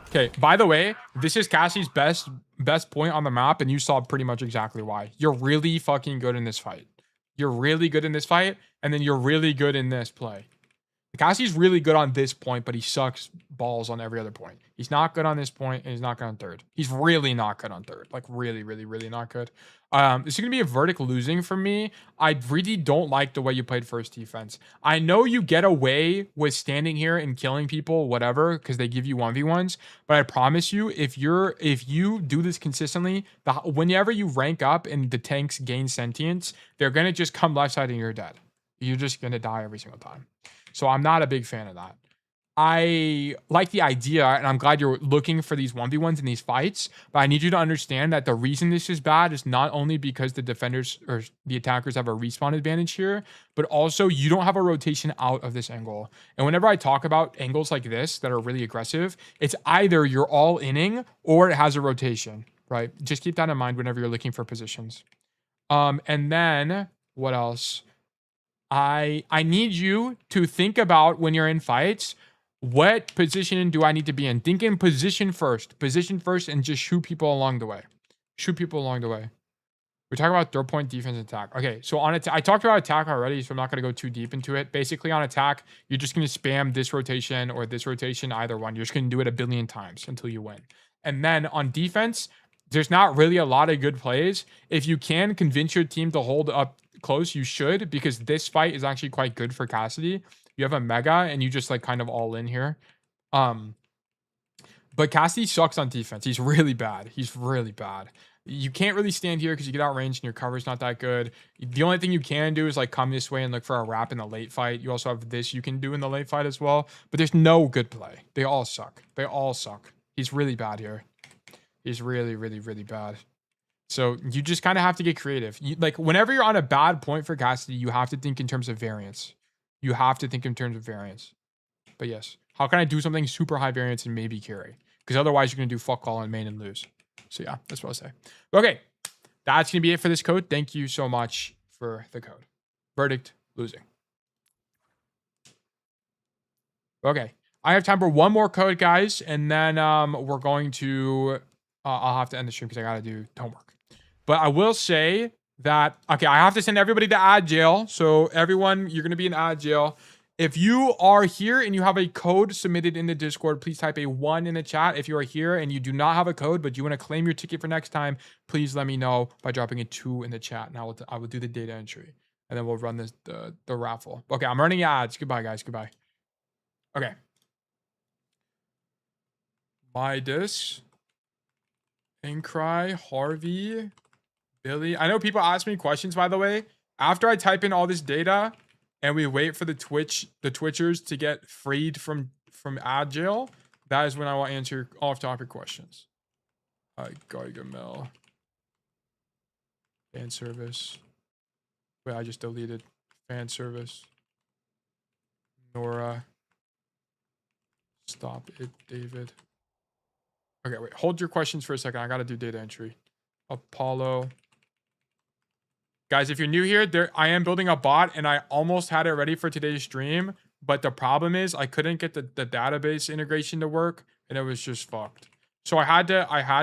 Okay, by the way, this is Cassie's best point on the map, and you saw pretty much exactly why. You're really fucking good in this fight. You're really good in this fight, and then you're really good in this play. Cassie's really good on this point, but he sucks balls on every other point. He's not good on this point, and he's not good on third. He's really not good on third. Like, really, really, really not good. This is going to be a verdict losing for me. I really don't like the way you played first defense. I know you get away with standing here and killing people, whatever, because they give you 1v1s. But I promise you, if you do this consistently, whenever you rank up and the tanks gain sentience, they're going to just come left side and you're dead. You're just going to die every single time. So I'm not a big fan of that. I like the idea, and I'm glad you're looking for these 1v1s in these fights, but I need you to understand that the reason this is bad is not only because the defenders or the attackers have a respawn advantage here, but also you don't have a rotation out of this angle. And whenever I talk about angles like this that are really aggressive, it's either you're all inning or it has a rotation, right? Just keep that in mind whenever you're looking for positions. And then what else? I need you to think about when you're in fights, what position do I need to be in? Think in position first, and just shoot people along the way. Shoot people along the way. We're talking about throw point, defense, and attack. Okay, so on attack, I talked about attack already, so I'm not going to go too deep into it. Basically, on attack, you're just going to spam this rotation or this rotation, either one. You're just going to do it a billion times until you win. And then on defense, there's not really a lot of good plays. If you can convince your team to hold up close, you should, because this fight is actually quite good for Cassidy. You have a mega, and you just like kind of all in here. But Cassidy sucks on defense. He's really bad. He's really bad. You can't really stand here because you get outranged and your cover's not that good. The only thing you can do is like come this way and look for a wrap in the late fight. You also have this you can do in the late fight as well. But there's no good play. They all suck. They all suck. He's really bad here. He's really, really, really bad. So you just kind of have to get creative. Like whenever you're on a bad point for Cassidy, you have to think in terms of variance. You have to think in terms of variance. But yes, how can I do something super high variance and maybe carry? Because otherwise you're going to do fuck all in main and lose. So yeah, that's what I'll say. Okay, that's going to be it for this code. Thank you so much for the code. Verdict, losing. Okay, I have time for one more code, guys. And then we're going to... I'll have to end the stream because I got to do homework. But I will say that... Okay, I have to send everybody to ad jail. So everyone, you're going to be in ad jail. If you are here and you have a code submitted in the Discord, please type a 1 in the chat. If you are here and you do not have a code, but you want to claim your ticket for next time, please let me know by dropping a 2 in the chat. And I will do the data entry. And then we'll run the raffle. Okay, I'm running ads. Goodbye, guys. Goodbye. Okay. Midas. Incry. Harvey. Billy. I know people ask me questions, by the way. After I type in all this data... and we wait for the Twitchers to get freed from ad jail, that is when I will answer off-topic questions. Gargamel. Fan service. Wait, I just deleted fan service. Nora. Stop it, David. Okay, wait. Hold your questions for a second. I gotta do data entry. Apollo. Guys, if you're new here, I am building a bot and I almost had it ready for today's stream. But the problem is I couldn't get the database integration to work and it was just fucked. So I had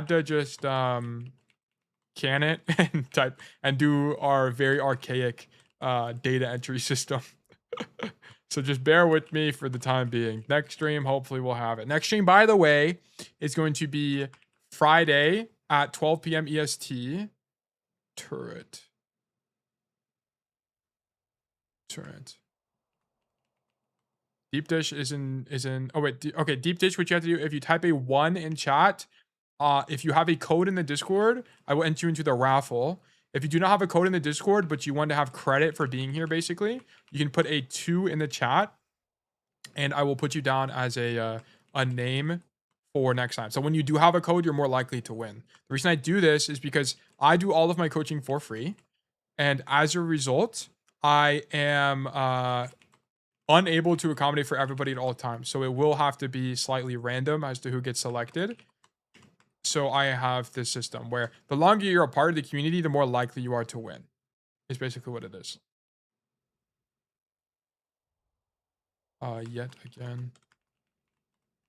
to just can it and type and do our very archaic data entry system. So just bear with me for the time being. Next stream, hopefully we'll have it. Next stream, by the way, is going to be Friday at 12 p.m. EST. Turret. Deep dish is in oh wait, okay, deep dish, what you have to do, if you type a 1 in chat, if you have a code in the Discord, I will enter you into the raffle. If you do not have a code in the Discord, but you want to have credit for being here, basically, you can put a 2 in the chat, and I will put you down as a name for next time. So when you do have a code, you're more likely to win. The reason I do this is because I do all of my coaching for free, and as a result, I am unable to accommodate for everybody at all times. So it will have to be slightly random as to who gets selected. So I have this system where the longer you're a part of the community, the more likely you are to win. It's basically what it is. Yet again.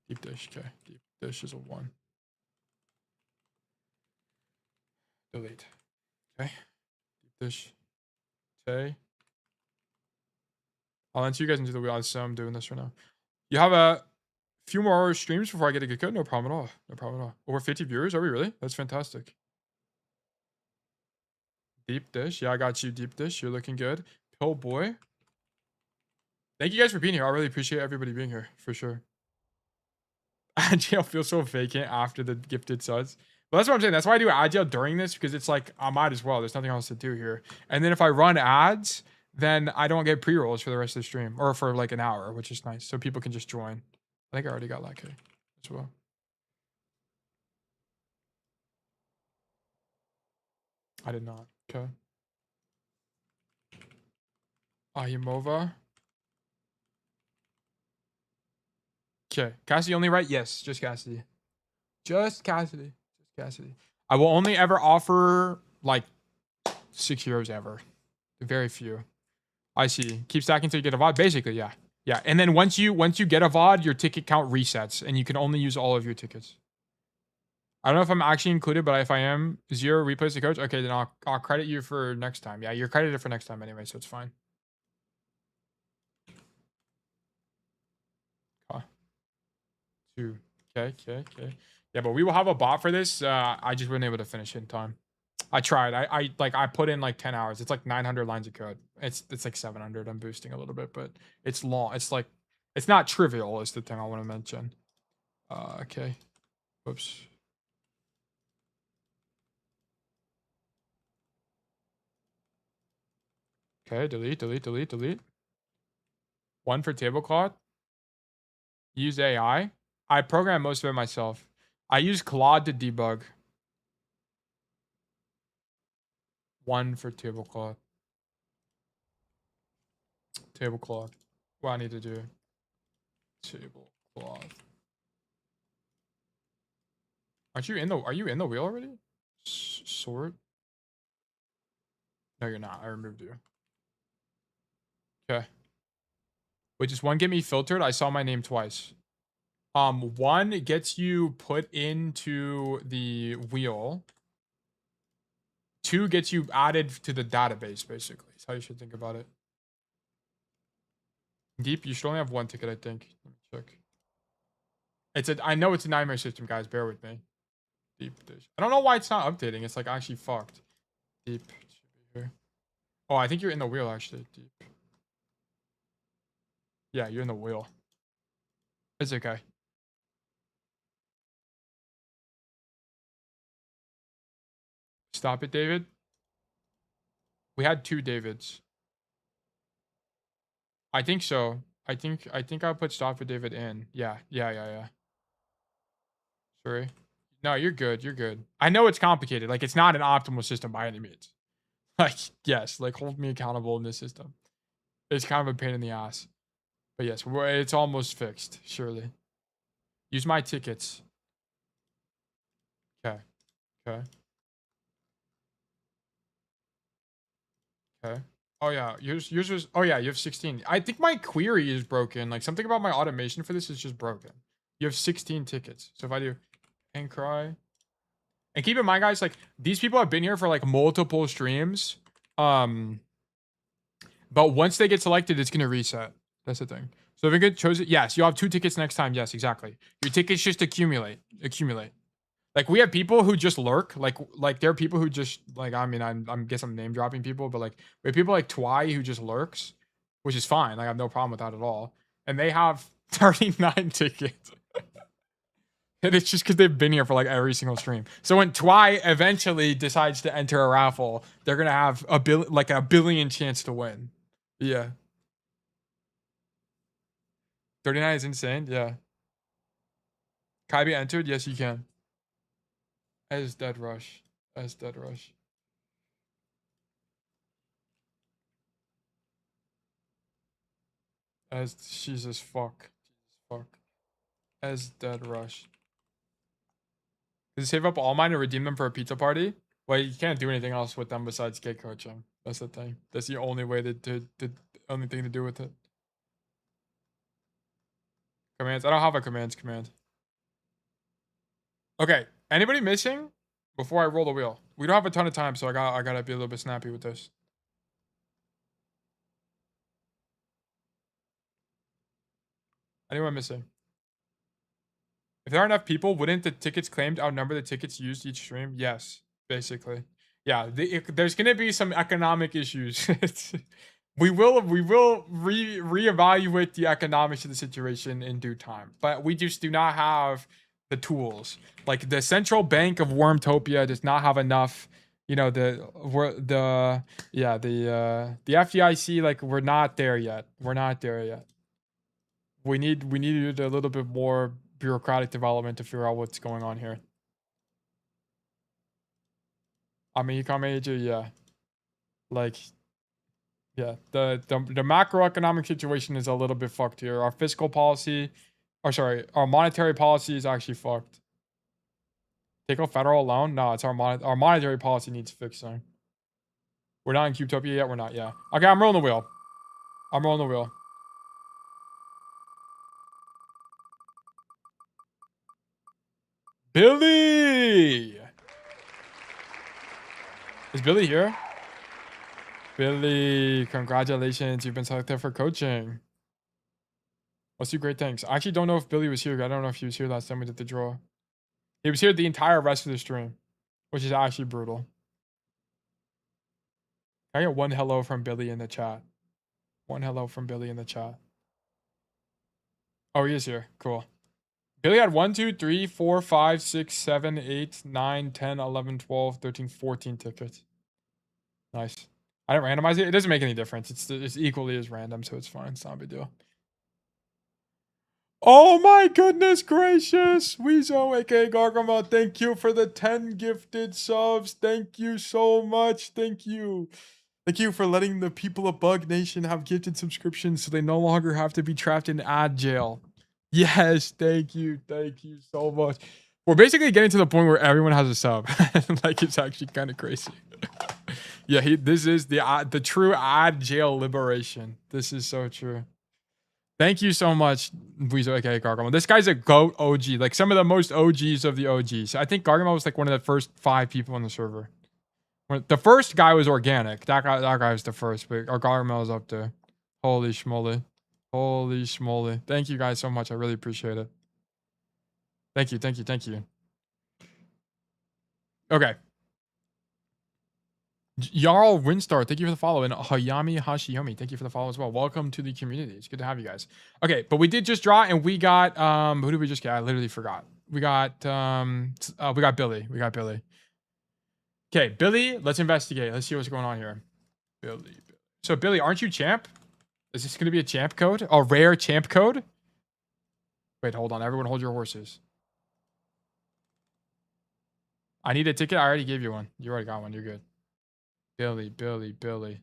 Deep dish, okay. Deep dish is a 1. Delete. Okay. Deep dish. Okay. I'll enter you guys into the wheel. So I'm doing this right now. You have a few more streams before I get a good code? No problem at all. No problem at all. Over 50 viewers? Are we really? That's fantastic. Deep dish. Yeah, I got you, deep dish. You're looking good. Pill boy. Thank you guys for being here. I really appreciate everybody being here, for sure. Agile feels so vacant after the gifted suds. But that's what I'm saying. That's why I do Agile during this, because it's like, I might as well. There's nothing else to do here. And then if I run ads, then I don't get pre-rolls for the rest of the stream, or for like an hour, which is nice. So people can just join. I think I already got Lackey as well. I did not. Okay. Ayamova. Okay. Cassidy only, right? Yes, just Cassidy. Just Cassidy. Just Cassidy. I will only ever offer like 6 heroes ever. Very few. I see. Keep stacking until you get a VOD. Basically, yeah. Yeah. And then once you get a VOD, your ticket count resets and you can only use all of your tickets. I don't know if I'm actually included, but if I am, 0 replace the coach. Okay, then I'll credit you for next time. Yeah, you're credited for next time anyway, so it's fine. Huh. 2. Okay. Yeah, but we will have a bot for this. I just wasn't able to finish it in time. I tried. I put in like 10 hours. It's like 900 lines of code. It's like 700. I'm boosting a little bit, but it's long. It's like it's not trivial is the thing I want to mention. Okay. Whoops. Okay, delete. 1 for tablecloth. Use AI. I program most of it myself. I use Claude to debug. 1 for tablecloth. Tablecloth. What I need to do. Tablecloth. Are you in the wheel already? Sort? No, you're not. I removed you. Okay. Wait, just 1 get me filtered? I saw my name twice. 1 gets you put into the wheel. 2 gets you added to the database, basically. That's how you should think about it. Deep, you should only have 1 ticket, I think. Let me check. I know it's a nightmare system, guys. Bear with me. Deep dish. I don't know why it's not updating. It's like actually fucked. Deep should be here. Oh, I think you're in the wheel actually. Deep. Yeah, you're in the wheel. It's okay. Stop it, David. We had 2 Davids. I think so. I think I'll put stop it, David in. Yeah. Sorry. No, you're good. You're good. I know it's complicated. Like it's not an optimal system by any means. Like yes, like hold me accountable in this system. It's kind of a pain in the ass. But yes, it's almost fixed, surely. Use my tickets. Okay. Oh yeah, yours was. Oh yeah, you have 16. I think my query is broken. Like something about my automation for this is just broken. You have 16 tickets. So if I do and cry, and keep in mind, guys, like these people have been here for like multiple streams. But once they get selected, it's gonna reset. That's the thing. So if you get chosen, yes, you'll have 2 tickets next time. Yes, exactly. Your tickets just accumulate. Like we have people who just lurk. Like there are people who just like. I mean, I'm guess I'm name dropping people, but like we have people like Twy who just lurks, which is fine. Like I have no problem with that at all. And they have 39 tickets. And it's just because they've been here for like every single stream. So when Twy eventually decides to enter a raffle, they're gonna have a billion chance to win. Yeah. 39 is insane. Yeah. Can I be entered? Yes, you can. As Dead Rush. As Jesus fuck. As Dead Rush. Does it save up all mine and redeem them for a pizza party? Well, you can't do anything else with them besides get coaching. That's the thing. That's the only way to only thing to do with it. Commands. I don't have a commands command. Okay. Anybody missing? Before I roll the wheel. We don't have a ton of time, so I gotta be a little bit snappy with this. Anyone missing? If there are enough people, wouldn't the tickets claimed outnumber the tickets used each stream? Yes, basically. Yeah, there's gonna be some economic issues. we will reevaluate the economics of the situation in due time, but we just do not have the tools. Like the central bank of Wormtopia does not have enough. You know the FDIC. Like we're not there yet. We need a little bit more bureaucratic development to figure out what's going on here. I mean, yeah. Like, yeah, the macroeconomic situation is a little bit fucked here. Our fiscal policy, our monetary policy is actually fucked. Take a federal loan? No, it's our monetary policy needs fixing. We're not in Cubetopia yet. We're not. Yeah. Okay, I'm rolling the wheel. Billy! Is Billy here? Billy, congratulations. You've been selected for coaching. Let's do great things. I actually don't know if Billy was here. I don't know if he was here last time we did the draw. He was here the entire rest of the stream, which is actually brutal. I get one hello from Billy in the chat. One hello from Billy in the chat. Oh, he is here. Cool. Billy had 1, 2, 3, 4, 5, 6, 7, 8, 9, 10, 11, 12, 13, 14 tickets. Nice. I didn't randomize it. It doesn't make any difference. It's equally as random, so it's fine. It's not a big deal. Oh my goodness gracious. Weezo, aka Gargamel, thank you for the 10 gifted subs. Thank you so much. Thank you. Thank you for letting the people of Bug Nation have gifted subscriptions so they no longer have to be trapped in ad jail. Yes, thank you. Thank you so much. We're basically getting to the point where everyone has a sub. Like, it's actually kind of crazy. Yeah, this is the true ad jail liberation. This is so true. Thank you so much, Weezo, aka Gargamel. This guy's a GOAT OG. Like, some of the most OGs of the OGs. I think Gargamel was like one of the first 5 people on the server. The first guy was organic. That guy was the first, but our Gargamel is up there. Holy schmoly. Holy schmoly. Thank you guys so much. I really appreciate it. Thank you, thank you, thank you. Okay. Jarl Winstar, thank you for the follow. And Hayami Hashiomi, thank you for the follow as well. Welcome to the community. It's good to have you guys. Okay, but we did just draw and we got who did we just get? I literally forgot. We got Billy. We got Billy. Okay, Billy, let's investigate. Let's see what's going on here. Billy. So Billy, aren't you champ? Is this gonna be a champ code? A rare champ code? Wait, hold on. Everyone hold your horses. I need a ticket. I already gave you one. You already got one. You're good. Billy.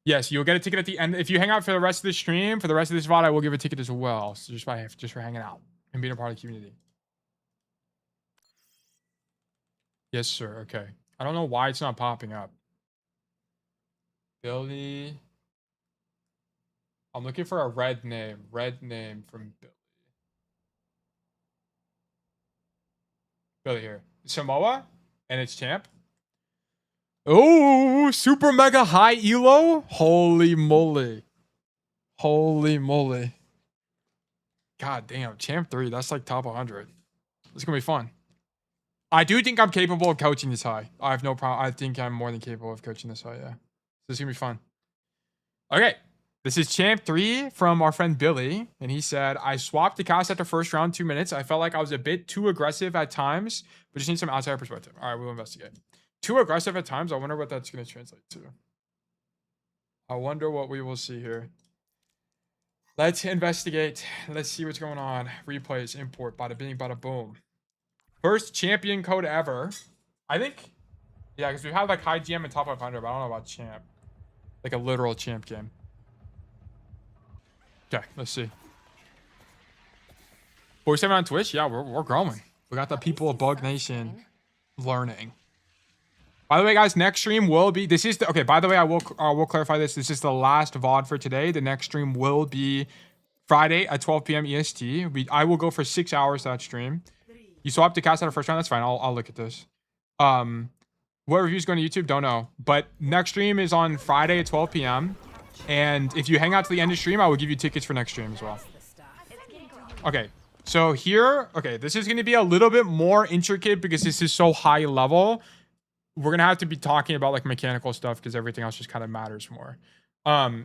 Yes, you'll get a ticket at the end. If you hang out for the rest of the stream, for the rest of this VOD, I will give a ticket as well. So just for hanging out and being a part of the community. Yes, sir. Okay. I don't know why it's not popping up. Billy. I'm looking for a red name. Red name from Billy. Billy here. Samoa? And it's champ? Oh, super mega high elo? Holy moly. Holy moly. God damn. Champ 3. That's like top 100. It's going to be fun. I do think I'm capable of coaching this high. I have no problem. I think I'm more than capable of coaching this high, yeah. This is going to be fun. Okay. This is Champ 3 from our friend Billy. And he said, I swapped the cast after first round 2 minutes. I felt like I was a bit too aggressive at times, but just need some outside perspective. All right, we'll investigate. Too aggressive at times? I wonder what that's going to translate to. I wonder what we will see here. Let's investigate. Let's see what's going on. Replays, import, bada bing, bada boom. First champion code ever. I think, yeah, because we've had like high GM and top 500, but I don't know about champ. Like a literal champ game. Okay, let's see. 47 on Twitch? Yeah, we're growing. We got the people of Bug Nation learning. By the way, guys, next stream will be, this is the, okay, by the way, I will clarify this. This is the last VOD for today. The next stream will be Friday at 12 p.m. EST. I will go for 6 hours that stream. You swapped the cast out of first round. That's fine. I'll look at this. What review's going to YouTube? Don't know. But next stream is on Friday at 12 p.m. And if you hang out to the end of stream, I will give you tickets for next stream as well. Okay. So here, okay, this is going to be a little bit more intricate because this is so high level. We're going to have to be talking about like mechanical stuff because everything else just kind of matters more.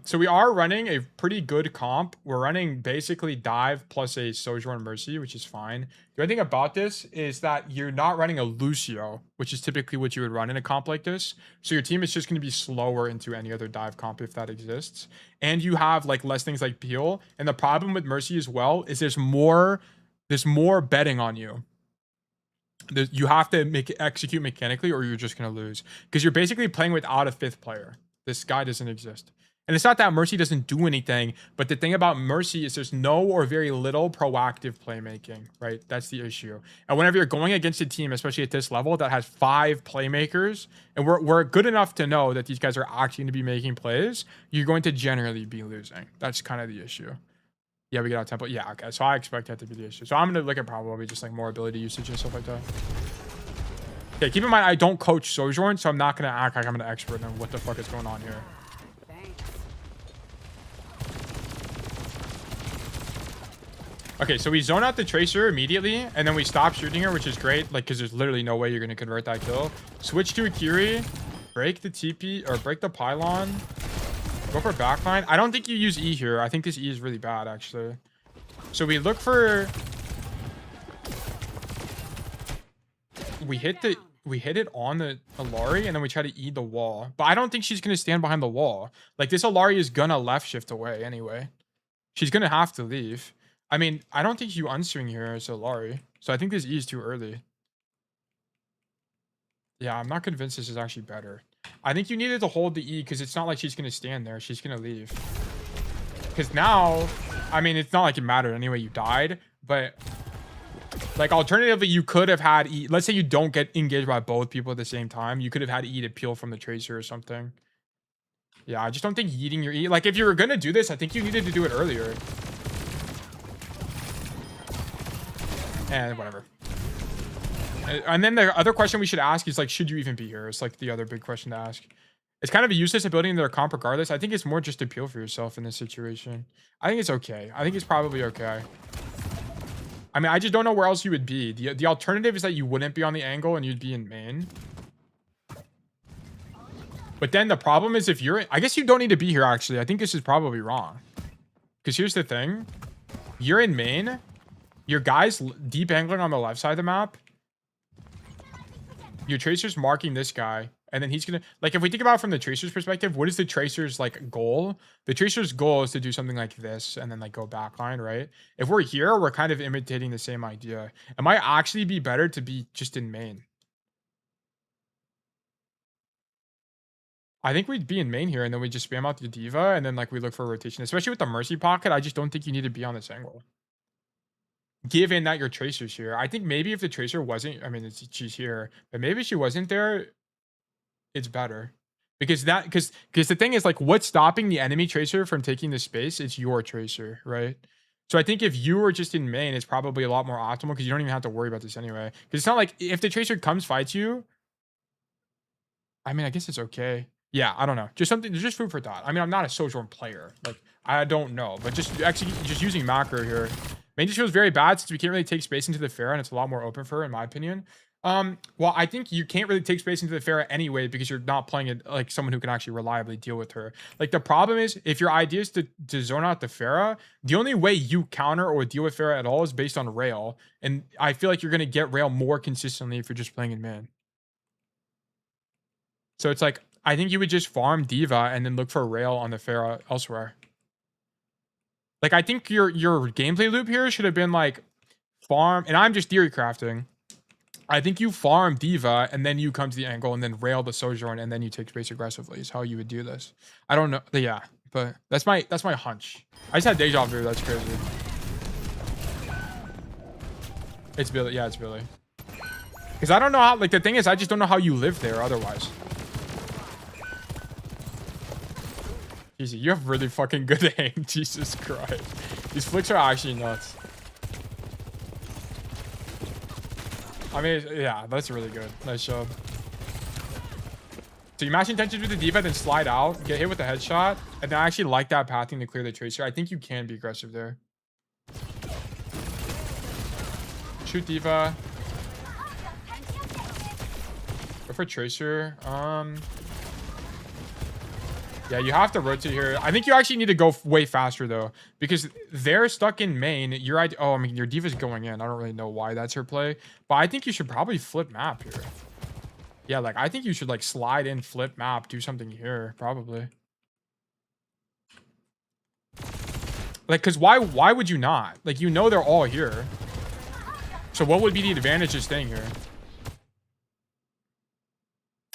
So we are running a pretty good comp. We're running basically dive plus a Sojourn Mercy, which is fine. The other thing about this is that you're not running a Lucio, which is typically what you would run in a comp like this. So your team is just going to be slower into any other dive comp if that exists. And you have like less things like Peel. And the problem with Mercy as well is there's more betting on you. You have to execute mechanically or you're just going to lose. Because you're basically playing without a 5th player. This guy doesn't exist. And it's not that Mercy doesn't do anything, but the thing about Mercy is there's no or very little proactive playmaking, right? That's the issue. And whenever you're going against a team, especially at this level, that has 5 playmakers, and we're good enough to know that these guys are actually going to be making plays, you're going to generally be losing. That's kind of the issue. Yeah, we get out tempo. Yeah, okay. So I expect that to be the issue. So I'm gonna look at probably just like more ability usage and stuff like that. Okay, keep in mind I don't coach Sojourn, so I'm not gonna act like I'm an expert in what the fuck is going on here. Okay, so we zone out the Tracer immediately, and then we stop shooting her, which is great, like, because there's literally no way you're going to convert that kill. Switch to Akiri, break the TP, or break the pylon, go for backline. I don't think you use E here. I think this E is really bad, actually. So we look for... We hit it on the Alari, and then we try to E the wall. But I don't think she's going to stand behind the wall. Like, this Alari is going to left shift away anyway. She's going to have to leave. I mean, I don't think you unswing here as Alari. So I think this E is too early. Yeah, I'm not convinced this is actually better. I think you needed to hold the E because it's not like she's going to stand there. She's going to leave. Because now, I mean, it's not like it mattered anyway. You died. But, like, alternatively, you could have had E. Let's say you don't get engaged by both people at the same time. You could have had E to peel from the Tracer or something. Yeah, I just don't think yeeting your E. Like, if you were going to do this, I think you needed to do it earlier. And whatever. And then the other question we should ask is, like, should you even be here? It's like the other big question to ask. It's kind of a useless ability in their comp regardless. I think it's more just appeal for yourself in this situation. I think it's okay. I think it's probably okay. I mean, I just don't know where else you would be. The alternative is that you wouldn't be on the angle and you'd be in main. But then the problem is if you're... I guess you don't need to be here, actually. I think this is probably wrong. Because here's the thing. You're in main. Your guy's deep angling on the left side of the map. Your Tracer's marking this guy. And then he's going to... Like, if we think about it from the Tracer's perspective, what is the Tracer's, like, goal? The Tracer's goal is to do something like this and then, like, go backline, right? If we're here, we're kind of imitating the same idea. It might actually be better to be just in main. I think we'd be in main here, and then we just spam out the D.Va, and then, like, we look for a rotation. Especially with the Mercy pocket, I just don't think you need to be on this angle. Given that your Tracer's here. I think maybe if the Tracer wasn't... I mean, she's here. But maybe she wasn't there... It's better. Because the thing is, like, what's stopping the enemy Tracer from taking the space? It's your Tracer, right? So I think if you were just in main, it's probably a lot more optimal because you don't even have to worry about this anyway. Because it's not like if the Tracer comes fights you... I mean, I guess it's okay. Yeah, I don't know. Just something, just food for thought. I mean, I'm not a Sojourn player. Like, I don't know. But just using macro here. Main just feels very bad since we can't really take space into the Pharah, and it's a lot more open for her, in my opinion. Well, I think you can't really take space into the Pharah anyway because you're not playing it like someone who can actually reliably deal with her. Like, the problem is, if your idea is to zone out the Pharah, the only way you counter or deal with Pharah at all is based on rail. And I feel like you're going to get rail more consistently if you're just playing in man. So it's like, I think you would just farm D.Va and then look for rail on the Pharah elsewhere. Like, I think your gameplay loop here should have been like farm, and I'm just theory crafting. I think you farm D.Va and then you come to the angle and then rail the Sojourn and then you take space aggressively is how you would do this. I don't know. Yeah, but that's my hunch. I just had deja vu. That's crazy. It's Billy. Yeah, it's Billy. Because I don't know how, like, the thing is, I just don't know how you live there otherwise. Easy. You have really fucking good aim. Jesus Christ. These flicks are actually nuts. I mean, yeah, that's really good. Nice job. So you mash intentions with the D.Va, then slide out, get hit with the headshot, and then I actually like that pathing to clear the Tracer. I think you can be aggressive there. Shoot D.Va. Go for Tracer. Yeah, you have to rotate here. I think you actually need to go way faster, though, because they're stuck in main. I mean, your D.Va's going in. I don't really know why that's her play, but I think you should probably flip map here. Yeah, like, I think you should, like, slide in, flip map, do something here, probably. Like, because why would you not? Like, you know they're all here. So what would be the advantage of staying here?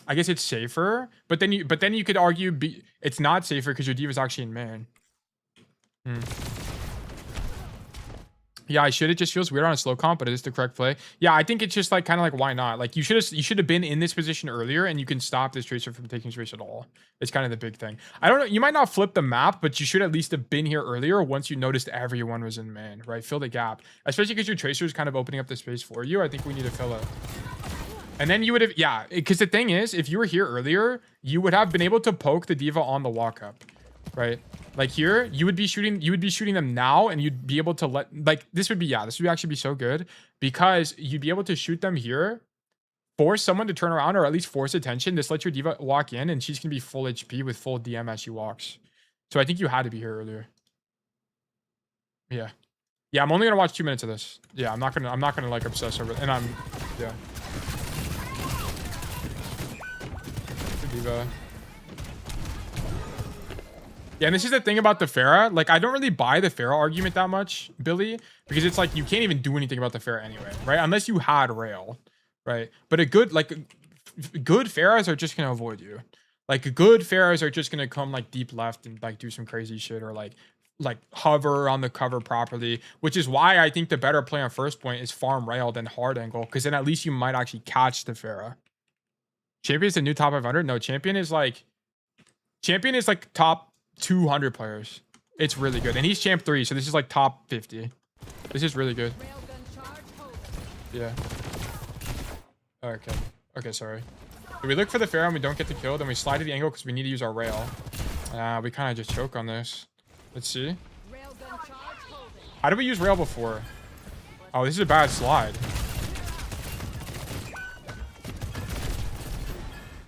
I guess it's safer, but then you could argue it's not safer because your D.Va's actually in main. Yeah, I should. It just feels weird on a slow comp, but it is the correct play. Yeah, I think it's just like kind of like why not? Like you should have been in this position earlier, and you can stop this tracer from taking space at all. It's kind of the big thing. I don't know. You might not flip the map, but you should at least have been here earlier once you noticed everyone was in main, right? Fill the gap, especially because your tracer is kind of opening up the space for you. I think we need to fill it. And then you would have, yeah, because the thing is, if you were here earlier, you would have been able to poke the diva on the walk up, right? Like here, you would be shooting them now, and you'd be able to this would actually be so good because you'd be able to shoot them here, force someone to turn around or at least force attention. Just let your diva walk in, and she's gonna be full HP with full DM as she walks. So I think you had to be here earlier. Yeah. Yeah, I'm only gonna watch 2 minutes of this. Yeah, I'm not gonna like obsess over it. And yeah. Diva. Yeah, and this is the thing about the Pharah. Like, I don't really buy the Pharah argument that much, Billy, because it's like you can't even do anything about the Pharah anyway, right? Unless you had rail, right? But good Pharahs are just gonna avoid you. Like, good Pharahs are just gonna come like deep left and like do some crazy shit or like hover on the cover properly, which is why I think the better play on first point is farm rail than hard angle, because then at least you might actually catch the Pharah. Champion is the new top 500. No, champion is like top 200 players. It's really good, and he's champ 3, so this is like top 50. This is really good. Yeah. Okay, sorry. If we look for the Pharah and we don't get the kill, then we slide to the angle because we need to use our rail. We kind of just choke on this. Let's see. How did we use rail before? Oh, this is a bad slide.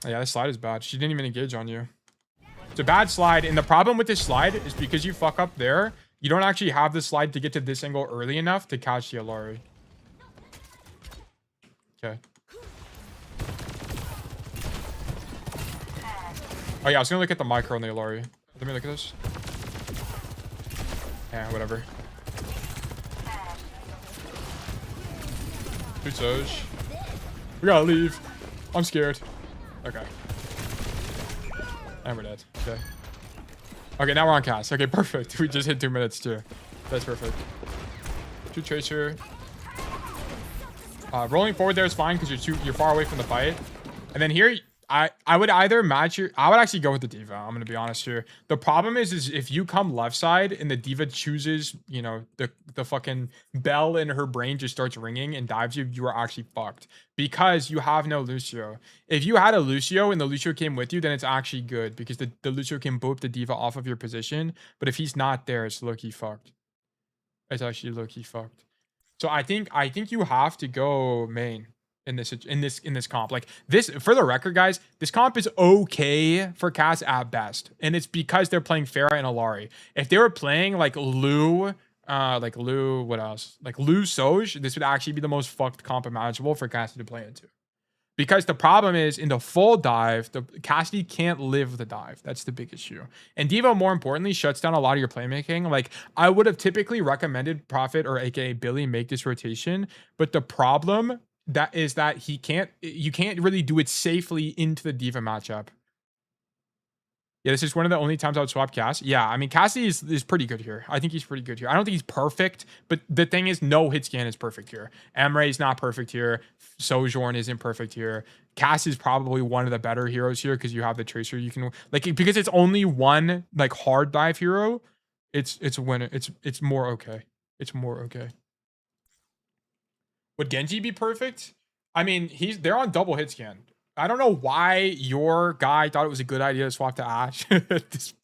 Yeah, this slide is bad. She didn't even engage on you. It's a bad slide, and the problem with this slide is because you fuck up there, you don't actually have the slide to get to this angle early enough to catch the Alari. Okay. Oh yeah, I was gonna look at the micro on the Alari. Let me look at this. Yeah, whatever. Good Soj. We gotta leave. I'm scared. Okay. And we're dead. Okay. Okay, now we're on cast. Okay, perfect. We just hit 2 minutes too. That's perfect. Shoot tracer. Rolling forward there is fine because you're far away from the fight. And then here, I would either match your. I would actually go with the diva. I'm gonna be honest here. The problem is if you come left side and the diva chooses, you know, the fucking bell in her brain just starts ringing and dives you, you are actually fucked because you have no Lucio. If you had a Lucio and the Lucio came with you, then it's actually good because the Lucio can boop the diva off of your position. But if he's not there, it's low-key fucked. It's actually low-key fucked. So I think you have to go main in this comp. Like this, for the record, guys, this comp is okay for Cass at best, and it's because they're playing Pharah and Alari. If they were playing like Lou, what else? Like Lou Soj, this would actually be the most fucked comp imaginable for Cassidy to play into. Because the problem is in the full dive, the Cassidy can't live the dive. That's the big issue. And Devo, more importantly, shuts down a lot of your playmaking. Like I would have typically recommended Prophet or AKA Billy make this rotation, but the problem that is that you can't really do it safely into the diva matchup. Yeah, this is one of the only times I would swap Cass. Yeah, I mean, Cassidy is pretty good here. I think he's pretty good here. I don't think he's perfect, but the thing is, no hit scan is perfect here. Emre's not perfect here. Sojourn isn't perfect here. Cass is probably one of the better heroes here because you have the tracer. You can like because it's only one like hard dive hero. It's a winner. It's more okay. It's more okay. Would Genji be perfect? I mean, they're on double hit scan. I don't know why your guy thought it was a good idea to swap to Ashe. It's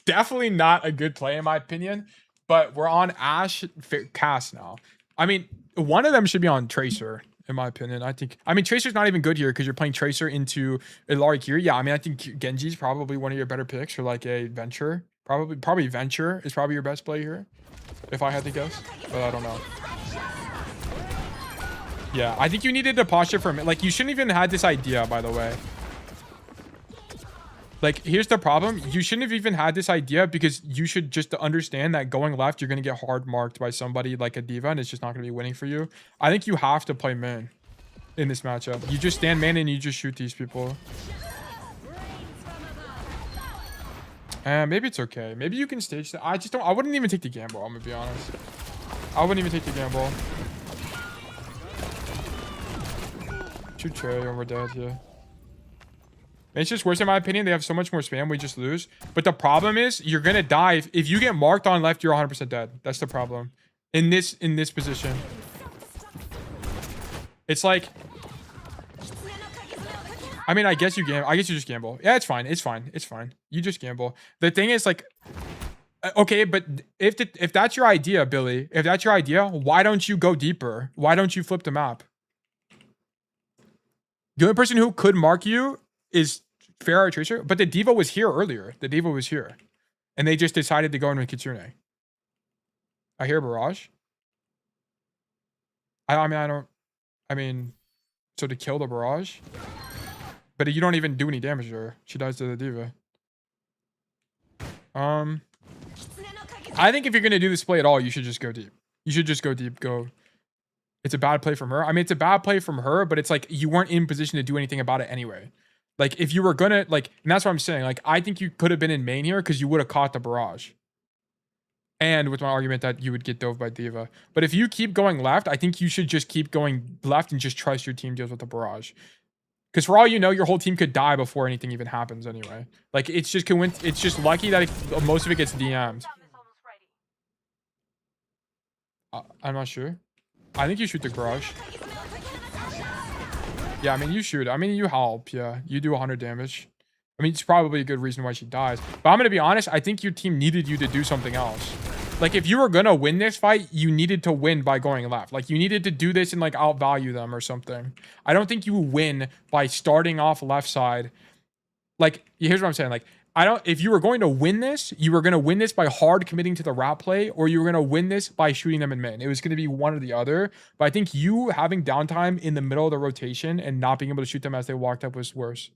definitely not a good play in my opinion, but we're on Ashe Cass now. I mean, one of them should be on Tracer in my opinion. I mean, Tracer's not even good here because you're playing Tracer into Ilari here. Yeah, I mean, I think Genji's probably one of your better picks for like a Venture. Probably Venture is probably your best play here, if I had to guess, but I don't know. Yeah, I think you needed to posture for a minute. Like, you shouldn't even had this idea, by the way. Like, here's the problem. You shouldn't have even had this idea because you should just understand that going left, you're going to get hard marked by somebody like a diva, and it's just not going to be winning for you. I think you have to play main in this matchup. You just stand main and you just shoot these people. And maybe it's okay. Maybe you can stage that. I wouldn't even take the gamble, I'm going to be honest. I wouldn't even take the gamble. Shoot Trey and we're dead, yeah. It's just worse in my opinion. They have so much more spam, we just lose. But the problem is, you're gonna die. If you get marked on left, you're 100% dead. That's the problem. In this position. It's like... I mean, I guess you gamble. I guess you just gamble. Yeah, it's fine. It's fine. It's fine. You just gamble. The thing is, like... Okay, but if that's your idea, Billy, if that's your idea, why don't you go deeper? Why don't you flip the map? The only person who could mark you is Pharah Tracer, but the Diva was here earlier. The Diva was here. And they just decided to go in with Kitsune. I hear Barrage. I mean, so to kill the Barrage? But you don't even do any damage to her. She dies to the Diva. I think if you're going to do this play at all, you should just go deep. You should just go deep, go... It's a bad play from her. I mean, it's a bad play from her, but it's like you weren't in position to do anything about it anyway. Like, if you were gonna, like, and that's what I'm saying. Like, I think you could have been in main here because you would have caught the Barrage. And with my argument that you would get dove by Diva. But if you keep going left, I think you should just keep going left and just trust your team deals with the Barrage. Because for all you know, your whole team could die before anything even happens anyway. Like, it's just lucky that most of it gets DM'd. I'm not sure. I think you shoot the Barrage. Yeah, I mean, you shoot. I mean, you help. Yeah, you do 100 damage. I mean, it's probably a good reason why she dies. But I'm going to be honest. I think your team needed you to do something else. Like, if you were going to win this fight, you needed to win by going left. Like, you needed to do this and, like, outvalue them or something. I don't think you win by starting off left side. Like, here's what I'm saying. Like, if you were going to win this, you were going to win this by hard committing to the route play, or you were going to win this by shooting them in main. It was going to be one or the other. But I think you having downtime in the middle of the rotation and not being able to shoot them as they walked up was worse.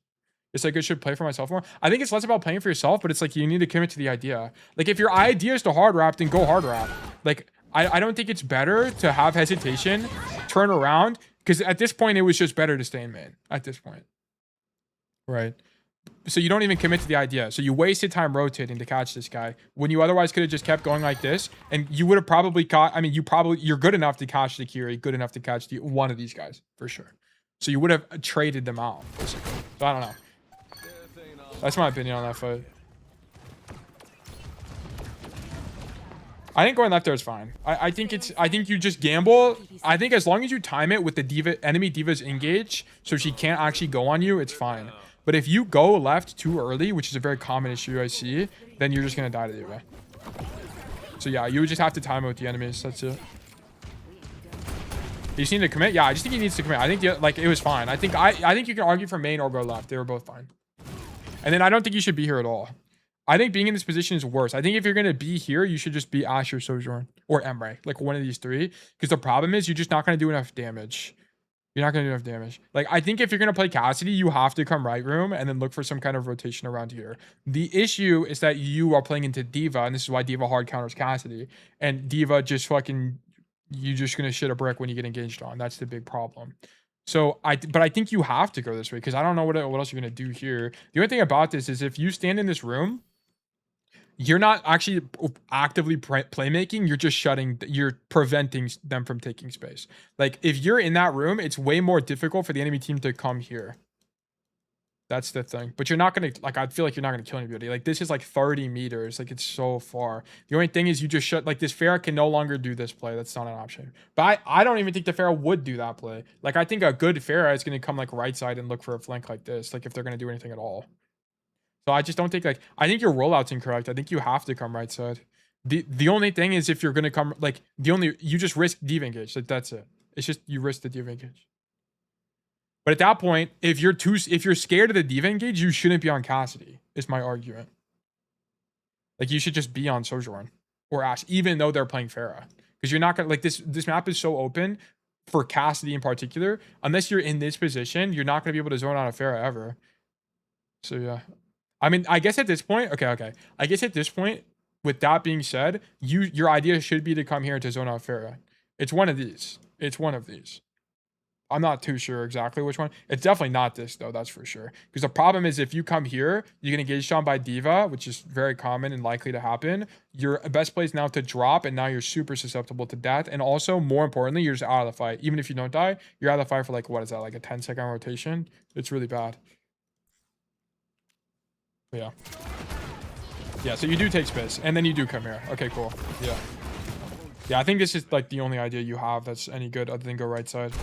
It's like, I should play for myself more. I think it's less about playing for yourself, but it's like you need to commit to the idea. Like, if your idea is to hard wrap, then go hard wrap. Like, I don't think it's better to have hesitation, turn around, because at this point, it was just better to stay in main at this point. Right. So you don't even commit to the idea. So you wasted time rotating to catch this guy when you otherwise could have just kept going like this, and you would have probably caught. I mean, you're good enough to catch the Kiri, good enough to catch one of these guys for sure. So you would have traded them out basically. So I don't know. That's my opinion on that fight. I think going left there is fine. I think you just gamble. I think as long as you time it with the enemy Diva's engage, so she can't actually go on you, it's fine. But if you go left too early, which is a very common issue I see, then you're just going to die to the Diva. So yeah, you would just have to time it with the enemies. That's it. You just need to commit? Yeah, I just think he needs to commit. I think it was fine. I think you can argue for main or go left. They were both fine. And then I don't think you should be here at all. I think being in this position is worse. I think if you're going to be here, you should just be Asher, Sojourn, or Emre. Like one of these three. Because the problem is you're just not going to do enough damage. You're not going to do enough damage. Like, I think if you're going to play Cassidy, you have to come right room and then look for some kind of rotation around here. The issue is that you are playing into Diva, and this is why Diva hard counters Cassidy. And Diva just fucking... You're just going to shit a brick when you get engaged on. That's the big problem. So, but I think you have to go this way because I don't know what else you're going to do here. The only thing about this is if you stand in this room, you're not actually actively playmaking. You're preventing them from taking space. Like, if you're in that room, it's way more difficult for the enemy team to come here. That's the thing. But you're not going to, like, I feel like you're not going to kill anybody. Like, this is like 30 meters. Like, it's so far. The only thing is you just like, this Pharah can no longer do this play. That's not an option. But I don't even think the Pharah would do that play. Like, I think a good Pharah is going to come, like, right side and look for a flank like this. Like, if they're going to do anything at all. So I just don't think, like, I think your rollout's incorrect. I think you have to come right side. The only thing is if you're going to come, like, you just risk Diva engage. Like, that's it. It's just, you risk the Diva engage. But at that point, if you're scared of the Diva engage, you shouldn't be on Cassidy, is my argument. Like, you should just be on Sojourn or Ash, even though they're playing Pharah. Because you're not going to, like, this map is so open for Cassidy in particular. Unless you're in this position, you're not going to be able to zone out a Pharah ever. So, yeah. I mean, I guess at this point, okay. I guess at this point, with that being said, your idea should be to come here to zone out Pharah. It's one of these. It's one of these. I'm not too sure exactly which one. It's definitely not this though, that's for sure. Because the problem is if you come here, you get engaged on by D.Va, which is very common and likely to happen. Your best play is now to drop, and now you're super susceptible to death. And also, more importantly, you're just out of the fight. Even if you don't die, you're out of the fight for like, what is that, like a 10-second rotation? It's really bad. But yeah. Yeah, so you do take space, and then you do come here. Okay, cool. Yeah. Yeah, I think this is like the only idea you have that's any good other than go right side.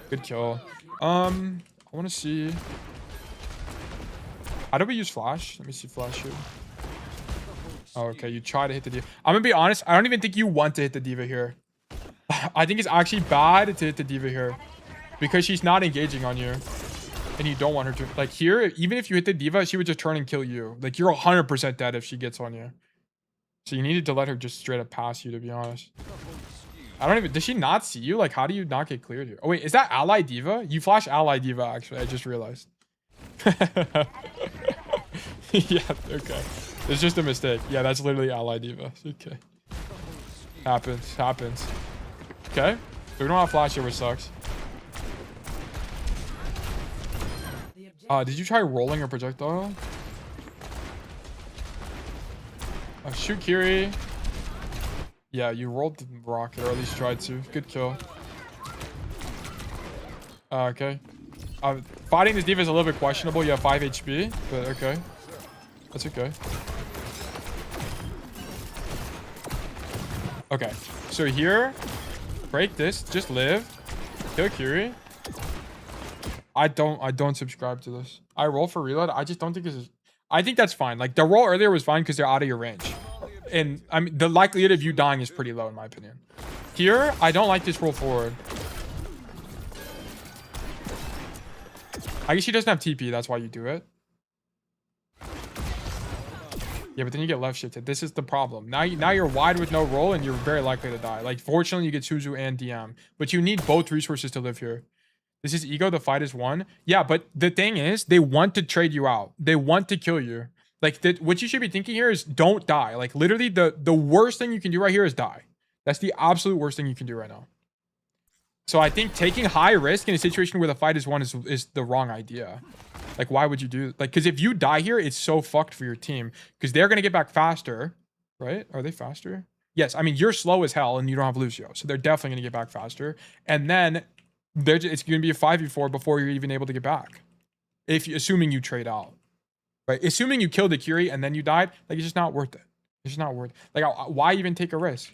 Good kill. I want to see. How do we use flash? Let me see flash here. Oh, okay, you try to hit the D.Va. I'm gonna be honest. I don't even think you want to hit the D.Va here. I think it's actually bad to hit the D.Va here because she's not engaging on you, and you don't want her to. Like here, even if you hit the D.Va, she would just turn and kill you. Like you're 100% dead if she gets on you. So you needed to let her just straight up pass you, to be honest. I don't even... Does she not see you? Like, how do you not get cleared here? Oh, wait. Is that ally D.Va? You flash ally D.Va, actually. I just realized. Yeah, okay. It's just a mistake. Yeah, that's literally ally D.Va. Okay. Happens. Okay. So we don't have flash here, which sucks. Did you try rolling a projectile? Shoot Kiri. Yeah, you rolled the rocket, or at least tried to. Good kill. Okay. Fighting this D.Va is a little bit questionable. You have 5 HP, but okay. That's okay. Okay. So here, break this. Just live. Kill Kiri. I don't subscribe to this. I roll for reload. I just don't think this is... I think that's fine. Like, the roll earlier was fine because they're out of your range. And I mean, the likelihood of you dying is pretty low in my opinion. Here, I don't like this roll forward. I guess she doesn't have TP. That's why you do it. Yeah, but then you get left shifted. This is the problem. Now you're wide with no roll, and you're very likely to die. Like, fortunately, you get Suzu and DM. But you need both resources to live here. This is ego. The fight is won. Yeah, but the thing is, they want to trade you out. They want to kill you. Like, what you should be thinking here is don't die. Like, literally, the worst thing you can do right here is die. That's the absolute worst thing you can do right now. So I think taking high risk in a situation where the fight is won is the wrong idea. Like, why would you do... Like, because if you die here, it's so fucked for your team. Because they're going to get back faster. Right? Are they faster? Yes. I mean, you're slow as hell, and you don't have Lucio. So they're definitely going to get back faster. And then it's going to be a 5v4 before you're even able to get back. Assuming you trade out. Right? Assuming you killed the Kiri and then you died, like, it's just not worth it. It's just not worth it. Like, why even take a risk?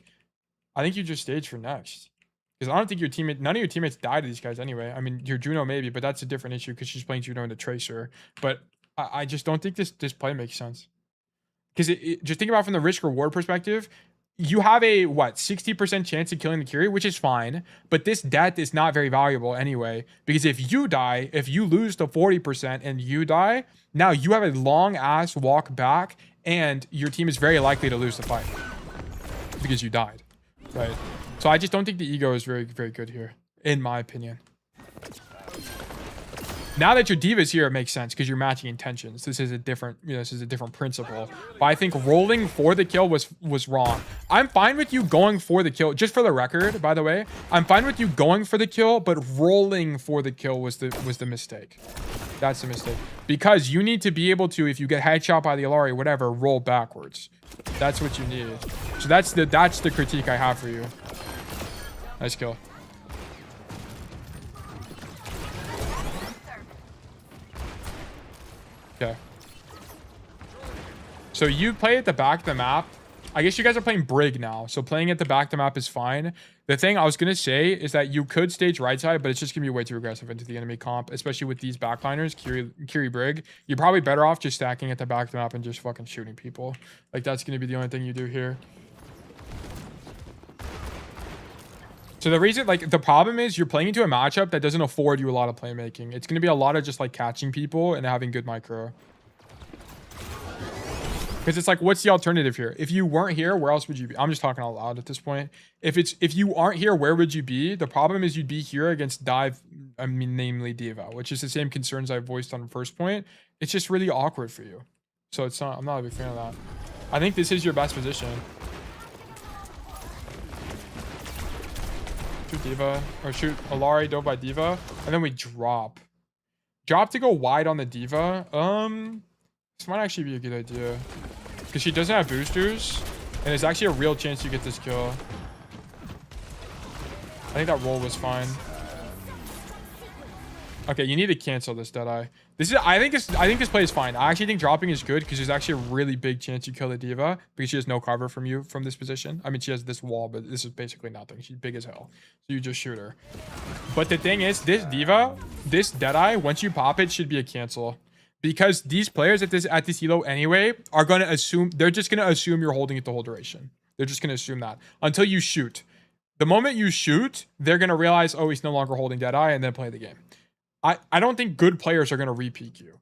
I think you just stage for next. Because I don't think none of your teammates died to these guys anyway. I mean, your Juno maybe, but that's a different issue because she's playing Juno into Tracer. But I just don't think this play makes sense. Because just think about it from the risk-reward perspective. You have a, 60% chance of killing the Kiri, which is fine. But this death is not very valuable anyway. Because if you die, if you lose to 40% and you die, now you have a long-ass walk back, and your team is very likely to lose the fight. Because you died. Right? So I just don't think the ego is very, very good here, in my opinion. Now that your D.Va's here, it makes sense because you're matching intentions. This is a different, this is a different principle. But I think rolling for the kill was wrong. I'm fine with you going for the kill, just for the record, by the way. I'm fine with you going for the kill, but rolling for the kill was the mistake. That's the mistake. Because you need to be able to, if you get headshot by the Illari, whatever, roll backwards. That's what you need. So that's the critique I have for you. Nice kill. Okay. So you play at the back of the map. I guess you guys are playing Brig now. So playing at the back of the map is fine. The thing I was going to say is that you could stage right side, but it's just going to be way too aggressive into the enemy comp, especially with these backliners, Kiri Brig. You're probably better off just stacking at the back of the map and just fucking shooting people. Like, that's going to be the only thing you do here. So the reason, like, the problem is you're playing into a matchup that doesn't afford you a lot of playmaking. It's going to be a lot of just, like, catching people and having good micro. Because it's like, what's the alternative here? If you weren't here, where else would you be? I'm just talking out loud at this point. If you aren't here, where would you be? The problem is you'd be here against namely D.Va, which is the same concerns I voiced on the first point. It's just really awkward for you. So I'm not a big fan of that. I think this is your best position. Shoot D.Va. Or shoot Alari, dove by D.Va. And then we drop. Drop to go wide on the D.Va. This might actually be a good idea. Because she doesn't have boosters. And there's actually a real chance you get this kill. I think that roll was fine. Okay, you need to cancel this Deadeye. I think this play is fine. I actually think dropping is good because there's actually a really big chance you kill the D.Va because she has no cover from you from this position. I mean, she has this wall, but this is basically nothing. She's big as hell. So you just shoot her. But the thing is, this D.Va, this Deadeye, once you pop it, should be a cancel. Because these players at this elo anyway are gonna assume they're just gonna assume you're holding it the whole duration. They're just gonna assume that until you shoot. The moment you shoot, they're gonna realize, oh, he's no longer holding Deadeye, and then play the game. I don't think good players are gonna re-peek you.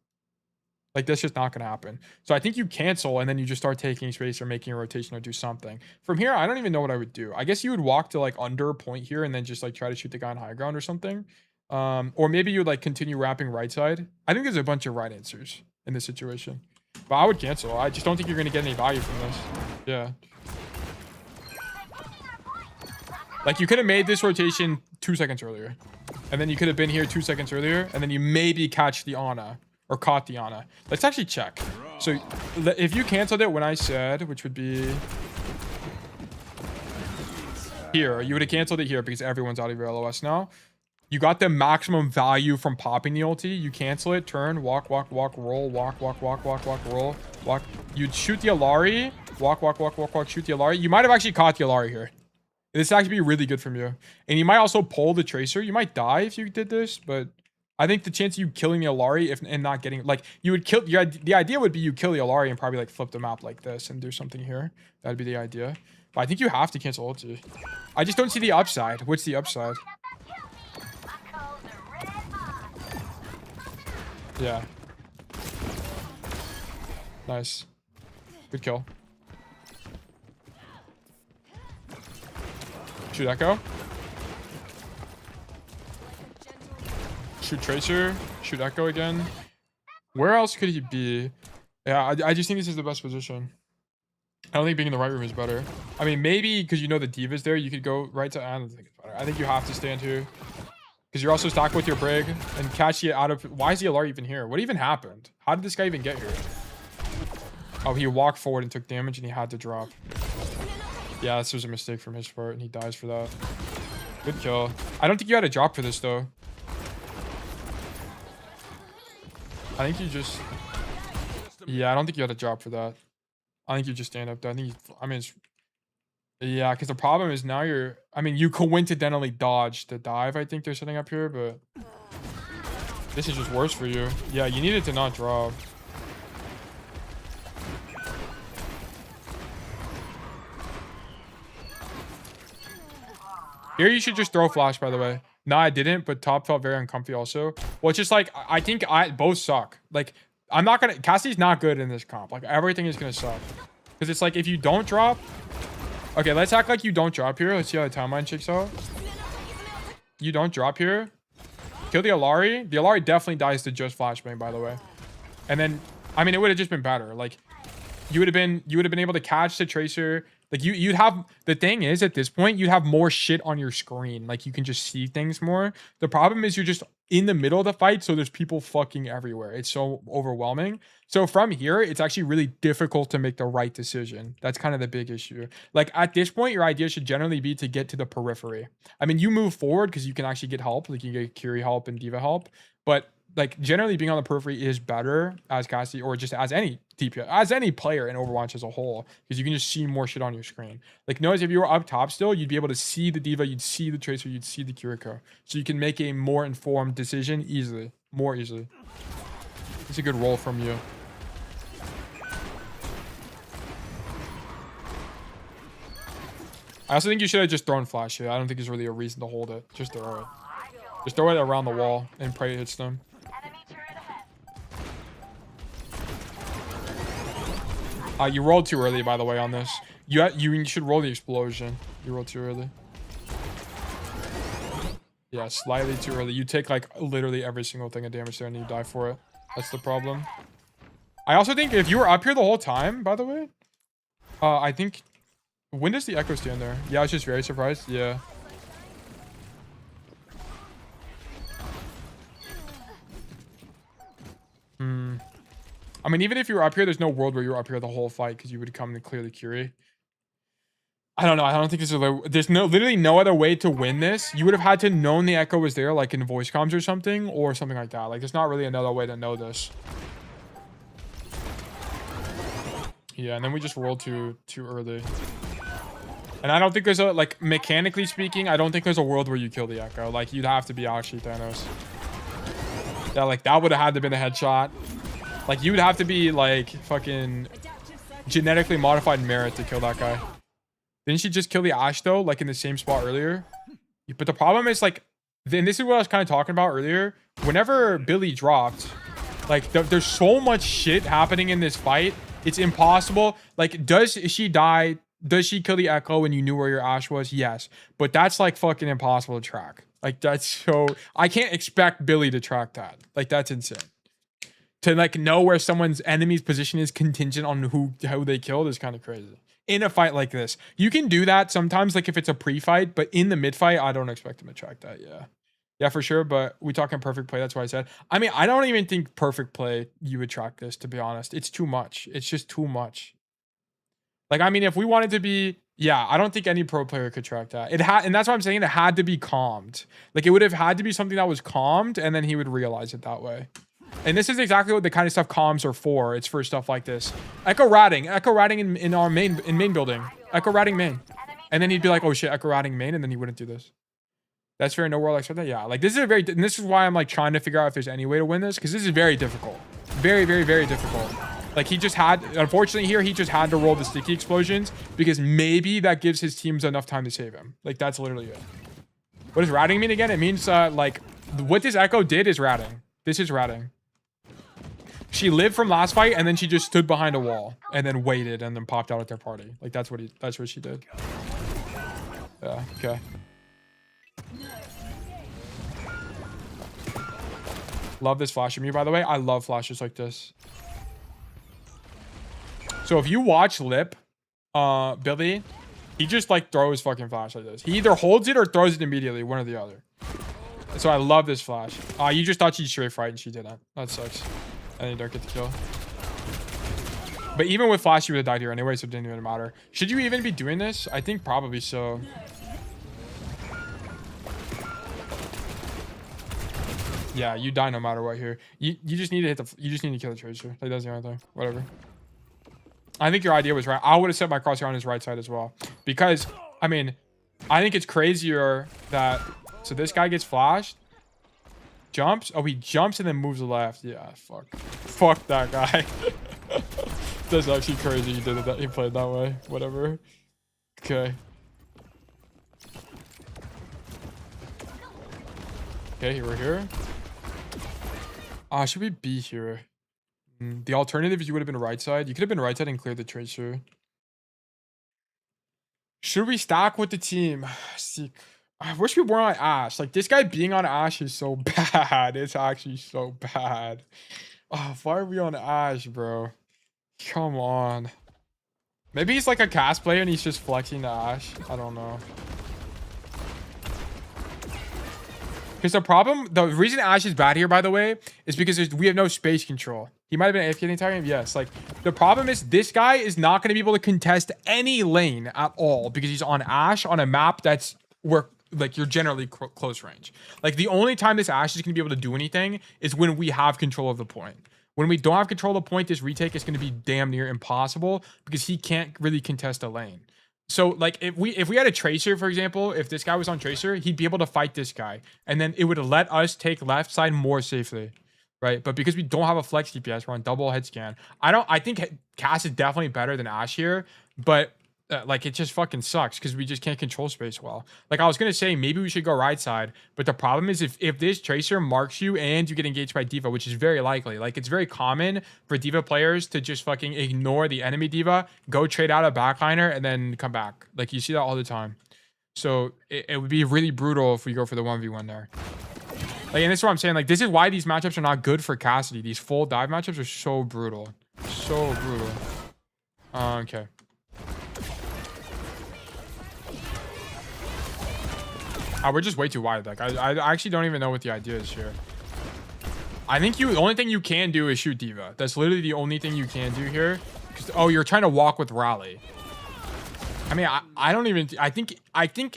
Like, that's just not gonna happen. So I think you cancel and then you just start taking space or making a rotation or do something. From here, I don't even know what I would do. I guess you would walk to like under a point here and then just like try to shoot the guy on high ground or something. Or maybe you would like continue wrapping right side. I think there's a bunch of right answers in this situation. But I would cancel. I just don't think you're gonna get any value from this. Yeah. Like, you could have made this rotation 2 seconds earlier. And then you could have been here 2 seconds earlier. And then you maybe catch the Ana. Or caught the Ana. Let's actually check. So, if you canceled it when I said, which would be... here. You would have canceled it here because everyone's out of your LOS now. You got the maximum value from popping the ulti. You cancel it, turn, walk, walk, walk, roll, walk, walk, walk, walk, walk, roll, walk. You'd shoot the Alari, walk, walk, walk, walk, walk, shoot the Alari. You might have actually caught the Alari here. This actually be really good from you. And you might also pull the Tracer. You might die if you did this, but I think the chance of you killing the Alari and not getting, like, you would kill, the idea would be you kill the Alari and probably like flip the map like this and do something here. That'd be the idea. But I think you have to cancel ulti. I just don't see the upside. What's the upside? Yeah. Nice. Good kill. Shoot Echo. Shoot Tracer. Shoot Echo again. Where else could he be? Yeah, I just think this is the best position. I don't think being in the right room is better. I mean, maybe because you know the D.Va's there, you could go right to... I don't think it's better. I think you have to stand here. Because you're also stuck with your Brig and catch it out of... Why is the Alari even here? What even happened? How did this guy even get here? Oh, he walked forward and took damage and he had to drop. Yeah, this was a mistake from his part and he dies for that. Good kill. I don't think you had a drop for this though. I think you just... Yeah, I don't think you had a drop for that. I think you just stand up there. I think I mean, it's... Yeah, because the problem is now you're... I mean, you coincidentally dodged the dive, I think they're setting up here, but... This is just worse for you. Yeah, you needed to not drop. Here you should just throw flash, by the way. No, I didn't, but top felt very uncomfy also. Well, it's just like, I think both suck. Like, I'm not gonna... Cassie's not good in this comp. Like, everything is gonna suck. Because it's like, if you don't drop... Okay, let's act like you don't drop here. Let's see how the timeline checks out. You don't drop here. Kill the Alari. The Alari definitely dies to just flashbang, by the way. And then, I mean, it would have just been better. Like, you would have been able to catch the Tracer. Like, you'd have... The thing is, at this point, you'd have more shit on your screen. Like, you can just see things more. The problem is you're just in the middle of the fight, so there's people fucking everywhere. It's so overwhelming. So from here, it's actually really difficult to make the right decision. That's kind of the big issue. Like, at this point, your idea should generally be to get to the periphery. I mean, you move forward because you can actually get help. Like, you get Curie help and D.Va help. But, like, generally being on the periphery is better as Cassie, or just as any DPS, as any player in Overwatch as a whole, because you can just see more shit on your screen. Like, notice if you were up top still, you'd be able to see the D.Va, you'd see the Tracer, you'd see the Kiriko. So you can make a more informed decision easily, more easily. It's a good roll from you. I also think you should have just thrown flash here. I don't think there's really a reason to hold it. Just throw it. Just throw it around the wall and pray it hits them. You rolled too early, by the way, on this. You should roll the explosion. You rolled too early. Yeah, slightly too early. You take, like, literally every single thing of damage there and you die for it. That's the problem. I also think if you were up here the whole time, by the way, I think... When does the Echo stand there? Yeah, I was just very surprised. Yeah. I mean, even if you were up here, there's no world where you're up here the whole fight because you would come to clear the Curie. I don't know. I don't think there's literally no other way to win this. You would have had to known the echo was there, like in voice comms or something like that. Like, there's not really another way to know this. Yeah, and then we just rolled too early. And I don't think there's a, like, mechanically speaking, I don't think there's a world where you kill the echo. Like, you'd have to be actually Thanos. Yeah, like, that would have had to been a headshot. Like, you would have to be, like, fucking genetically modified merit to kill that guy. Didn't she just kill the Ashe, though? Like, in the same spot earlier? But the problem is, like, and this is what I was kind of talking about earlier. Whenever Billy dropped, like, there's so much shit happening in this fight. It's impossible. Like, does she die? Does she kill the echo when you knew where your Ashe was? Yes. But that's, like, fucking impossible to track. Like, that's so... I can't expect Billy to track that. Like, that's insane. To, like, know where someone's enemy's position is contingent on who they killed is kind of crazy. In a fight like this. You can do that sometimes, like, if it's a pre-fight. But in the mid-fight, I don't expect him to track that, yeah. Yeah, for sure. But we talking perfect play. That's why I said. I mean, I don't even think perfect play, you would track this, to be honest. It's too much. It's just too much. Like, I mean, if we wanted to be... Yeah, I don't think any pro player could track that. And that's why I'm saying it had to be calmed. Like, it would have had to be something that was calmed, and then he would realize it that way. And this is exactly what the kind of stuff comms are for. It's for stuff like this. Echo ratting in our main building. Echo ratting main. And then he'd be like, oh shit, echo ratting main, and then he wouldn't do this. That's fair. No world I expect that. Yeah, like, this is and this is why I'm, like, trying to figure out if there's any way to win this, because this is very difficult. Very, very, very difficult. Like, he just had, unfortunately here, he just had to roll the sticky explosions because maybe that gives his teams enough time to save him. Like, that's literally it. What does ratting mean again? It means, like, what this echo did is ratting. This is ratting. She lived from last fight, and then she just stood behind a wall and then waited and then popped out at their party. Like, that's what she did. Yeah, okay. Love this flash of me, by the way. I love flashes like this. So if you watch Lip, Billy, he just, like, throws fucking flash like this. He either holds it or throws it immediately, one or the other. So I love this flash. You just thought she'd straight fright and she didn't. That sucks. And you don't get the kill. But even with flash, you would have died here anyway, so it didn't even matter. Should you even be doing this? I think probably so. Yeah, you die no matter what here. You just need to hit the... You just need to kill the tracer. Like, that's the only thing. Whatever. I think your idea was right. I would have set my crosshair on his right side as well. Because, I mean, I think it's crazier that... So this guy gets flashed. Jumps. Oh, he jumps and then moves left. Yeah, fuck. Fuck that guy. That's actually crazy. He did it. He played that way. Whatever. Okay. Okay, we're here. Should we be here? The alternative is you would have been right side. You could have been right side and cleared the tracer. Should we stack with the team? Seek. I wish we weren't on Ashe. Like, this guy being on Ashe is so bad. It's actually so bad. Oh, why are we on Ashe, bro? Come on. Maybe he's like a cast player and he's just flexing the Ashe. I don't know. Because the reason Ashe is bad here, by the way, is because we have no space control. He might have been AFK the entire game. Yes. Like, the problem is this guy is not going to be able to contest any lane at all because he's on Ashe on a map that's where, like, you're generally close range. Like, the only time this Ashe is going to be able to do anything is when we have control of the point. When we don't have control of the point, this retake is going to be damn near impossible because he can't really contest a lane. So, like, if we had a tracer, for example, if this guy was on tracer, he'd be able to fight this guy. And then it would let us take left side more safely, right? But because we don't have a flex DPS, we're on double head scan. I think Cass is definitely better than Ashe here, but like, it just fucking sucks because we just can't control space well. Like, I was going to say, maybe we should go right side, but the problem is if this tracer marks you and you get engaged by D.Va, which is very likely, like, it's very common for D.Va players to just fucking ignore the enemy D.Va, go trade out a backliner, and then come back. Like, you see that all the time. So it would be really brutal if we go for the 1v1 there. Like, and this is what I'm saying. Like, this is why these matchups are not good for Cassidy. These full dive matchups are so brutal. So brutal. Okay. We're just way too wide. Like, I actually don't even know what the idea is here. I think the only thing you can do is shoot D.Va. That's literally the only thing you can do here. Oh, you're trying to walk with Rally. I mean, I don't even. I think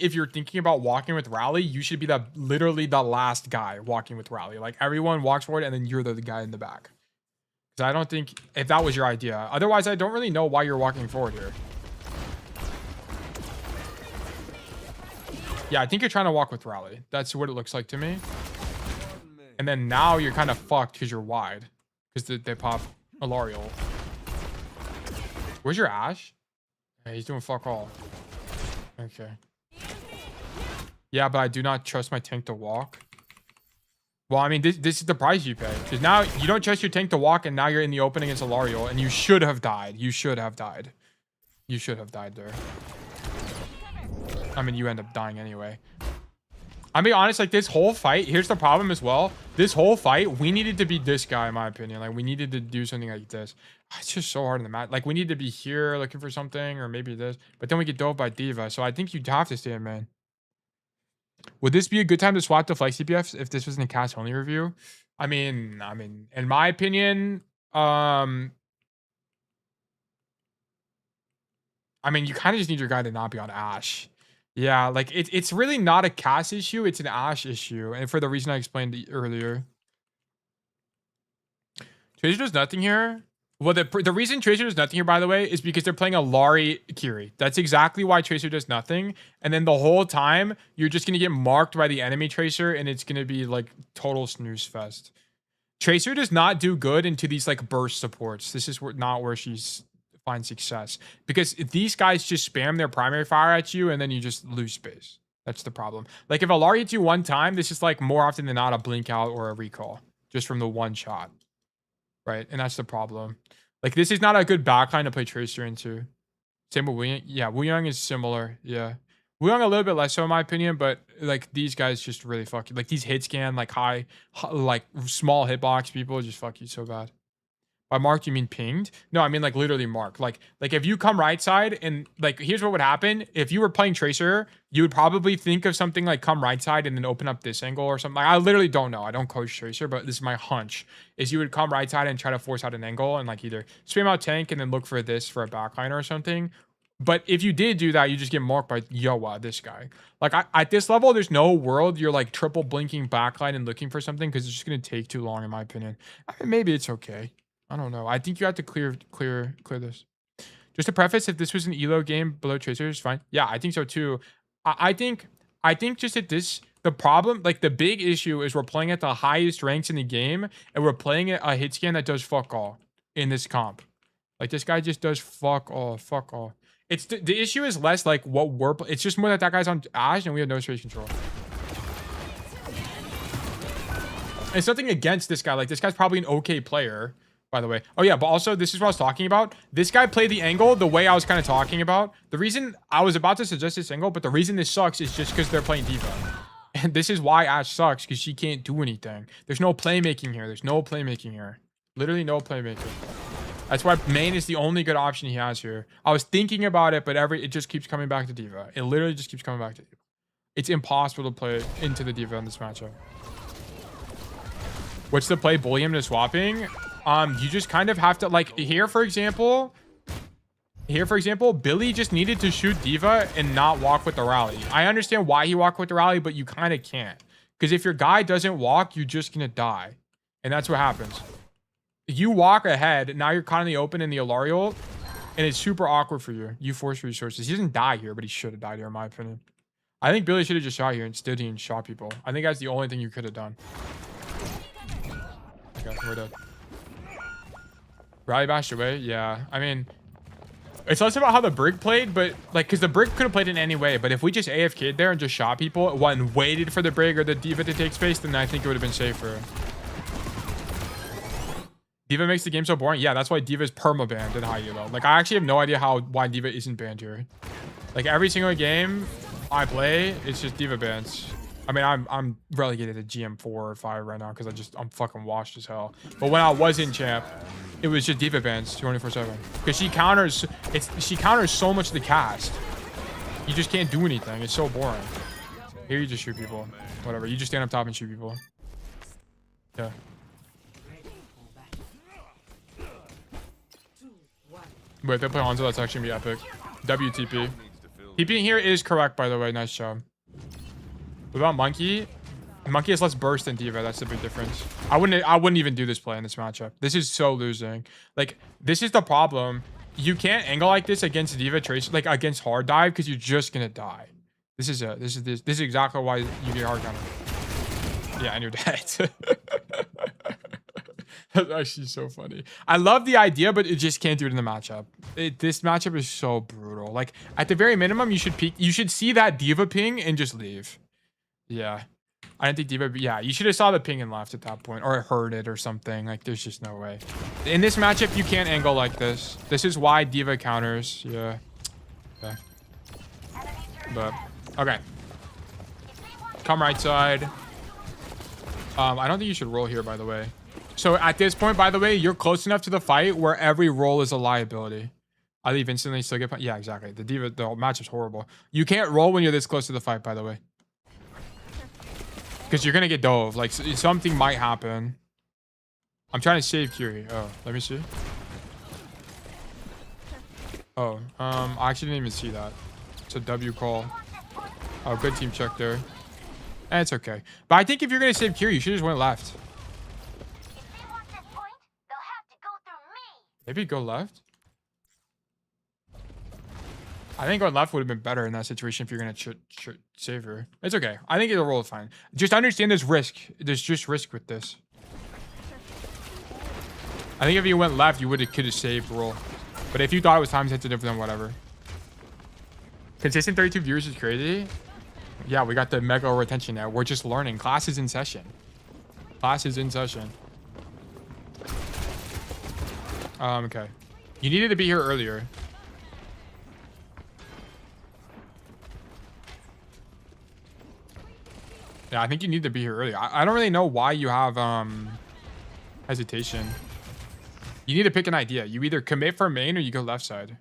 if you're thinking about walking with Rally, you should be literally the last guy walking with Rally. Like everyone walks forward, and then you're the guy in the back. Because I don't think if that was your idea. Otherwise, I don't really know why you're walking forward here. Yeah, I think you're trying to walk with Rally. That's what it looks like to me. And then now you're kind of fucked because you're wide. Because they pop Alarial. Where's your Ashe? Yeah, he's doing fuck all. Okay. Yeah, but I do not trust my tank to walk. Well, I mean, this is the price you pay. Because now you don't trust your tank to walk, and now you're in the open against Alarial, and you should have died. You should have died. You should have died there. I mean, you end up dying anyway. I'll be honest, like this whole fight, here's the problem as well. This whole fight, we needed to be this guy, in my opinion. Like, we needed to do something like this. It's just so hard in the match. Like, we need to be here looking for something, or maybe this. But then we get dove by D.Va. So I think you'd have to stay in main. Would this be a good time to swap to flex CPFs if this wasn't a cast only review? I mean, in my opinion, I mean, you kind of just need your guy to not be on Ashe. Yeah, like it's really not a cast issue, it's an Ashe issue, and for the reason I explained earlier. Tracer does nothing here. Well, the reason Tracer does nothing here, by the way, is because they're playing a Lari Kiri. That's exactly why Tracer does nothing. And then the whole time, you're just going to get marked by the enemy Tracer, and it's going to be like total snooze fest. Tracer does not do good into these like burst supports. This is not where she's find success, because these guys just spam their primary fire at you and then you just lose space. That's the problem. Like if a Lari hits you one time, this is like more often than not a blink out or a recall just from the one shot, right? And that's the problem. Like this is not a good backline to play Tracer into. Same with Wu. Yeah, Wu Young is similar. Yeah, Wu Young a little bit less so in my opinion, but like these guys just really fuck you. Like these hit scan, like high like small hitbox people just fuck you so bad. By marked, you mean pinged? No, I mean like literally marked. Like if you come right side and like here's what would happen. If you were playing Tracer, you would probably think of something like come right side and then open up this angle or something. Like, I literally don't know. I don't coach Tracer, but this is my hunch. Is you would come right side and try to force out an angle and like either spam out tank and then look for this for a backline or something. But if you did do that, you just get marked by Yoa, this guy. Like at this level, there's no world you're like triple blinking backline and looking for something because it's just gonna take too long in my opinion. I mean, maybe it's okay. I don't know. I think you have to clear this. Just to preface, if this was an elo game below Tracer, it's fine. Yeah, I think so too. I think just at this, the problem, like the big issue is we're playing at the highest ranks in the game and we're playing at a hit scan that does fuck all in this comp. Like this guy just does fuck all. It's the issue is less like what it's just more that guy's on Ashe and we have no space control. It's nothing against this guy. Like this guy's probably an okay player. By the way. Oh yeah, but also this is what I was talking about. This guy played the angle the way I was kind of talking about. The reason I was about to suggest this angle, but the reason this sucks is just because they're playing D.Va. And this is why Ashe sucks, because she can't do anything. There's no playmaking here. There's no playmaking here. Literally no playmaking. That's why main is the only good option he has here. I was thinking about it, but it just keeps coming back to D.Va. It literally just keeps coming back to D.Va. It's impossible to play into the D.Va in this matchup. What's the play? Bully him to swapping? You just kind of have to like here, for example, Billy just needed to shoot D.Va and not walk with the rally. I understand why he walked with the rally, but you kind of can't. Because if your guy doesn't walk, you're just going to die. And that's what happens. You walk ahead, now you're caught in the open in the Alarial, and it's super awkward for you. You force resources. He doesn't die here, but he should have died here, in my opinion. I think Billy should have just shot here instead he shot people. I think that's the only thing you could have done. Okay, we're dead. Rally bashed away. Yeah, I mean, it's less about how the Brig played, but like, because the Brig could have played in any way, but if we just AFK'd there and just shot people and waited for the Brig or the D.Va to take space, then I think it would have been safer. D.Va makes the game so boring. Yeah, that's why D.Va is perma-banned in high elo. Like, I actually have no idea why D.Va isn't banned here. Like, every single game I play, it's just D.Va bans. I mean, I'm relegated to GM 4 or 5 right now because I'm fucking washed as hell. But when I was in champ, it was just D.Va bans 24/7 because she counters so much of the cast. You just can't do anything. It's so boring. Here you just shoot people. Whatever. You just stand up top and shoot people. Yeah. Wait, if they play Hanzo, that's actually gonna be epic. WTP. TPing here is correct, by the way. Nice job. What about Monkey? Monkey has less burst than D.Va. That's the big difference. I wouldn't even do this play in this matchup. This is so losing. Like, this is the problem. You can't angle like this against D.Va Tracer, like against hard dive, because you're just gonna die. This is it. This is exactly why you get hard counter. Yeah, and you're dead. That's actually so funny. I love the idea, but it just can't do it in the matchup. This matchup is so brutal. Like, at the very minimum, you should peek. You should see that D.Va ping and just leave. Yeah. I didn't think D.Va... Yeah, you should have saw the ping and left at that point. Or heard it or something. Like, there's just no way. In this matchup, you can't angle like this. This is why D.Va counters. Yeah. Okay. But... Okay. Come right side. I don't think you should roll here, by the way. So at this point, by the way, you're close enough to the fight where every roll is a liability. I leave instantly, still get... Yeah, exactly. The match is horrible. You can't roll when you're this close to the fight, by the way. Because you're going to get dove. Like, something might happen. I'm trying to save Curie. Oh, let me see. Oh, I actually didn't even see that. It's a W call. Oh, good team check there. It's okay. But I think if you're going to save Curie, you should just went left. Maybe go left? I think going left would have been better in that situation if you're going to save her. It's okay. I think it'll roll fine. Just understand there's risk. There's just risk with this. I think if you went left, you could have saved roll. But if you thought it was time sensitive, then whatever. Consistent 32 viewers is crazy. Yeah, we got the mega retention now. We're just learning. Class is in session. Class is in session. Okay. You needed to be here earlier. Yeah, I think you need to be here earlier. I don't really know why you have hesitation. You need to pick an idea. You either commit for main or you go left side.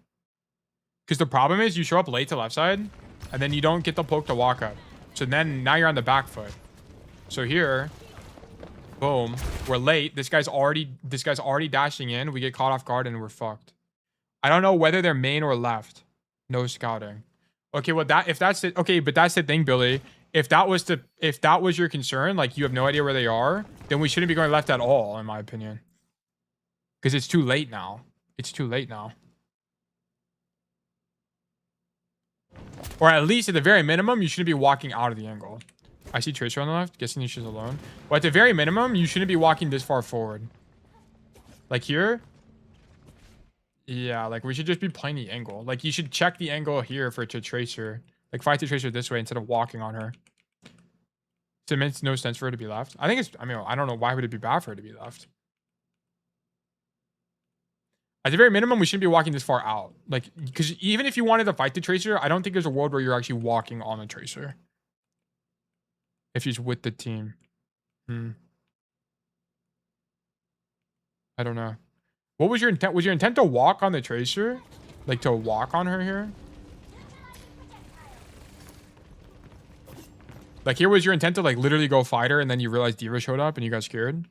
Because the problem is you show up late to left side and then you don't get the poke to walk up. So then now you're on the back foot. So here, boom, we're late. This guy's already dashing in. We get caught off guard and we're fucked. I don't know whether they're main or left. No scouting. Okay, well if that's it. Okay, but that's the thing, Billy. If that was your concern, like you have no idea where they are, then we shouldn't be going left at all, in my opinion. Because it's too late now. It's too late now. Or at least at the very minimum, you shouldn't be walking out of the angle. I see Tracer on the left. Guessing she's alone. But at the very minimum, you shouldn't be walking this far forward. Like here. Yeah, like we should just be playing the angle. Like you should check the angle here for to Tracer. Like fight the Tracer this way instead of walking on her. So it makes no sense for her to be left. I think it's... I mean, I don't know why would it be bad for her to be left. At the very minimum, we shouldn't be walking this far out. Like, because even if you wanted to fight the Tracer, I don't think there's a world where you're actually walking on the Tracer. If she's with the team. I don't know. What was your intent? Was your intent to walk on the Tracer? Like, to walk on her here? Like, here was your intent to, like, literally go fight her, and then you realized D.Va showed up, and you got scared?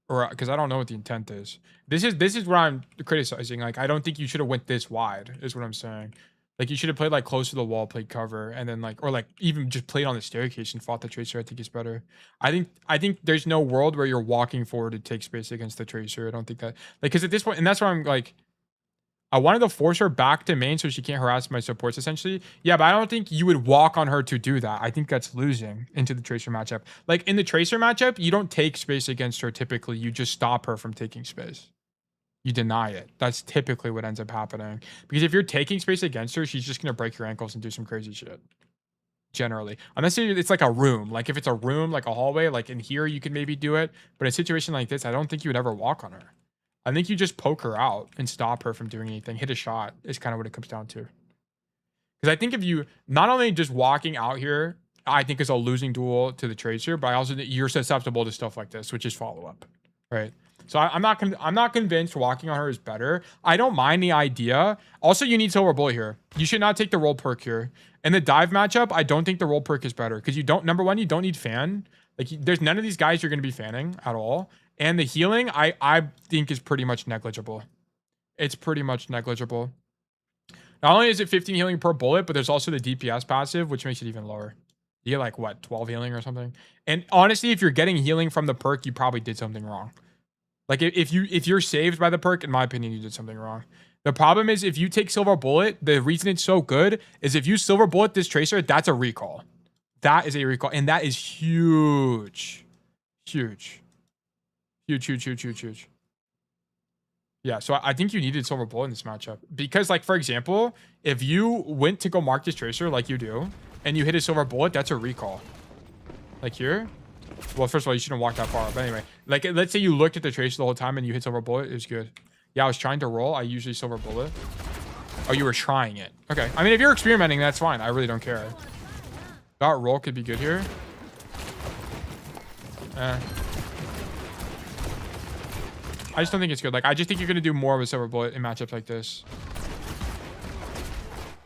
Or, because I don't know what the intent is. This is what I'm criticizing. Like, I don't think you should have went this wide, is what I'm saying. Like, you should have played, like, close to the wall, played cover, and then, like, or, like, even just played on the staircase and fought the Tracer. I think is better. I think there's no world where you're walking forward to take space against the Tracer. I don't think that... Like, because at this point... And that's why I'm, like... I wanted to force her back to main so she can't harass my supports, essentially. Yeah, but I don't think you would walk on her to do that. I think that's losing into the Tracer matchup. Like, in the Tracer matchup, you don't take space against her typically. You just stop her from taking space. You deny it. That's typically what ends up happening. Because if you're taking space against her, she's just going to break your ankles and do some crazy shit. Generally. Unless it's like a room. Like, if it's a room, like a hallway, like in here, you could maybe do it. But in a situation like this, I don't think you would ever walk on her. I think you just poke her out and stop her from doing anything. Hit a shot is kind of what it comes down to. Because I think if you, not only just walking out here, I think is a losing duel to the Tracer, but I also think you're susceptible to stuff like this, which is follow-up, right? So I'm not convinced walking on her is better. I don't mind the idea. Also, you need Silver Bullet here. You should not take the roll perk here. In the dive matchup, I don't think the roll perk is better because you don't, number one, you don't need fan. Like, there's none of these guys you're going to be fanning at all. And the healing, I think, is pretty much negligible. It's pretty much negligible. Not only is it 15 healing per bullet, but there's also the DPS passive, which makes it even lower. You get like what, 12 healing or something? And honestly, if you're getting healing from the perk, you probably did something wrong. Like if you're saved by the perk, in my opinion, you did something wrong. The problem is if you take silver bullet, the reason it's so good is if you silver bullet this tracer, that's a recall. That is a recall, and that is huge. Huge. Huge, huge, huge, huge, huge. Yeah, so I think you needed silver bullet in this matchup. Because, like, for example, if you went to go mark this tracer like you do, and you hit a silver bullet, that's a recall. Like here. Well, first of all, you shouldn't walk that far. But anyway, like, let's say you looked at the tracer the whole time and you hit silver bullet. It was good. Yeah, I was trying to roll. I usually silver bullet. Oh, you were trying it. Okay. I mean, if you're experimenting, that's fine. I really don't care. That roll could be good here. I just don't think it's good. Like, I just think you're going to do more of a silver bullet in matchups like this.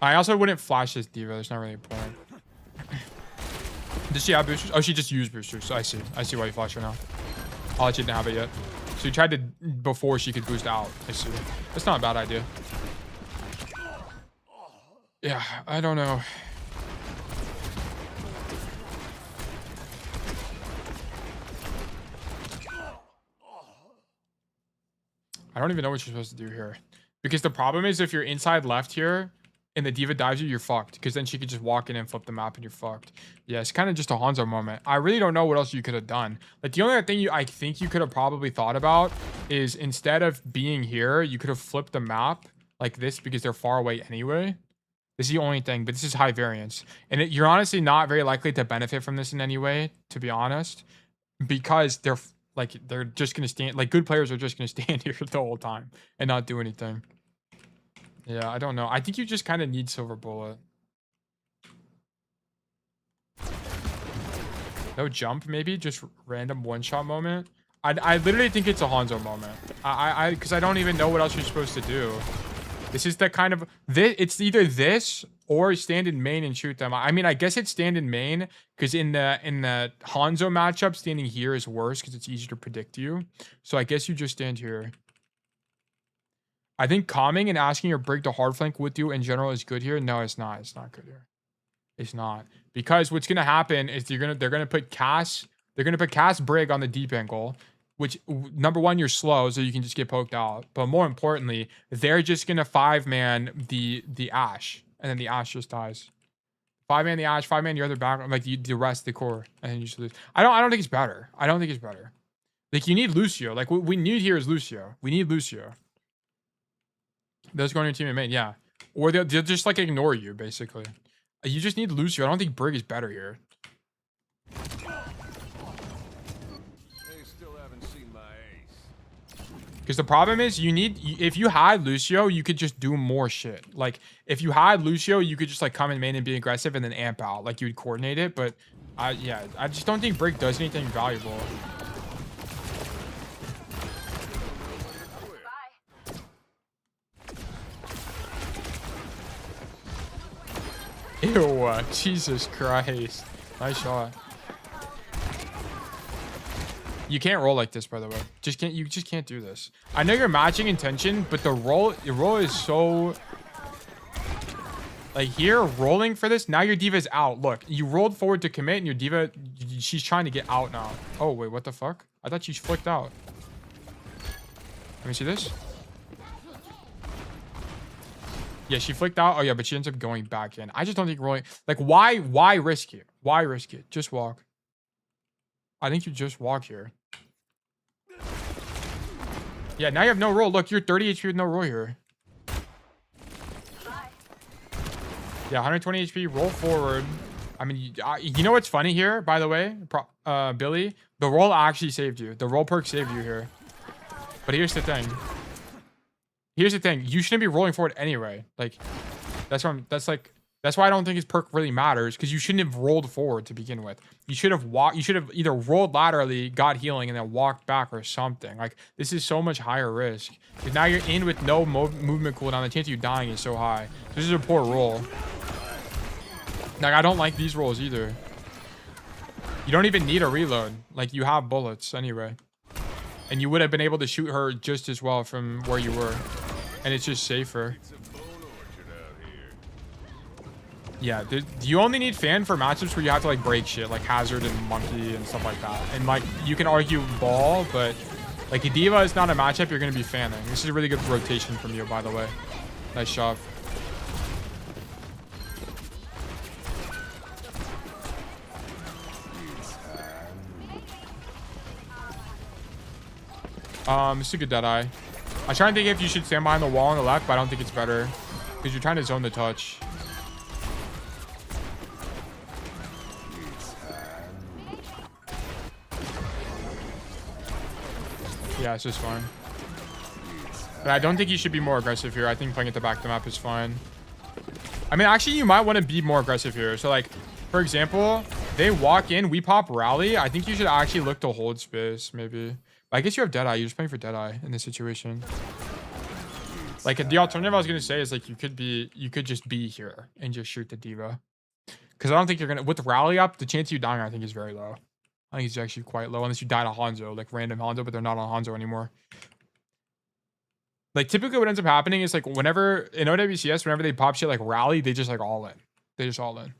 I also wouldn't flash this diva. There's not really a point. Does she have boosters? Oh, she just used boosters. So I see. I see why you flashed her now. Oh, she didn't have it yet. So you tried to before she could boost out. I see. That's not a bad idea. Yeah, I don't know. I don't even know what you're supposed to do here. Because the problem is if you're inside left here and the diva dives you, you're fucked. Because then she could just walk in and flip the map and you're fucked. Yeah, it's kind of just a Hanzo moment. I really don't know what else you could have done. Like, the only thing I think you could have probably thought about is instead of being here, you could have flipped the map like this because they're far away anyway. This is the only thing, but this is high variance. And you're honestly not very likely to benefit from this in any way, to be honest. Because they're just going to stand, like, good players are just going to stand here the whole time and not do anything. Yeah, I don't know. I think you just kind of need silver bullet. No jump, maybe? Just random one-shot moment? I literally think it's a Hanzo moment. Because I don't even know what else you're supposed to do. This is the kind of... It's either this or stand in main and shoot them. I mean, I guess it's stand in main because in the Hanzo matchup, standing here is worse because it's easier to predict you. So I guess you just stand here. I think calming and asking your Brig to hard flank with you in general is good here. No, it's not. It's not good here. It's not. Because what's gonna happen is they're gonna put Cass Brig on the deep angle, which number one, you're slow, so you can just get poked out. But more importantly, they're just gonna 5-man the Ashe, and then the Ashe just dies. 5-man the Ashe, 5-man your other back, like the rest of the core, and then you just lose. I don't think it's better. I don't think it's better. Like, you need Lucio. Like, what we need here is Lucio. We need Lucio. Those going to your team and main, yeah. Or they'll just like ignore you, basically. You just need Lucio. I don't think Brig is better here. They still haven't seen my ace. Because the problem is if you had Lucio, you could just do more shit. Like, if you had Lucio, you could just like come in main and be aggressive and then amp out. Like, you would coordinate it. But yeah, I just don't think Brig does anything valuable. Ew, Jesus Christ. Nice shot. You can't roll like this, by the way. You just can't do this. I know you're matching intention, but your roll is so... Like, here, rolling for this, now your diva's out. Look, you rolled forward to commit, and your diva, she's trying to get out now. Oh, wait, what the fuck? I thought she flicked out. Let me see this. Yeah, she flicked out. Oh, yeah, but she ends up going back in. I just don't think rolling... Like, why risk it? Why risk it? Just walk. I think you just walk here. Yeah, now you have no roll. Look, you're 30 HP with no roll here. Yeah, 120 HP. Roll forward. I mean, you know what's funny here, by the way? Billy? The roll actually saved you. The roll perk saved you here. But here's the thing. Here's the thing. You shouldn't be rolling forward anyway. Like, that's why I don't think his perk really matters, because you shouldn't have rolled forward to begin with. You should have either rolled laterally, got healing, and then walked back or something. Like, this is so much higher risk. Because now you're in with no movement cooldown. The chance of you dying is so high. This is a poor roll. Like, I don't like these rolls either. You don't even need a reload. Like, you have bullets anyway. And you would have been able to shoot her just as well from where you were. and it's just safer. It's a bone orchard out here. Yeah, you only need fan for matchups where you have to like break shit, like Hazard and Monkey and stuff like that. And like you can argue ball, but like a D.Va is not a matchup you're gonna be fanning. This is a really good rotation from you, by the way. Nice shot. This is a good Deadeye. I'm trying to think if you should stand behind the wall on the left, but I don't think it's better because you're trying to zone the touch. Yeah, it's just fine. But I don't think you should be more aggressive here. I think playing at the back of the map is fine. I mean, actually, you might want to be more aggressive here. So, like, for example, they walk in, we pop rally. I think you should actually look to hold space, maybe. But I guess you have Deadeye. You're just playing for Deadeye in this situation. Like, the alternative I was going to say is, like, you could just be here and just shoot the D.Va. Because I don't think you're going to... With rally up, the chance of you dying, I think, is very low. I think it's actually quite low unless you die to Hanzo, like random Hanzo, but they're not on Hanzo anymore. Like typically what ends up happening is like whenever in OWCS, whenever they pop shit like rally, they just like all in. They just all in.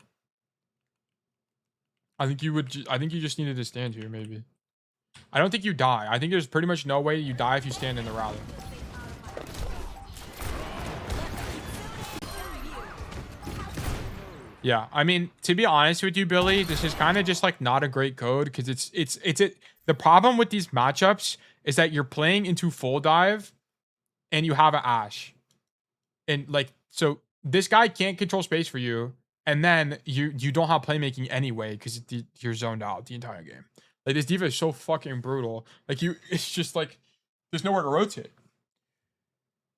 I think you just needed to stand here maybe. I don't think you die. I think there's pretty much no way you die if you stand in the rally. Yeah, I mean, to be honest with you, Billy, this is kind of just like not a great code because the problem with these matchups is that you're playing into full dive and you have an Ashe. And like, so this guy can't control space for you. And then you don't have playmaking anyway because you're zoned out the entire game. Like this D.Va is so fucking brutal. Like it's just like, there's nowhere to rotate.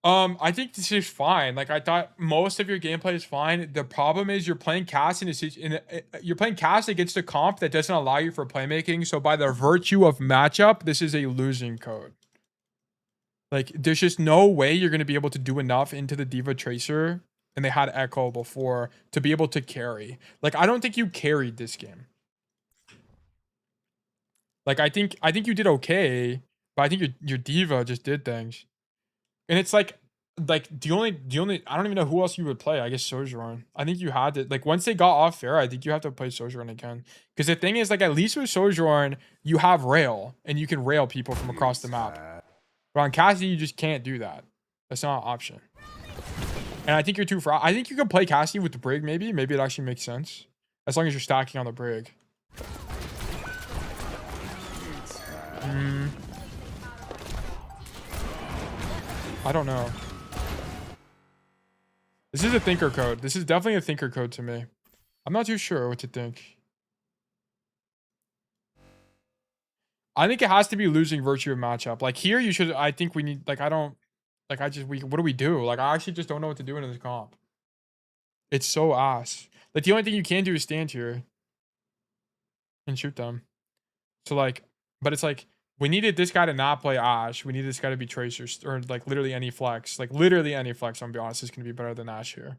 I think this is fine. Like I thought most of your gameplay is fine. The problem is you're playing cast you're playing cast against a comp that doesn't allow you for playmaking. So by the virtue of matchup, this is a losing code. Like there's just no way you're going to be able to do enough into the D.Va Tracer, and they had Echo before, to be able to carry. Like I don't think you carried this game. Like I think you did okay, but I think your D.Va just did things. And it's like the only I don't even know who else you would play. I guess Sojourn. I think you had to, like once they got off fair, I think you have to play Sojourn again. Because the thing is, like at least with Sojourn, you have rail and you can rail people from across the map. But on Cassie, you just can't do that. That's not an option. And I think you're too I think you can play Cassie with the brig maybe. Maybe it actually makes sense. As long as you're stacking on the brig. I don't know. This is a thinker code. This is definitely a thinker code to me. I'm not too sure what to think. I think it has to be losing virtue of matchup. Like here, you should. I think we need. Like I don't. Like what do we do? Like I actually just don't know what to do in this comp. It's so ass. Like the only thing you can do is stand here and shoot them. So like, but it's like. We needed this guy to not play Ashe. We needed this guy to be Tracers, or like literally any flex. Like literally any flex, I'm gonna be honest, is gonna be better than Ashe here.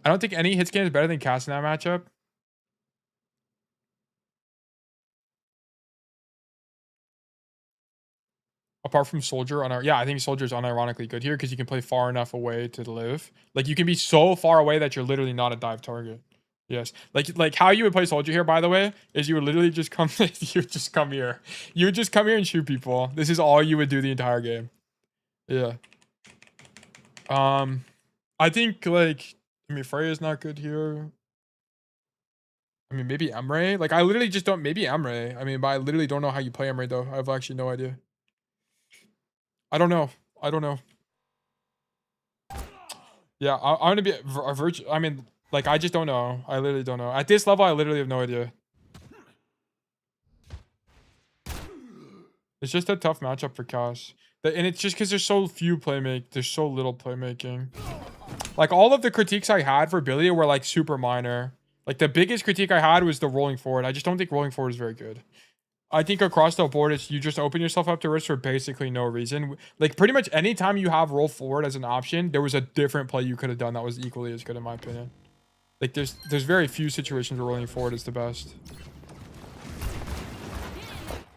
I don't think any hit scan is better than Cass in that matchup. Apart from Soldier on our, yeah, I think Soldier's unironically good here because you can play far enough away to live. Like you can be so far away that you're literally not a dive target. Yes, like how you would play Soldier here, by the way, is you would literally just come. You would just come here. You would just come here and shoot people. This is all you would do the entire game. Yeah. I think like Freya's not good here. I mean, maybe Emre. Like I literally just don't. Maybe Emre. I mean, but I literally don't know how you play Emre though. I have actually no idea. I don't know. Yeah, I'm gonna be a virtue. I mean. Like, I just don't know. I literally don't know. At this level, I literally have no idea. It's just a tough matchup for Cass. And it's just because there's so there's so little playmaking. Like, all of the critiques I had for Billy were, like, super minor. Like, the biggest critique I had was the rolling forward. I just don't think rolling forward is very good. I think across the board, it's you just open yourself up to risk for basically no reason. Like, pretty much any time you have roll forward as an option, there was a different play you could have done that was equally as good, in my opinion. Like, there's very few situations where rolling forward is the best.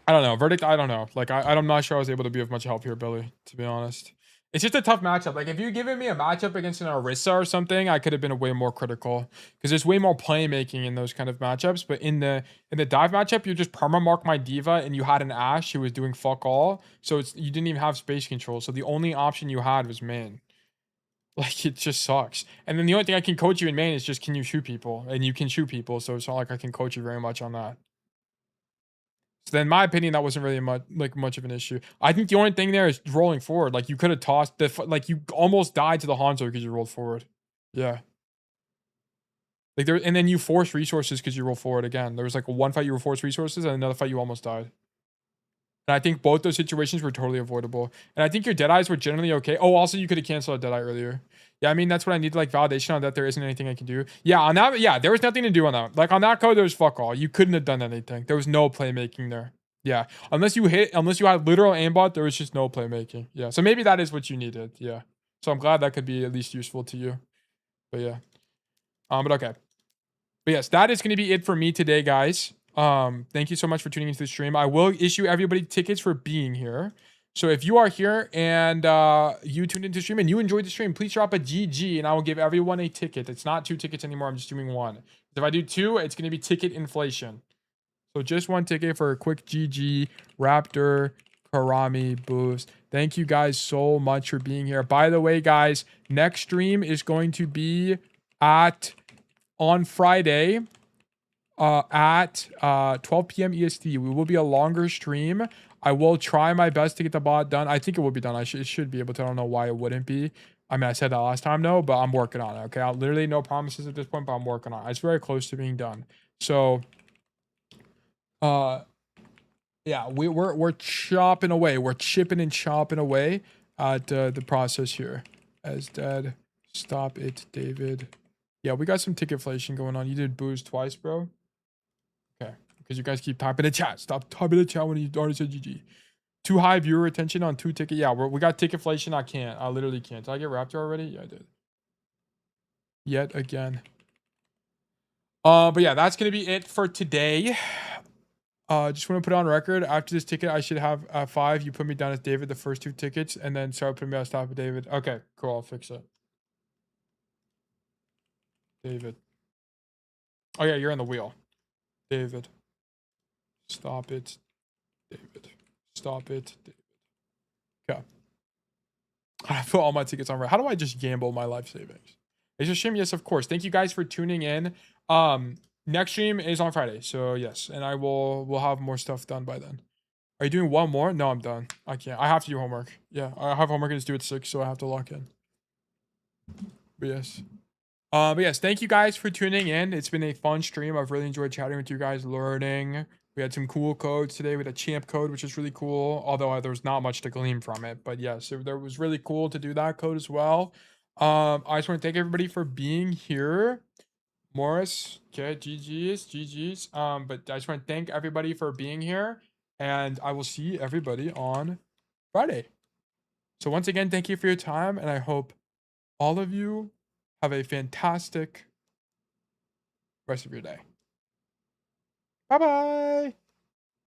I don't know. Verdict, I don't know. Like, I'm not sure I was able to be of much help here, Billy, to be honest. It's just a tough matchup. Like if you given me a matchup against an Orisa or something, I could have been way more critical because there's way more playmaking in those kind of matchups. But in the dive matchup, you just permamark my diva and you had an Ashe who was doing fuck all, so you didn't even have space control. So the only option you had was main. Like it just sucks. And then the only thing I can coach you in main is just can you shoot people, and you can shoot people. So it's not like I can coach you very much on that. So then, in my opinion, that wasn't really much of an issue. I think the only thing there is rolling forward. Like you could have tossed like you almost died to the Hanzo because you rolled forward. Yeah. Like there, and then you forced resources because you rolled forward again. There was like one fight you were forced resources, and another fight you almost died. And I think both those situations were totally avoidable. And I think your Deadeyes were generally okay. Oh, also you could have canceled a Deadeye earlier. Yeah, I mean that's what I need like validation on that. There isn't anything I can do. Yeah, on that. Yeah, there was nothing to do on that. Like on that code, there was fuck all. You couldn't have done anything. There was no playmaking there. Yeah, unless you had literal aimbot, there was just no playmaking. Yeah, so maybe that is what you needed. Yeah, so I'm glad that could be at least useful to you. But yeah, but okay. But yes, that is going to be it for me today, guys. Thank you so much for tuning into the stream. I will issue everybody tickets for being here. So if you are here and you tuned into the stream and you enjoyed the stream, please drop a GG and I will give everyone a ticket. It's not 2 tickets anymore. I'm just doing 1. If I do 2, it's going to be ticket inflation. So just 1 ticket for a quick GG, Raptor, Karami boost. Thank you guys so much for being here. By the way, guys, next stream is going to be on Friday at 12 p.m. EST. We will be a longer stream. I will try my best to get the bot done. I think it will be done. It should be able to. I don't know why it wouldn't be. I mean, I said that last time, though, but I'm working on it. Okay, I literally no promises at this point, but I'm working on it. It's very close to being done. So, yeah, we're chopping away. We're chipping and chopping away at the process here. As dead, stop it, David. Yeah, we got some ticket inflation going on. You did booze twice, bro. Okay, because you guys keep typing in chat. Stop typing in chat when you already said GG. Too high viewer attention on 2 ticket. Yeah, we got ticket inflation. I can't. I literally can't. Did I get Raptor already? Yeah, I did. Yet again. But yeah, that's gonna be it for today. Just want to put it on record. After this ticket, I should have 5. You put me down as David the first 2 tickets, and then start putting me on top of David. Okay, cool. I'll fix it. David. Oh yeah, you're in the wheel. David. Stop it. David. Stop it. David. Okay. I put all my tickets on right. How do I just gamble my life savings? It's a stream? Yes, of course. Thank you guys for tuning in. Next stream is on Friday. So yes, and we'll have more stuff done by then. Are you doing one more? No, I'm done. I can't. I have to do homework. Yeah, I have homework and it's due at 6, so I have to lock in. But yes, thank you guys for tuning in. It's been a fun stream. I've really enjoyed chatting with you guys, learning. We had some cool codes today. We had a champ code, which is really cool, although there was not much to glean from it. But yes, there was really cool to do that code as well. I just want to thank everybody for being here. Morris, okay, GG's. But I just want to thank everybody for being here, and I will see everybody on Friday. So once again, thank you for your time, and I hope all of you have a fantastic rest of your day. Bye-bye.